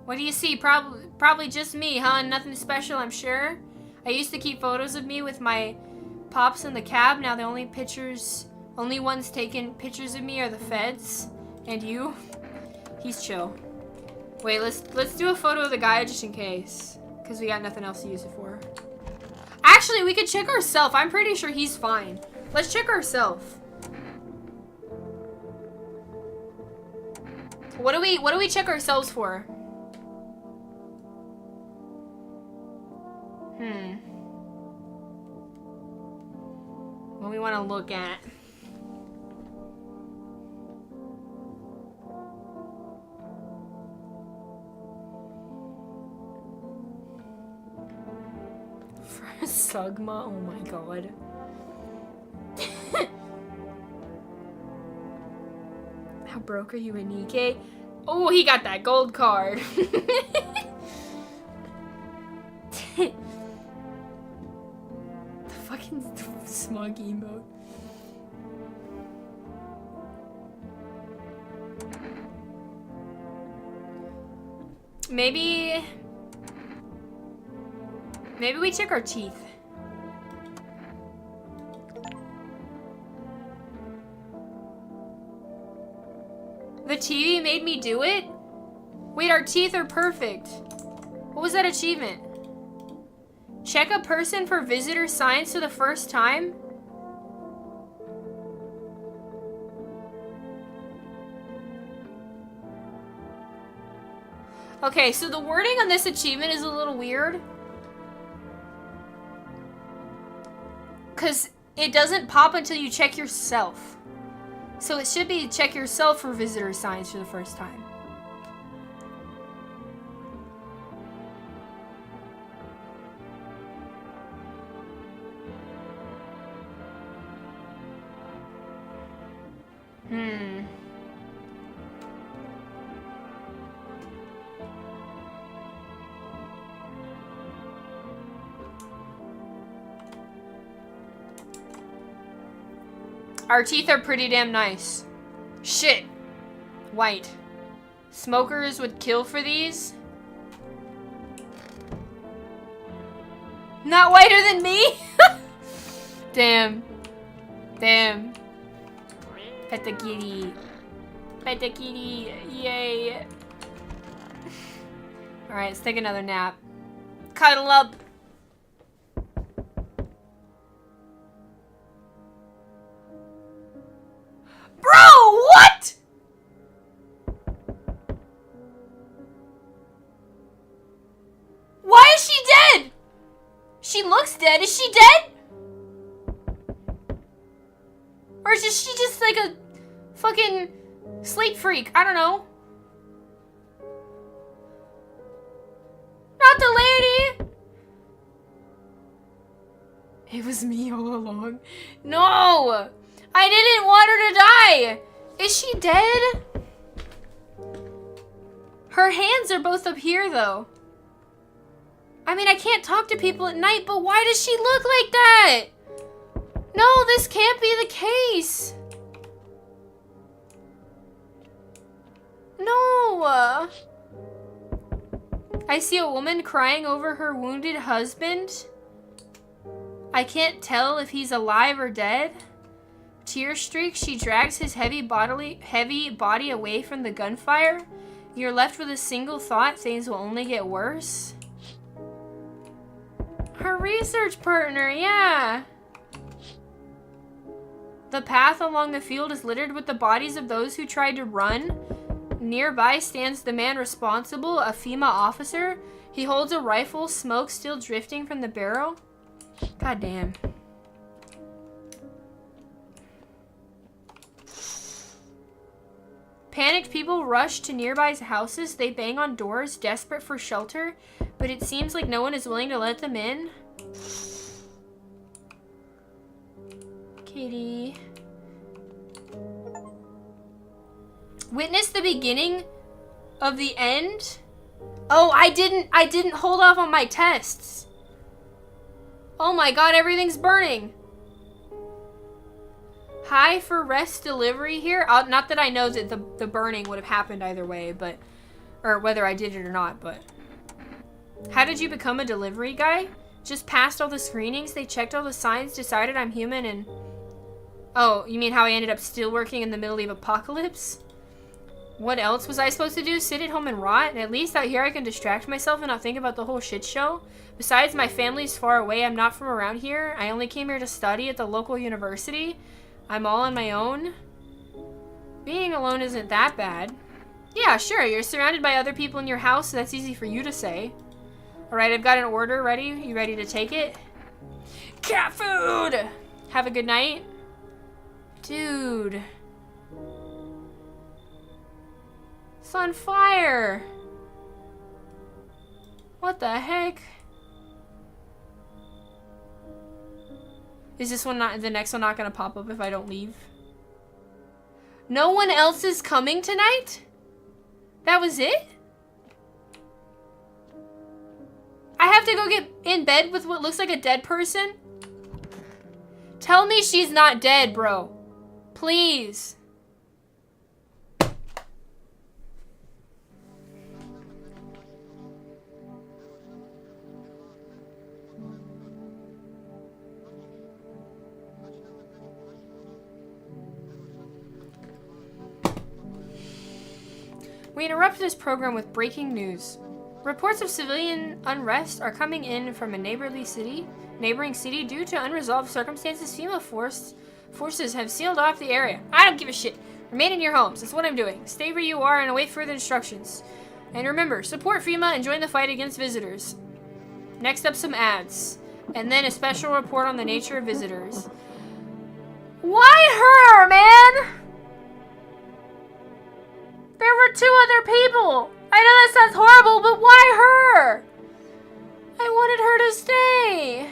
What do you see? Probably just me, huh? Nothing special, I'm sure. I used to keep photos of me with my pops in the cab. Now the only ones taking pictures of me are the feds. And you? He's chill. Wait, let's do a photo of the guy just in case. Because we got nothing else to use it for. Actually, we could check ourselves. I'm pretty sure he's fine. Let's check ourselves. What do we check ourselves for? What we want to look at. Sugma, oh my god. How broke are you, Anike? Oh, he got that gold card. The fucking smug emote. Maybe we check our teeth. The TV made me do it? Wait, our teeth are perfect. What was that achievement? Check a person for visitor signs for the first time? Okay, so the wording on this achievement is a little weird. Because it doesn't pop until you check yourself. So it should be check yourself for visitor signs for the first time. Our teeth are pretty damn nice. Shit. White. Smokers would kill for these. Not whiter than me? Damn. Damn. Pet the kitty. Pet the kitty. Yay. Alright, let's take another nap. Cuddle up. Bro, what? Why is she dead? She looks dead. Is she dead? Or is she just like a fucking sleep freak? I don't know. Not the lady. It was me all along. No! I didn't want her to die! Is she dead? Her hands are both up here, though. I mean, I can't talk to people at night, but why does she look like that? No, this can't be the case. No. I see a woman crying over her wounded husband. I can't tell if he's alive or dead. Tear streak, she drags his heavy body away from the gunfire. You're left with a single thought, things will only get worse. Her research partner, yeah. The path along the field is littered with the bodies of those who tried to run. Nearby stands the man responsible, a FEMA officer. He holds a rifle, smoke still drifting from the barrel. God damn. Panicked people rush to nearby houses. They bang on doors, desperate for shelter, but it seems like no one is willing to let them in. Kitty. Witness the beginning of the end Oh, I didn't hold off on my tests. Oh my god, everything's burning. Hi for rest delivery here. Not that I know that the burning would have happened either way, but, or whether I did it or not, but. How did you become a delivery guy? Just passed all the screenings, they checked all the signs, decided I'm human, and... Oh, you mean how I ended up still working in the middle of apocalypse? What else was I supposed to do? Sit at home and rot? At least out here I can distract myself and not think about the whole shit show. Besides, my family's far away. I'm not from around here. I only came here to study at the local university. I'm all on my own. Being alone isn't that bad. Yeah, sure. You're surrounded by other people in your house, so that's easy for you to say. Alright, I've got an order ready. You ready to take it? Cat food! Have a good night. Dude. It's on fire. What the heck? Is this one not, the next one not gonna pop up if I don't leave? No one else is coming tonight? That was it? I have to go get in bed with what looks like a dead person? Tell me she's not dead, bro. Please. We interrupt this program with breaking news. Reports of civilian unrest are coming in from a neighboring city due to unresolved circumstances. FEMA forces have sealed off the area. I don't give a shit. Remain in your homes. That's what I'm doing. Stay where you are and await further instructions. And remember, support FEMA and join the fight against visitors. Next up, some ads. And then a special report on the nature of visitors. Why her, man? There were 2 other people. I know that sounds horrible, but why her? I wanted her to stay.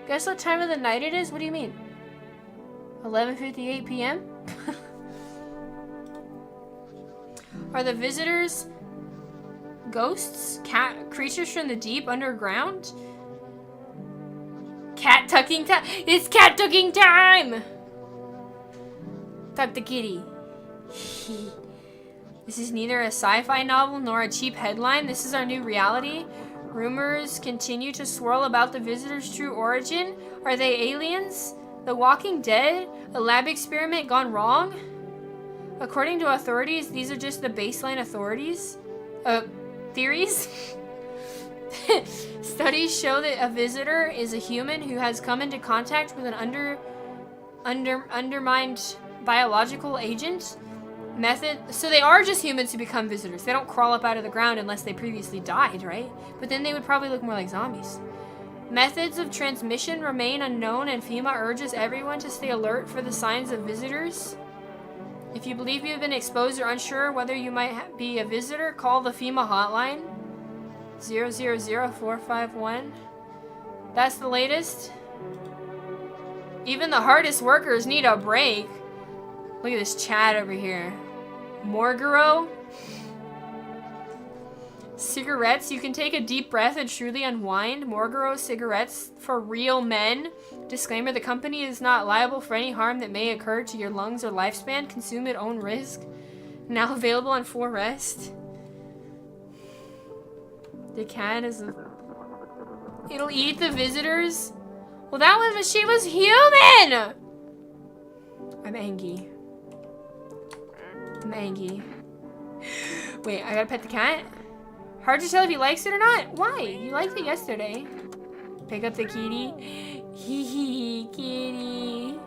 Guess what time of the night it is? What do you mean? 11:58 p.m.? Are the visitors ghosts? Creatures from the deep underground? Cat tucking time! It's cat tucking time! Tuck the kitty. This is neither a sci-fi novel nor a cheap headline. This is our new reality. Rumors continue to swirl about the visitors' true origin. Are they aliens? The Walking Dead? A lab experiment gone wrong? According to authorities, these are just the baseline theories. Studies show that a visitor is a human who has come into contact with an undermined biological agent. So they are just humans who become visitors. They don't crawl up out of the ground unless they previously died, right? But then they would probably look more like zombies. Methods of transmission remain unknown, and FEMA urges everyone to stay alert for the signs of visitors. If you believe you have been exposed or unsure whether you might be a visitor, call the FEMA hotline. 000451. That's the latest. Even the hardest workers need a break. Look at this chat over here. Morgaro. Cigarettes. You can take a deep breath and truly unwind. Morgaro cigarettes for real men. Disclaimer, the company is not liable for any harm that may occur to your lungs or lifespan. Consume at own risk. Now available on 4Rest. The cat is it'll eat the visitors? Well, that was when she was human! I'm angry. I'm angry. Wait, I gotta pet the cat? Hard to tell if he likes it or not. Why? You liked it yesterday. Pick up the kitty. Hee hee, kitty.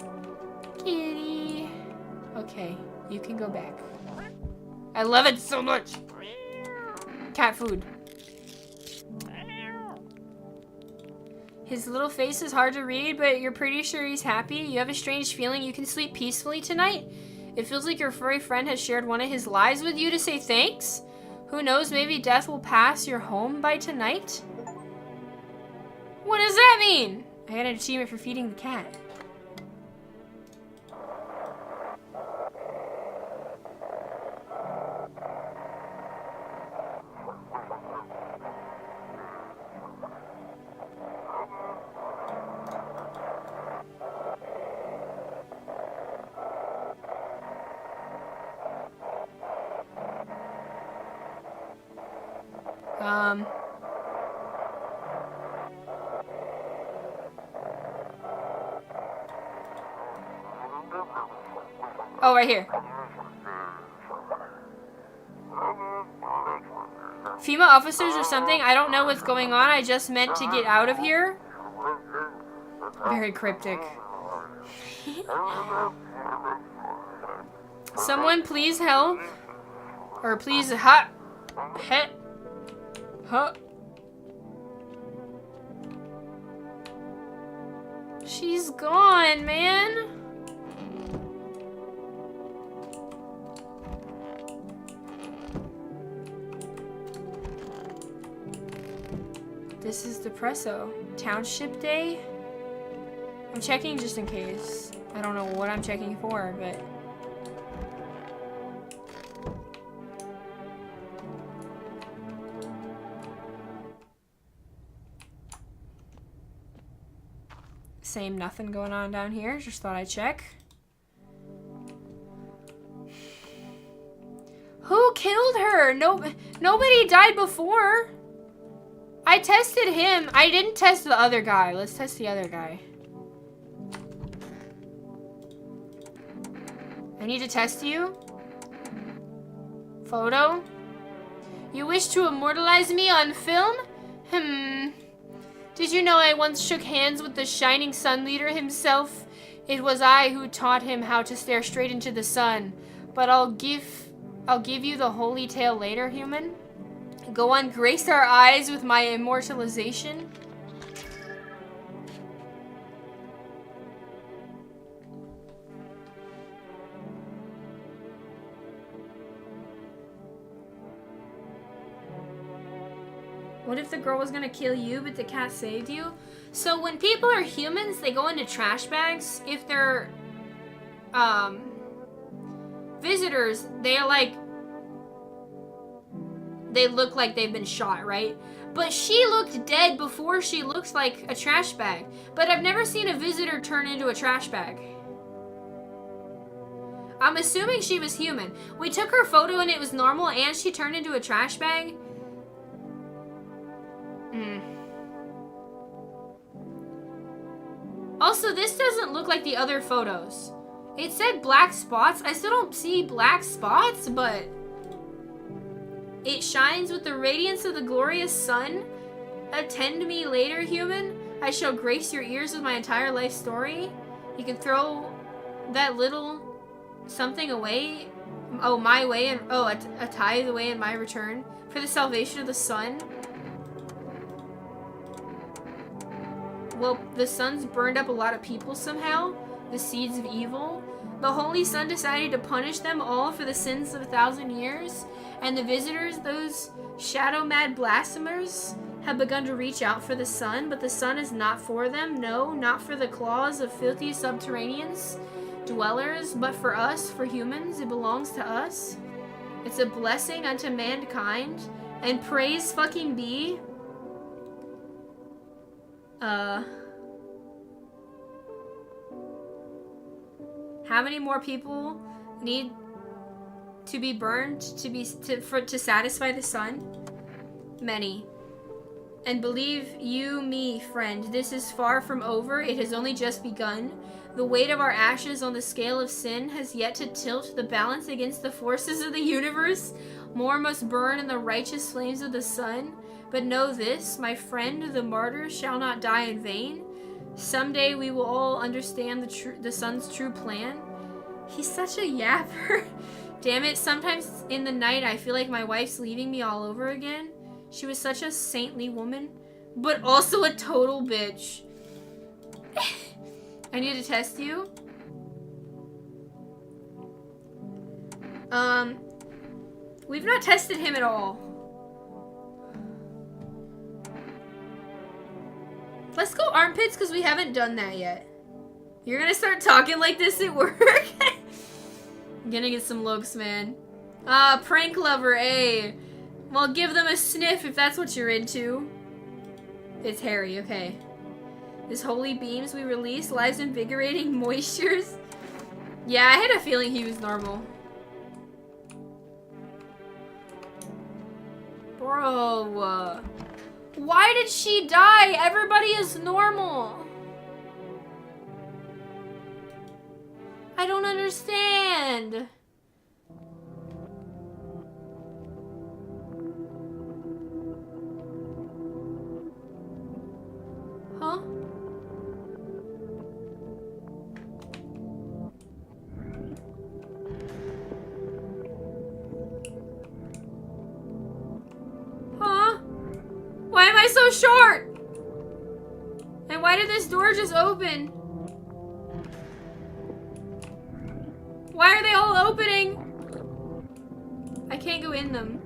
Kitty. Okay, you can go back. I love it so much. Cat food. His little face is hard to read, but you're pretty sure he's happy. You have a strange feeling you can sleep peacefully tonight. It feels like your furry friend has shared one of his lies with you to say thanks. Who knows, maybe death will pass your home by tonight? What does that mean? I got an achievement for feeding the cat. Um. Oh, right here. FEMA officers or something? I don't know what's going on. I just meant to get out of here. Very cryptic. Someone please help. Or please She's gone, man. This is Depresso. Township Day? I'm checking just in case. I don't know what I'm checking for, but... Same nothing going on down here. Just thought I'd check. Who killed her? Nobody died before. I tested him. I didn't test the other guy. Let's test the other guy. I need to test you. Photo. You wish to immortalize me on film? Did you know I once shook hands with the Shining Sun leader himself? It was I who taught him how to stare straight into the sun. But I'll give you the holy tale later, human. Go on, grace our eyes with my immortalization. What if the girl was gonna kill you, but the cat saved you? So when people are humans, they go into trash bags. If they're, visitors, they look like they've been shot, right? But she looked dead before she looked like a trash bag. But I've never seen a visitor turn into a trash bag. I'm assuming she was human. We took her photo and it was normal, and she turned into a trash bag. Also, this doesn't look like the other photos. It said black spots. I still don't see black spots, but it shines with the radiance of the glorious sun. Attend me later, human. I shall grace your ears with my entire life story. You can throw that little something away. Oh, my way, and a tithe away in my return for the salvation of the sun. Well, the sun's burned up a lot of people somehow. The seeds of evil. The Holy Sun decided to punish them all for the sins of 1,000 years. And the visitors, those shadow-mad blasphemers, have begun to reach out for the sun. But the sun is not for them. No, not for the claws of filthy subterraneans dwellers. But for us, for humans, it belongs to us. It's a blessing unto mankind. And praise fucking be. How many more people need to be burned to satisfy the sun? Many. And believe you me, friend, this is far from over. It has only just begun. The weight of our ashes on the scale of sin has yet to tilt the balance against the forces of the universe. More must burn in the righteous flames of the sun. But know this, my friend, the martyr shall not die in vain. Someday we will all understand the sun's true plan. He's such a yapper. Damn it, sometimes in the night I feel like my wife's leaving me all over again. She was such a saintly woman, but also a total bitch. I need to test you. We've not tested him at all. Let's go armpits because we haven't done that yet. You're gonna start talking like this at work? I'm gonna get some looks, man. Prank lover, eh? Well, give them a sniff if that's what you're into. It's hairy, okay. His holy beams we release, lives invigorating moistures. Yeah, I had a feeling he was normal. Bro. Why did she die? Everybody is normal. I don't understand. Huh? Huh? Why am I so short? And why did this door just open? Why are they all opening? I can't go in them.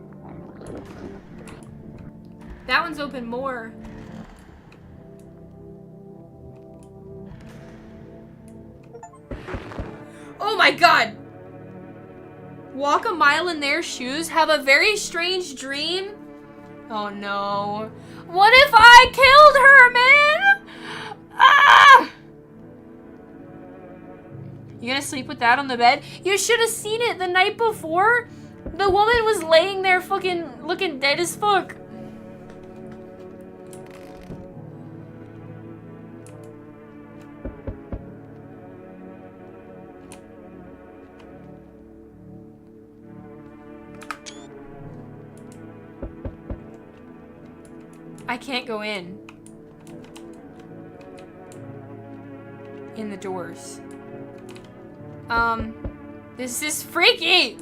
That one's open more. Oh my god! Walk a mile in their shoes, have a very strange dream. Oh no. What if I killed her, man? Ah! You gonna sleep with that on the bed? You should have seen it the night before. The woman was laying there fucking looking dead as fuck. I can't go in the doors. This is freaky!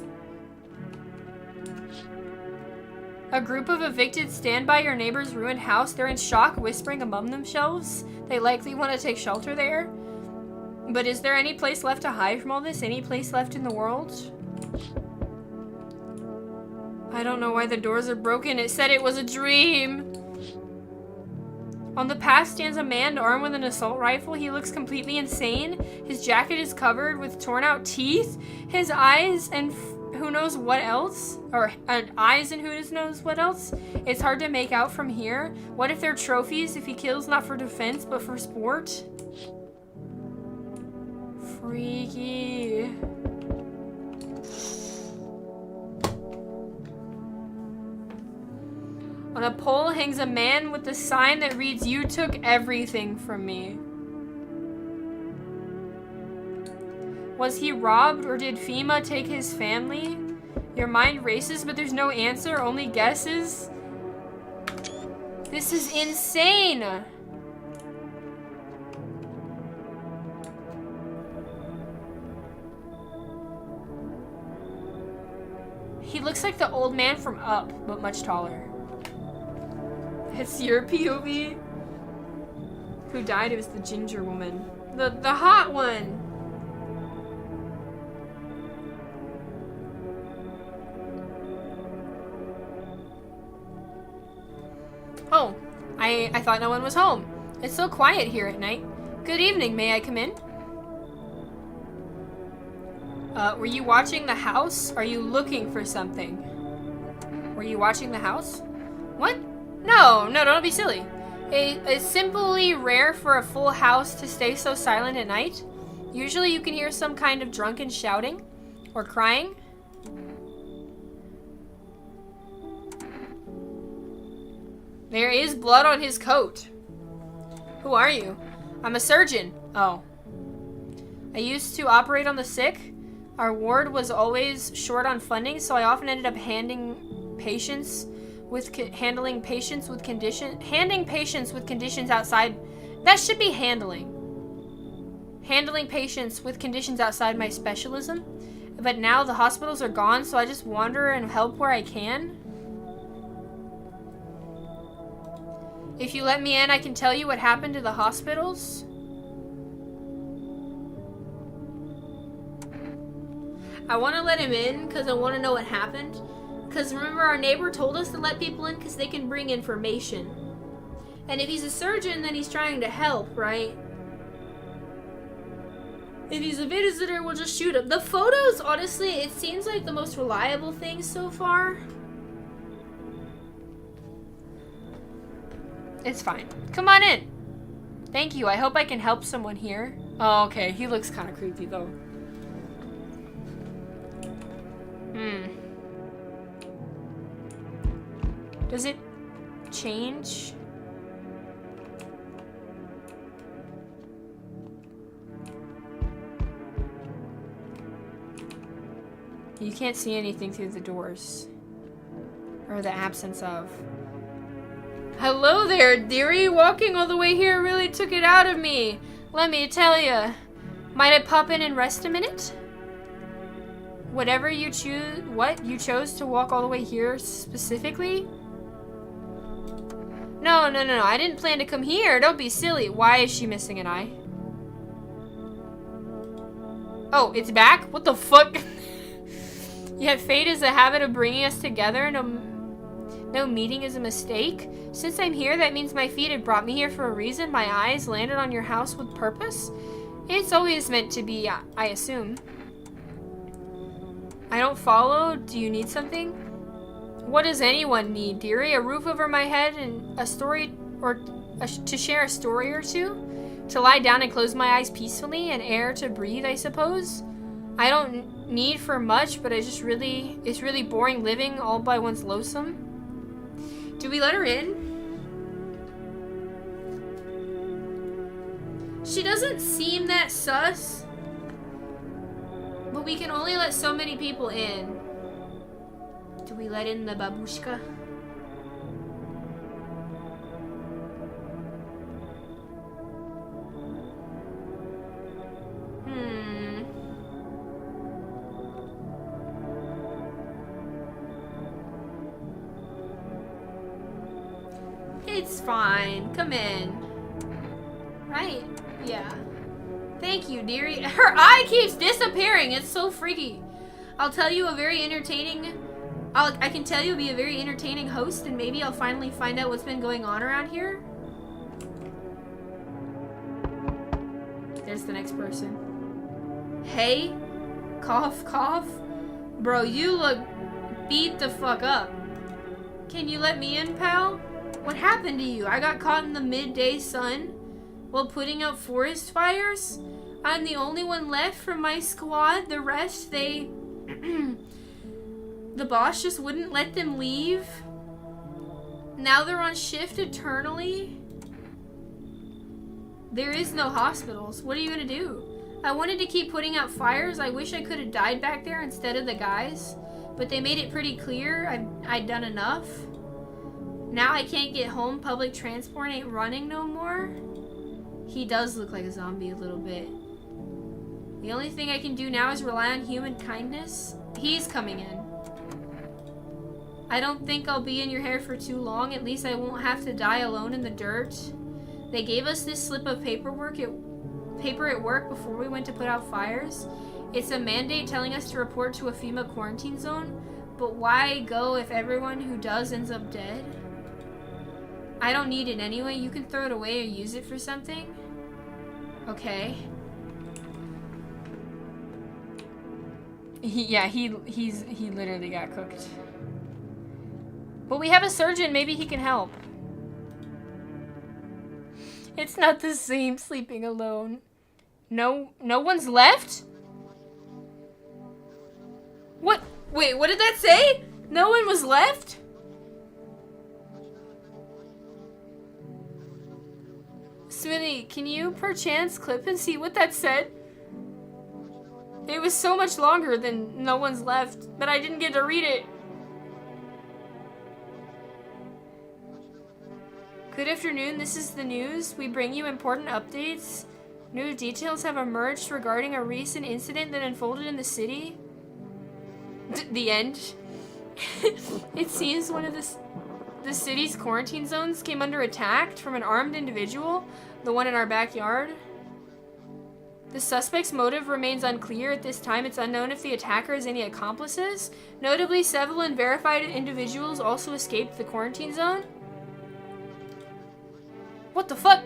A group of evicted stand by your neighbor's ruined house. They're in shock, whispering among themselves. They likely want to take shelter there. But is there any place left to hide from all this? Any place left in the world? I don't know why the doors are broken. It said it was a dream. On the path stands a man armed with an assault rifle. He looks completely insane. His jacket is covered with torn out teeth. His eyes and who knows what else? Or eyes and who knows what else? It's hard to make out from here. What if they're trophies? If he kills not for defense but for sport? Freaky. On a pole hangs a man with a sign that reads, "You took everything from me." Was he robbed or did FEMA take his family? Your mind races, but there's no answer, only guesses. This is insane! He looks like the old man from Up, but much taller. It's your POV? Who died? It was the ginger woman. The hot one! Oh, I thought no one was home. It's so quiet here at night. Good evening, may I come in? Were you watching the house? Are you looking for something? Were you watching the house? What? No, don't be silly. It's simply rare for a full house to stay so silent at night. Usually you can hear some kind of drunken shouting or crying. There is blood on his coat. Who are you? I'm a surgeon. Oh. I used to operate on the sick. Our ward was always short on funding, so I often ended up handing patients with conditions outside. That should be handling patients with conditions outside my specialism. But now the hospitals are gone, so I just wander and help where I can. If you let me in, I can tell you what happened to the hospitals. I want to let him in because I want to know what happened. Because remember, our neighbor told us to let people in because they can bring information. And if he's a surgeon, then he's trying to help, right? If he's a visitor, we'll just shoot him. The photos, honestly, it seems like the most reliable thing so far. It's fine. Come on in. Thank you. I hope I can help someone here. Oh, okay. He looks kind of creepy, though. Does it change? You can't see anything through the doors. Or the absence of. Hello there, dearie. Walking all the way here really took it out of me. Let me tell ya. Might I pop in and rest a minute? Whatever you choose, what? You chose to walk all the way here specifically? No. I didn't plan to come here. Don't be silly. Why is she missing an eye? Oh, it's back? What the fuck? Yet fate is the habit of bringing us together. No meeting is a mistake. Since I'm here, that means my feet had brought me here for a reason. My eyes landed on your house with purpose. It's always meant to be, I assume. I don't follow. Do you need something? What does anyone need, dearie? A roof over my head and a story, or to share a story or two? To lie down and close my eyes peacefully and air to breathe, I suppose? I don't need for much, but it's really boring living all by one's lonesome. Do we let her in? She doesn't seem that sus. But we can only let so many people in. Do we let in the babushka? It's fine. Come in. Right? Yeah. Thank you, dearie. Her eye keeps disappearing. It's so freaky. I can tell you be a very entertaining host, and maybe I'll finally find out what's been going on around here. There's the next person. Hey? Cough, cough? Bro, you look beat the fuck up. Can you let me in, pal? What happened to you? I got caught in the midday sun while putting out forest fires? I'm the only one left from my squad. The rest, the boss just wouldn't let them leave. Now they're on shift eternally. There is no hospitals. What are you gonna do? I wanted to keep putting out fires. I wish I could have died back there instead of the guys. But they made it pretty clear I'd done enough. Now I can't get home. Public transport ain't running no more. He does look like a zombie a little bit. The only thing I can do now is rely on human kindness. He's coming in. I don't think I'll be in your hair for too long. At least I won't have to die alone in the dirt. They gave us this slip of paper at work before we went to put out fires. It's a mandate telling us to report to a FEMA quarantine zone. But why go if everyone who does ends up dead? I don't need it anyway. You can throw it away or use it for something. Okay. He literally got cooked. But we have a surgeon. Maybe he can help. It's not the same sleeping alone. No one's left? What? Wait, what did that say? No one was left? Smitty, can you perchance clip and see what that said? It was so much longer than no one's left, but I didn't get to read it. Good afternoon, this is the news. We bring you important updates. New details have emerged regarding a recent incident that unfolded in the city. The end. It seems one of the city's quarantine zones came under attack from an armed individual, the one in our backyard. The suspect's motive remains unclear at this time. It's unknown if the attacker has any accomplices. Notably, several unverified individuals also escaped the quarantine zone. What the fuck?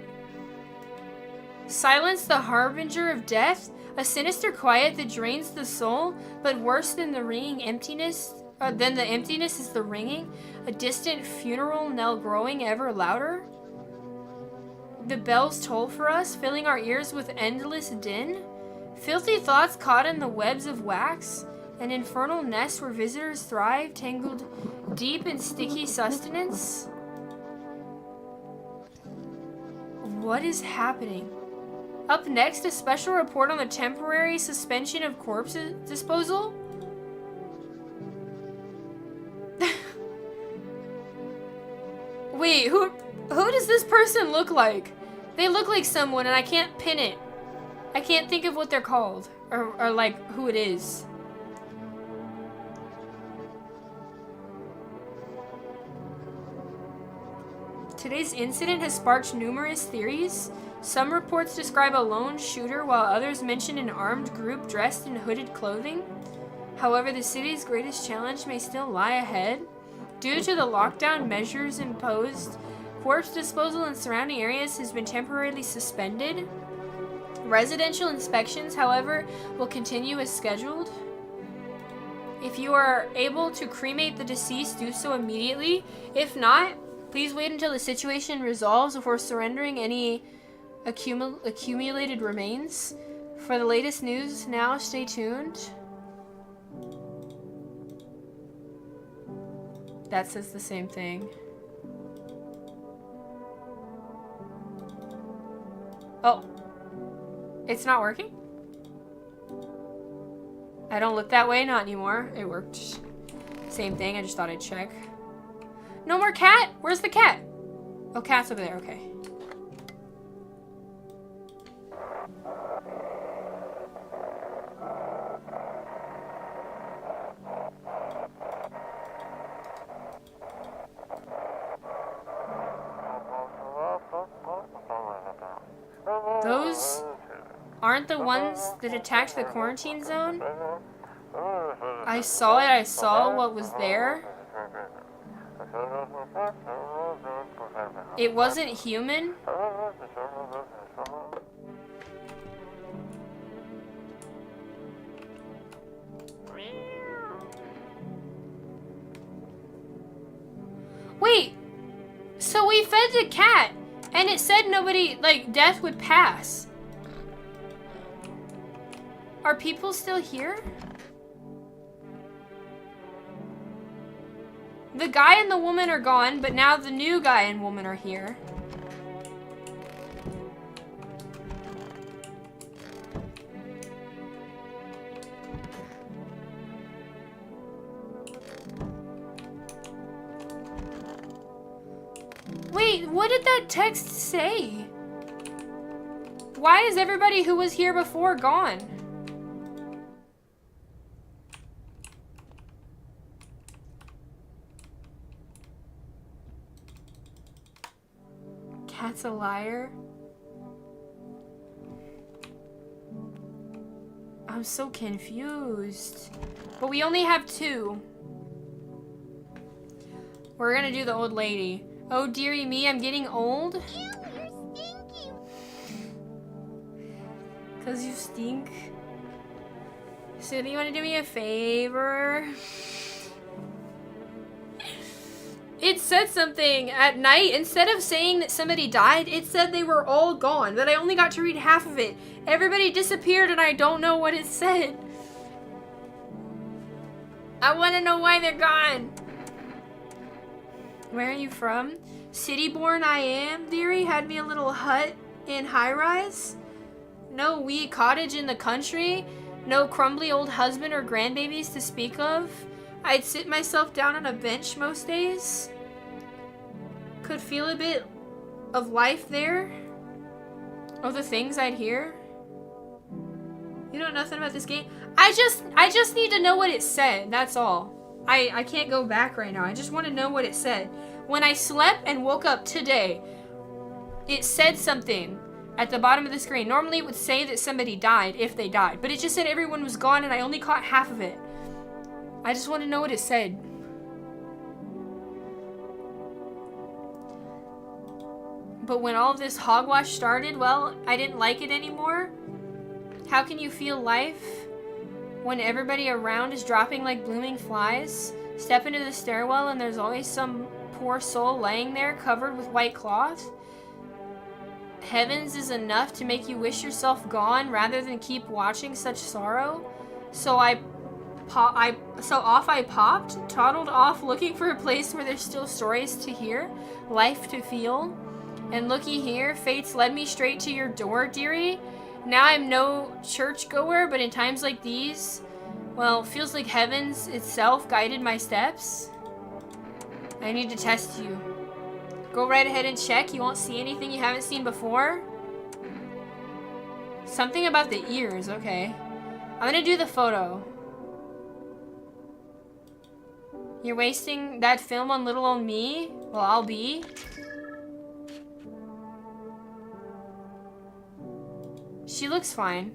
Silence, the harbinger of death? A sinister quiet that drains the soul, but worse than the ringing emptiness, than the emptiness is the ringing. A distant funeral knell growing ever louder. The bells toll for us, filling our ears with endless din. Filthy thoughts caught in the webs of wax. An infernal nest where visitors thrive, tangled Deep and sticky sustenance? What is happening? Up next, a special report on the temporary suspension of corpse disposal? Wait, who does this person look like? They look like someone and I can't pin it. I can't think of what they're called. Or like, who it is. Today's incident has sparked numerous theories. Some reports describe a lone shooter, while others mention an armed group dressed in hooded clothing. However, the city's greatest challenge may still lie ahead. Due to the lockdown measures imposed, corpse disposal in surrounding areas has been temporarily suspended. Residential inspections, however, will continue as scheduled. If you are able to cremate the deceased, do so immediately. If not, please wait until the situation resolves before surrendering any accumulated remains. For the latest news, now stay tuned. That says the same thing. Oh. It's not working? I don't look that way, not anymore. It worked. Same thing, I just thought I'd check. No more cat? Where's the cat? Oh, cat's over there, okay. Those aren't the ones that attacked the quarantine zone? I saw it, I saw what was there. It wasn't human? Wait, so we fed the cat, and it said nobody, like, death would pass. Are people still here? The guy and the woman are gone, but now the new guy and woman are here. Wait, what did that text say? Why is everybody who was here before gone? Cat's a liar. I'm so confused. But we only have two. We're gonna do the old lady. Oh dearie me, I'm getting old. Ew, you're stinky. 'Cause you stink. So do you wanna do me a favor? It said something at night. Instead of saying that somebody died, it said they were all gone, but I only got to read half of it. Everybody disappeared and I don't know what it said. I want to know why they're gone. Where are you from? City born I am, dearie. Had me a little hut in high rise. No wee cottage in the country. No crumbly old husband or grandbabies to speak of. I'd sit myself down on a bench most days. Could feel a bit of life there. Oh, the things I'd hear. You know nothing about this game? I just need to know what it said, that's all. I can't go back right now. I just want to know what it said. When I slept and woke up today, it said something at the bottom of the screen. Normally it would say that somebody died if they died, but it just said everyone was gone and I only caught half of it. I just want to know what it said. But when all of this hogwash started, well, I didn't like it anymore. How can you feel life when everybody around is dropping like blooming flies? Step into the stairwell and there's always some poor soul laying there covered with white cloth. Heavens is enough to make you wish yourself gone rather than keep watching such sorrow. So I I popped, toddled off looking for a place where there's still stories to hear, life to feel. And looky here, fate's led me straight to your door, dearie. Now I'm no churchgoer, but in times like these, well, feels like heavens itself guided my steps. I need to test you. Go right ahead and check. You won't see anything you haven't seen before. Something about the ears, okay. I'm gonna do the photo. You're wasting that film on little old me? Well, I'll be. She looks fine.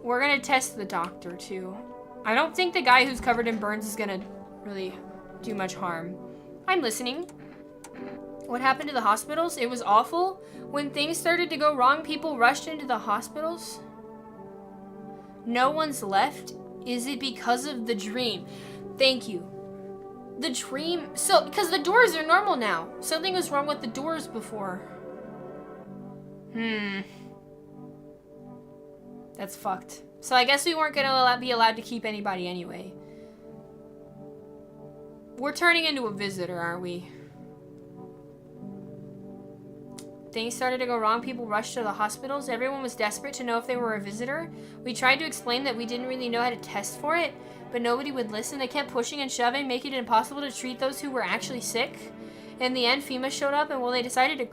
We're gonna test the doctor, too. I don't think the guy who's covered in burns is gonna really do much harm. I'm listening. What happened to the hospitals? It was awful. When things started to go wrong, people rushed into the hospitals. No one's left. Is it because of the dream? Thank you. The dream? So, because the doors are normal now. Something was wrong with the doors before. That's fucked. So I guess we weren't gonna be allowed to keep anybody anyway. We're turning into a visitor, aren't we? Things started to go wrong. People rushed to the hospitals. Everyone was desperate to know if they were a visitor. We tried to explain that we didn't really know how to test for it, but nobody would listen. They kept pushing and shoving, making it impossible to treat those who were actually sick. In the end, FEMA showed up, and well, they decided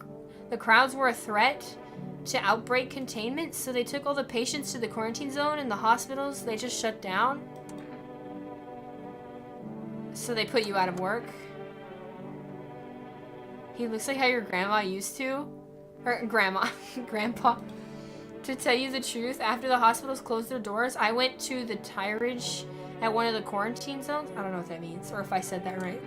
the crowds were a threat to outbreak containment, so they took all the patients to the quarantine zone, and the hospitals, they just shut down. So they put you out of work. He looks like how your grandma used to. Or grandma. Grandpa. To tell you the truth, after the hospitals closed their doors, I went to the tirage at one of the quarantine zones. I don't know what that means, or if I said that right.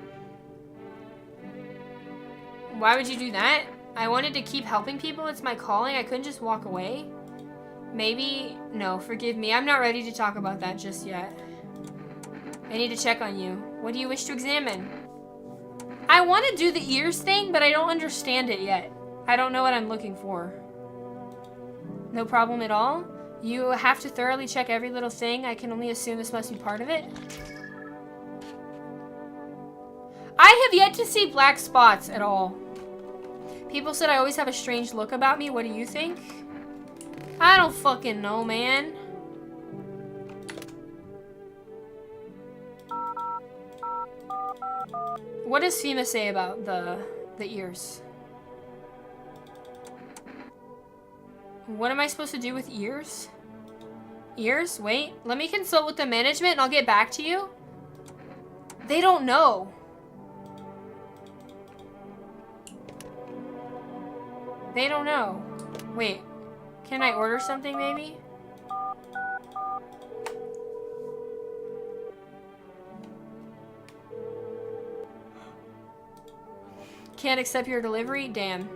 Why would you do that? I wanted to keep helping people. It's my calling. I couldn't just walk away. Maybe... No, forgive me. I'm not ready to talk about that just yet. I need to check on you. What do you wish to examine? I want to do the ears thing, but I don't understand it yet. I don't know what I'm looking for. No problem at all? You have to thoroughly check every little thing. I can only assume this must be part of it. I have yet to see black spots at all. People said I always have a strange look about me. What do you think? I don't fucking know, man. What does FEMA say about the ears? What am I supposed to do with ears? Ears? Wait, let me consult with the management and I'll get back to you. They don't know. They don't know. Wait, can I order something maybe? Can't accept your delivery? Damn.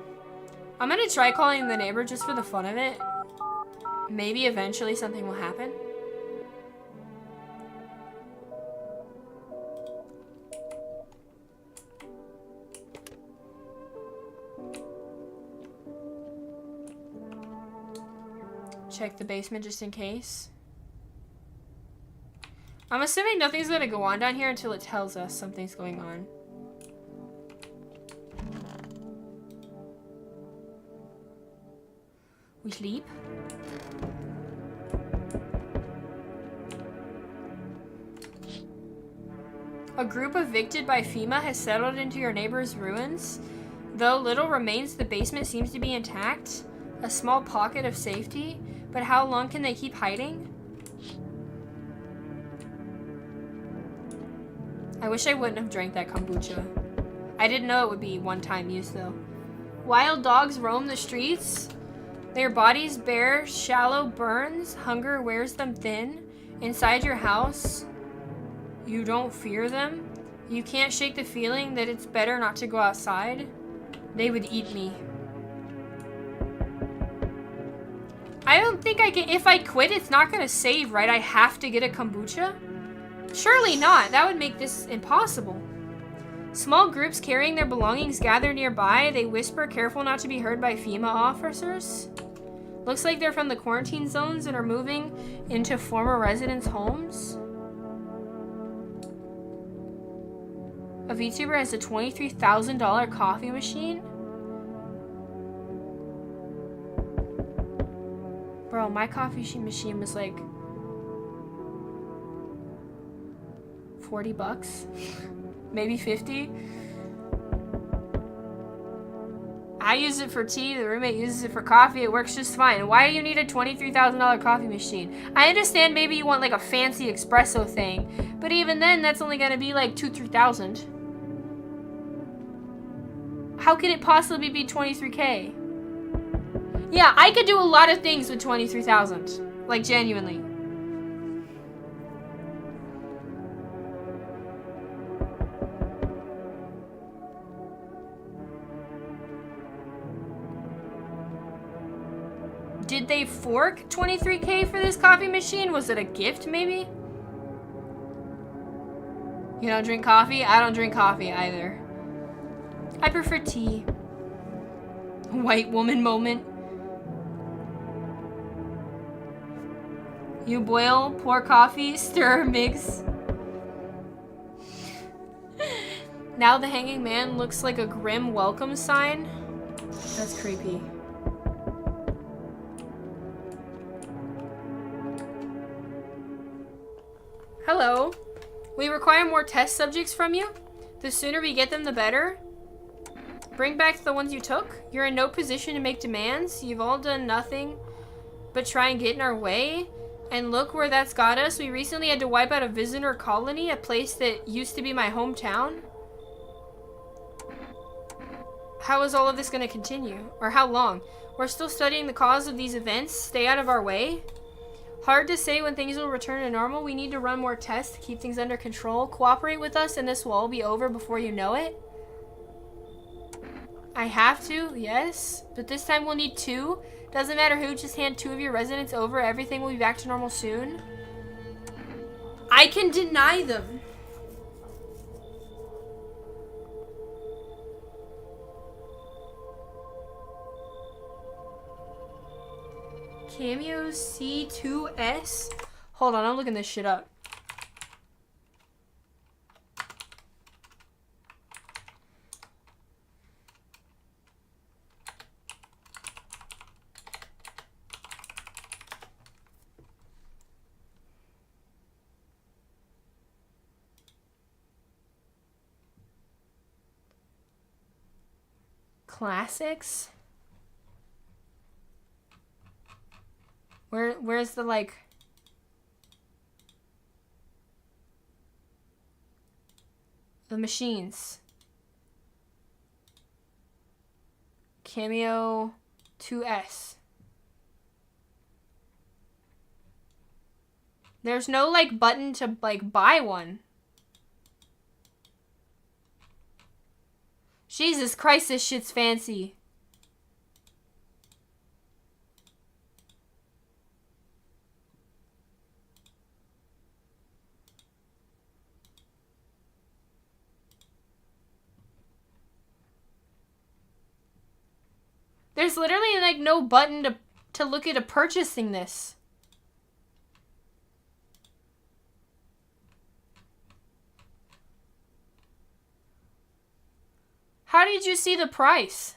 I'm gonna try calling the neighbor just for the fun of it. Maybe eventually something will happen. Check the basement just in case. I'm assuming nothing's gonna go on down here until it tells us something's going on. We sleep. A group evicted by FEMA has settled into your neighbor's ruins. Though little remains, the basement seems to be intact. A small pocket of safety. But how long can they keep hiding? I wish I wouldn't have drank that kombucha. I didn't know it would be one-time use though. Wild dogs roam the streets. Their bodies bear shallow burns. Hunger wears them thin. Inside your house, you don't fear them. You can't shake the feeling that it's better not to go outside. They would eat me. I don't think I can. If I quit, it's not gonna save, right? I have to get a kombucha? Surely not. That would make this impossible. Small groups carrying their belongings gather nearby. They whisper, careful not to be heard by FEMA officers. Looks like they're from the quarantine zones and are moving into former residents' homes. A VTuber has a $23,000 coffee machine? Bro, my coffee machine was like 40 bucks. Maybe 50. I use it for tea, the roommate uses it for coffee, it works just fine. Why do you need a $23,000 coffee machine? I understand maybe you want like a fancy espresso thing, but even then that's only gonna be like $2,000-3,000. How could it possibly be 23K? Yeah, I could do a lot of things with 23,000. Like, genuinely. Did they fork 23K for this coffee machine? Was it a gift, maybe? You don't drink coffee? I don't drink coffee either. I prefer tea. White woman moment. You boil, pour coffee, stir, mix. Now the hanging man looks like a grim welcome sign. That's creepy. Hello. We require more test subjects from you. The sooner we get them, the better. Bring back the ones you took. You're in no position to make demands. You've all done nothing but try and get in our way. And look where that's got us. We recently had to wipe out a visitor colony, a place that used to be my hometown. How is all of this going to continue? Or how long? We're still studying the cause of these events. Stay out of our way. Hard to say when things will return to normal. We need to run more tests to keep things under control. Cooperate with us and this will all be over before you know it. I have to, yes. But this time we'll need 2. Doesn't matter who, just hand 2 of your residents over. Everything will be back to normal soon. I can deny them. Cameo C2S? Hold on, I'm looking this shit up. Classics? Where's the, like... the machines? Cameo 2S. There's no, like, button to, like, buy one. Jesus Christ, this shit's fancy. There's literally, like, no button to look at purchasing this. How did you see the price?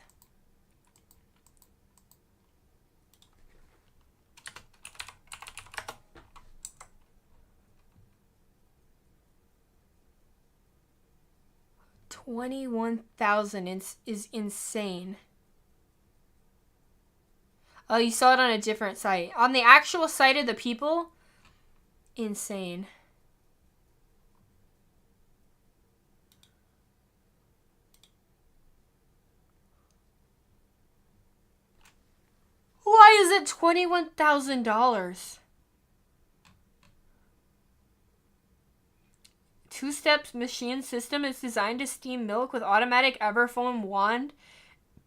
$21,000 is insane. Oh, you saw it on a different site. On the actual site of the people? Insane. Why is it $21,000? Two-step machine system is designed to steam milk with automatic Everfoam wand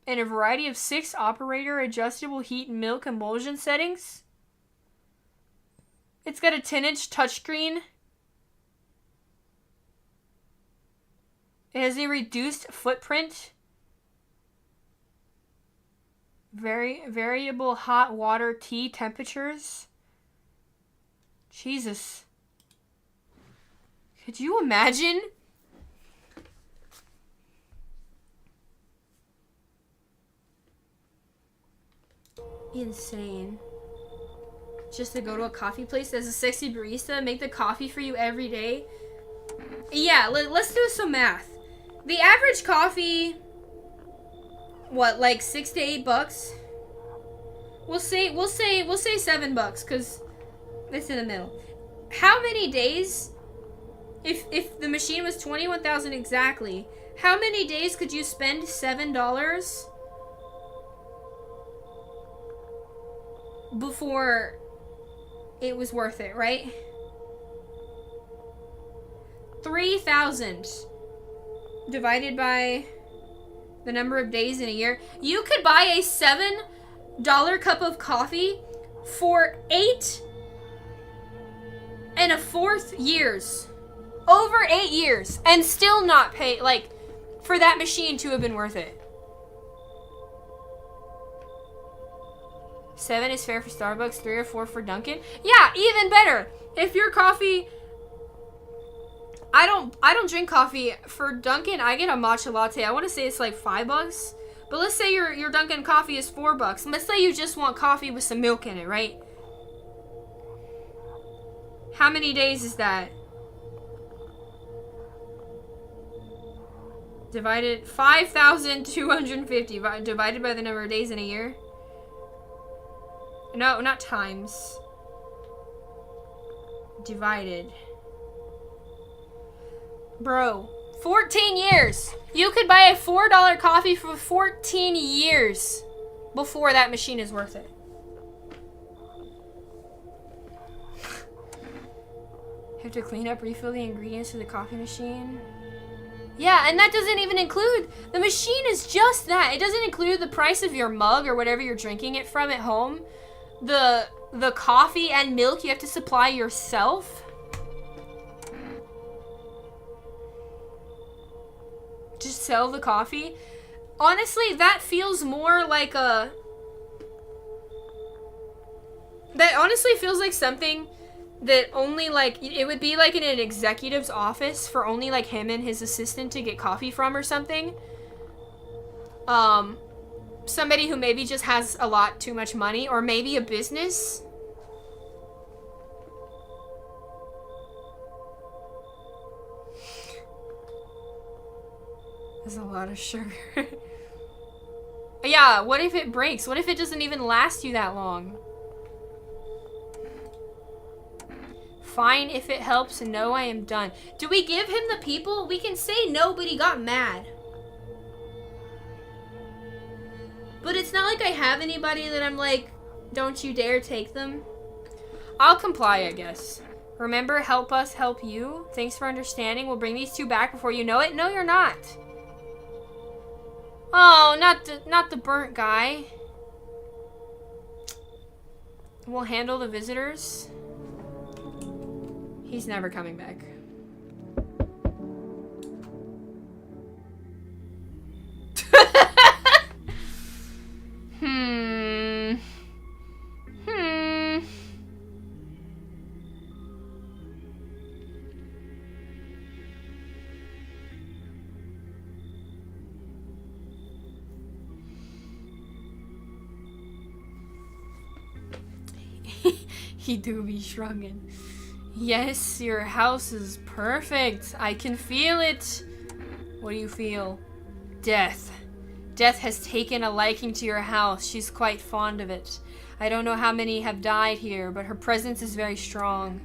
and a variety of 6 operator adjustable heat and milk emulsion settings. It's got a 10-inch touchscreen. It has a reduced footprint. variable hot water tea temperatures. Jesus. Could you imagine? Insane. Just to go to a coffee place as a sexy barista, make the coffee for you every day. Yeah, let's do some math. The average coffee, what, like $6 to $8? We'll say $7, cause it's in the middle. How many days? If the machine was 21,000 exactly, how many days could you spend $7 before it was worth it, right? 3,000 divided by the number of days in a year. You could buy a $7 cup of coffee for 8 1/4 years. Over 8 years. And still not pay, like, for that machine to have been worth it. 7 is fair for Starbucks, 3 or 4 for Dunkin'. Yeah, even better. If your coffee, I don't drink coffee. For Dunkin', I get a matcha latte. I want to say it's like $5. But let's say your Dunkin' coffee is $4. Let's say you just want coffee with some milk in it, right? How many days is that? Divided 5,250 divided by the number of days in a year. No, not times. Divided. Bro, 14 years. You could buy a $4 coffee for 14 years before that machine is worth it. Have to clean up, refill the ingredients to the coffee machine. Yeah, and that doesn't even include, the machine is just that. It doesn't include the price of your mug or whatever you're drinking it from at home. The coffee and milk you have to supply yourself. Just sell the coffee. Honestly, that feels more like a... That honestly feels like something that only, like, it would be like in an executive's office for only, like, him and his assistant to get coffee from or something. Somebody who maybe just has a lot too much money, or maybe a business. There's a lot of sugar. Yeah, what if it breaks? What if it doesn't even last you that long? Fine if it helps. No, I am done. Do we give him the people? We can say no, but he got mad. But it's not like I have anybody that I'm like, don't you dare take them. I'll comply, I guess. Remember, help us help you. Thanks for understanding. We'll bring these 2 back before you know it. No, you're not. Oh, not the burnt guy. We'll handle the visitors. He's never coming back. He do be shrunken. Yes, your house is perfect. I can feel it. What do you feel? Death. Death has taken a liking to your house. She's quite fond of it. I don't know how many have died here, but her presence is very strong.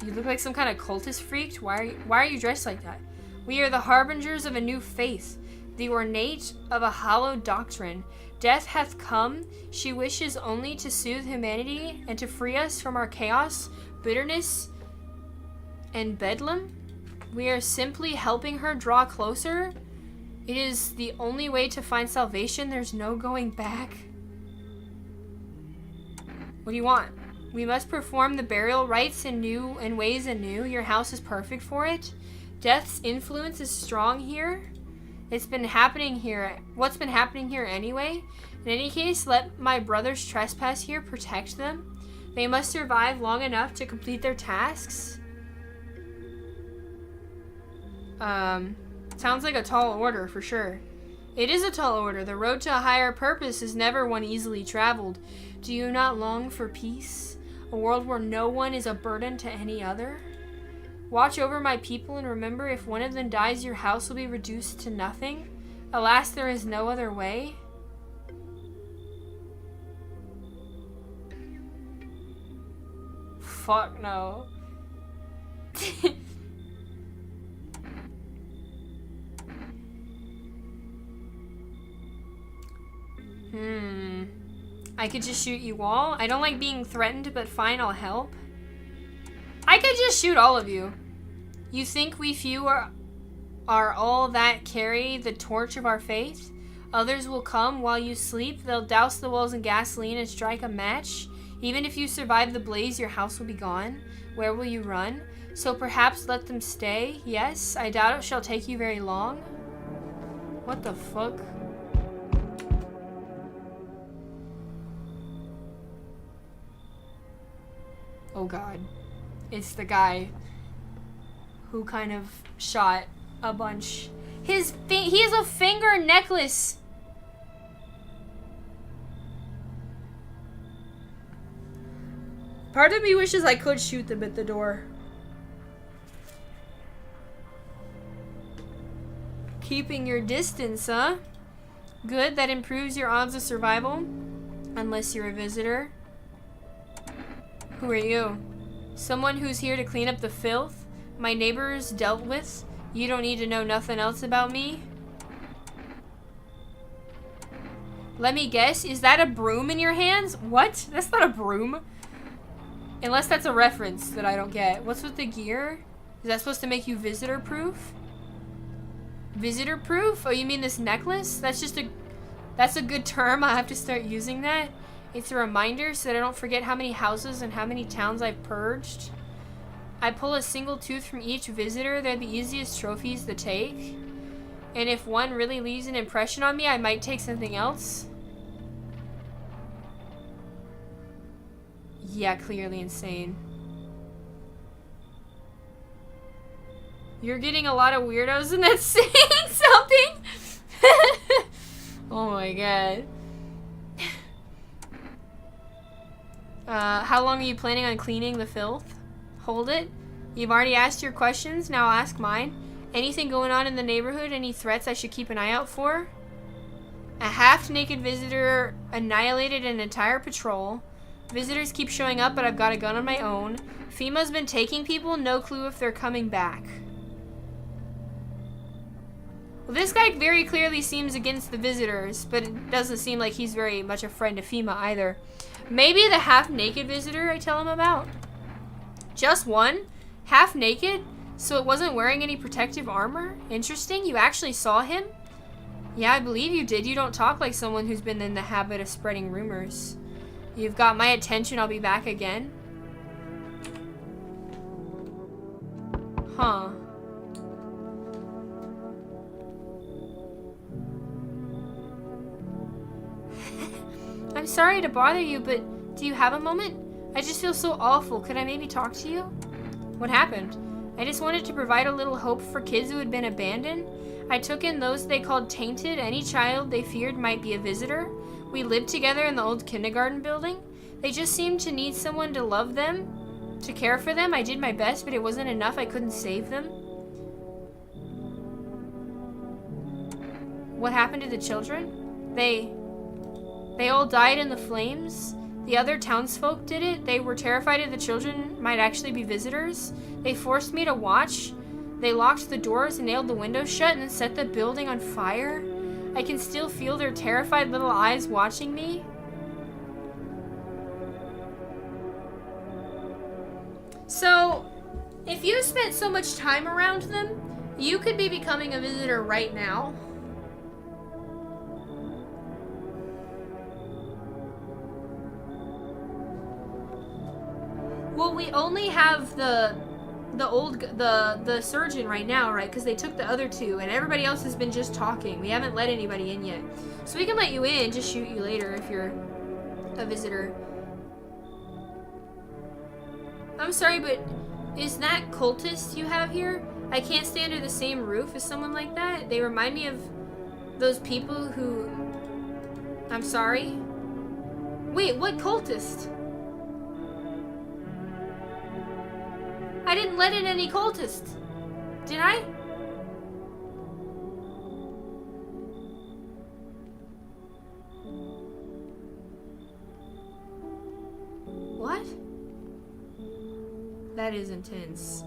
You look like some kind of cultist freak. Why are you dressed like that? We are the harbingers of a new faith, the ornate of a hallowed doctrine. Death hath come. She wishes only to soothe humanity and to free us from our chaos, bitterness, and bedlam. We are simply helping her draw closer. It is the only way to find salvation. There's no going back. What do you want? We must perform the burial rites in ways anew. Your house is perfect for it. Death's influence is strong here. It's been happening here. What's been happening here anyway? In any case, let my brothers trespass here protect them. They must survive long enough to complete their tasks. Sounds like a tall order for sure. It is a tall order. The road to a higher purpose is never one easily traveled. Do you not long for peace? A world where no one is a burden to any other? Watch over my people and remember, if one of them dies, your house will be reduced to nothing. Alas, there is no other way. Fuck no. I could just shoot you all. I don't like being threatened, but fine, I'll help. I could just shoot all of you. You think we few are all that carry the torch of our faith? Others will come while you sleep. They'll douse the walls in gasoline and strike a match. Even if you survive the blaze, your house will be gone. Where will you run? So perhaps let them stay. Yes, I doubt it shall take you very long. What the fuck? Oh god. It's the guy who kind of shot a bunch. He has a finger necklace. Part of me wishes I could shoot them at the door. Keeping your distance, huh? Good, that improves your odds of survival. Unless you're a visitor. Who are you? Someone who's here to clean up the filth my neighbors dealt with? You don't need to know nothing else about me? Let me guess, is that a broom in your hands? What? That's not a broom. Unless that's a reference that I don't get. What's with the gear? Is that supposed to make you visitor proof? Visitor proof? Oh, you mean this necklace? That's a good term. I have to start using that. It's a reminder so that I don't forget how many houses and how many towns I've purged. I pull a single tooth from each visitor. They're the easiest trophies to take. And if one really leaves an impression on me, I might take something else. Yeah, clearly insane. You're getting a lot of weirdos and that's saying something? Oh my god. How long are you planning on cleaning the filth? Hold it. You've already asked your questions, now I'll ask mine. Anything going on in the neighborhood? Any threats I should keep an eye out for? A half-naked visitor annihilated an entire patrol. Visitors keep showing up, but I've got a gun on my own. FEMA's been taking people, no clue if they're coming back. Well, this guy very clearly seems against the visitors, but it doesn't seem like he's very much a friend to FEMA either. Maybe the half-naked visitor I tell him about? Just one? Half-naked? So it wasn't wearing any protective armor? Interesting, you actually saw him? Yeah, I believe you did. You don't talk like someone who's been in the habit of spreading rumors. You've got my attention, I'll be back again. Huh. I'm sorry to bother you, but do you have a moment? I just feel so awful. Could I maybe talk to you? What happened? I just wanted to provide a little hope for kids who had been abandoned. I took in those they called tainted. Any child they feared might be a visitor. We lived together in the old kindergarten building. They just seemed to need someone to love them, to care for them. I did my best, but it wasn't enough. I couldn't save them. What happened to the children? They all died in the flames. The other townsfolk did it. They were terrified of the children might actually be visitors. They forced me to watch. They locked the doors and nailed the windows shut and set the building on fire. I can still feel their terrified little eyes watching me. So, if you spent so much time around them, you could be becoming a visitor right now. Well, we only have the the surgeon right now, right? Because they took the other two, and everybody else has been just talking. We haven't let anybody in yet. So we can let you in, just shoot you later if you're a visitor. I'm sorry, but is that cultist you have here? I can't stay under the same roof as someone like that. They remind me of those people who... I'm sorry? Wait, what cultist? I didn't let in any cultists. Did I? What? That is intense.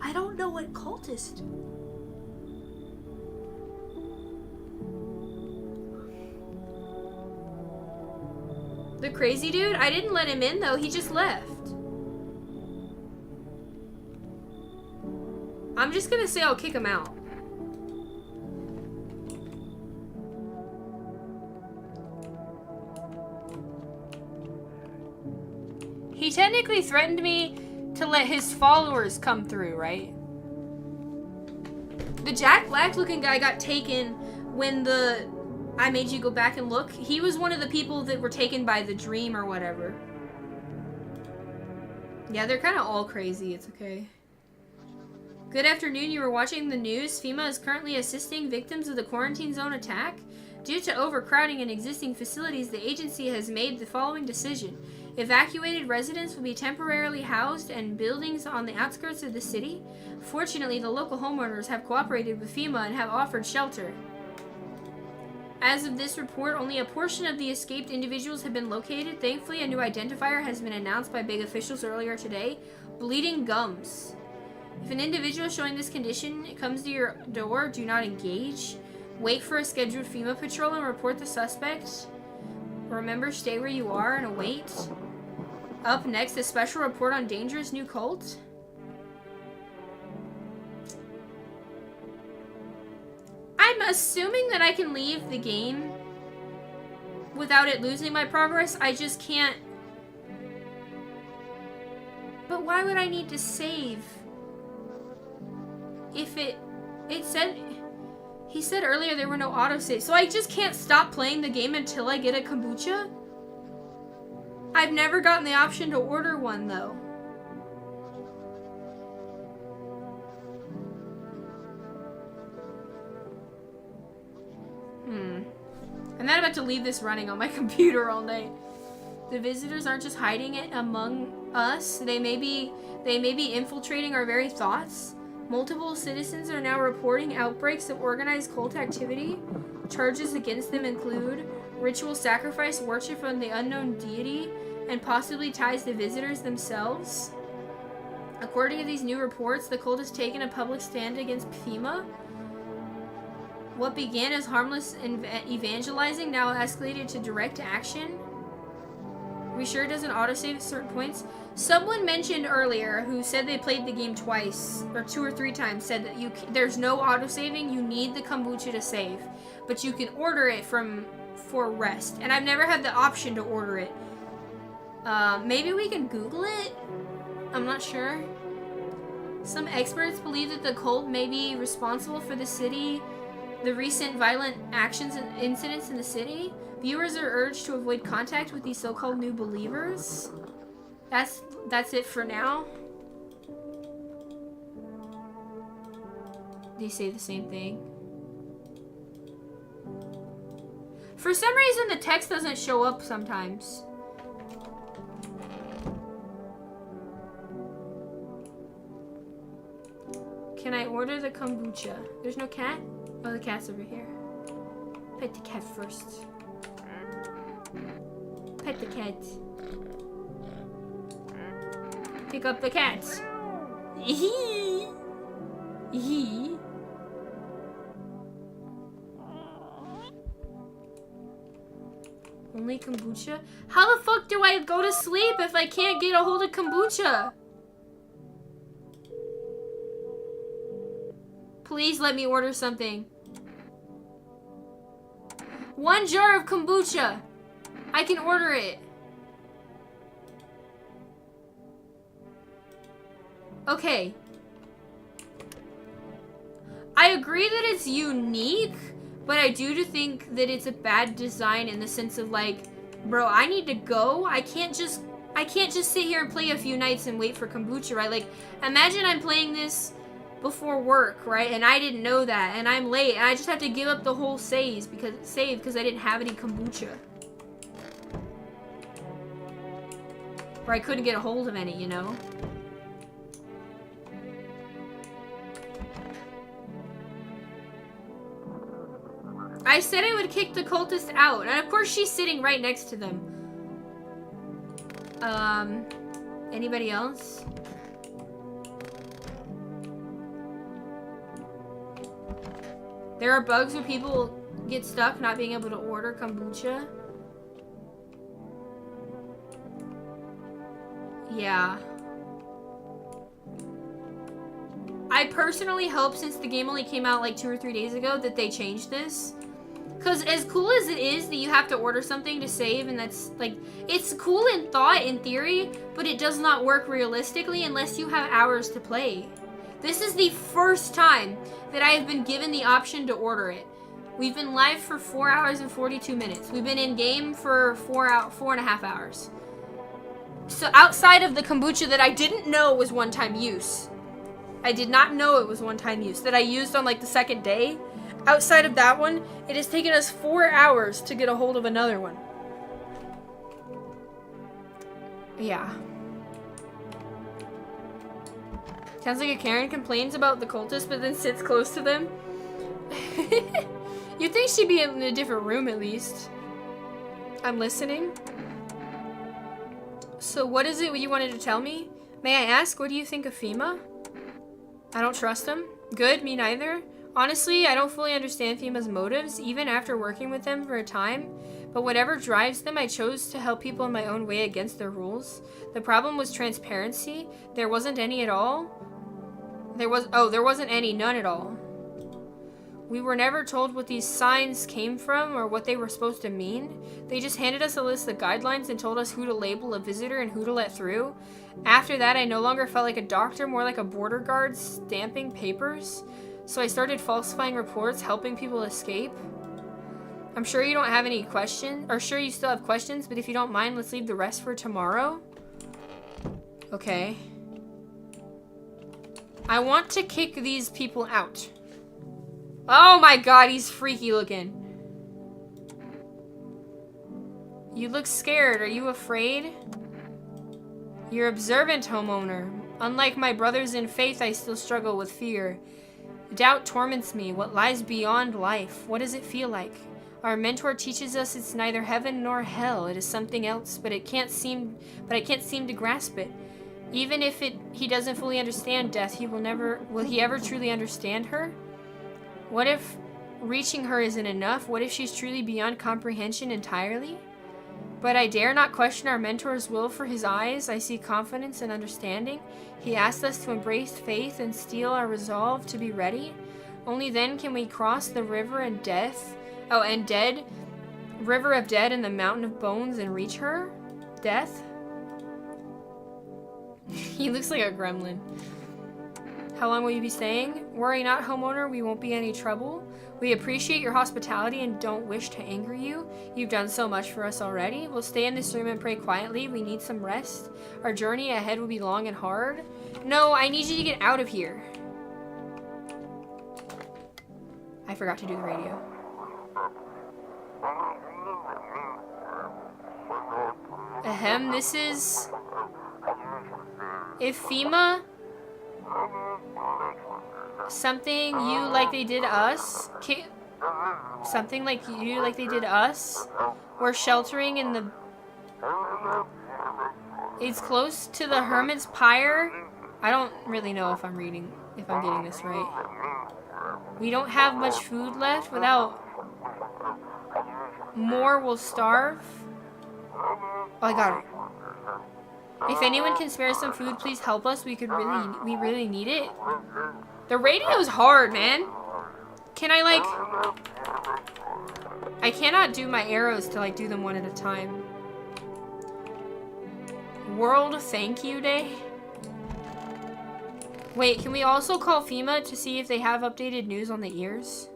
I don't know what cultist. The crazy dude? I didn't let him in though, he just left. I'm just gonna say I'll kick him out. He technically threatened me to let his followers come through, right? The Jack Black looking guy got taken when the... I made you go back and look. He was one of the people that were taken by the dream or whatever. Yeah, they're kind of all crazy. It's okay. Good afternoon. You were watching the news. FEMA is currently assisting victims of the quarantine zone attack. Due to overcrowding in existing facilities, the agency has made the following decision. Evacuated residents will be temporarily housed in buildings on the outskirts of the city. Fortunately, the local homeowners have cooperated with FEMA and have offered shelter. As of this report, only a portion of the escaped individuals have been located. Thankfully, a new identifier has been announced by big officials earlier today. Bleeding gums. If an individual showing this condition comes to your door, do not engage. Wait for a scheduled FEMA patrol and report the suspect. Remember, stay where you are and await. Up next, a special report on dangerous new cult. I'm assuming that I can leave the game without it losing my progress. I just can't. But why would I need to save? If it said, he said earlier there were no autosaves, so I just can't stop playing the game until I get a kombucha? I've never gotten the option to order one though. I'm not about to leave this running on my computer all night. The visitors aren't just hiding it among us. They may be infiltrating our very thoughts. Multiple citizens are now reporting outbreaks of organized cult activity. Charges against them include ritual sacrifice, worship of the unknown deity, and possibly ties to visitors themselves. According to these new reports, the cult has taken a public stand against FEMA. What began as harmless evangelizing now escalated to direct action. We sure doesn't autosave at certain points. Someone mentioned earlier who said they played the game twice or 2 or 3 times said that there's no autosaving. You need the kombucha to save, but you can order it for rest. And I've never had the option to order it. Maybe we can Google it. I'm not sure. Some experts believe that the cult may be responsible for the recent violent actions and incidents in the city. Viewers are urged to avoid contact with these so-called new believers. That's it for now. They say the same thing. For some reason, the text doesn't show up sometimes. Can I order the kombucha? There's no cat? Oh, the cat's over here. Pet the cat first. Pet the cat. Pick up the cat. Hee. Hee. Only kombucha? How the fuck do I go to sleep if I can't get a hold of kombucha? Please let me order something. 1 jar of kombucha. I can order it. Okay. I agree that it's unique, but I do think that it's a bad design in the sense of like, bro, I need to go. I can't just sit here and play a few nights and wait for kombucha, right? Like, imagine I'm playing this before work, right? And I didn't know that, and I'm late, and I just have to give up the whole save because I didn't have any kombucha. Or I couldn't get a hold of any, you know? I said I would kick the cultist out, and of course she's sitting right next to them. Anybody else? There are bugs where people get stuck not being able to order kombucha. Yeah. I personally hope, since the game only came out like 2 or 3 days ago, that they changed this. Because as cool as it is that you have to order something to save, and that's like, it's cool in thought, in theory, but it does not work realistically unless you have hours to play. This is the first time that I have been given the option to order it. We've been live for 4 hours and 42 minutes. We've been in game for 4.5 hours. So outside of the kombucha that I didn't know was one-time use. I did not know it was one-time use. That I used on like the second day. Outside of that one, it has taken us 4 hours to get a hold of another one. Yeah. Sounds like a Karen complains about the cultist, but then sits close to them. You'd think she'd be in a different room at least. I'm listening. So what is it you wanted to tell me? May I ask, what do you think of FEMA? I don't trust them. Good, me neither. Honestly, I don't fully understand FEMA's motives, even after working with them for a time. But whatever drives them, I chose to help people in my own way against their rules. The problem was transparency. There wasn't any at all. There wasn't any, none at all. We were never told what these signs came from or what they were supposed to mean. They just handed us a list of guidelines and told us who to label a visitor and who to let through. After that, I no longer felt like a doctor, more like a border guard stamping papers. So I started falsifying reports, helping people escape. I'm sure you don't have any questions, or sure you still have questions, but if you don't mind, let's leave the rest for tomorrow. Okay. I want to kick these people out. Oh my god, he's freaky looking. You look scared. Are you afraid? You're observant, homeowner. Unlike my brothers in faith, I still struggle with fear. Doubt torments me. What lies beyond life? What does it feel like? Our mentor teaches us it's neither heaven nor hell. It is something else, but I can't seem to grasp it. Even if he doesn't fully understand death, will he ever truly understand her? What if reaching her isn't enough? What if she's truly beyond comprehension entirely? But I dare not question our mentor's will. For his eyes, I see confidence and understanding. He asked us to embrace faith and steel our resolve to be ready. Only then can we cross the river and river of dead and the mountain of bones and reach her. Death? He looks like a gremlin. How long will you be staying? Worry not, homeowner, we won't be any trouble. We appreciate your hospitality and don't wish to anger you. You've done so much for us already. We'll stay in this room and pray quietly. We need some rest. Our journey ahead will be long and hard. No, I need you to get out of here. I forgot to do the radio. Ahem, this is... If FEMA... Something you like they did us. Something like you like they did us. We're sheltering in the... It's close to the Hermit's Pyre. I don't really know if I'm getting this right. We don't have much food left. Without more, we'll starve. Oh, I got it. If anyone can spare some food, please help us. We really need it. The radio's hard, man. Can I, like... I cannot do my arrows to, like, do them one at a time. World Thank You Day? Wait, can we also call FEMA to see if they have updated news on the ears?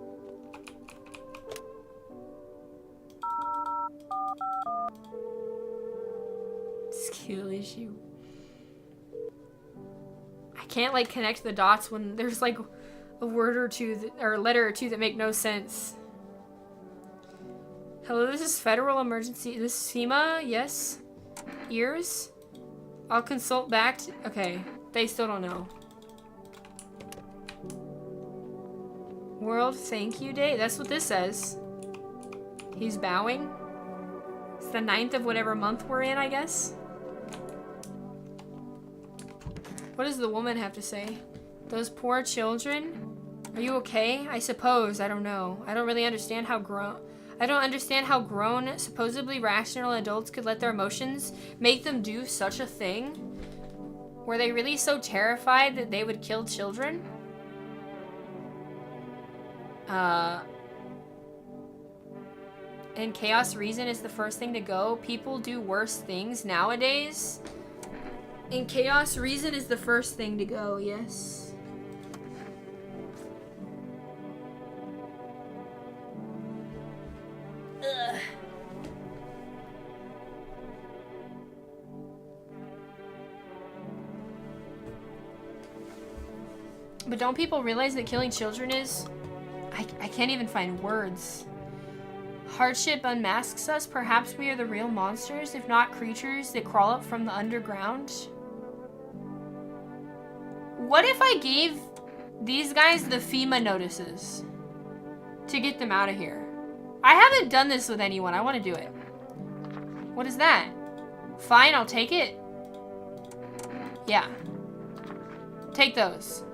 Skill issue. I can't like connect the dots when there's like a word or two that, or a letter or two that make no sense. Hello, this is Federal Emergency. This is FEMA, yes. Ears? I'll consult back. Okay, they still don't know. World Thank You Day? That's what this says. He's bowing. It's the 9th of whatever month we're in, I guess. What does the woman have to say? Those poor children? Are you okay? I suppose. I don't know. I don't really understand how grown... I don't understand how grown, supposedly rational adults could let their emotions make them do such a thing. Were they really so terrified that they would kill children? And chaos reason is the first thing to go. People do worse things nowadays. And chaos reason is the first thing to go, yes. Ugh. But don't people realize that killing children is... I can't even find words. Hardship unmasks us. Perhaps we are the real monsters, if not creatures that crawl up from the underground. What if I gave these guys the FEMA notices to get them out of here? I haven't done this with anyone. I want to do it. What is that? Fine, I'll take it. Yeah. Take those.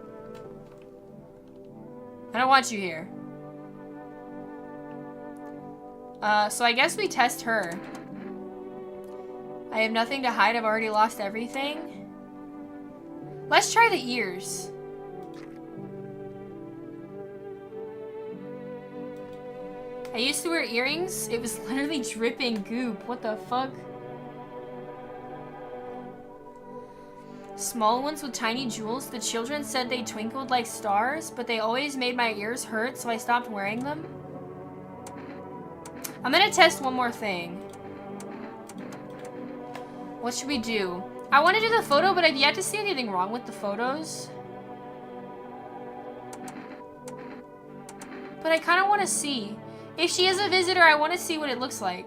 I don't want you here. So I guess we test her. I have nothing to hide. I've already lost everything. Let's try the ears. I used to wear earrings. It was literally dripping goop. What the fuck? Small ones with tiny jewels. The children said they twinkled like stars, but they always made my ears hurt, so I stopped wearing them. I'm gonna test one more thing. What should we do? I want to do the photo, but I've yet to see anything wrong with the photos. But I kind of want to see. If she is a visitor, I want to see what it looks like.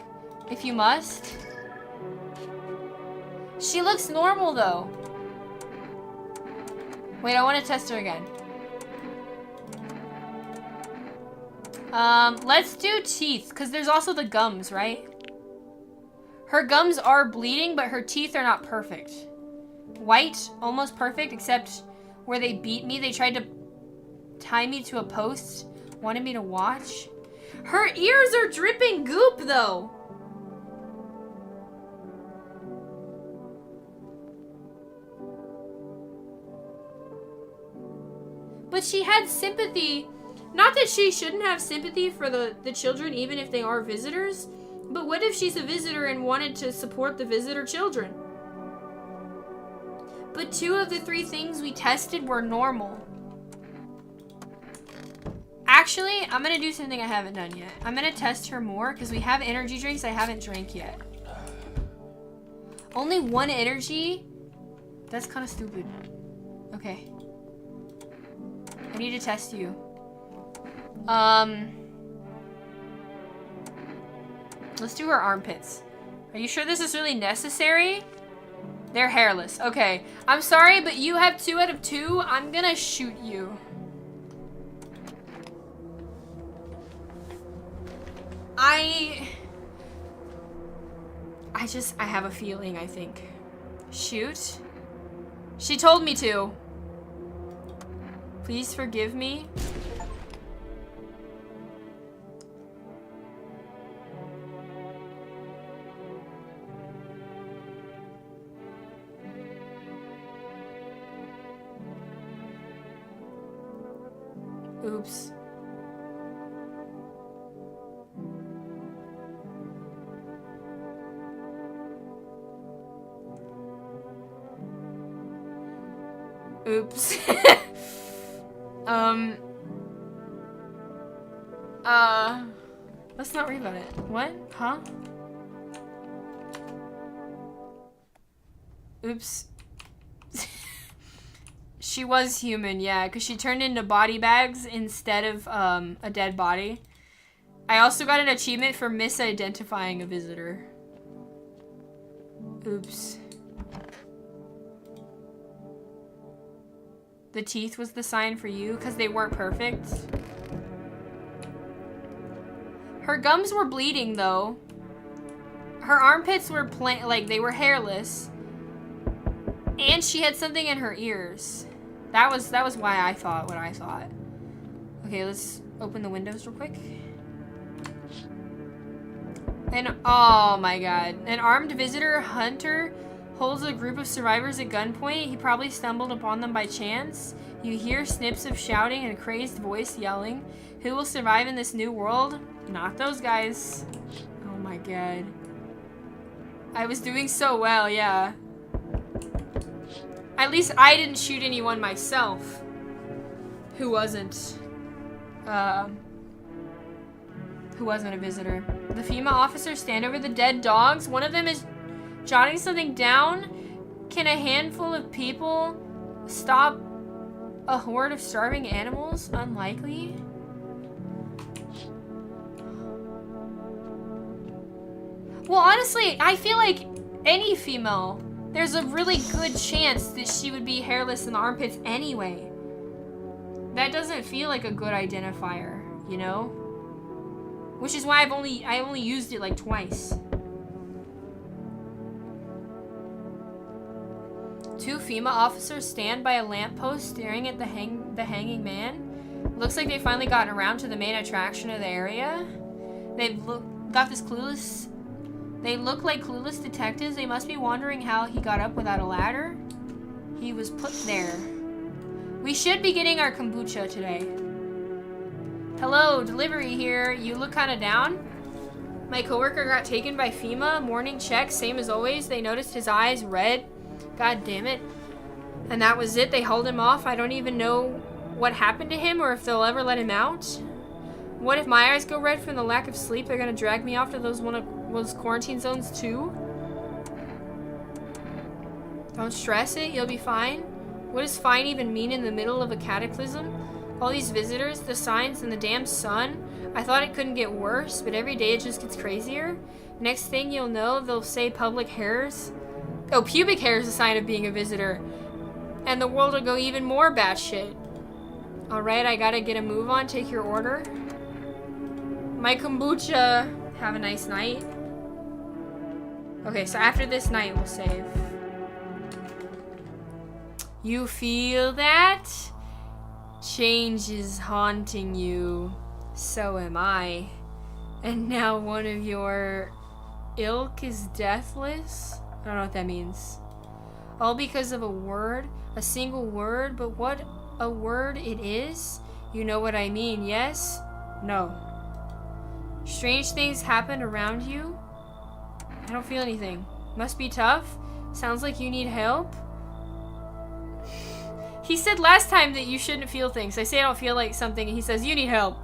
If you must. She looks normal, though. Wait, I want to test her again. Let's do teeth, because there's also the gums, right? Her gums are bleeding, but her teeth are not perfect. White, almost perfect, except where they beat me. They tried to tie me to a post, wanted me to watch. Her ears are dripping goop, though. But she had sympathy. Not that she shouldn't have sympathy for the children, even if they are visitors. But what if she's a visitor and wanted to support the visitor children? But 2 of the 3 things we tested were normal. Actually, I'm gonna do something I haven't done yet. I'm gonna test her more because we have energy drinks I haven't drank yet. Only 1 energy? That's kind of stupid. Okay. I need to test you. Let's do her armpits. Are you sure this is really necessary? They're hairless. Okay. I'm sorry, but you have 2 out of 2. I'm gonna shoot you. I have a feeling, I think. Shoot. She told me to. Please forgive me. Oops. Oops. Let's not read about it. What? Huh? Oops. She was human, yeah, because she turned into body bags instead of a dead body. I also got an achievement for misidentifying a visitor. Oops. The teeth was the sign for you because they weren't perfect. Her gums were bleeding though. Her armpits were like they were hairless. And she had something in her ears. That was why I thought what I thought. Okay, let's open the windows real quick. And oh my god. An armed visitor hunter holds a group of survivors at gunpoint. He probably stumbled upon them by chance. You hear snips of shouting and a crazed voice yelling. Who will survive in this new world? Not those guys. Oh my god. I was doing so well, yeah. At least I didn't shoot anyone myself who wasn't a visitor. The FEMA officers stand over the dead dogs. One of them is jotting something down. Can a handful of people stop a horde of starving animals? Unlikely. Well, honestly, I feel like any female, there's a really good chance that she would be hairless in the armpits anyway. That doesn't feel like a good identifier, you know? Which is why I only used it like twice. Two FEMA officers stand by a lamppost staring at the hanging man. Looks like they've finally gotten around to the main attraction of the area. They look like clueless detectives. They must be wondering how he got up without a ladder. He was put there. We should be getting our kombucha today. Hello, delivery here. You look kind of down. My coworker got taken by FEMA. Morning check, same as always. They noticed his eyes red. God damn it. And that was it. They hauled him off. I don't even know what happened to him or if they'll ever let him out. What if my eyes go red from the lack of sleep? They're gonna drag me off to those quarantine zones too? Don't stress it. You'll be fine. What does fine even mean in the middle of a cataclysm? All these visitors, the signs, and the damn sun. I thought it couldn't get worse, but every day it just gets crazier. Next thing you'll know, they'll say public hairs. Oh, pubic hair is a sign of being a visitor. And the world will go even more batshit. Alright, I gotta get a move on. Take your order. My kombucha. Have a nice night. Okay, so after this night, we'll save. You feel that? Change is haunting you. So am I. And now one of your ilk is deathless? I don't know what that means. All because of a word? A single word? But what a word it is? You know what I mean, yes? No. Strange things happen around you? I don't feel anything. Must be tough? Sounds like you need help? He said last time that you shouldn't feel things. I say I don't feel like something, and he says, you need help.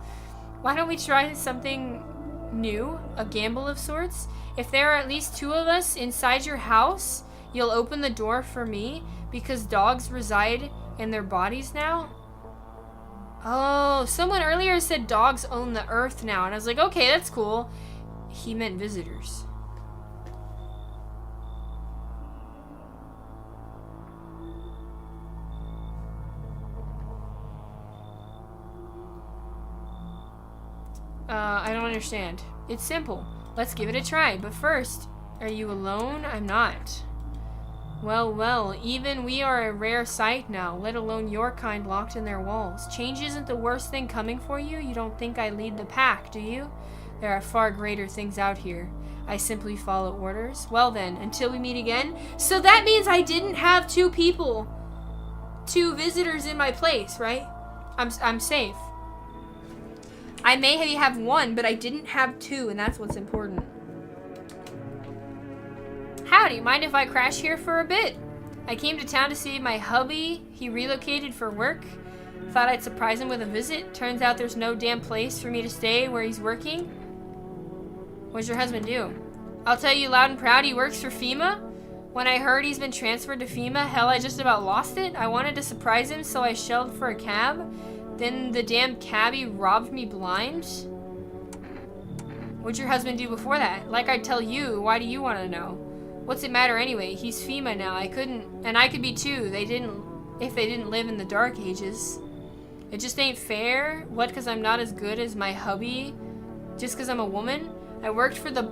Why don't we try something new? A gamble of sorts? If there are at least two of us inside your house, you'll open the door for me because dogs reside in their bodies now? Oh, someone earlier said dogs own the earth now, and I was like, okay, that's cool. He meant visitors. I don't understand. It's simple. Let's give it a try. But first, are you alone? I'm not. Well, well, even we are a rare sight now, let alone your kind locked in their walls. Change isn't the worst thing coming for you. You don't think I lead the pack, do you? There are far greater things out here. I simply follow orders. Well then, until we meet again. So that means I didn't have two visitors in my place, right? I'm safe. I may have one, but I didn't have two, and that's what's important. Howdy, mind if I crash here for a bit? I came to town to see my hubby. He relocated for work. Thought I'd surprise him with a visit. Turns out there's no damn place for me to stay where he's working. What's your husband do? I'll tell you loud and proud, he works for FEMA. When I heard he's been transferred to FEMA, hell, I just about lost it. I wanted to surprise him, so I shelled for a cab. Then the damn cabbie robbed me blind. What'd your husband do before that? Like I tell you, why do you want to know? What's it matter anyway? He's FEMA now. I could be too. If they didn't live in the dark ages. It just ain't fair. What, because I'm not as good as my hubby? Just because I'm a woman? I worked for the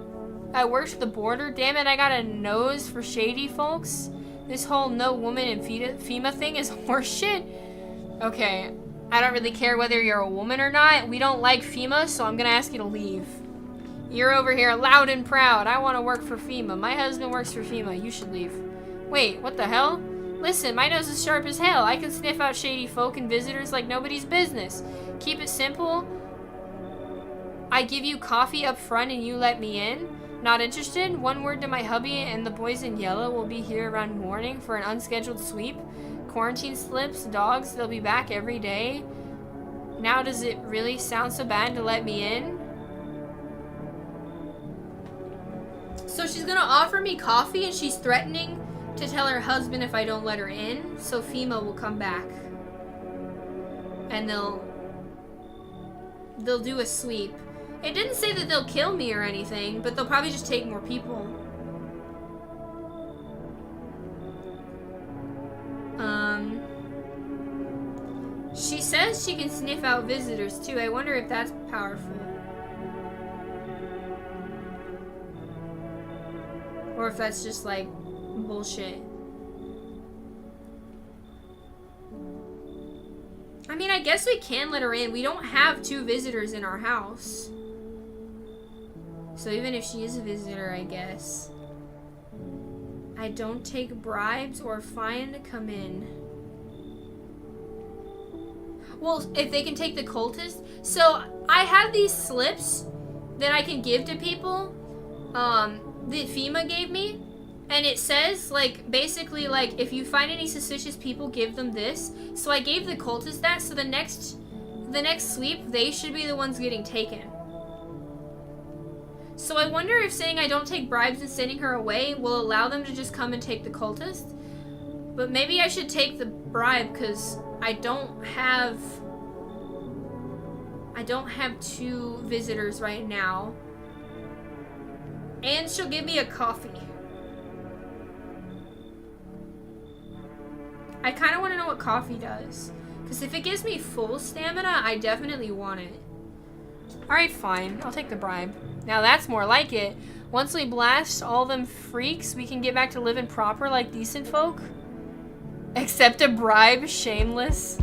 border. Damn it, I got a nose for shady folks. This whole no woman in FEMA thing is horseshit. Okay, I don't really care whether you're a woman or not. We don't like FEMA, so I'm gonna ask you to leave. You're over here loud and proud. I want to work for FEMA. My husband works for FEMA. You should leave. Wait, what the hell? Listen, my nose is sharp as hell. I can sniff out shady folk and visitors like nobody's business. Keep it simple. I give you coffee up front and you let me in. Not interested? One word to my hubby and the boys in yellow will be here around morning for an unscheduled sweep. Quarantine slips, dogs, they'll be back every day. Now does it really sound so bad to let me in? So she's gonna offer me coffee and she's threatening to tell her husband if I don't let her in, so FEMA will come back. And they'll do a sweep. It didn't say that they'll kill me or anything, but they'll probably just take more people. She says she can sniff out visitors too. I wonder if that's powerful. Or if that's just like bullshit. I mean, I guess we can let her in. We don't have 2 visitors in our house. So even if she is a visitor, I guess. I don't take bribes or fine to come in. Well, if they can take the cultist. So I have these slips that I can give to people. That FEMA gave me, and it says like basically like if you find any suspicious people, give them this. So I gave the cultists that, so the next sweep they should be the ones getting taken. So I wonder if saying I don't take bribes and sending her away will allow them to just come and take the cultist. But maybe I should take the bribe because I don't have 2 visitors right now. And she'll give me a coffee. I kind of want to know what coffee does. Because if it gives me full stamina, I definitely want it. Alright, fine. I'll take the bribe. Now that's more like it. Once we blast all them freaks, we can get back to living proper like decent folk. Accept a bribe, shameless.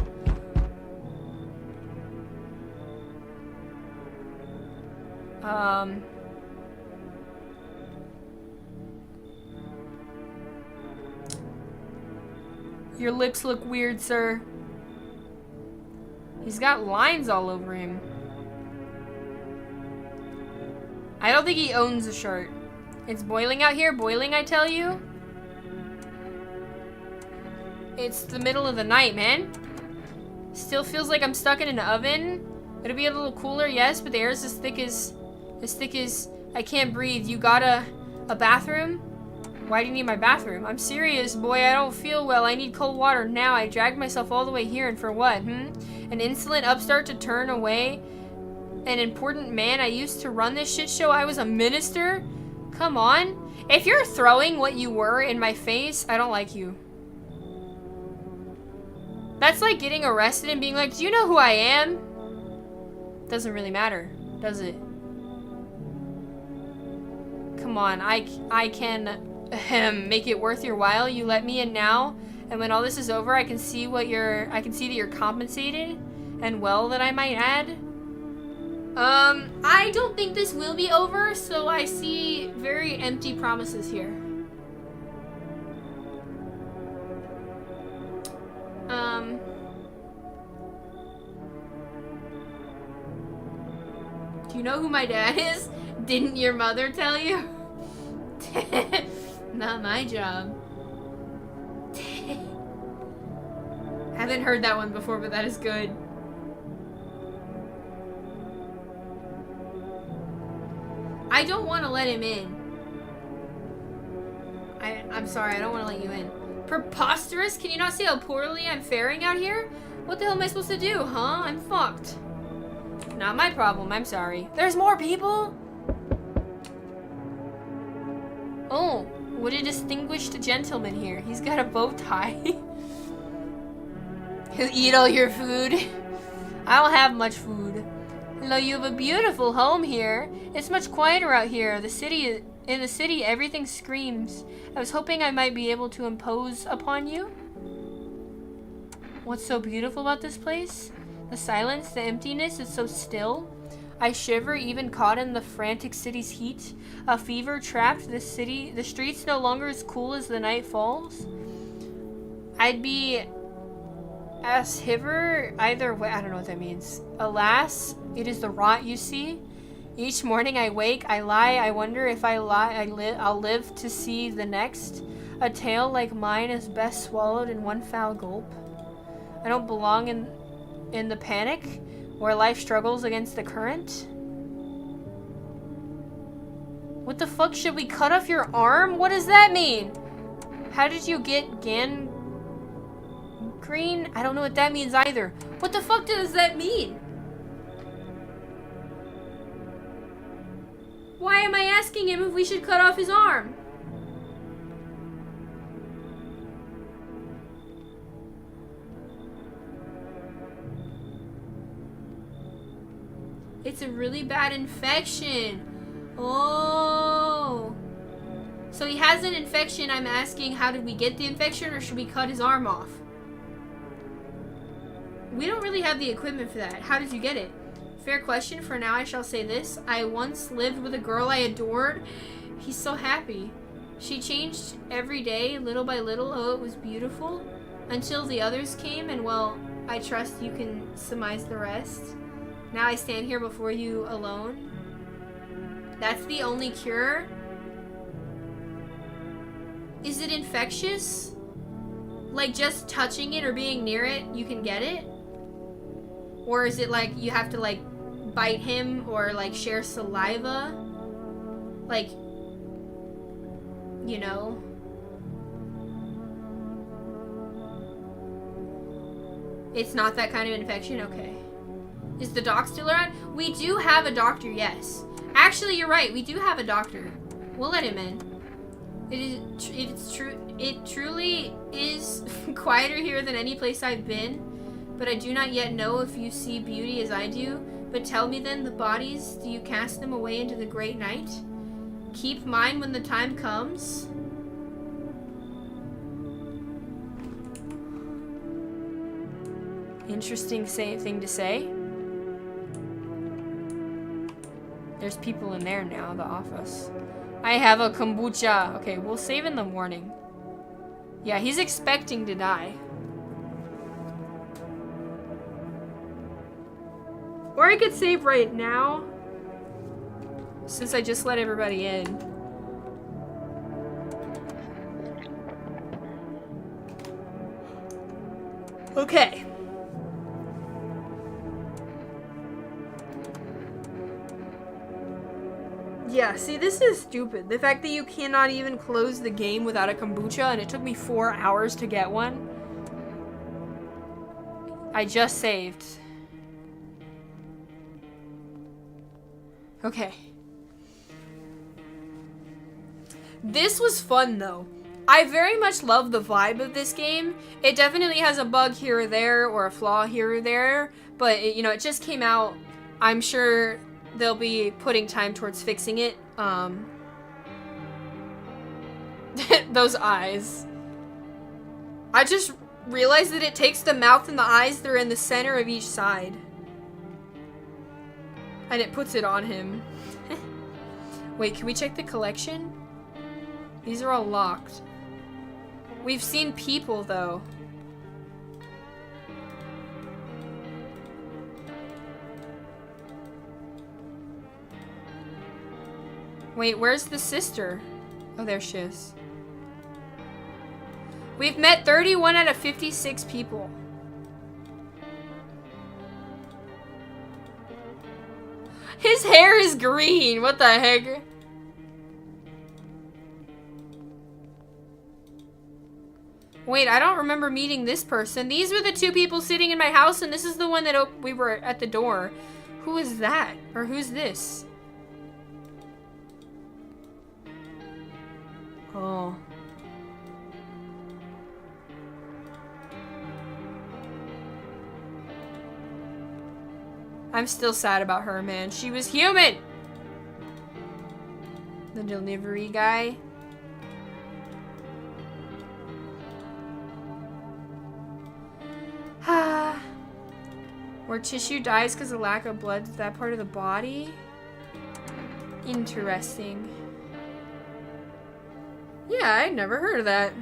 Your lips look weird, sir. He's got lines all over him. I don't think he owns a shirt. It's boiling out here. Boiling, I tell you. It's the middle of the night, man. Still feels like I'm stuck in an oven. It'll be a little cooler, yes, but the air is as thick as I can't breathe. You got a bathroom? Why do you need my bathroom? I'm serious, boy. I don't feel well. I need cold water now. I dragged myself all the way here, and for what, An insolent upstart to turn away an important man? I used to run this shit show. I was a minister? Come on. If you're throwing what you were in my face, I don't like you. That's like getting arrested and being like, do you know who I am? Doesn't really matter, does it? Come on, I can make it worth your while. You let me in now, and when all this is over, I can see that you're compensated, and well, that I might add. I don't think this will be over, so I see very empty promises here. Do you know who my dad is? Didn't your mother tell you? Not my job. haven't heard that one before, but that is good. I don't want to let him in. I'm sorry, I don't want to let you in. Preposterous? Can you not see how poorly I'm faring out here? What the hell am I supposed to do, huh? I'm fucked. Not my problem, I'm sorry. There's more people? Oh, what a distinguished gentleman here. He's got a bow tie. He'll eat all your food. I don't have much food. Hello, you have a beautiful home here. It's much quieter out here. In the city, everything screams. I was hoping I might be able to impose upon you. What's so beautiful about this place? The silence, the emptiness, it's so still. I shiver, even caught in the frantic city's heat. A fever trapped the city. The streets no longer as cool as the night falls. I'd be as hiver either way. I don't know what that means. Alas, it is the rot you see. Each morning I wake, I lie, I wonder if I'll live to see the next. A tale like mine is best swallowed in one foul gulp. I don't belong in the panic where life struggles against the current. What the fuck, should we cut off your arm? What does that mean? How did you get gangrene? I don't know what that means either. What the fuck does that mean? Why am I asking him if we should cut off his arm? It's a really bad infection. Oh. So he has an infection. I'm asking, how did we get the infection, or should we cut his arm off? We don't really have the equipment for that. How did you get it? Fair question. For now, I shall say this. I once lived with a girl I adored. He's so happy. She changed every day, little by little. Oh, it was beautiful. Until the others came, and well, I trust you can surmise the rest. Now I stand here before you alone. That's the only cure? Is it infectious? Like just touching it or being near it, you can get it? Or is it like you have to like bite him or like share saliva? Like, you know? It's not that kind of infection? Okay. Is the doc still around? We do have a doctor, yes. Actually, you're right. We do have a doctor. We'll let him in. It truly is quieter here than any place I've been. But I do not yet know if you see beauty as I do. But tell me then, the bodies, do you cast them away into the great night? Keep mine when the time comes. Interesting thing to say. There's people in there now, the office. I have a kombucha. Okay, we'll save in the morning. Yeah, he's expecting to die. Or I could save right now, since I just let everybody in. Okay. Yeah, see, this is stupid. The fact that you cannot even close the game without a kombucha, and it took me 4 hours to get one. I just saved. Okay. This was fun, though. I very much love the vibe of this game. It definitely has a bug here or there, or a flaw here or there, but it, you know, it just came out. I'm sure they'll be putting time towards fixing it. Those eyes. I just realized that it takes the mouth and the eyes that are in the center of each side, and it puts it on him. Wait, can we check the collection? These are all locked. We've seen people, though. Wait, where's the sister? Oh, there she is. We've met 31 out of 56 people. His hair is green. What the heck? Wait, I don't remember meeting this person. These were the two people sitting in my house, and this is the one that we were at the door. Who is that? Or who's this? Oh. I'm still sad about her, man. She was human! The delivery guy. Where tissue dies because of lack of blood to that part of the body? Interesting. Yeah, I'd never heard of that.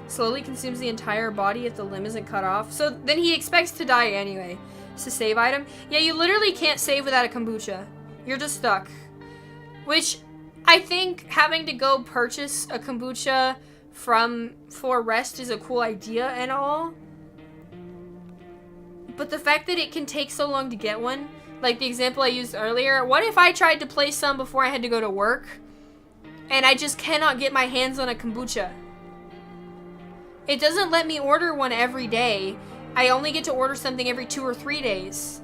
Slowly consumes the entire body if the limb isn't cut off. So then he expects to die anyway. It's a save item. Yeah, you literally can't save without a kombucha. You're just stuck. Which, I think having to go purchase a kombucha for rest is a cool idea and all. But the fact that it can take so long to get one, like the example I used earlier, what if I tried to place some before I had to go to work and I just cannot get my hands on a kombucha? It doesn't let me order one every day. I only get to order something every 2 or 3 days.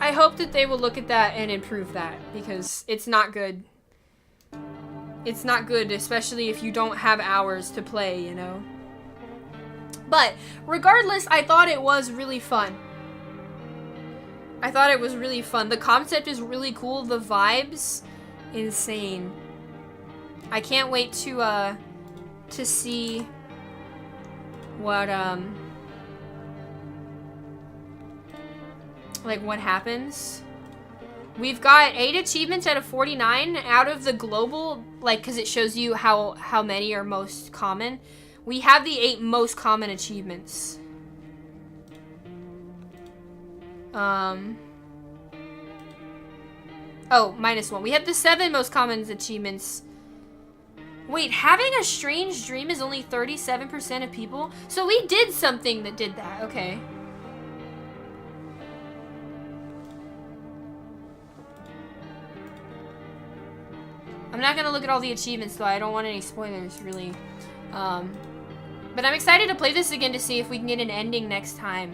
I hope that they will look at that and improve that, because it's not good. It's not good, especially if you don't have hours to play, you know? But, regardless, I thought it was really fun. I thought it was really fun. The concept is really cool. The vibes, insane. I can't wait to see what, like, what happens. We've got 8 achievements out of 49 out of the global, like, because it shows you how many are most common. We have the 8 most common achievements. Oh, -1. We have the 7 most common achievements. Wait, having a strange dream is only 37% of people? So we did something that did that. Okay. I'm not gonna look at all the achievements though. I don't want any spoilers, really. But I'm excited to play this again to see if we can get an ending next time.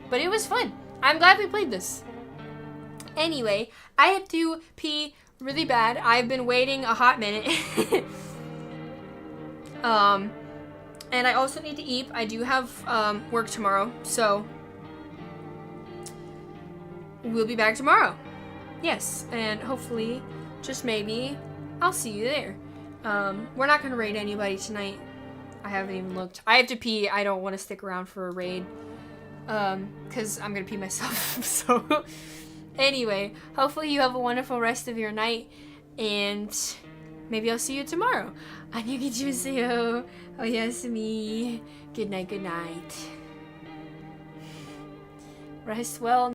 But it was fun. I'm glad we played this. Anyway, I have to pee really bad. I've been waiting a hot minute. And I also need to eat. I do have work tomorrow, so we'll be back tomorrow. Yes, and hopefully, just maybe, I'll see you there. We're not gonna raid anybody tonight. I haven't even looked. I have to pee. I don't want to stick around for a raid. Because I'm gonna pee myself. So, anyway, hopefully you have a wonderful rest of your night. And maybe I'll see you tomorrow. 안녕히 주무세요. oyasumi. Good night, good night. Rest well.